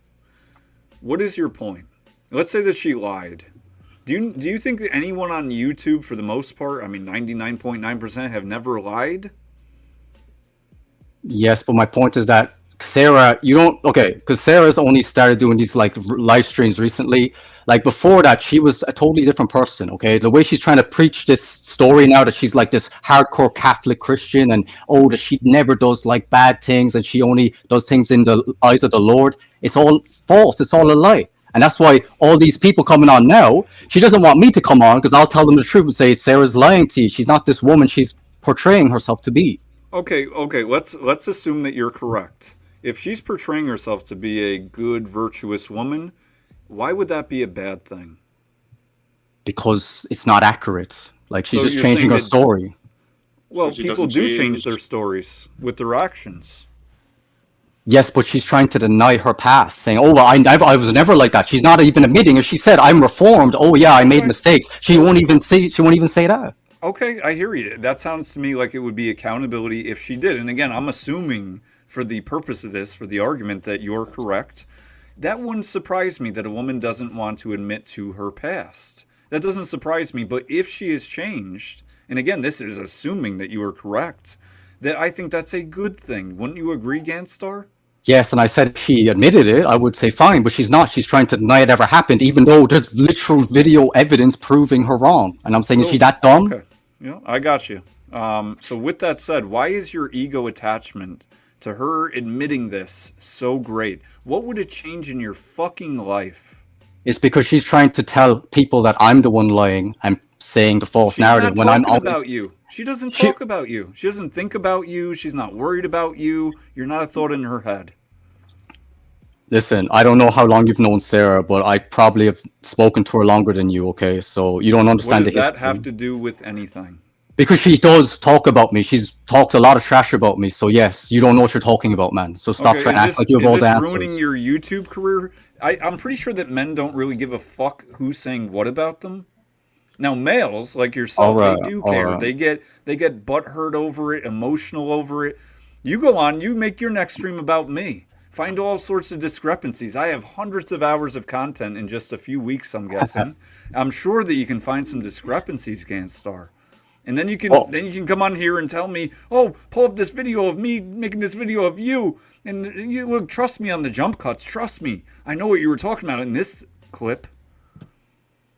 What is your point? Let's say that she lied. Do you think that anyone on YouTube, for the most part, I mean 99.9%, have never lied? Yes, but my point is that Sarah, you don't, okay, because Sarah's only started doing these like live streams recently. Like before that, she was a totally different person, okay? The way she's trying to preach this story now that she's like this hardcore Catholic Christian and oh, that she never does like bad things and she only does things in the eyes of the Lord. It's all false. It's all a lie. And that's why all these people coming on now, she doesn't want me to come on because I'll tell them the truth and say Sarah's lying to you. She's not this woman she's portraying herself to be. Okay, let's assume that you're correct. If she's portraying herself to be a good, virtuous woman, why would that be a bad thing? Because it's not accurate. Like she's So just you're changing saying her that- story. Well, So she people doesn't do change change- their stories with their actions. Yes, but she's trying to deny her past, saying, "Oh, well, I was never like that." She's not even admitting. If she said, "I'm reformed," oh yeah, I made mistakes. She won't even say that. Okay, I hear you. That sounds to me like it would be accountability if she did. And again, I'm assuming for the purpose of this, for the argument, that you're correct. that wouldn't surprise me that a woman doesn't want to admit to her past. That doesn't surprise me. But if she has changed, and again, this is assuming that you are correct, that I think that's a good thing. Wouldn't you agree, Ganstar? Yes, and I said if she admitted it, I would say fine, but she's not. She's trying to deny it ever happened, even though there's literal video evidence proving her wrong. And I'm saying, is she that dumb? Okay, yeah, I got you. So with that said, why is your ego attachment to her admitting this so great? What would it change in your fucking life? It's because she's trying to tell people that I'm the one lying and saying the false narrative when I'm talking about you. She doesn't talk about you. She doesn't think about you. She's not worried about you. You're not a thought in her head. Listen, I don't know how long you've known Sarah, but I probably have spoken to her longer than you, okay? So you don't understand What the does history. that have to do with anything? Because she does talk about me. She's talked a lot of trash about me. So yes, you don't know what you're talking about, man. So stop trying to act like you have all the answers. Is this ruining your YouTube career? I'm pretty sure that men don't really give a fuck who's saying what about them. Now, males like yourself, they do care. They get butthurt over it, emotional over it. You go on, you make your next stream about me. Find all sorts of discrepancies. I have hundreds of hours of content in just a few weeks, I'm guessing. I'm sure that you can find some discrepancies, Ganstar. And then you can come on here and tell me, oh, pull up this video of me making this video of you. And you will trust me on the jump cuts. Trust me. I know what you were talking about in this clip.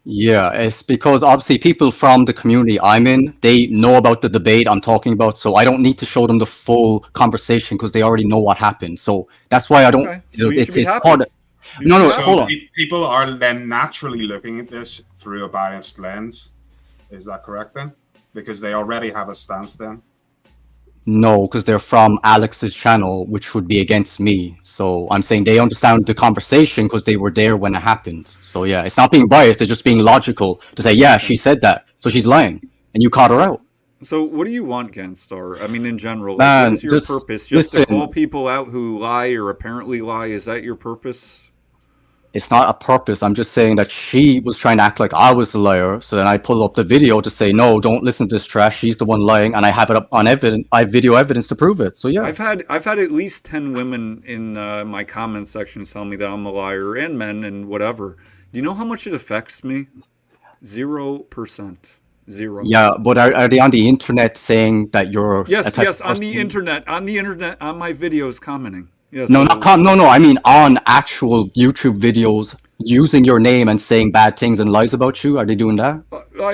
Yeah, it's because obviously people from the community I'm in, they know about the debate I'm talking about, so I don't need to show them the full conversation because they already know what happened. So that's why I don't. Okay. So you should be it's happy. part of. No, So hold on. People are then naturally looking at this through a biased lens. Is that correct then? Because they already have a stance then. No, because they're from Alex's channel, which would be against me. So I'm saying they understand the conversation because they were there when it happened. So yeah, it's not being biased. It's just being logical to say, yeah, she said that, so she's lying, and you caught her out. So what do you want, Ganstar? I mean, in general, Man, what is your purpose? Just to listen. call people out who lie or apparently lie? Is that your purpose? It's not a purpose. I'm just saying that she was trying to act like I was a liar. So then I pull up the video to say, no, don't listen to this trash. She's the one lying, and I have it up on evidence. I have video evidence to prove it. So yeah, I've had at least 10 women in my comment section tell me that I'm a liar, and men and whatever. Do you know how much it affects me? 0%. Zero. Yeah, but are they on the internet saying that you're yes on the internet on my videos commenting? Yes. No, no. I mean, on actual YouTube videos, using your name and saying bad things and lies about you. Are they doing that?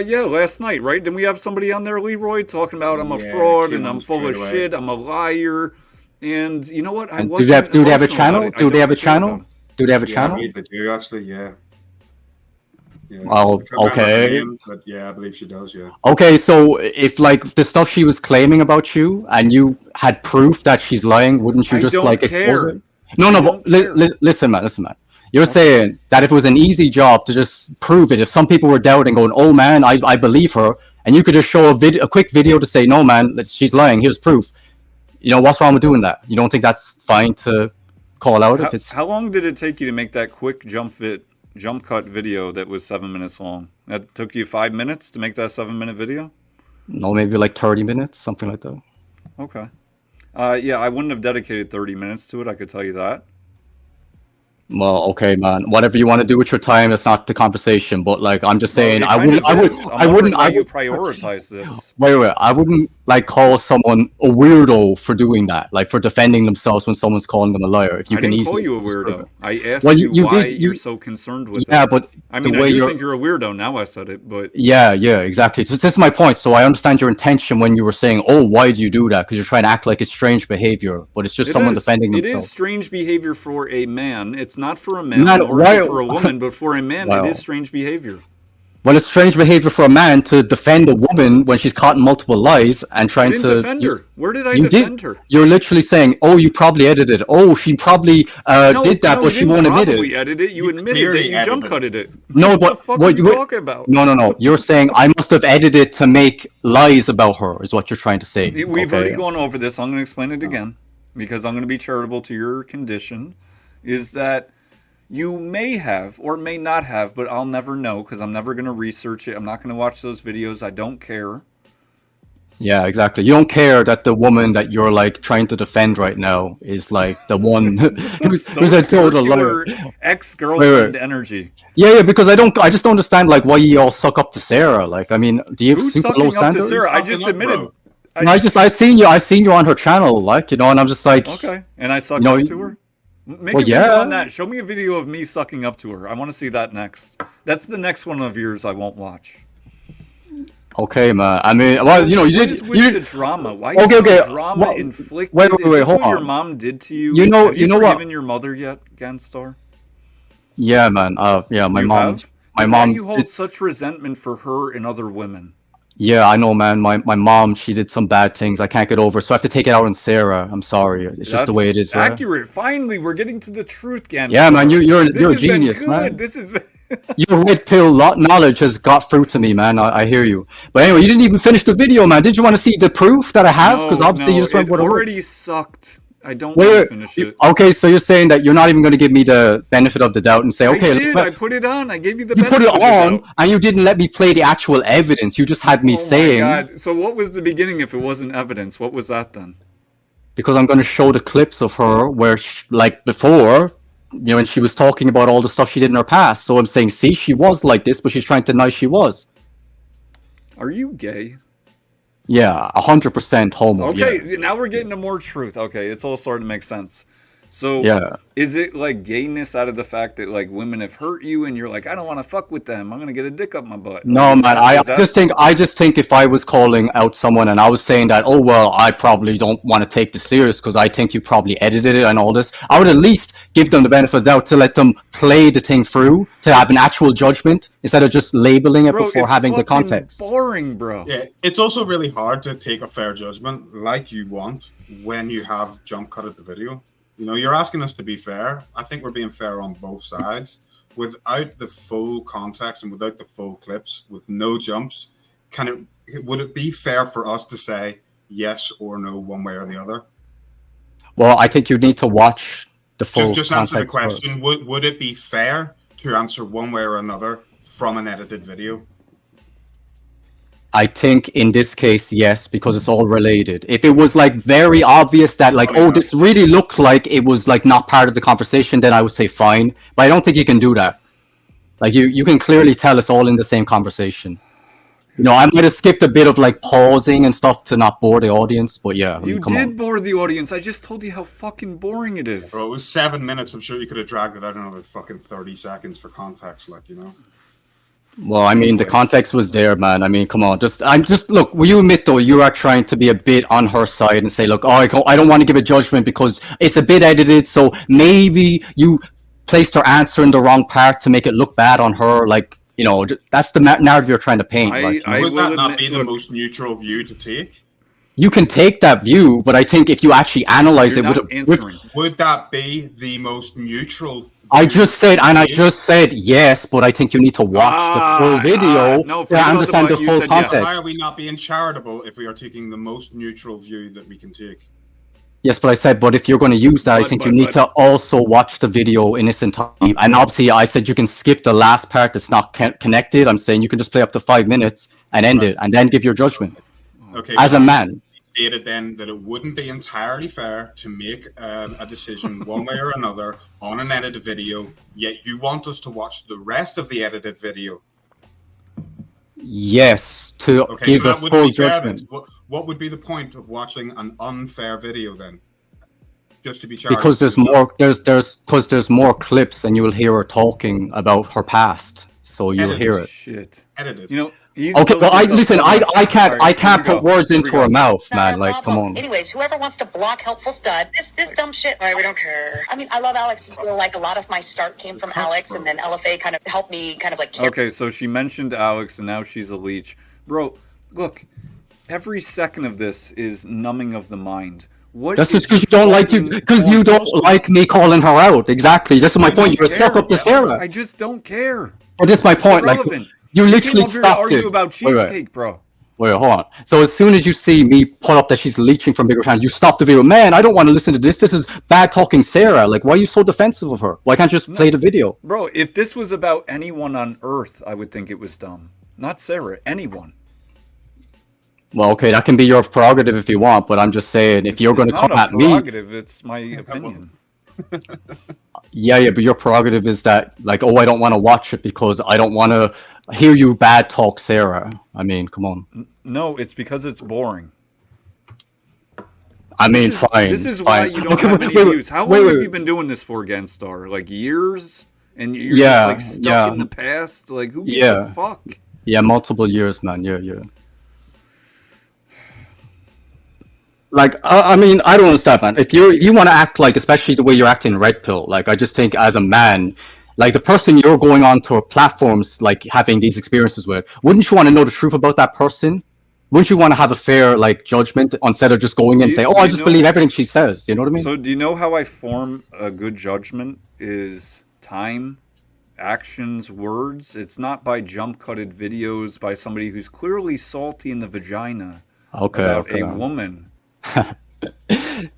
Yeah, last night, right? Didn't we have somebody on there, Leroy, talking about I'm a fraud and I'm full of shit, I'm a liar, and you know what? Do they have a channel? Do they have a channel? Do they have a channel? I believe they do actually. Yeah. Yeah. Oh, okay. But yeah, I believe she does. Yeah. Okay, so if like the stuff she was claiming about you, and you had proof that she's lying, wouldn't you just like expose it? No, but listen, man. You're saying that if it was an easy job to just prove it, if some people were doubting, going, "Oh man, I believe her," and you could just show a quick video to say, "No man, she's lying. Here's proof." You know, what's wrong with doing that? You don't think that's fine to call out if it's? How long did it take you to make that quick jump cut video that was 7 minutes long? That took you 5 minutes to make that 7-minute video? No, maybe like 30 minutes, something like that. Okay. Yeah, I wouldn't have dedicated 30 minutes to it, I could tell you that. Well, okay, man. Whatever you want to do with your time, it's not the conversation. But like, I'm just saying, I wouldn't. How you prioritize this? Wait. I wouldn't like call someone a weirdo for doing that, like for defending themselves when someone's calling them a liar. If you I can didn't easily call you a weirdo. I asked you why did, you're so concerned with it. Yeah, but I mean, I do think you're a weirdo. Now I said it, but yeah, exactly. This is my point. So I understand your intention when you were saying, "Oh, why do you do that?" Because you're trying to act like it's strange behavior, but it's just someone defending themselves. It is strange behavior for a man. It's not for a man or for a woman, but for a man, it is strange behavior. Well, it's strange behavior for a man to defend a woman when she's caught in multiple lies and trying to defend her. Where did I defend her? You're literally saying, "Oh, you probably edited it. Oh, she probably did that, but she won't admit it." Edited it. You admitted that you jump cutted it. No, what the fuck are you talking about? No. You're saying I must have edited to make lies about her. Is what you're trying to say? We've already gone over this. I'm going to explain it again because I'm going to be charitable to your condition. Is that you may have or may not have, but I'll never know because I'm never going to research it. I'm not going to watch those videos. I don't care. Yeah, exactly. You don't care that the woman that you're like trying to defend right now is like the one who's a total liar. Ex-girlfriend energy. Yeah, because I just don't understand like why you all suck up to Sarah. Like, I mean, do you have Who's super sucking low up to standards? Sarah? I just admitted. I seen you on her channel, like, you know, and I'm just like, okay, and I sucked you know, up to her. Make well, a video yeah. on that. Show me a video of me sucking up to her. I want to see that next. That's the next one of yours I won't watch. Okay, man. I mean, well, you know, you did. The drama. Why? Okay. Drama inflicted. Wait, Is this hold what your on. mom did to you? You know Have you what? forgiven your mother yet, Ganstar? Yeah, man. Yeah, my You mom. have? My Why mom. do you hold such resentment for her and other women? Yeah, I know, man. My mom, she did some bad things I can't get over, so I have to take it out on Sarah. I'm sorry. It's just the way it is, right? Accurate. Finally, we're getting to the truth, Ganstar. Yeah, man. You're a has genius, been man. good. This is. Your red pill knowledge has got through to me, man. I hear you. But anyway, you didn't even finish the video, man. Did you want to see the proof that I have? Because obviously you just went with it it already sucked. I don't want to finish it. Okay, so you're saying that you're not even going to give me the benefit of the doubt and say, okay, I did. I put it on. I gave you the you benefit put it of the on, doubt. and you didn't let me play the actual evidence. You just had me saying. Oh my God. So what was the beginning if it wasn't evidence? What was that then? Because I'm going to show the clips of her where, like before, you know, when she was talking about all the stuff she did in her past. So I'm saying, see, she was like this, but she's trying to deny she was. Are you gay? Yeah, 100% homo. Okay, yeah. now we're getting to more truth. Okay, it's all starting to make sense. So, yeah. Is it like gayness out of the fact that like women have hurt you and you're like, I don't want to fuck with them. I'm gonna get a dick up my butt. No, like, man. I just think if I was calling out someone and I was saying that, oh well, I probably don't want to take this serious because I think you probably edited it and all this, I would at least give them the benefit of the doubt to let them play the thing through to have an actual judgment instead of just labeling it before having the context. Boring, bro. Yeah, it's also really hard to take a fair judgment like you want when you have jump cut at the video. You know, you're asking us to be fair. I think we're being fair on both sides. Without the full context and without the full clips, with no jumps, would it be fair for us to say yes or no one way or the other? Well, I think you need to watch the full Just context answer the question. first. Would it be fair to answer one way or another from an edited video? I think in this case, yes, because it's all related. If it was like very obvious that like, oh, this really looked like it was like not part of the conversation, then I would say fine. But I don't think you can do that. Like you can clearly tell it's all in the same conversation. You know, I might have skipped a bit of like pausing and stuff to not bore the audience, but yeah. You did bore the audience. I just told you how fucking boring it is. Bro, it was 7 minutes. I'm sure you could have dragged it out another fucking 30 seconds for context, like, you know. Well, I mean, the context was there, man. I mean, come on. Look, will you admit, though, you are trying to be a bit on her side and say, look, oh, I don't want to give a judgment because it's a bit edited, so maybe you placed her answer in the wrong part to make it look bad on her. Like, you know, that's the narrative you're trying to paint. Would that not be the most neutral view to take? You can take that view, but I think if you actually analyze it, would that be the most neutral? I just said yes, but I think you need to watch the full video to understand the full context. Why are we not being charitable if we are taking the most neutral view that we can take? Yes, but I said, but if you're going to use that, I think you need to also watch the video in its entirety. And obviously, I said you can skip the last part that's not connected. I'm saying you can just play up to 5 minutes and end it, and then give your judgment. Okay. As a man. Stated then that it wouldn't be entirely fair to make a decision one way or another on an edited video, yet you want us to watch the rest of the edited video. Yes, to give a full judgment. What would be the point of watching an unfair video then? Just to be charitable. Because there's more clips and you will hear her talking about her past. So you'll hear it. Shit. Edited. You know, okay, well, I can't put words into her mouth, man. Like, come on. Anyways, whoever wants to block helpful stud, this dumb shit. All right, we don't care. I mean, I love Alex. I feel like a lot of my start came from Alex, and then LFA kind of helped me kind of like. Okay, so she mentioned Alex, and now she's a leech, bro. Look, every second of this is numbing of the mind. That's just because you don't like me calling her out. Exactly. This is my point. You're suck up to Sarah. I just don't care. But this is my point. Like, you literally stopped it. About cheesecake, bro. Wait, hold on. So as soon as you see me put up that she's leeching from bigger time, you stop the video. Man, I don't want to listen to this. This is bad talking Sarah. Like, why are you so defensive of her? Why can't you just play the video? Bro, if this was about anyone on Earth, I would think it was dumb. Not Sarah, anyone. Well, okay, that can be your prerogative if you want, but I'm just saying, if you're going to come at me, prerogative, it's my opinion. yeah, but your prerogative is that, like, oh, I don't want to watch it because I don't want to hear you bad talk Sarah. I mean, come on. No, it's because it's boring. I mean, fine. This is why you don't have many views. How long have you been doing this for, Ganstar? Like years? And you're just like stuck in the past? Like, who gives a fuck? Yeah, multiple years, man. Yeah. Like, I mean, I don't understand, man. If you want to act like, especially the way you're acting in Red Pill, like, I just think as a man, like the person you're going on to platforms, like having these experiences with, wouldn't you want to know the truth about that person? Wouldn't you want to have a fair, like, judgment instead of just going in and say, oh, I just believe everything she says? You know what I mean? So do you know how I form a good judgment is time, actions, words. It's not by jump-cutted videos by somebody who's clearly salty in the vagina about a woman.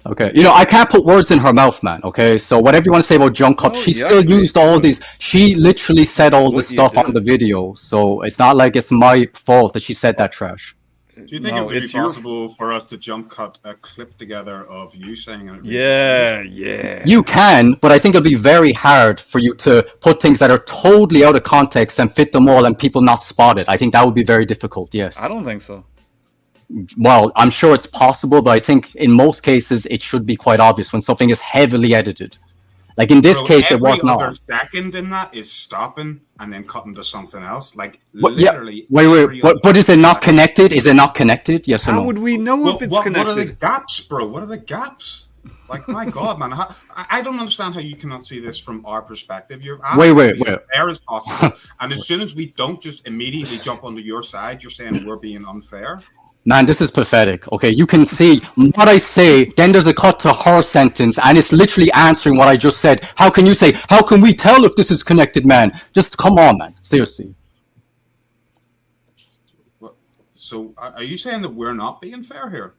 Okay, you know, I can't put words in her mouth, man, okay? So whatever you want to say about junk cup, she still used all these. She literally said all this stuff on the video, so it's not like it's my fault that she said that trash. Do you think it would be possible for us to jump cut a clip together of you saying it? Yeah. You can, but I think it'll be very hard for you to put things that are totally out of context and fit them all and people not spot it. I think that would be very difficult, yes. I don't think so. Well, I'm sure it's possible, but I think in most cases it should be quite obvious when something is heavily edited. Like in this case, it was not. Every other second in that is stopping and then cutting to something else. Like literally. Wait. But is it not connected? Is it not connected? Yes or no? How would we know if it's connected? What are the gaps, bro? What are the gaps? Like, my God, man. I don't understand how you cannot see this from our perspective. You're wait. as fair as possible. And as soon as we don't just immediately jump onto your side, you're saying we're being unfair. Man, this is pathetic. Okay, you can see what I say, then there's a cut to her sentence, and it's literally answering what I just said. How can you say, how can we tell if this is connected, man? Just come on, man. Seriously. So, are you saying that we're not being fair here?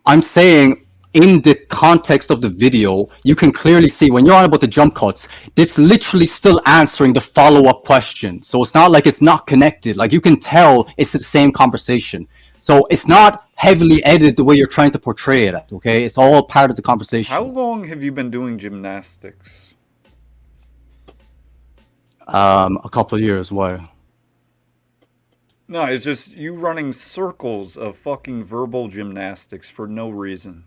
I'm saying, in the context of the video, you can clearly see when you're on about the jump cuts, it's literally still answering the follow-up question. So it's not like it's not connected. Like, you can tell it's the same conversation. So it's not heavily edited the way you're trying to portray it, okay? It's all part of the conversation. How long have you been doing gymnastics? A couple of years. Why? No, it's just you running circles of fucking verbal gymnastics for no reason.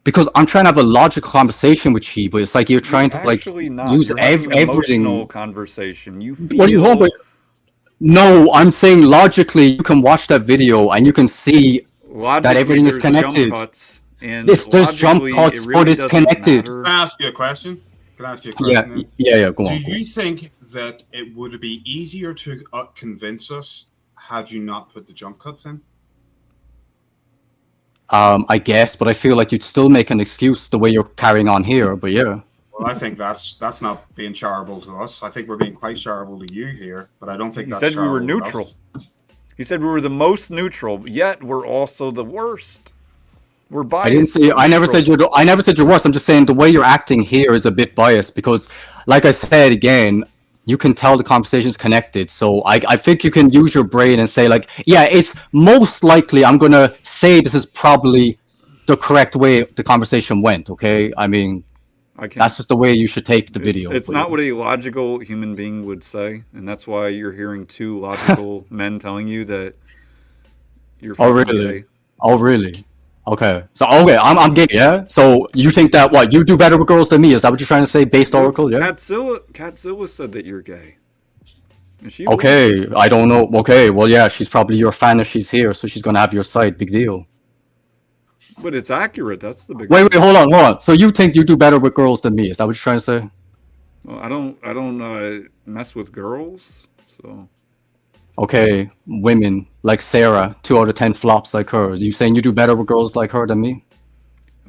Because I'm trying to have a logical conversation with you, but it's like you're trying to like use everything. Emotional conversation. You feel. What do you want? No, I'm saying logically, you can watch that video and you can see that everything is connected. There's jump cuts, but it's connected. Can I ask you a question? Yeah, go on. Do you think that it would be easier to convince us had you not put the jump cuts in? I guess, but I feel like you'd still make an excuse the way you're carrying on here, but yeah. Well, I think that's not being charitable to us. I think we're being quite charitable to you here, but I don't think that's charitable. He said we were charitable neutral. to us. He said we were the most neutral, yet we're also the worst. We're biased. I didn't say. I never said you're worse. I'm just saying the way you're acting here is a bit biased because, like I said again, you can tell the conversation's connected. So I think you can use your brain and say like, yeah, it's most likely I'm gonna say this is probably the correct way the conversation went. Okay, I mean. That's just the way you should take the video. It's not what a logical human being would say, and that's why you're hearing two logical men telling you that you're. Oh really? Oh really? Okay. So I'm gay. Yeah. So you think that what you do better with girls than me? Is that what you're trying to say? BasedOracle? Yeah. Catzilla said that you're gay. Okay. I don't know. Okay. Well, yeah. She's probably your fan if she's here, so she's gonna have your side. Big deal. But it's accurate. That's the big. Wait, hold on. So you think you do better with girls than me? Is that what you're trying to say? Well, I don't mess with girls. So. Okay, women like Sarah, 2 out of 10 flops like her. Are you saying you do better with girls like her than me?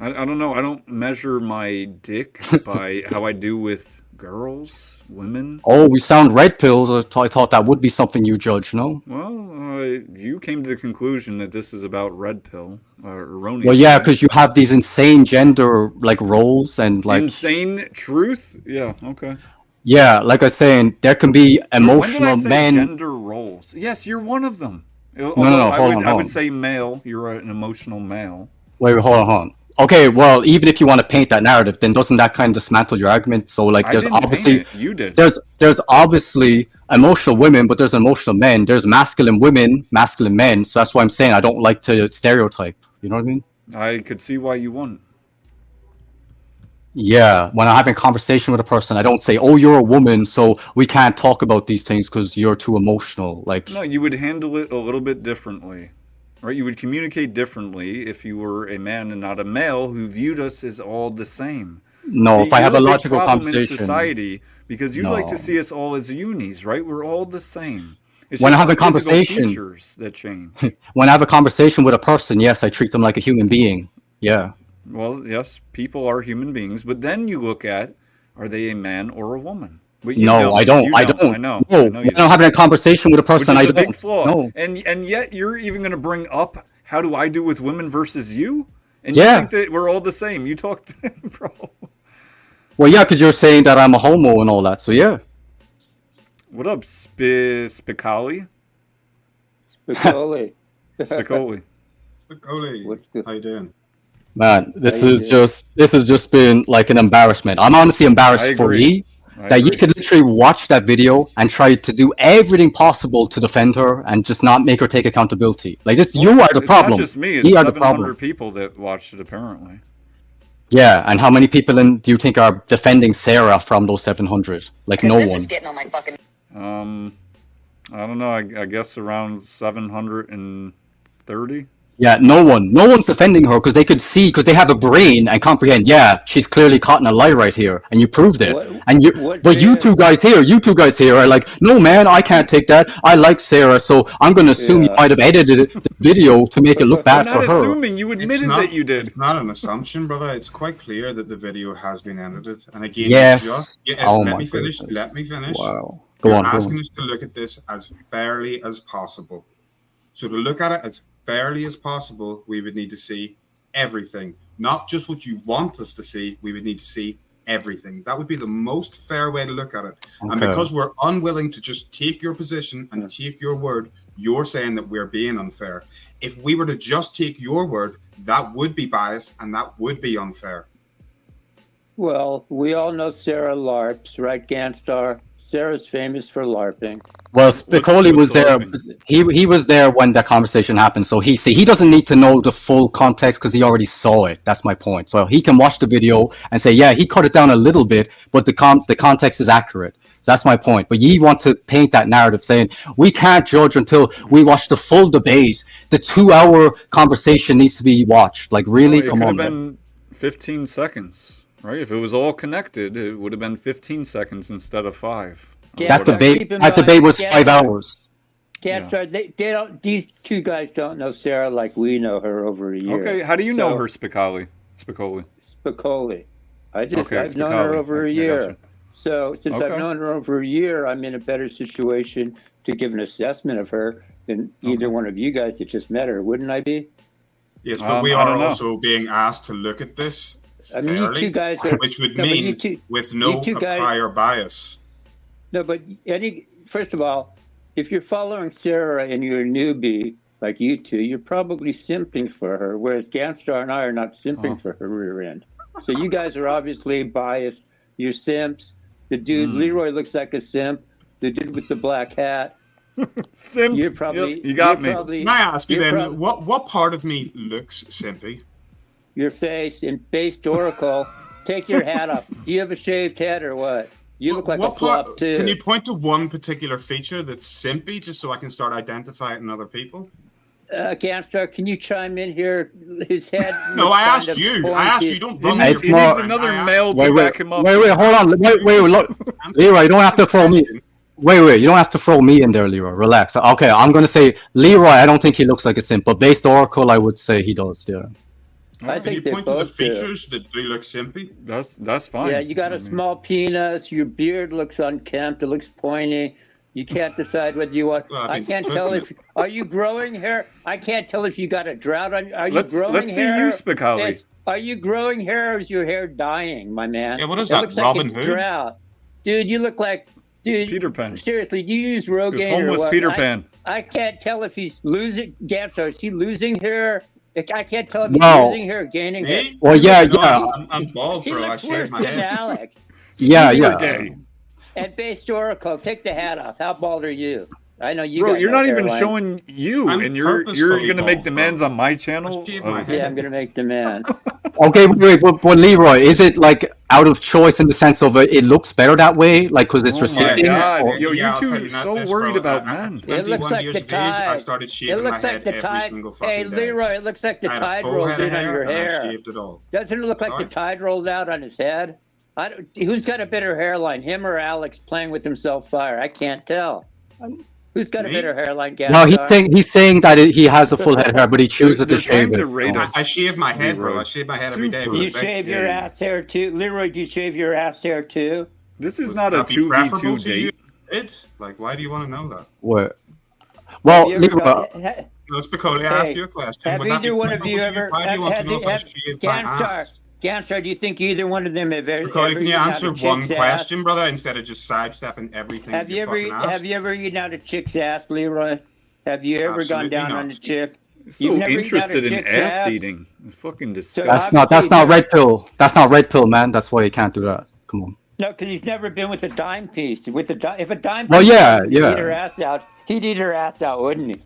I don't know. I don't measure my dick by how I do with girls, women. Oh, we sound red pills. I thought that would be something you judge, no? Well, you came to the conclusion that this is about red pill or erroneous. Well, yeah, because you have these insane gender like roles and like insane truth. Yeah. Okay. Yeah, like I was saying, there can be emotional when did I say men. Gender roles. Yes, you're one of them. Although hold on. I would say male. You're an emotional male. Wait, hold on. Okay, well, even if you want to paint that narrative, then doesn't that kind of dismantle your argument? So, like, there's obviously paint it. You did. There's obviously emotional women, but there's emotional men. There's masculine women, masculine men. So that's why I'm saying I don't like to stereotype. You know what I mean? I could see why you wouldn't. Yeah, when I'm having a conversation with a person, I don't say, "Oh, you're a woman, so we can't talk about these things because you're too emotional." Like, No, you would handle it a little bit differently. Right? You would communicate differently if you were a man and not a male who viewed us as all the same. no, See, if I have you're a big logical problem in conversation, society because you like to No. see us all as unis, right? We're all the same. It's When I just have our a physical conversation- features that change. when I have a conversation with a person, yes, I treat them like a human being. Yeah. Well, yes, people are human beings, but then you look at, are they a man or a woman? But you No, I don't. You I don't. I know. No, I know you when I'm having a conversation with a person, Which is I a don't. big flaw. No. And yet you're even going to bring up, how do I do with women versus you? And Yeah. you think that we're all the same. You talked, bro. Well, yeah, because you're saying that I'm a homo and all that. So yeah. What up, Spicoli? Spicoli. Spicoli. Spicoli. How you doing? Man, this How you has just been like an embarrassment. I'm honestly I embarrassed for agree. me I that you agree. could literally watch that video and try to do everything possible to defend her and just not make her take accountability. Like this, you are the It's problem. not just me. It's You are the 700 problem. people that watched it, apparently. Yeah, and how many people do you think are defending Sarah from those 700? Like no This one. is getting on my fucking. I don't know. I guess around 730. Yeah, no one's defending her because they could see, because they have a brain and comprehend. Yeah, she's clearly caught in a lie right here, and you proved it. But you two guys here are like, no man, I can't take that. I like Sarah, so I'm gonna assume you might have edited the video to make it look bad I'm not for her. assuming. You admitted that you did. It's not an assumption, brother. It's quite clear that the video has been edited. And again, Yes. Oh let my me finish. goodness. Let me finish. Wow. Go You're on. asking us to look at this as fairly as possible. So to look at it as fairly as possible, we would need to see everything, not just what you want us to see. We would need to see everything. That would be the most fair way to look at it. And Okay. because we're unwilling to just take your position and take your word, you're saying that we're being unfair. If we were to just take your word, that would be biased and that would be unfair. Well, we all know Sarah LARPs, right, Ganstar? Sarah's famous for LARPing. Well, Spicoli was there. He was there when that conversation happened. So he doesn't need to know the full context because he already saw it. That's my point. So he can watch the video and say, yeah, he cut it down a little bit, but the context is accurate. So that's my point. But you want to paint that narrative saying we can't judge until we watch the full debate. The 2-hour conversation needs to be watched. Like really, It come could on. have Man. been 15 seconds, right? If it was all connected, it would have been 15 seconds instead of 5. That debate was 5 hours. Ganstar, they don't. These two guys don't know Sarah like we know her over a year. Okay, how do you know So- her, Spicoli? Spicoli. Spicoli. I've Okay, known her Spicoli. over a I year. gotcha. So since Okay. I've known her over a year, I'm in a better situation to give an assessment of her than either one of you guys that just met her, wouldn't I be? Yes, but we I are don't know. also being asked to look at this I mean, you fairly, two guys are- which would No, but you mean two- with no you two guys- prior bias. No, but first of all, if you're following Sarah and you're a newbie like you two, you're probably simping for her, whereas Ganstar and I are not simping for her rear end. So you guys are obviously biased. You're simps. The dude, Leroy, looks like a simp. The dude with the black hat. Simp. You're probably. Yep, you got you're me. Probably, Can I ask you you're then, what part of me looks simpy? Your face in BasedOracle. Take your hat off. Do you have a shaved head or what? You look like a flop too. Can you point to one particular feature that's simpy, just so I can start identifying it in other people? Ganstar, can you chime in here? His head. No, was I kind asked of you. I asked you. pointed. Don't run It's your more- point. another I asked- male to Wait, back him up. Wait, hold on. Wait, look. Leroy, you don't have to throw me. Wait, you don't have to throw me in there, Leroy. Relax. Okay, I'm gonna say Leroy. I don't think he looks like a simp, but based Oracle, I would say he does. Yeah. I Can you think they point to the both do. features that do look simpy? That's fine. Yeah, you got a small penis. Your beard looks unkempt. It looks pointy. You can't decide whether you want. Well, I I mean, can't first tell of if are you growing hair. I can't tell if you got a drought on. Are you Let's growing see hair? you, Spicoli. Are you growing hair or is your hair dying, my man? Yeah, what is It that, looks Robin like it's Hood? drought. Dude, you look like Dude, Peter Pan. Seriously, do you use Rogaine? It was homeless or what? Peter Pan. I can't tell if he's losing. Ganstar, is he losing hair? I can't tell if he's No. losing hair or gaining hair. Me? Well, yeah, No, yeah. I'm bald, He bro. I looks shaved worse my than head. Alex. Yeah, Super yeah. gay. And BasedOracle, take the hat off. How bald are you? I know you. Bro, got you're no not even hairline. showing you, I'm and you're purposefully gonna make bald, demands bro. on my channel. I shaved my of- head. Yeah, I'm gonna make demand. Okay, wait, but Leroy, is it like out of choice in the sense of it looks better that way, like because it's Oh my receding? God. or- Yo, you I'll two tell are you so this, worried bro. about At men. 21 It looks like years the of age, I tide. started It shaving my looks head like the every tide. single Hey, fucking day. Leroy, it looks like the I had a tide full rolled head of in on hair, your and I hair. shaved it all. Doesn't it look like Sorry? the tide rolled out on his head? Who's got a better hairline, him or Alex playing with himself fire? I can't tell. Who's got a Me? better hairline, Ganstar? No, he's saying that he has a full head of hair, but he chooses They're to shave trying it. to rate so- us. I shave my head, bro. Leroy. I shave my head every day. Super Do you bro. shave your gay. ass hair too? Leroy, do you shave your ass hair too? This is Would not a that be preferable 2v2 to you? date. It? Like, why do you want to know that? What? Well, Have you ever Leroy, got- No, it's because I Hey, asked you a question. have Would that be either one of preferable you to ever? Why do you want to know if I have shaved my ass? Ganstar, do you think either one of them have ever? Cody, ever can you eaten out answer a one chick's question, ass? brother, instead of just sidestepping everything Have you you ever? fucking asked? Have you ever eaten out a chick's ass, Leroy? Have you ever Absolutely gone down not. on a chick? So You've never eaten out a interested in chick's ass eating. It's fucking disgusting. that's not red pill. That's not red pill, man. That's why you can't do that. Come on. No, because he's never been with a dime piece. With a if a dime piece, Well, yeah, would yeah. eat her ass out. He'd eat her ass out, wouldn't he?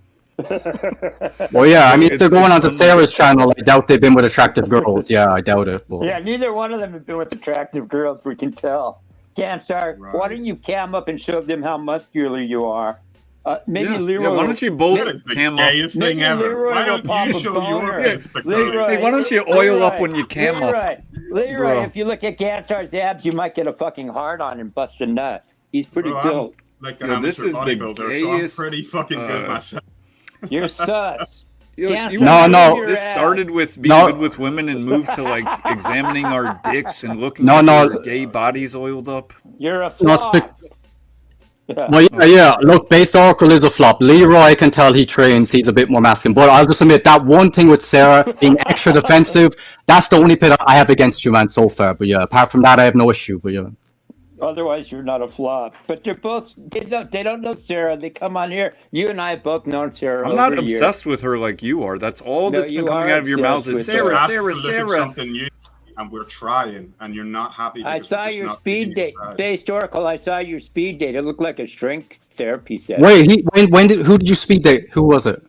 Well, yeah. I mean, if they're It's- going onto Sarah's channel, I doubt they've been with attractive girls. Yeah, I doubt it. But... Yeah, neither one of them have been with attractive girls. We can tell. Ganstar, Right. why don't you cam up and show them how muscular you are? Maybe Yeah, Leroy. yeah, why don't you both That is the cam up? gayest thing Maybe ever. Leroy Why will don't pop you a show boner. your face, Leroy, Hey, why don't you oil up when you cam up? Leroy, Bro. if you look at Ganstar's abs, you might get a fucking hard on and bust a nut. He's pretty Bro, built. Like an Yo, this amateur is the bodybuilder, so I'm gayest, pretty fucking good myself. You're sus. You Ganstar, No, move no. your This ass. started with being No. good with women and moved to like examining our dicks and looking No, at no. their gay bodies oiled up. You're a No, it's flop. big- Well, yeah. Look, BasedOracle is a flop. Leroy, I can tell he trains. He's a bit more masculine. But I'll just admit that one thing with Sarah being extra defensive. That's the only pit I have against you, man, so far. But yeah, apart from that, I have no issue. But yeah. Otherwise, you're not a flop. But they're both. They don't know Sarah. They come on here. You and I have both known Sarah. I'm not over years. obsessed with her like you are. That's all No, that's you been coming are out of your mouths obsessed is with her. Sarah, Have to Sarah, look at Sarah. something new, and we're trying, and you're not happy. I because we're saw just your not speed giving date, you a try. BasedOracle. I saw your speed date. It looked like a strength therapy session. Wait, who did you speed date? Who was it?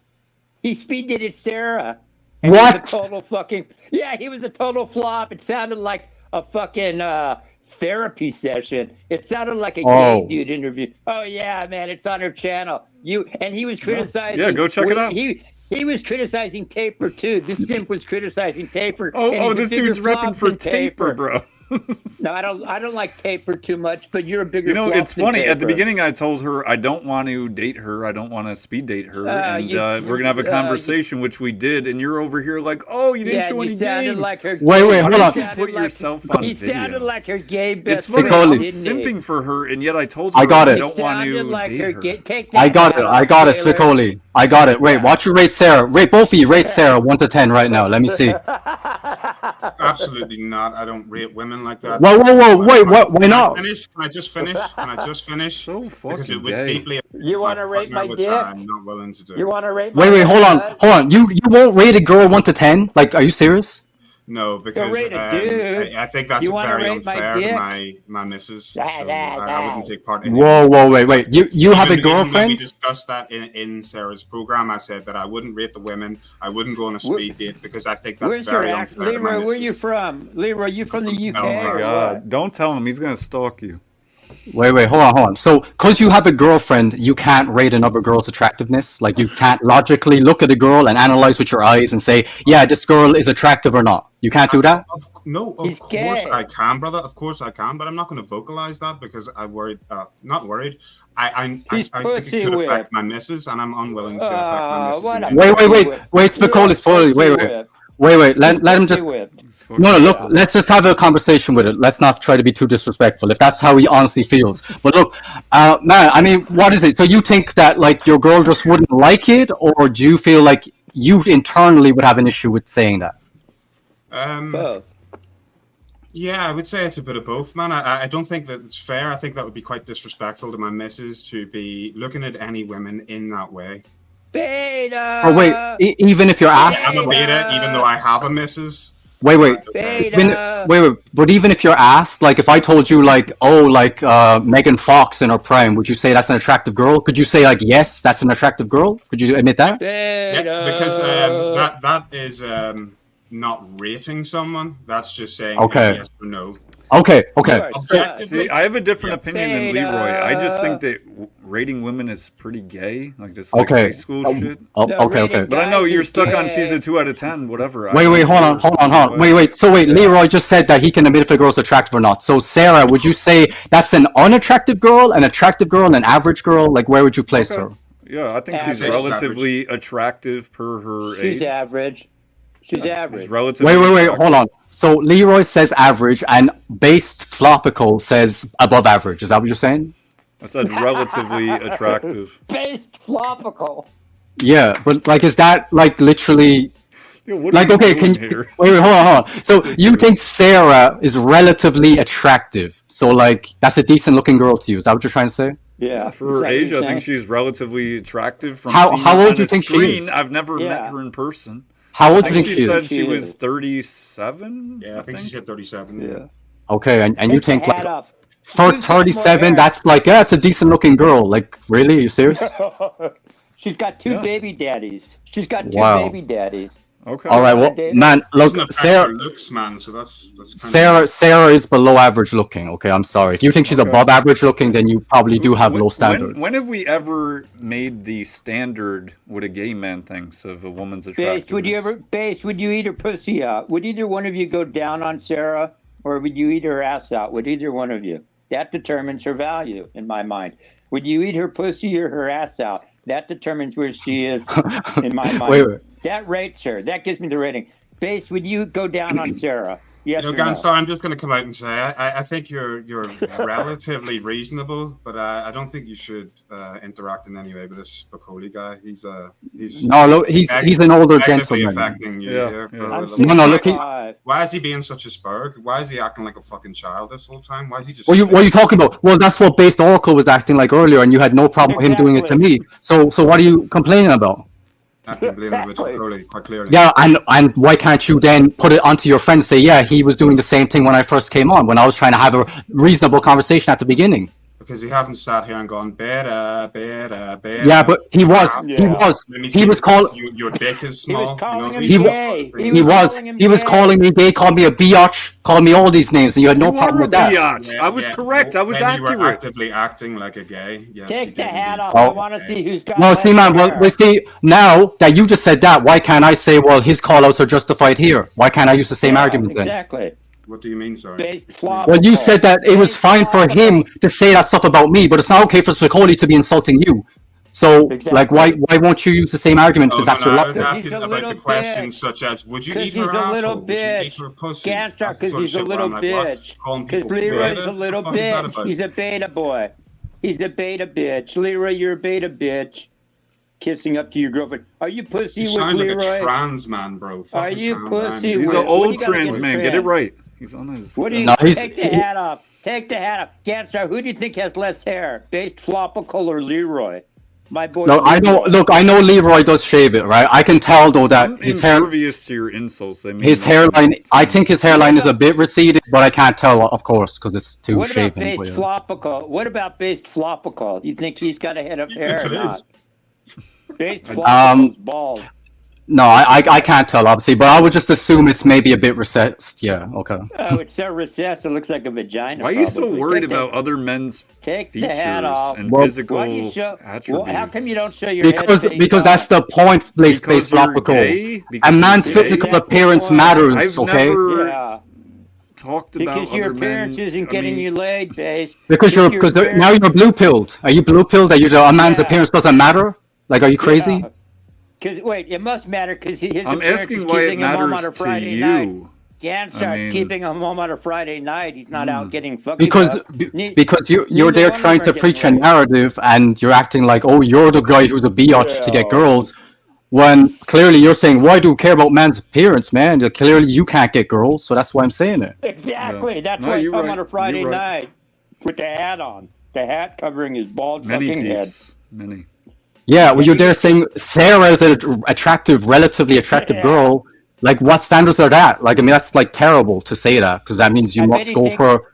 He speed dated Sarah. And What? He was a total fucking. Yeah, he was a total flop. It sounded like a fucking therapy session. It sounded like a Oh. gay dude interview. Oh yeah, man, it's on her channel. And he was criticizing. Yeah, go check it out. He was criticizing Taper too. This simp was criticizing Taper. Oh, and he's a this bigger dude's repping flop for than Taper, bro. No, I don't like Taper too much, but you're a bigger. You know, flop it's than funny. At the Taper. beginning, I told her I don't want to date her. I don't want to speed date her, and we're gonna have a you- conversation, which we did. And you're over here like, oh, you didn't Yeah, show you any sounded game. like her. Wait, gay- hold you on. sounded Put like- yourself on He video. sounded like her gay It's best funny. friend, I'm didn't he? simping for her, and yet I told her I got I it. don't want Sounded to like date her her. gay. Take I that got it. hat I off, got it, Taylor. Swicoli. I got it. Wait, watch you rate Sarah. Rate both of you. Rate Sarah 1 to 10 right now. Let me see. Absolutely not. I don't rate women like that. Whoa, wait, what? Why Can I not? finish? Can I just finish? Can I just finish? So Because fucking it would gay. deeply. You want to rate my which dick? I'm not willing to do. You want to rate my Wait, hold dick? on. You won't rate a girl 1 to 10? Like, are you serious? No, because rate a dude. I think that's You wanna very rate my unfair to dick? my missus. So I wouldn't take part in it. Whoa, wait. You have a Even when we girlfriend? discussed that in Sarah's program, I said that I wouldn't rate the women. I wouldn't go on a speed date because I think that's Where's your very accent? unfair to my Leroy, where missus. you from? Leroy, you from the UK? Belfast. or what? God, don't tell him. He's gonna stalk you. Wait, hold on. So, because you have a girlfriend, you can't rate another girl's attractiveness? Like, you can't logically look at a girl and analyze with your eyes and say, yeah, this girl is attractive or not. You can't do that? No, of He's course gay. I can, brother. Of course I can, but I'm not going to vocalize that because I worried. Not worried. I think He's it pussy could affect whipped. my missus, and I'm unwilling to affect my missus. what in a any Wait, way. Spicoli, spoil. Wait. Let him just. It's fucking- No, look, let's just have a conversation with it. Let's not try to be too disrespectful if that's how he honestly feels. But look, man, I mean, what is it? So you think that, like, your girl just wouldn't like it, or do you feel like you internally would have an issue with saying that? Both. Yeah, I would say it's a bit of both, man. I don't think that it's fair. I think that would be quite disrespectful to my missus to be looking at any women in that way. Beta. Oh wait, even if you're asked. I'm a beta, even though I have a missus. Wait. Beta. Wait. But even if you're asked, like, if I told you, like, oh, like, Megan Fox in her prime, would you say that's an attractive girl? Could you say, like, yes, that's an attractive girl? Could you admit that? Beta. Yeah, because that is not rating someone. That's just saying yes or no. Okay. See, I have a different opinion than Leroy. I just think that rating women is pretty gay, like just like high school shit. Okay. But I know you're stuck on she's a 2 out of 10, whatever. Wait, hold on. Wait. So Leroy just said that he can admit if a girl's attractive or not. So Sarah, would you say that's an unattractive girl, an attractive girl, and an average girl? Like, where would you place her? Yeah, I think she's relatively attractive per her age. She's average. She's average. She's relatively Wait, hold on. So Leroy says average, and BasedOracle says above average. Is that what you're saying? I said relatively attractive. BasedOracle. Yeah, but like, is that like literally? Like, okay, can you wait, hold on. So you think Sarah is relatively attractive? So like, that's a decent looking girl to you? Is that what you're trying to say? Yeah. For her age, I think she's relatively attractive. From how old do you think she is? I've never met her in person. How old do you think she said she was 37? Yeah, I think she said 37. Yeah. Okay, and you think like off. for 37, that's like, yeah, it's a decent looking girl. Like, really? Are you serious? She's got two baby daddies. She's got two Wow. baby daddies. Okay. All right, well, man, look, Sarah. Looks, man. So that's Sarah is below average looking. Okay, I'm sorry. If you think she's above average looking, then you probably do have low standards. When have we ever made the standard what a gay man thinks of a woman's attractiveness? Would you eat her pussy out? Would either one of you go down on Sarah, or would you eat her ass out? Would either one of you? That determines her value in my mind. Would you eat her pussy or her ass out? That determines where she is in my mind. Wait. That rates her. That gives me the rating. Based, would you go down on Sarah? Yes or no? Ganstar, I'm just going to come out and say I think you're relatively reasonable, but I don't think you should interact in any way with this Spicoli guy. He's no, look, he's an older gentleman. Affecting you here. No, look, why is he being such a spurg? Why is he acting like a fucking child this whole time? Why is he just? What are you talking about? Well, that's what BasedOracle was acting like earlier, and you had no problem with him doing it to me. So what are you complaining about? Quite clearly. Yeah, and why can't you then put it onto your friend and say, yeah, he was doing the same thing when I first came on, when I was trying to have a reasonable conversation at the beginning. Because you haven't sat here and gone better. Yeah, but he was calling. Your dick is small. He was calling me gay, called me a biatch, called me all these names, and you had no problem with that. Biatch. I was correct. I was accurate. You were actively acting like a gay. Yes, take the hat off. I want to see who's got. No, see, man. Well, see, now that you just said that, why can't I say, well, his call-outs are justified here? Why can't I use the same argument then? Exactly. What do you mean, sorry? Well, you said that it was fine for him to say that stuff about me, but it's not okay for Spicoli to be insulting you. So, like, why won't you use the same argument? Because that's your luck. I was asking about the questions such as, would you eat her asshole? Would you eat her pussy? Ganstar, because he's a little bitch. Because Leroy's a little bitch. He's a beta boy. He's a beta bitch. Leroy, you're a beta bitch. Kissing up to your girlfriend. Are you pussy with Leroy? You sound like a trans man, bro. Are you pussy with? He's an old trans man. Get it right. He's on his. What do you take the hat off? Take the hat off. Ganstar, who do you think has less hair? BasedOracle or Leroy? My boy. No, I know. Look, I know Leroy does shave it, right? I can tell though that his hair. Impervious to your insults. His hairline. I think his hairline is a bit receded, but I can't tell, of course, because it's too shaven. What about BasedOracle? You think he's got a head of hair or not? BasedOracle's bald. No, I can't tell, obviously, but I would just assume it's maybe a bit recessed. Yeah, okay. Oh, it's so recessed, it looks like a vagina. Why are you so worried about other men's features and physical attributes? How come you don't show your head? Because that's the point, BasedOracle. A man's physical appearance matters, okay? Yeah. Talked about because your appearance isn't getting you laid, Base. Because now you're blue-pilled. Are you blue-pilled that a man's appearance doesn't matter? Like, are you crazy? Yeah. Because wait, it must matter because his I'm appearance asking is why keeping it him home matters on a to Friday you. night. Ganstar's keeping him home on a Friday night. He's not out getting fucked. Because you're there trying to preach a narrative, and you're acting like, oh, you're the guy who's a biatch to get girls. When clearly you're saying, why do you care about man's appearance, man? Clearly you can't get girls, so that's why I'm saying it. Exactly. Yeah. That's No, why I you're come right. on a Friday You're right. night with the hat on. The hat covering his bald Many fucking head. teeth. Many. Yeah, well, you're there saying Sarah is an attractive, relatively attractive girl. Like, what standards are that? Like, I mean, that's like terrible to say that because that means you must go for.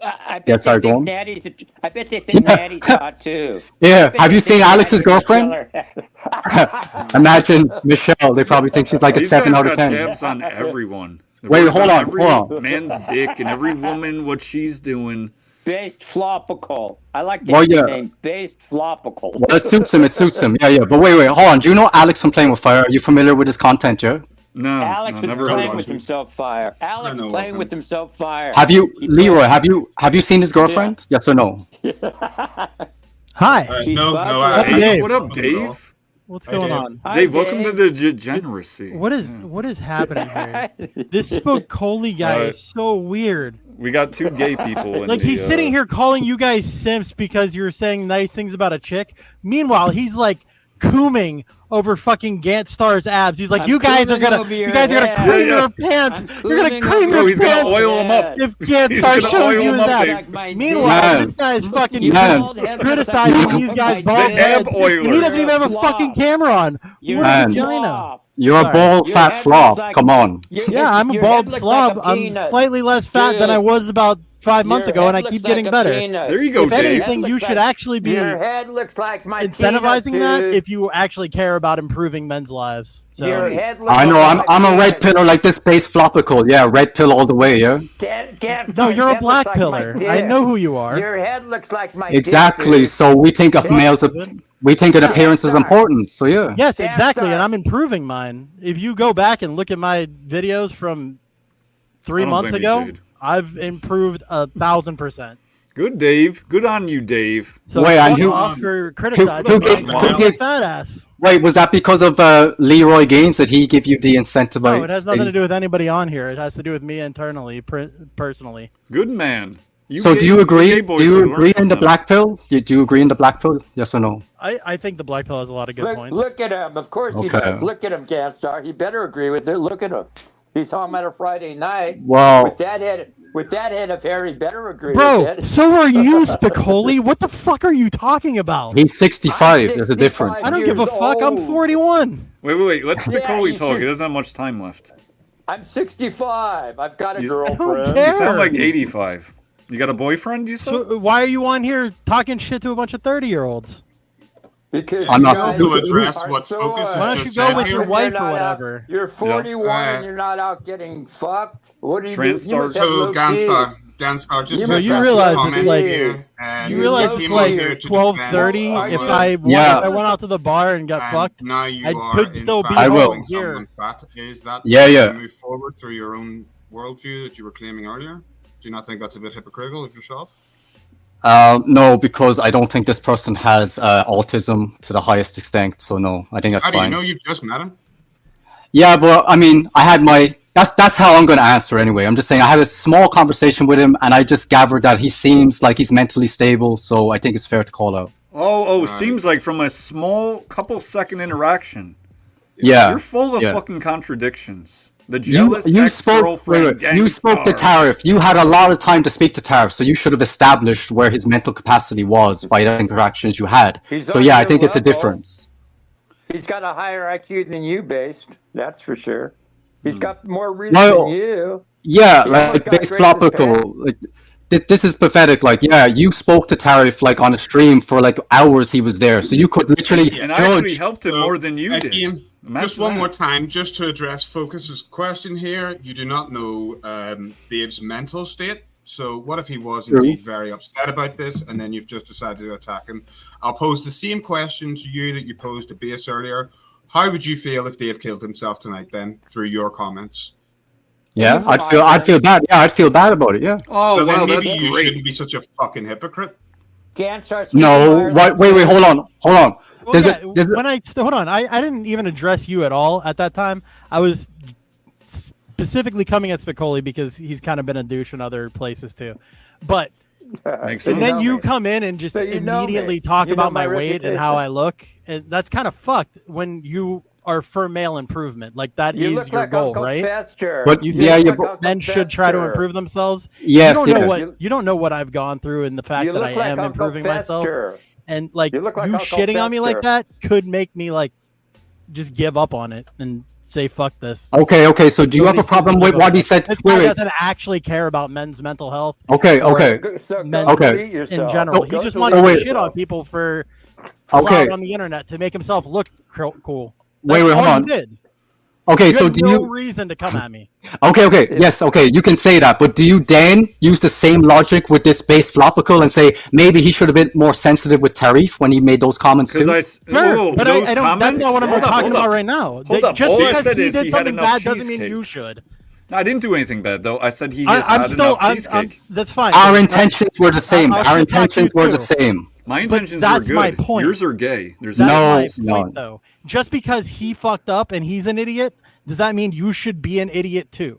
I bet Yeah, they sorry, go think on. Natty's. I bet they think Natty's hot too. Yeah, I bet have they you think seen Alex's Natty's a girlfriend? killer. Imagine Michelle. They probably think she's like a These 7 guys out of got 10. tabs on everyone. They're Wait, worried hold about on, every hold on. man's dick and every woman what she's doing. Based flopical. I like that Well, yeah. name. Based flopical. Well, it suits him. It suits him. Yeah, yeah. But wait, hold on. Do you know Alex from Playing with Fire? Are you familiar with his content, yeah? No, Alex no, was never playing heard with of him. himself fire. Alex know of playing him. with himself fire. Have you, He Leroy? played- Have you seen his girlfriend? Yes or no? Hi. No, Hey, what up, Dave? What's Hi, going Dave. on? Dave, welcome to the degeneracy. What is happening here? This Spokoli guy is so weird. We got two gay people. In Like the, he's sitting here calling you guys simps because you're saying nice things about a chick. Meanwhile, he's like cooming over fucking Gantstar's abs. He's like, I'm you guys are cooming gonna over your cream head. your pants. I'm You're gonna cooming cream over your he's gonna pants oil him up. if He's Gantstar gonna shows oil you him his up, abs. Dave. Meanwhile, Man. this guy's fucking Man. criticizing these guys' bald The ab heads. oiler. He doesn't even have a fucking camera on. You're What a Man. vagina. You're a Sorry. bald, Your fat head flop. looks like- Come on. Yeah, I'm a your bald head looks slob. like a I'm peanut. slightly less fat than I Dude. was about 5 months Your ago, and I head keep looks getting like a better. peanut. There you go, If Dave. anything, you should actually be Your head looks like my incentivizing peanut, that dude. if you actually care about improving men's lives. So Your head looks I know. like I'm my a red peanut. pillar like this base flopical. Yeah, red pill all the way. Yeah. No, you're a Head black looks like my pillar. dick. I know who you are. Your head looks like my dick, Exactly. dude. So we think of males. We think an appearance is important. So yeah. Yes, Damn exactly, star. and I'm improving mine. If you go back and look at my videos from 3 I don't months blame you, ago, Jade. I've improved 1,000%. Good, Dave. Good on you, Dave. So Wait, and fuck who- off for criticizing who my gave- who gave- fat ass. Wait, was that because of Leroy Gaines? Did he give you the incentive? No, it has nothing to do with anybody on here. It has to do with me internally, personally. Good man. So do you gay agree? boys Do you should learn agree from in the them. black pill? Do you agree in the black pill? Yes or no? I think the black pill has a lot of good points. Look at him. Of course he Okay. does. Look at him, Ganstar. He better agree with it. Look at him. He's home on a Friday night. Wow. With that head of hair, he better agree Bro, with it. so are you, Spicoli? What the fuck are you talking about? He's 65. There's a 65. difference. I don't give a years fuck. I'm old. 41. Wait. Let Spicoli you talk. should- He doesn't have much time left. I'm 65. I've got a You- girlfriend. care. You sound like 85. You got a boyfriend, you said? So why are you on here talking shit to a bunch of 30-year-olds? Because I'm you not- guys To address are what so Focus has Why don't just you go said with here. your wife You're or not whatever? You're 41 and Uh, you're not out getting fucked. What are you Trans doing? You must have So low Ganstar, just You to must address have the realize it's comments like- here, and You realize you it's came on like here to 12:30. defend If someone, Yeah. I went out to the bar and got and fucked, now you I are could in still be fact I will. calling here. someone fat. Is that Yeah, yeah. to move forward through your own worldview that you were claiming earlier? Do you not think that's a bit hypocritical of yourself? No, because I don't think this person has autism to the highest extent. So no, I think that's How do you fine. know you've just met him? Yeah, but I mean, I had my. That's how I'm going to answer anyway. I'm just saying I had a small conversation with him, and I just gathered that he seems like he's mentally stable. So I think it's fair to call out. Seems like from a small couple-second interaction. Yeah. You're full of yeah. fucking contradictions. The You, jealous you spoke. ex-girlfriend. You spoke to gangstar. Tariff. You had a lot of time to speak to Tariff, so you should have established where his mental capacity was by the interactions you had. He's So on yeah, I your think it's a level. difference. He's got a higher IQ than you, Based. That's for sure. He's got more reason No. than you. Yeah, He like almost got base grades as flopical. Like, this is pathetic. Like, yeah, you spoke to Tariff like on a stream for like hours. He was there, so you could literally And I actually judge. helped him more than you did. Again, Imagine just one that. more time, just to address Focus's question here. You do not know Dave's mental state. So what if he was True. indeed very upset about this, and then you've just decided to attack him? I'll pose the same question to you that you posed to Base earlier. How would you feel if Dave killed himself tonight, then, through your comments? Yeah, I'd feel bad. Yeah, I'd feel bad about it. Yeah. Oh, So then wow, maybe that's you great. shouldn't be such a fucking hypocrite. Ganstar. No, wait, hold on. Well, There's yeah, there's when hold on, I didn't even address you at all at that time. I was specifically coming at Spicoli because he's kind of been a douche in other places too. But Makes and sense. then you come in and just So you know immediately me. talk You know about my my weight and how I look, and that's kind of fucked when you are for male improvement. Like that You is look your like goal, Uncle right? Fester. But You yeah, think yeah, Uncle men should try to Fester. improve themselves. Yes, you don't know yes. what you don't know what I've gone through, and the fact You that I look like am Uncle improving myself. Fester. And like You look like you Uncle shitting on me like Fester. that could make me like just give up on it and say fuck this. Okay. So do you Go have a these problem things with are what he going. said? This Wait, guy wait. doesn't actually care about men's mental health. Okay, or okay. So men go Okay. delete yourself. in general. So- He just Go wants delete to wait. shit on yourself. people for Okay. clout on the internet to make himself look cool. Wait, That's hold all on. you did. Okay, You so had do no you? reason to come at me. Okay. Yes, okay. You can say that, but do you then use the same logic with this base flopical and say maybe he should have been more sensitive with Tarif when he made those comments too? Because Sure, but those I don't. comments. That's not what I'm Hold up, talking hold about up. right now. Hold up. Just All I because said he is did he had something enough bad doesn't mean cheesecake. you should. No, I didn't do anything bad though. I said he has I'm had still. enough cheesecake. That's fine. Our intentions were the same. I'll Our shit talk you intentions were the too. same. My But intentions that's were my good. point. Yours are gay. There's That's No, my no. point, though. Just because he fucked up and he's an idiot, does that mean you should be an idiot too?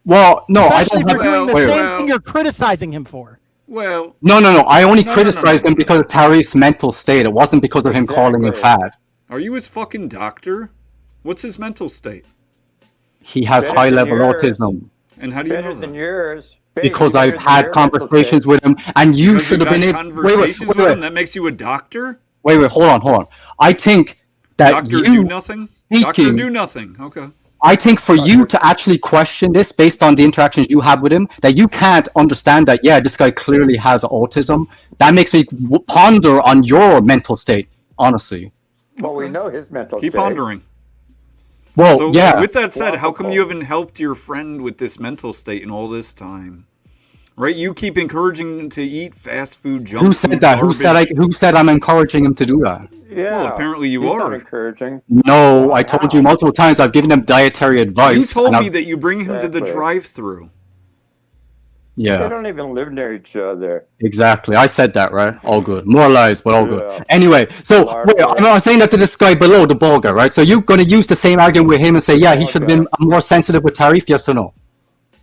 Well, no, Especially I if don't you're have. doing the wait, same wait. thing you're criticizing him for. Well, No. I only No, criticized him because of Tarif's mental state. It wasn't because of him calling him fat. Are you his fucking doctor? What's his mental state? He has Better high than level yours. autism And how do you Better know than that? yours. because Better I've than had your mental conversations state. with him, and you Because should you've have been had able. conversations with him. That makes you a doctor. Wait, hold on. I think that Doctor you do nothing. Doctor speaking. do nothing. Okay. I think for you to actually question this based on the interactions you have with him, that you can't understand that, yeah, this guy clearly has autism. That makes me ponder on your mental state, honestly. Well, we know his mental Keep state. pondering. Well, So, yeah. with that said, how come Wonderful. you haven't helped your friend with this mental state in all this time? Right? You keep encouraging him to eat fast food, junk Who food, said that? garbage. Who said I'm encouraging him to do that? Yeah. Well, apparently you He's are. not encouraging. No, I told you How? multiple times I've given him dietary advice. You told and me I've- that you bring him to the Exactly. drive-through. They Yeah, don't even live near each other. exactly. I said that, right? All good. More lies, but all Yeah. good. Anyway, so wait, I'm saying that to this guy below, the ball guy, right? So you're going to use the same argument with him and say, yeah, he Ball should have guy. been more sensitive with Tarif, yes or no?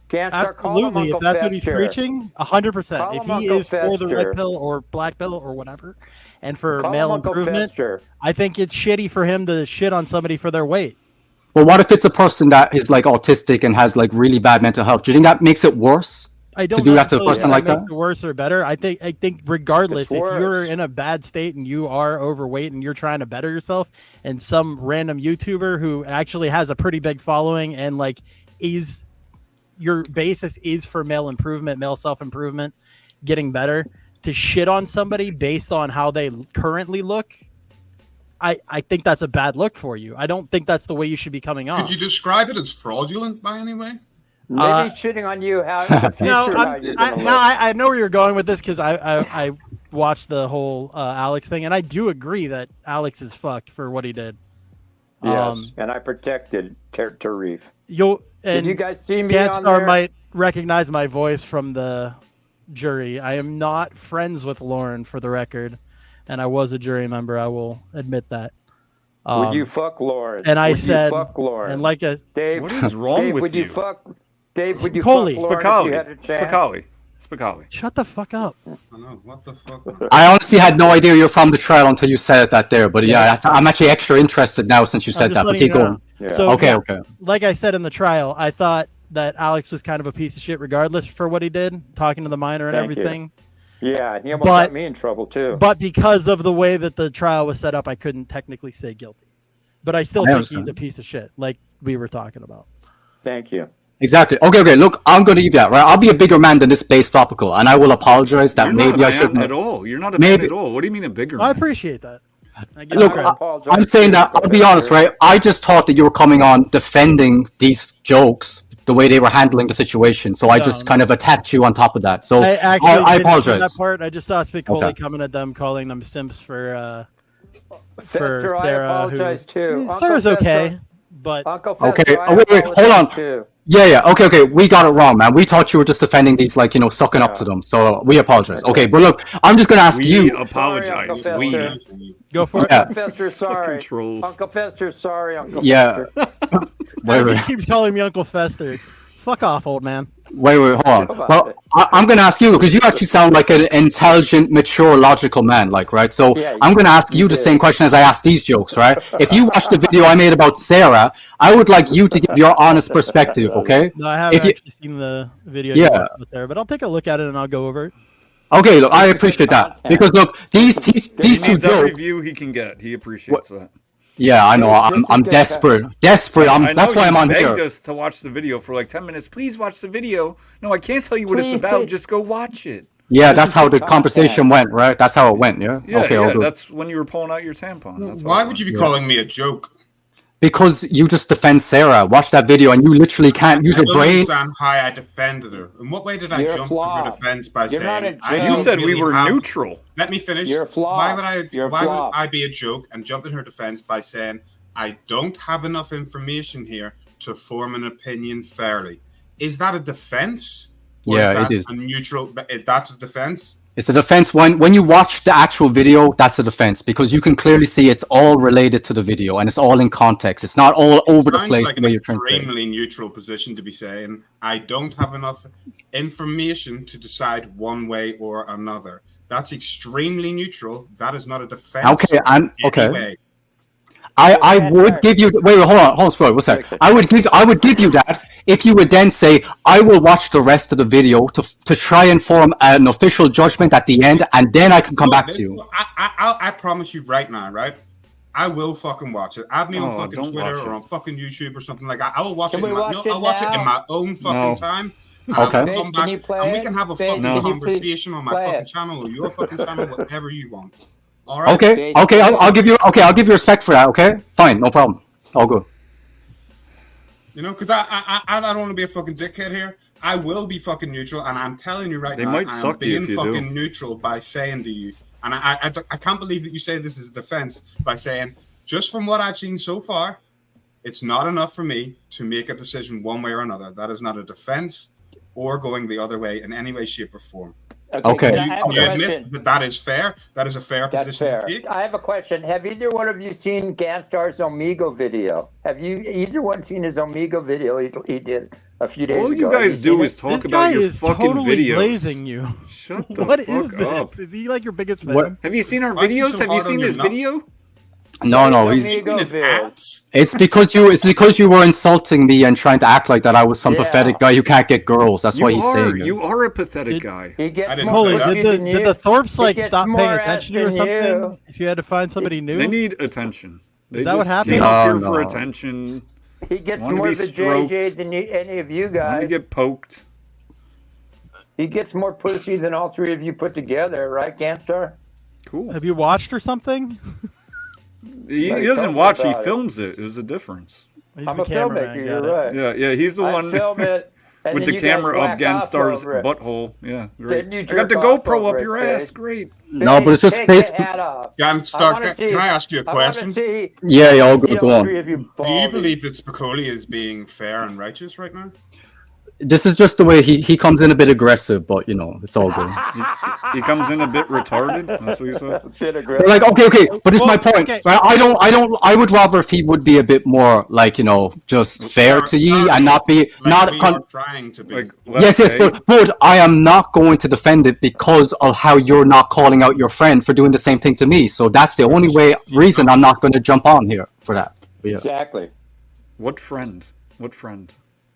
Can't start calling him Absolutely, if Uncle that's what he's Fester. preaching, 100%. Call If him he Uncle is for the red Fester. pill or black pill or whatever, and for Call him male Uncle improvement, Fester. I think it's shitty for him to shit on somebody for their weight. Well, what if it's a person that is like autistic and has like really bad mental health? Do you think that makes it worse I don't to do that to a necessarily person think like makes that? it worse or better. I think regardless, It's if you're worse. in a bad state and you are overweight and you're trying to better yourself, and some random YouTuber who actually has a pretty big following and like is your basis is for male improvement, male self-improvement, getting better, to shit on somebody based on how they currently look, I think that's a bad look for you. I don't think that's the way you should be coming off. Could you describe it as fraudulent by any way? Maybe shitting on you how in the future No, how you're gonna look. I know where you're going with this because I watched the whole Alex thing, and I do agree that Alex is fucked for what he did. Yes, and I protected Tarif. Did you guys see me on Ganstar there? might recognize my voice from the jury. I am not friends with Lauren, for the record, and I was a jury member. I will admit that. Would you fuck Lauren? And I Would said, you fuck Lauren? and like a Dave, What is wrong Dave, with would you? you fuck? Dave, would you Spicoli. fuck Lauren if you had a chance? Spicoli. Shut the fuck up. I know, what the fuck? I honestly had no idea you're from the trial until you said that there. But yeah, I'm actually extra interested now since you I'm said just that. But letting keep you know. going. Yeah. So, Okay, yeah, okay. Like I said in the trial, I thought that Alex was kind of a piece of shit regardless for what he did, talking to the minor and Thank you. everything. Yeah, he almost But- got me in trouble too. But because of the way that the trial was set up, I couldn't technically say guilty. But I still I think understand. he's a piece of shit, like we were talking about. Thank you. Exactly. Okay. Look, I'm going to give you that, right? I'll be a bigger man than this base topical, and I will apologize that You're maybe not I a man shouldn't. at all. You're not a Maybe- man at all. What do you mean a bigger I man? appreciate that. I give Look, you credit. I'm saying that, I'll be honest, right? I just thought that you were coming on defending these jokes the way they were handling the situation. So I No, just no. kind of attacked you on top of that. So I actually I didn't see apologize. that part. I just saw Spicoli Okay. coming at them, calling them simps for Fester, I Sarah. apologize too. Uncle Sarah's Fester- okay, but Uncle Fester, Okay. I Oh, wait. apologize Hold on. too. Yeah. Okay. We got it wrong, man. We thought you were just defending these, like, sucking up to them. So we apologize. Okay. But look, I'm just going to ask We you. apologize. Sorry, We. Uncle Fester. go for it. Yeah. Uncle Fester, sorry. Trolls. Uncle Fester, sorry. Uncle Yeah. Fester. Wait. As he keeps calling me Uncle Fester. Fuck off, old man. Hold on. About Well, it. I'm gonna ask you because you actually sound like an intelligent, mature, logical man, like, right? So Yeah, I'm gonna ask you the same question as I asked these jokes, right? If you watched the video I made about Sarah, I would like you to give your honest perspective, okay? No, I haven't If you, actually seen the video Yeah. you watched there, but I'll take a look at it and I'll go over it. okay, look, I appreciate that because look, these He two needs every jokes. view he can get. He appreciates that. Yeah, I know. I'm desperate. Desperate. I know That's why I'm you on begged here. us to watch the video for like 10 minutes. Please watch the video. No, I can't tell you what it's Please, about. please. Just go watch it. Yeah, that's how the conversation went, right? That's how it went. Yeah. Yeah, Okay, all yeah. good. That's when you were pulling out your tampon. That's Why would you be calling me a joke? Because you just defend Sarah. Watch that video, and you literally can't use I your don't brain. understand how I defended her. In what way did I You're jump to her flawed. defense by You're not saying a I joke. You don't said we really were have- neutral. Let me finish. You're flawed. Why would I? You're why flawed. would I be a joke and jump in her defense by saying I don't have enough information here to form an opinion fairly? Is that a defense? Or Yeah, is that it is. a neutral? That's a defense. It's a defense when you watch the actual video. That's a defense because you can clearly see it's all related to the video and it's all in context. It's not all over the Sounds place like the an way you're trying to say. extremely neutral position to be saying I don't have enough information to decide one way or another. That's extremely neutral. That is not a defense. Okay, and in okay. any way. I would give you hold on, Spoiler, what's that? I would give you that if you would then say I will watch the rest of the video to try and form an official judgment at the end, and then I can come back to you. I promise you right now, right? I will fucking watch it. Add me on Oh, fucking don't Twitter watch or it. on fucking YouTube or something like that. I will watch Can it. we watch it I'll watch it in now? my own fucking No. time. And Okay. I will Base, come can back you play and we it? can have a Base, fucking can you please conversation on my play fucking it? channel or your fucking channel, whatever you want. All right. Okay, I'll give you respect for that. Okay, fine, no problem. All good. You know, because I don't want to be a fucking dickhead here. I will be fucking neutral, and I'm telling you right They now, might I am suck you being if you fucking do. neutral by saying to you, and I can't believe that you say this is defense by saying, just from what I've seen so far, it's not enough for me to make a decision one way or another. That is not a defense or going the other way in any way, shape, or form. Okay. Can I have Can you a admit question? that that is fair? That is a fair That's position fair. to take? I have a question. Have either one of you seen Ganstar's Omigo video? Have you either one seen his Omigo video he did a few days ago? All you Have guys seen do it? is talk This about guy your is fucking totally videos. blazing you. Shut the What fuck is this? up. Is he like your biggest fan? What? Have you seen our Why is he videos? so Have you hard on seen your his nuts? video? No, His he's. Omigo His vid. abs? It's because you were insulting me and trying to act like that I was some Yeah. pathetic guy who can't get girls. That's why You he's are. saying it. You are a pathetic Did- guy. He gets I didn't more say that. pussy Did than the you. Thorpes He like gets stop more paying ass attention to you or than something? you. If you had to find somebody new? They need attention. They that what just happened? came up here No, for no. attention. He gets Wanna more be of a stroked. JJ than any of you Want to guys. get poked. He gets more pussy than all three of you put together, right, Ganstar? Cool. Have you watched or something? He Like, doesn't talk watch. He about it. films it. There's a difference. He's I'm the a cameraman. filmmaker, got you're it. right. Yeah, yeah. He's the I one film it, and with then the you guys camera up whack off Ganstar's over it. butthole. Yeah, great. Then you I got the jerk off GoPro over up it, your Faye. ass. Great. No, but it's just Take based. your hat off. Ganstar, wanna can see- I ask you a I wanna question? see- Yeah, I all wanna good. see Go all on. three of you Do you baldy. believe that Spicoli is being fair and righteous right now? This is just the way he comes in a bit aggressive, but it's all good. He comes in a bit retarded. That's what you said. Shit They're aggressive. like, okay, but this is my Well, point. okay. Right? I would rather if he would be a bit more like, just fair to ye and not be Like not. we are trying to be. Like, Yes, let's say- but I am not going to defend it because of how you're not calling out your friend for doing the same thing to me. So that's the only reason I'm not going to jump on here for that. But yeah. Exactly. What friend? What friend?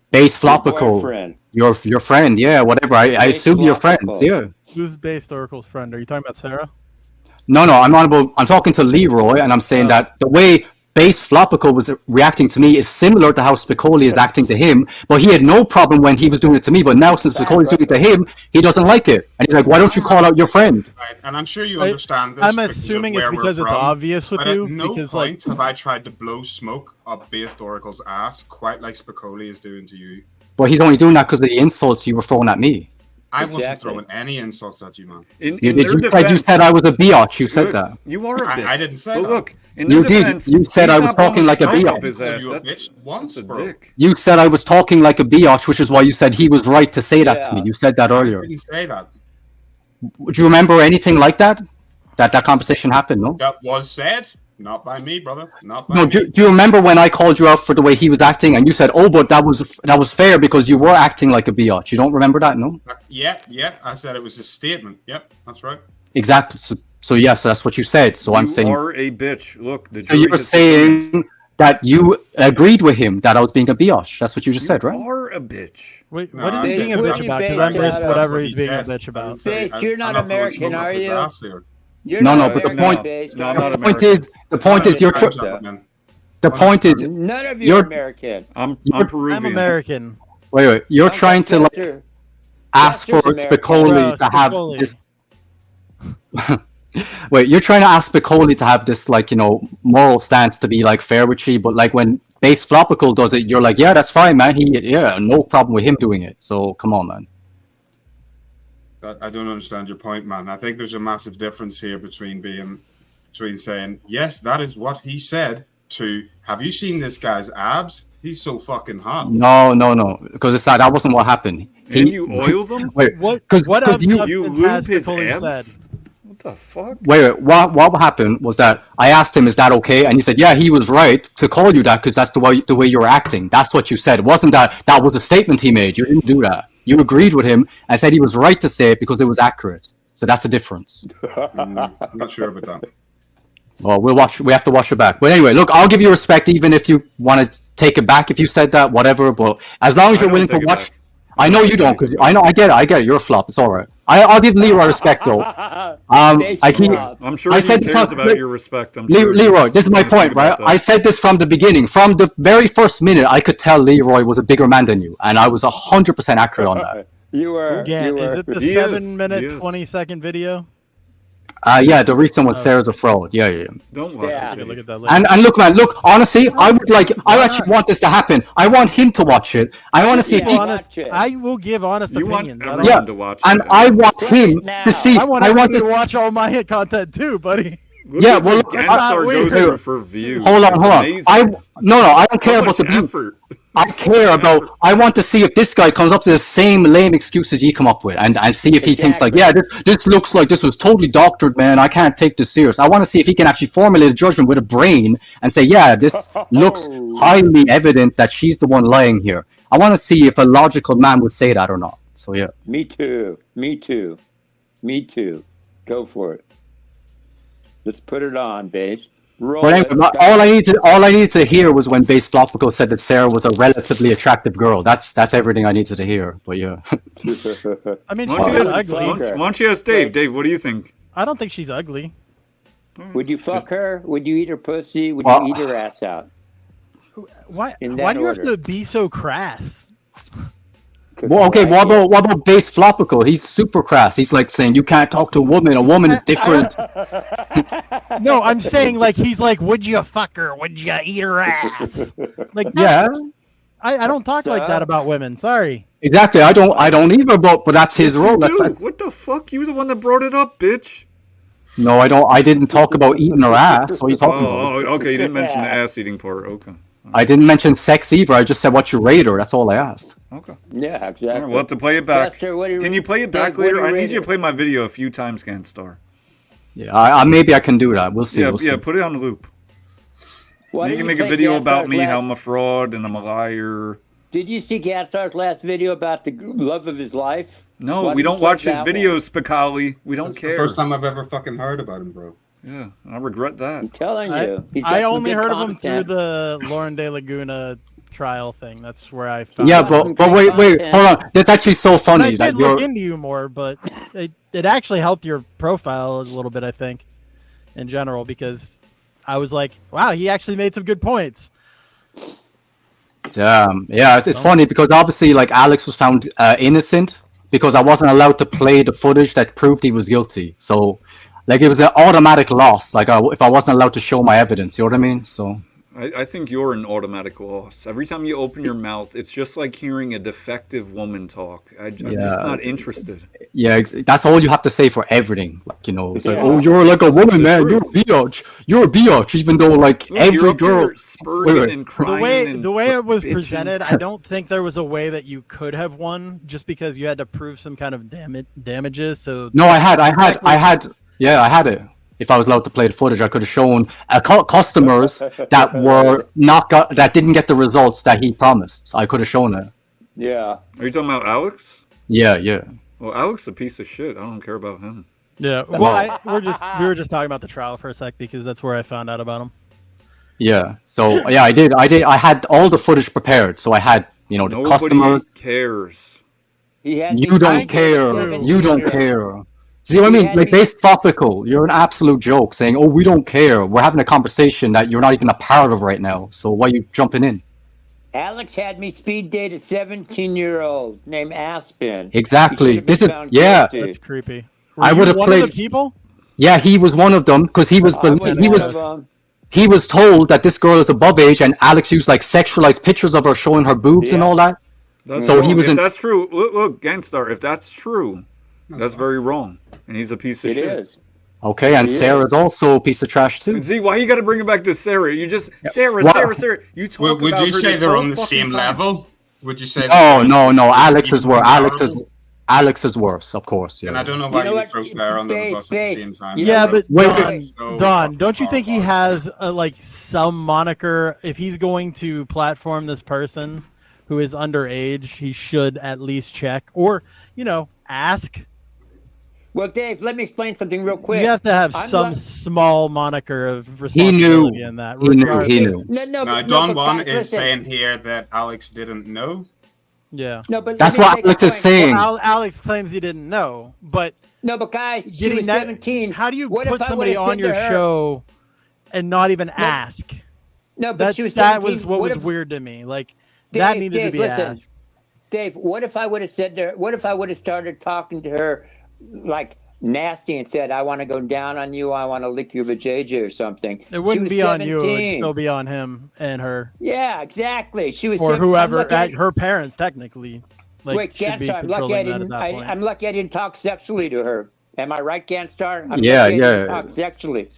Base Your Flopical, boyfriend. your friend, yeah, whatever. I Base assume you're friends, Flopical. yeah. Who's BasedOracle's friend? Are you talking about Sarah? No, I'm talking to Leroy, and I'm saying that the way Base Flopical was reacting to me is similar to how Spicoli is acting to him, but he had no problem when he was doing it to me, but now since Spicoli's doing it to him, he doesn't like it. And he's like, why don't you call out your friend? Right, and I'm sure you understand this. I'm because of assuming it's where we're because it's from, obvious with but you, At no because, point have I tried to blow smoke up BasedOracle's ass, quite like Spicoli is doing to you. Well, he's only doing that because of the insults you were throwing at me. I wasn't Exactly. throwing any insults at you, man. You said I was a biatch. You said Look, that. You are a bitch. I didn't say But that. look, in You their did. defense, You said he's I was not blowing talking like a smoke up biatch. his ass. You a That's bitch once, that's a bro. dick. You said I was talking like a biatch, which is why you said he was right to say that to me. Yeah. You said that I earlier. didn't say that. Do you remember anything like that? That conversation happened, no? That was said. Not by me, brother. Not by No, me. do you remember when I called you out for the way he was acting, and you said, "Oh, but that was fair because you were acting like a biatch." You don't remember that, no? Yeah. I said it was a statement. Yep, that's right. Exactly. So yeah, so that's what you said. So I'm saying you are a bitch. Look, the so jury you're has determined. saying that you agreed with him that I was being a biatch. That's what you just said, right? You are a bitch. Wait, No, what is I he said being a that's bitch what about? he Because I said. missed That's whatever what he's he being a said. bitch about. Base, you're not I'm blowing American, smoke up are his you? ass here. You're No, not but the American, point- Base. No, I'm not The point American. is, the point is, you're the point is, None of you are American. I'm I'm Peruvian. American. wait, you're trying to like Chester. ask for Chester's American. Spicoli Bro, to have Spicoli. this. Wait, you're trying to ask Spicoli to have this like moral stance to be like fair with you, but like when Base Flopical does it, you're like, yeah, that's fine, man. No problem with him doing it. So come on, man. I don't understand your point, man. I think there's a massive difference here between saying, yes, that is what he said, to, have you seen this guy's abs? He's so fucking hot. No, because it's not. That wasn't what happened. And you oil them? Wait, What because you lube his Spicoli abs? said? What the fuck? wait. What happened was that I asked him, "Is that okay?" And he said, "Yeah, he was right to call you that because that's the way you're acting. That's what you said. It wasn't that was a statement he made. You didn't do that. You agreed with him and said he was right to say it because it was accurate. So that's the difference." I'm not sure about that. Well, we have to watch it back. But anyway, look, I'll give you respect even if you want to take it back if you said that, whatever. But as long as you're willing to watch, I know you don't, because I get it. You're a flop. It's all right. I'll give Leroy respect though. I'm sure he cares about your respect. I'm sure Leroy, this is my point, right? I said this from the beginning. From the very first minute, I could tell Leroy was a bigger man than you, and I was 100% accurate on that. You were. Yeah, you were. is it the He 7-minute, is. 20-second video? Yeah, the recent one, Sarah's a fraud. Yeah. Don't watch Yeah. it. Look at that later. And look, man, honestly, I actually want this to happen. I want him to watch it. I want to see if he, Watch it. I will give honest You want opinions. everyone to watch and it. I want him now. to see. I want I want everybody to this. watch all my hit content too, buddy. Look Yeah, at well, what look, Gangstar goes weird. through for views. Hold on. It's amazing. I don't care So about the much view. effort. I care about. I want to see if this guy comes up to the same lame excuses you come up with, and see if he thinks like, yeah, this looks like this was totally doctored, man. I can't take this serious. I want to see if he can actually formulate a judgment with a brain and say, yeah, this looks highly evident that she's the one lying here. I want to see if a logical man would say that or not. So yeah. Me too. Go for it. Let's put it on, Base. Roll But it. anyway, all I needed to hear was when Base Flopical said that Sarah was a relatively attractive girl. That's everything I needed to hear. But yeah. I mean, Why she's don't not you ask- ugly. why don't you ask Dave? Dave, what do you think? I don't think she's ugly. Would you fuck her? Would you eat her pussy? Would Well- you eat her ass out? Why? In Why that do you have order. to be so crass? Well, okay, what about Base Flopical? He's super crass. He's like saying you can't talk to a woman. A woman is different. No, I'm saying like he's like, would you fuck her? Would you eat her ass? Like, Yeah, I don't talk like that about women. Sorry. exactly. I don't either. But that's his Yes, role. you That's do. What the fuck? You were the one that brought it up, bitch. no, I don't. I didn't talk about eating her ass. What are you talking about? Oh, okay. You didn't mention the ass eating part. Okay. I didn't mention sex either. I just said what you rate her. That's all I asked. Okay. Yeah, All exactly. right, we'll have to play it back. Chester, what do you- Can you play it back Dave, what do later? you I rate need you to it? play my video a few times, Gangstar. Yeah, maybe I can do that. We'll see. Yeah, we'll see. yeah. Put it on loop. Why You don't can make a take video Gangstar's about me, last- how I'm a fraud and I'm a liar. Did you see Gangstar's last video about the love of his life? No, Why we don't don't you watch play his that one? videos, Spicali. We don't That's care. the first time I've ever fucking heard about him, bro. Yeah, I regret that. I'm telling you. He's got I some only good heard of him through content. the Lauren De Laguna trial thing. That's where I found. Yeah, out. but wait, hold on. That's actually so And funny I did that look you're. into you more, but it actually helped your profile a little bit, I think, in general, because I was like, wow, he actually made some good points. Yeah, it's funny because obviously, like Alex was found innocent because I wasn't allowed to play the footage that proved he was guilty. So, like, it was an automatic loss. Like, if I wasn't allowed to show my evidence, you know what I mean? So. I think you're an automatic loss. Every time you open your mouth, it's just like hearing a defective woman talk. I'm just not interested. Yeah, that's all you have to say for everything. Like, it's like, Yeah. oh, you're like a woman, The man. truth. You're a biatch, even though like Look, you're every up here girl. spurting Wait. and The crying way and the way it was bitching. presented, I don't think there was a way that you could have won just because you had to prove some kind of damages. So No, I had it. If I was allowed to play the footage, I could have shown customers that were that didn't get the results that he promised. I could have shown it. Yeah. Are you talking about Alex? Yeah. Well, Alex is a piece of shit. I don't care about him. Yeah. Well, we were just talking about the trial for a sec because that's where I found out about him. Yeah. So yeah, I did. I had all the footage prepared. So I had, the Nobody customers. cares. You don't care. You don't care. See what I mean? Like, Base Tropical, you're an absolute joke saying, "Oh, we don't care. We're having a conversation that you're not even a part of right now. So why are you jumping in?" Alex had me speed date a 17-year-old named Aspen. Exactly. This is That's creepy. I would have played. Of the people? Yeah, he was one of them because he was he was told that this girl is above age, and Alex used like sexualized pictures of her showing her boobs and all that. So he was. If that's true, look, Gangstar. If that's true, that's very wrong, and he's a piece of shit. It is. Okay, and Sarah's also a piece of trash too. See, why you got to bring it back to Sarah? You just Sarah. You talk about Would you her say this they're whole on the fucking same time. level? Would you say? No. Alex is worse. Alex is worse, of course. Yeah. And I don't know why you would throw Sarah under the bus at the same time. Yeah, but Wait. Don, don't you think he has like some moniker? If he's going to platform this person who is underage, he should at least check or ask. Well, Dave, let me explain something real quick. You have to have some small moniker of He responsibility knew. in that. He knew. Now, Don Juan is saying here that Alex didn't know. Yeah. No, but That's what Alex is saying. Well, Alex claims he didn't know, but guys, she getting was that, 17. How do you What put if I somebody would've on said your to her- show and not even ask? No, but she was that 17. was what was if- weird to me. Like Dave, that needed to Dave, be listen. asked. Dave, what if I would have said to her? What if I would have started talking to her like nasty and said, "I want to go down on you. I want to lick your vajayjay or something." It wouldn't She be was on you. It would 17. still be on him and her, Yeah, exactly. She was or 17. whoever. I'm lucky I- Her parents, technically. Like, Wait, should be Ganstar, I'm lucky I controlling that at didn't. that point. I'm lucky I didn't talk sexually to her. Am I right, Ganstar? I'm Yeah, lucky I didn't yeah. talk sexually.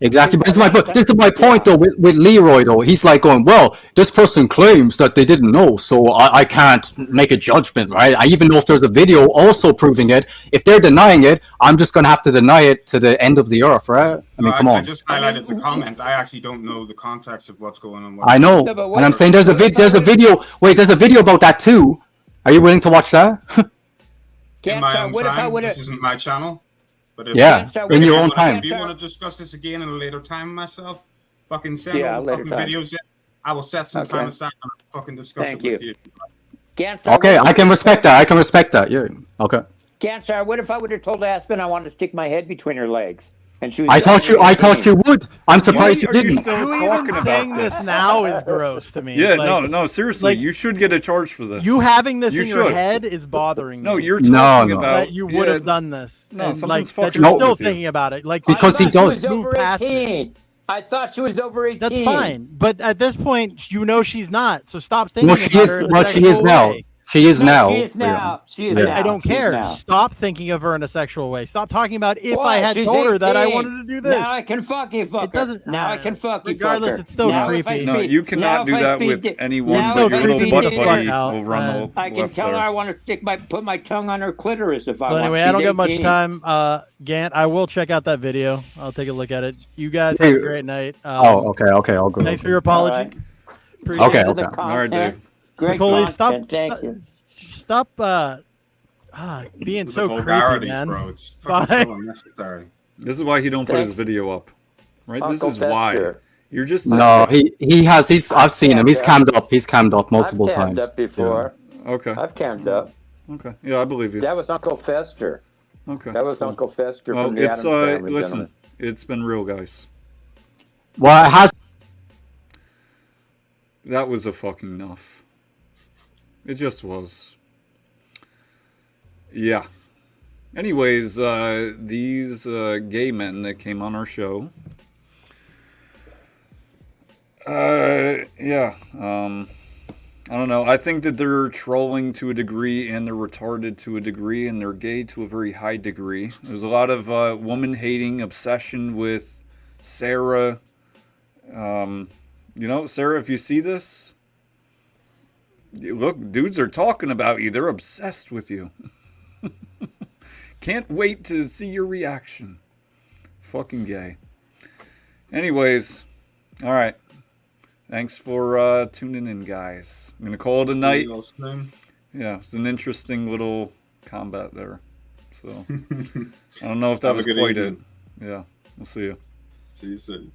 Exactly, but this is my point though with Leroy though. He's like going, well, this person claims that they didn't know, so I can't make a judgment, right? I even know if there's a video also proving it. If they're denying it, I'm just gonna have to deny it to the end of the earth, right? I mean, come I on. just highlighted the comment. I actually don't know the context of what's going on. I know, and I'm saying there's a video. Wait, there's a video about that too. Are you willing to watch that? In my own what if I time. would've- This isn't my channel. But if Yeah, in your own if time. you want to discuss this again at a later time myself, fucking send Yeah, all the later fucking time. videos in. I will set some Okay. time aside and fucking discuss Thank it with you. Ganstar, Okay, I can respect that. Yeah, okay. Ganstar, what if I would have told Aspen I wanted to stick my head between her legs? And she was I thought you would. I'm surprised you Are you didn't. still You talking even about saying this? this now is gross to me. Yeah, Like, no, seriously, like, you should get a charge for this. You having this You in your should. head is bothering me. No, you're No, talking no. about that you would have done this. No, and, something's like, that fucking you're wrong still with you. thinking about it. Like Because he I thought does. She was over Move past it. 18. I thought she was over 18. That's fine, but at this point, you know she's not. So stop thinking Well, she about is. her in a Well, she is sexual now. way. She is No, now. She is now. She is Yeah. now. I don't She is care. now. Stop thinking of her in a sexual way. Stop talking about if Why? I had She's told her that I 18. wanted to do this. Now I can fuck you, fucker. It doesn't. Now I can fuck you, Regardless, fucker. it's still Now if I creepy. No, speed- you now cannot if do I that speed with di- anyone now but if your I little speed butt di- buddy out, over on the I can left tell her there. I want to put my tongue on her clitoris if I But want. anyway, She's I don't got much 18. time. Gant, I will check out that video. I'll take a look at it. You guys have a great night. Okay, I'll go. Thanks for your apology. All right. Appreciate Okay, it. okay. All right, Dave. Great Nicole, content. Thank you. Stop being The so creepy, vulgarities, man. bro. It's fucking Bye. so unnecessary. This is why he don't put his Thanks. video up, right? This Uncle is why. Fester. You're just No, he has. I've seen him. He's cammed up. He's cammed up multiple I've cammed times. up before. Okay. I've cammed up. Okay. Yeah, I believe you. That was Uncle Fester. Okay. That was cool. Uncle Fester Well, from the it's Addams Family. listen. gentlemen. It's been real, guys. Well, it has. That was a fucking enough. It just was. Yeah. Anyways, these gay men that came on our show. Yeah. I don't know. I think that they're trolling to a degree, and they're retarded to a degree, and they're gay to a very high degree. There's a lot of woman-hating obsession with Sarah. You know, Sarah, if you see this, look, dudes are talking about you. They're obsessed with you. Can't wait to see your reaction. fucking gay. Anyways, all right. Thanks for tuning in, guys. I'm gonna call it a night. Yeah, it's an interesting little combat there. So I don't know if that was quite it. Yeah, we'll see you. See you soon.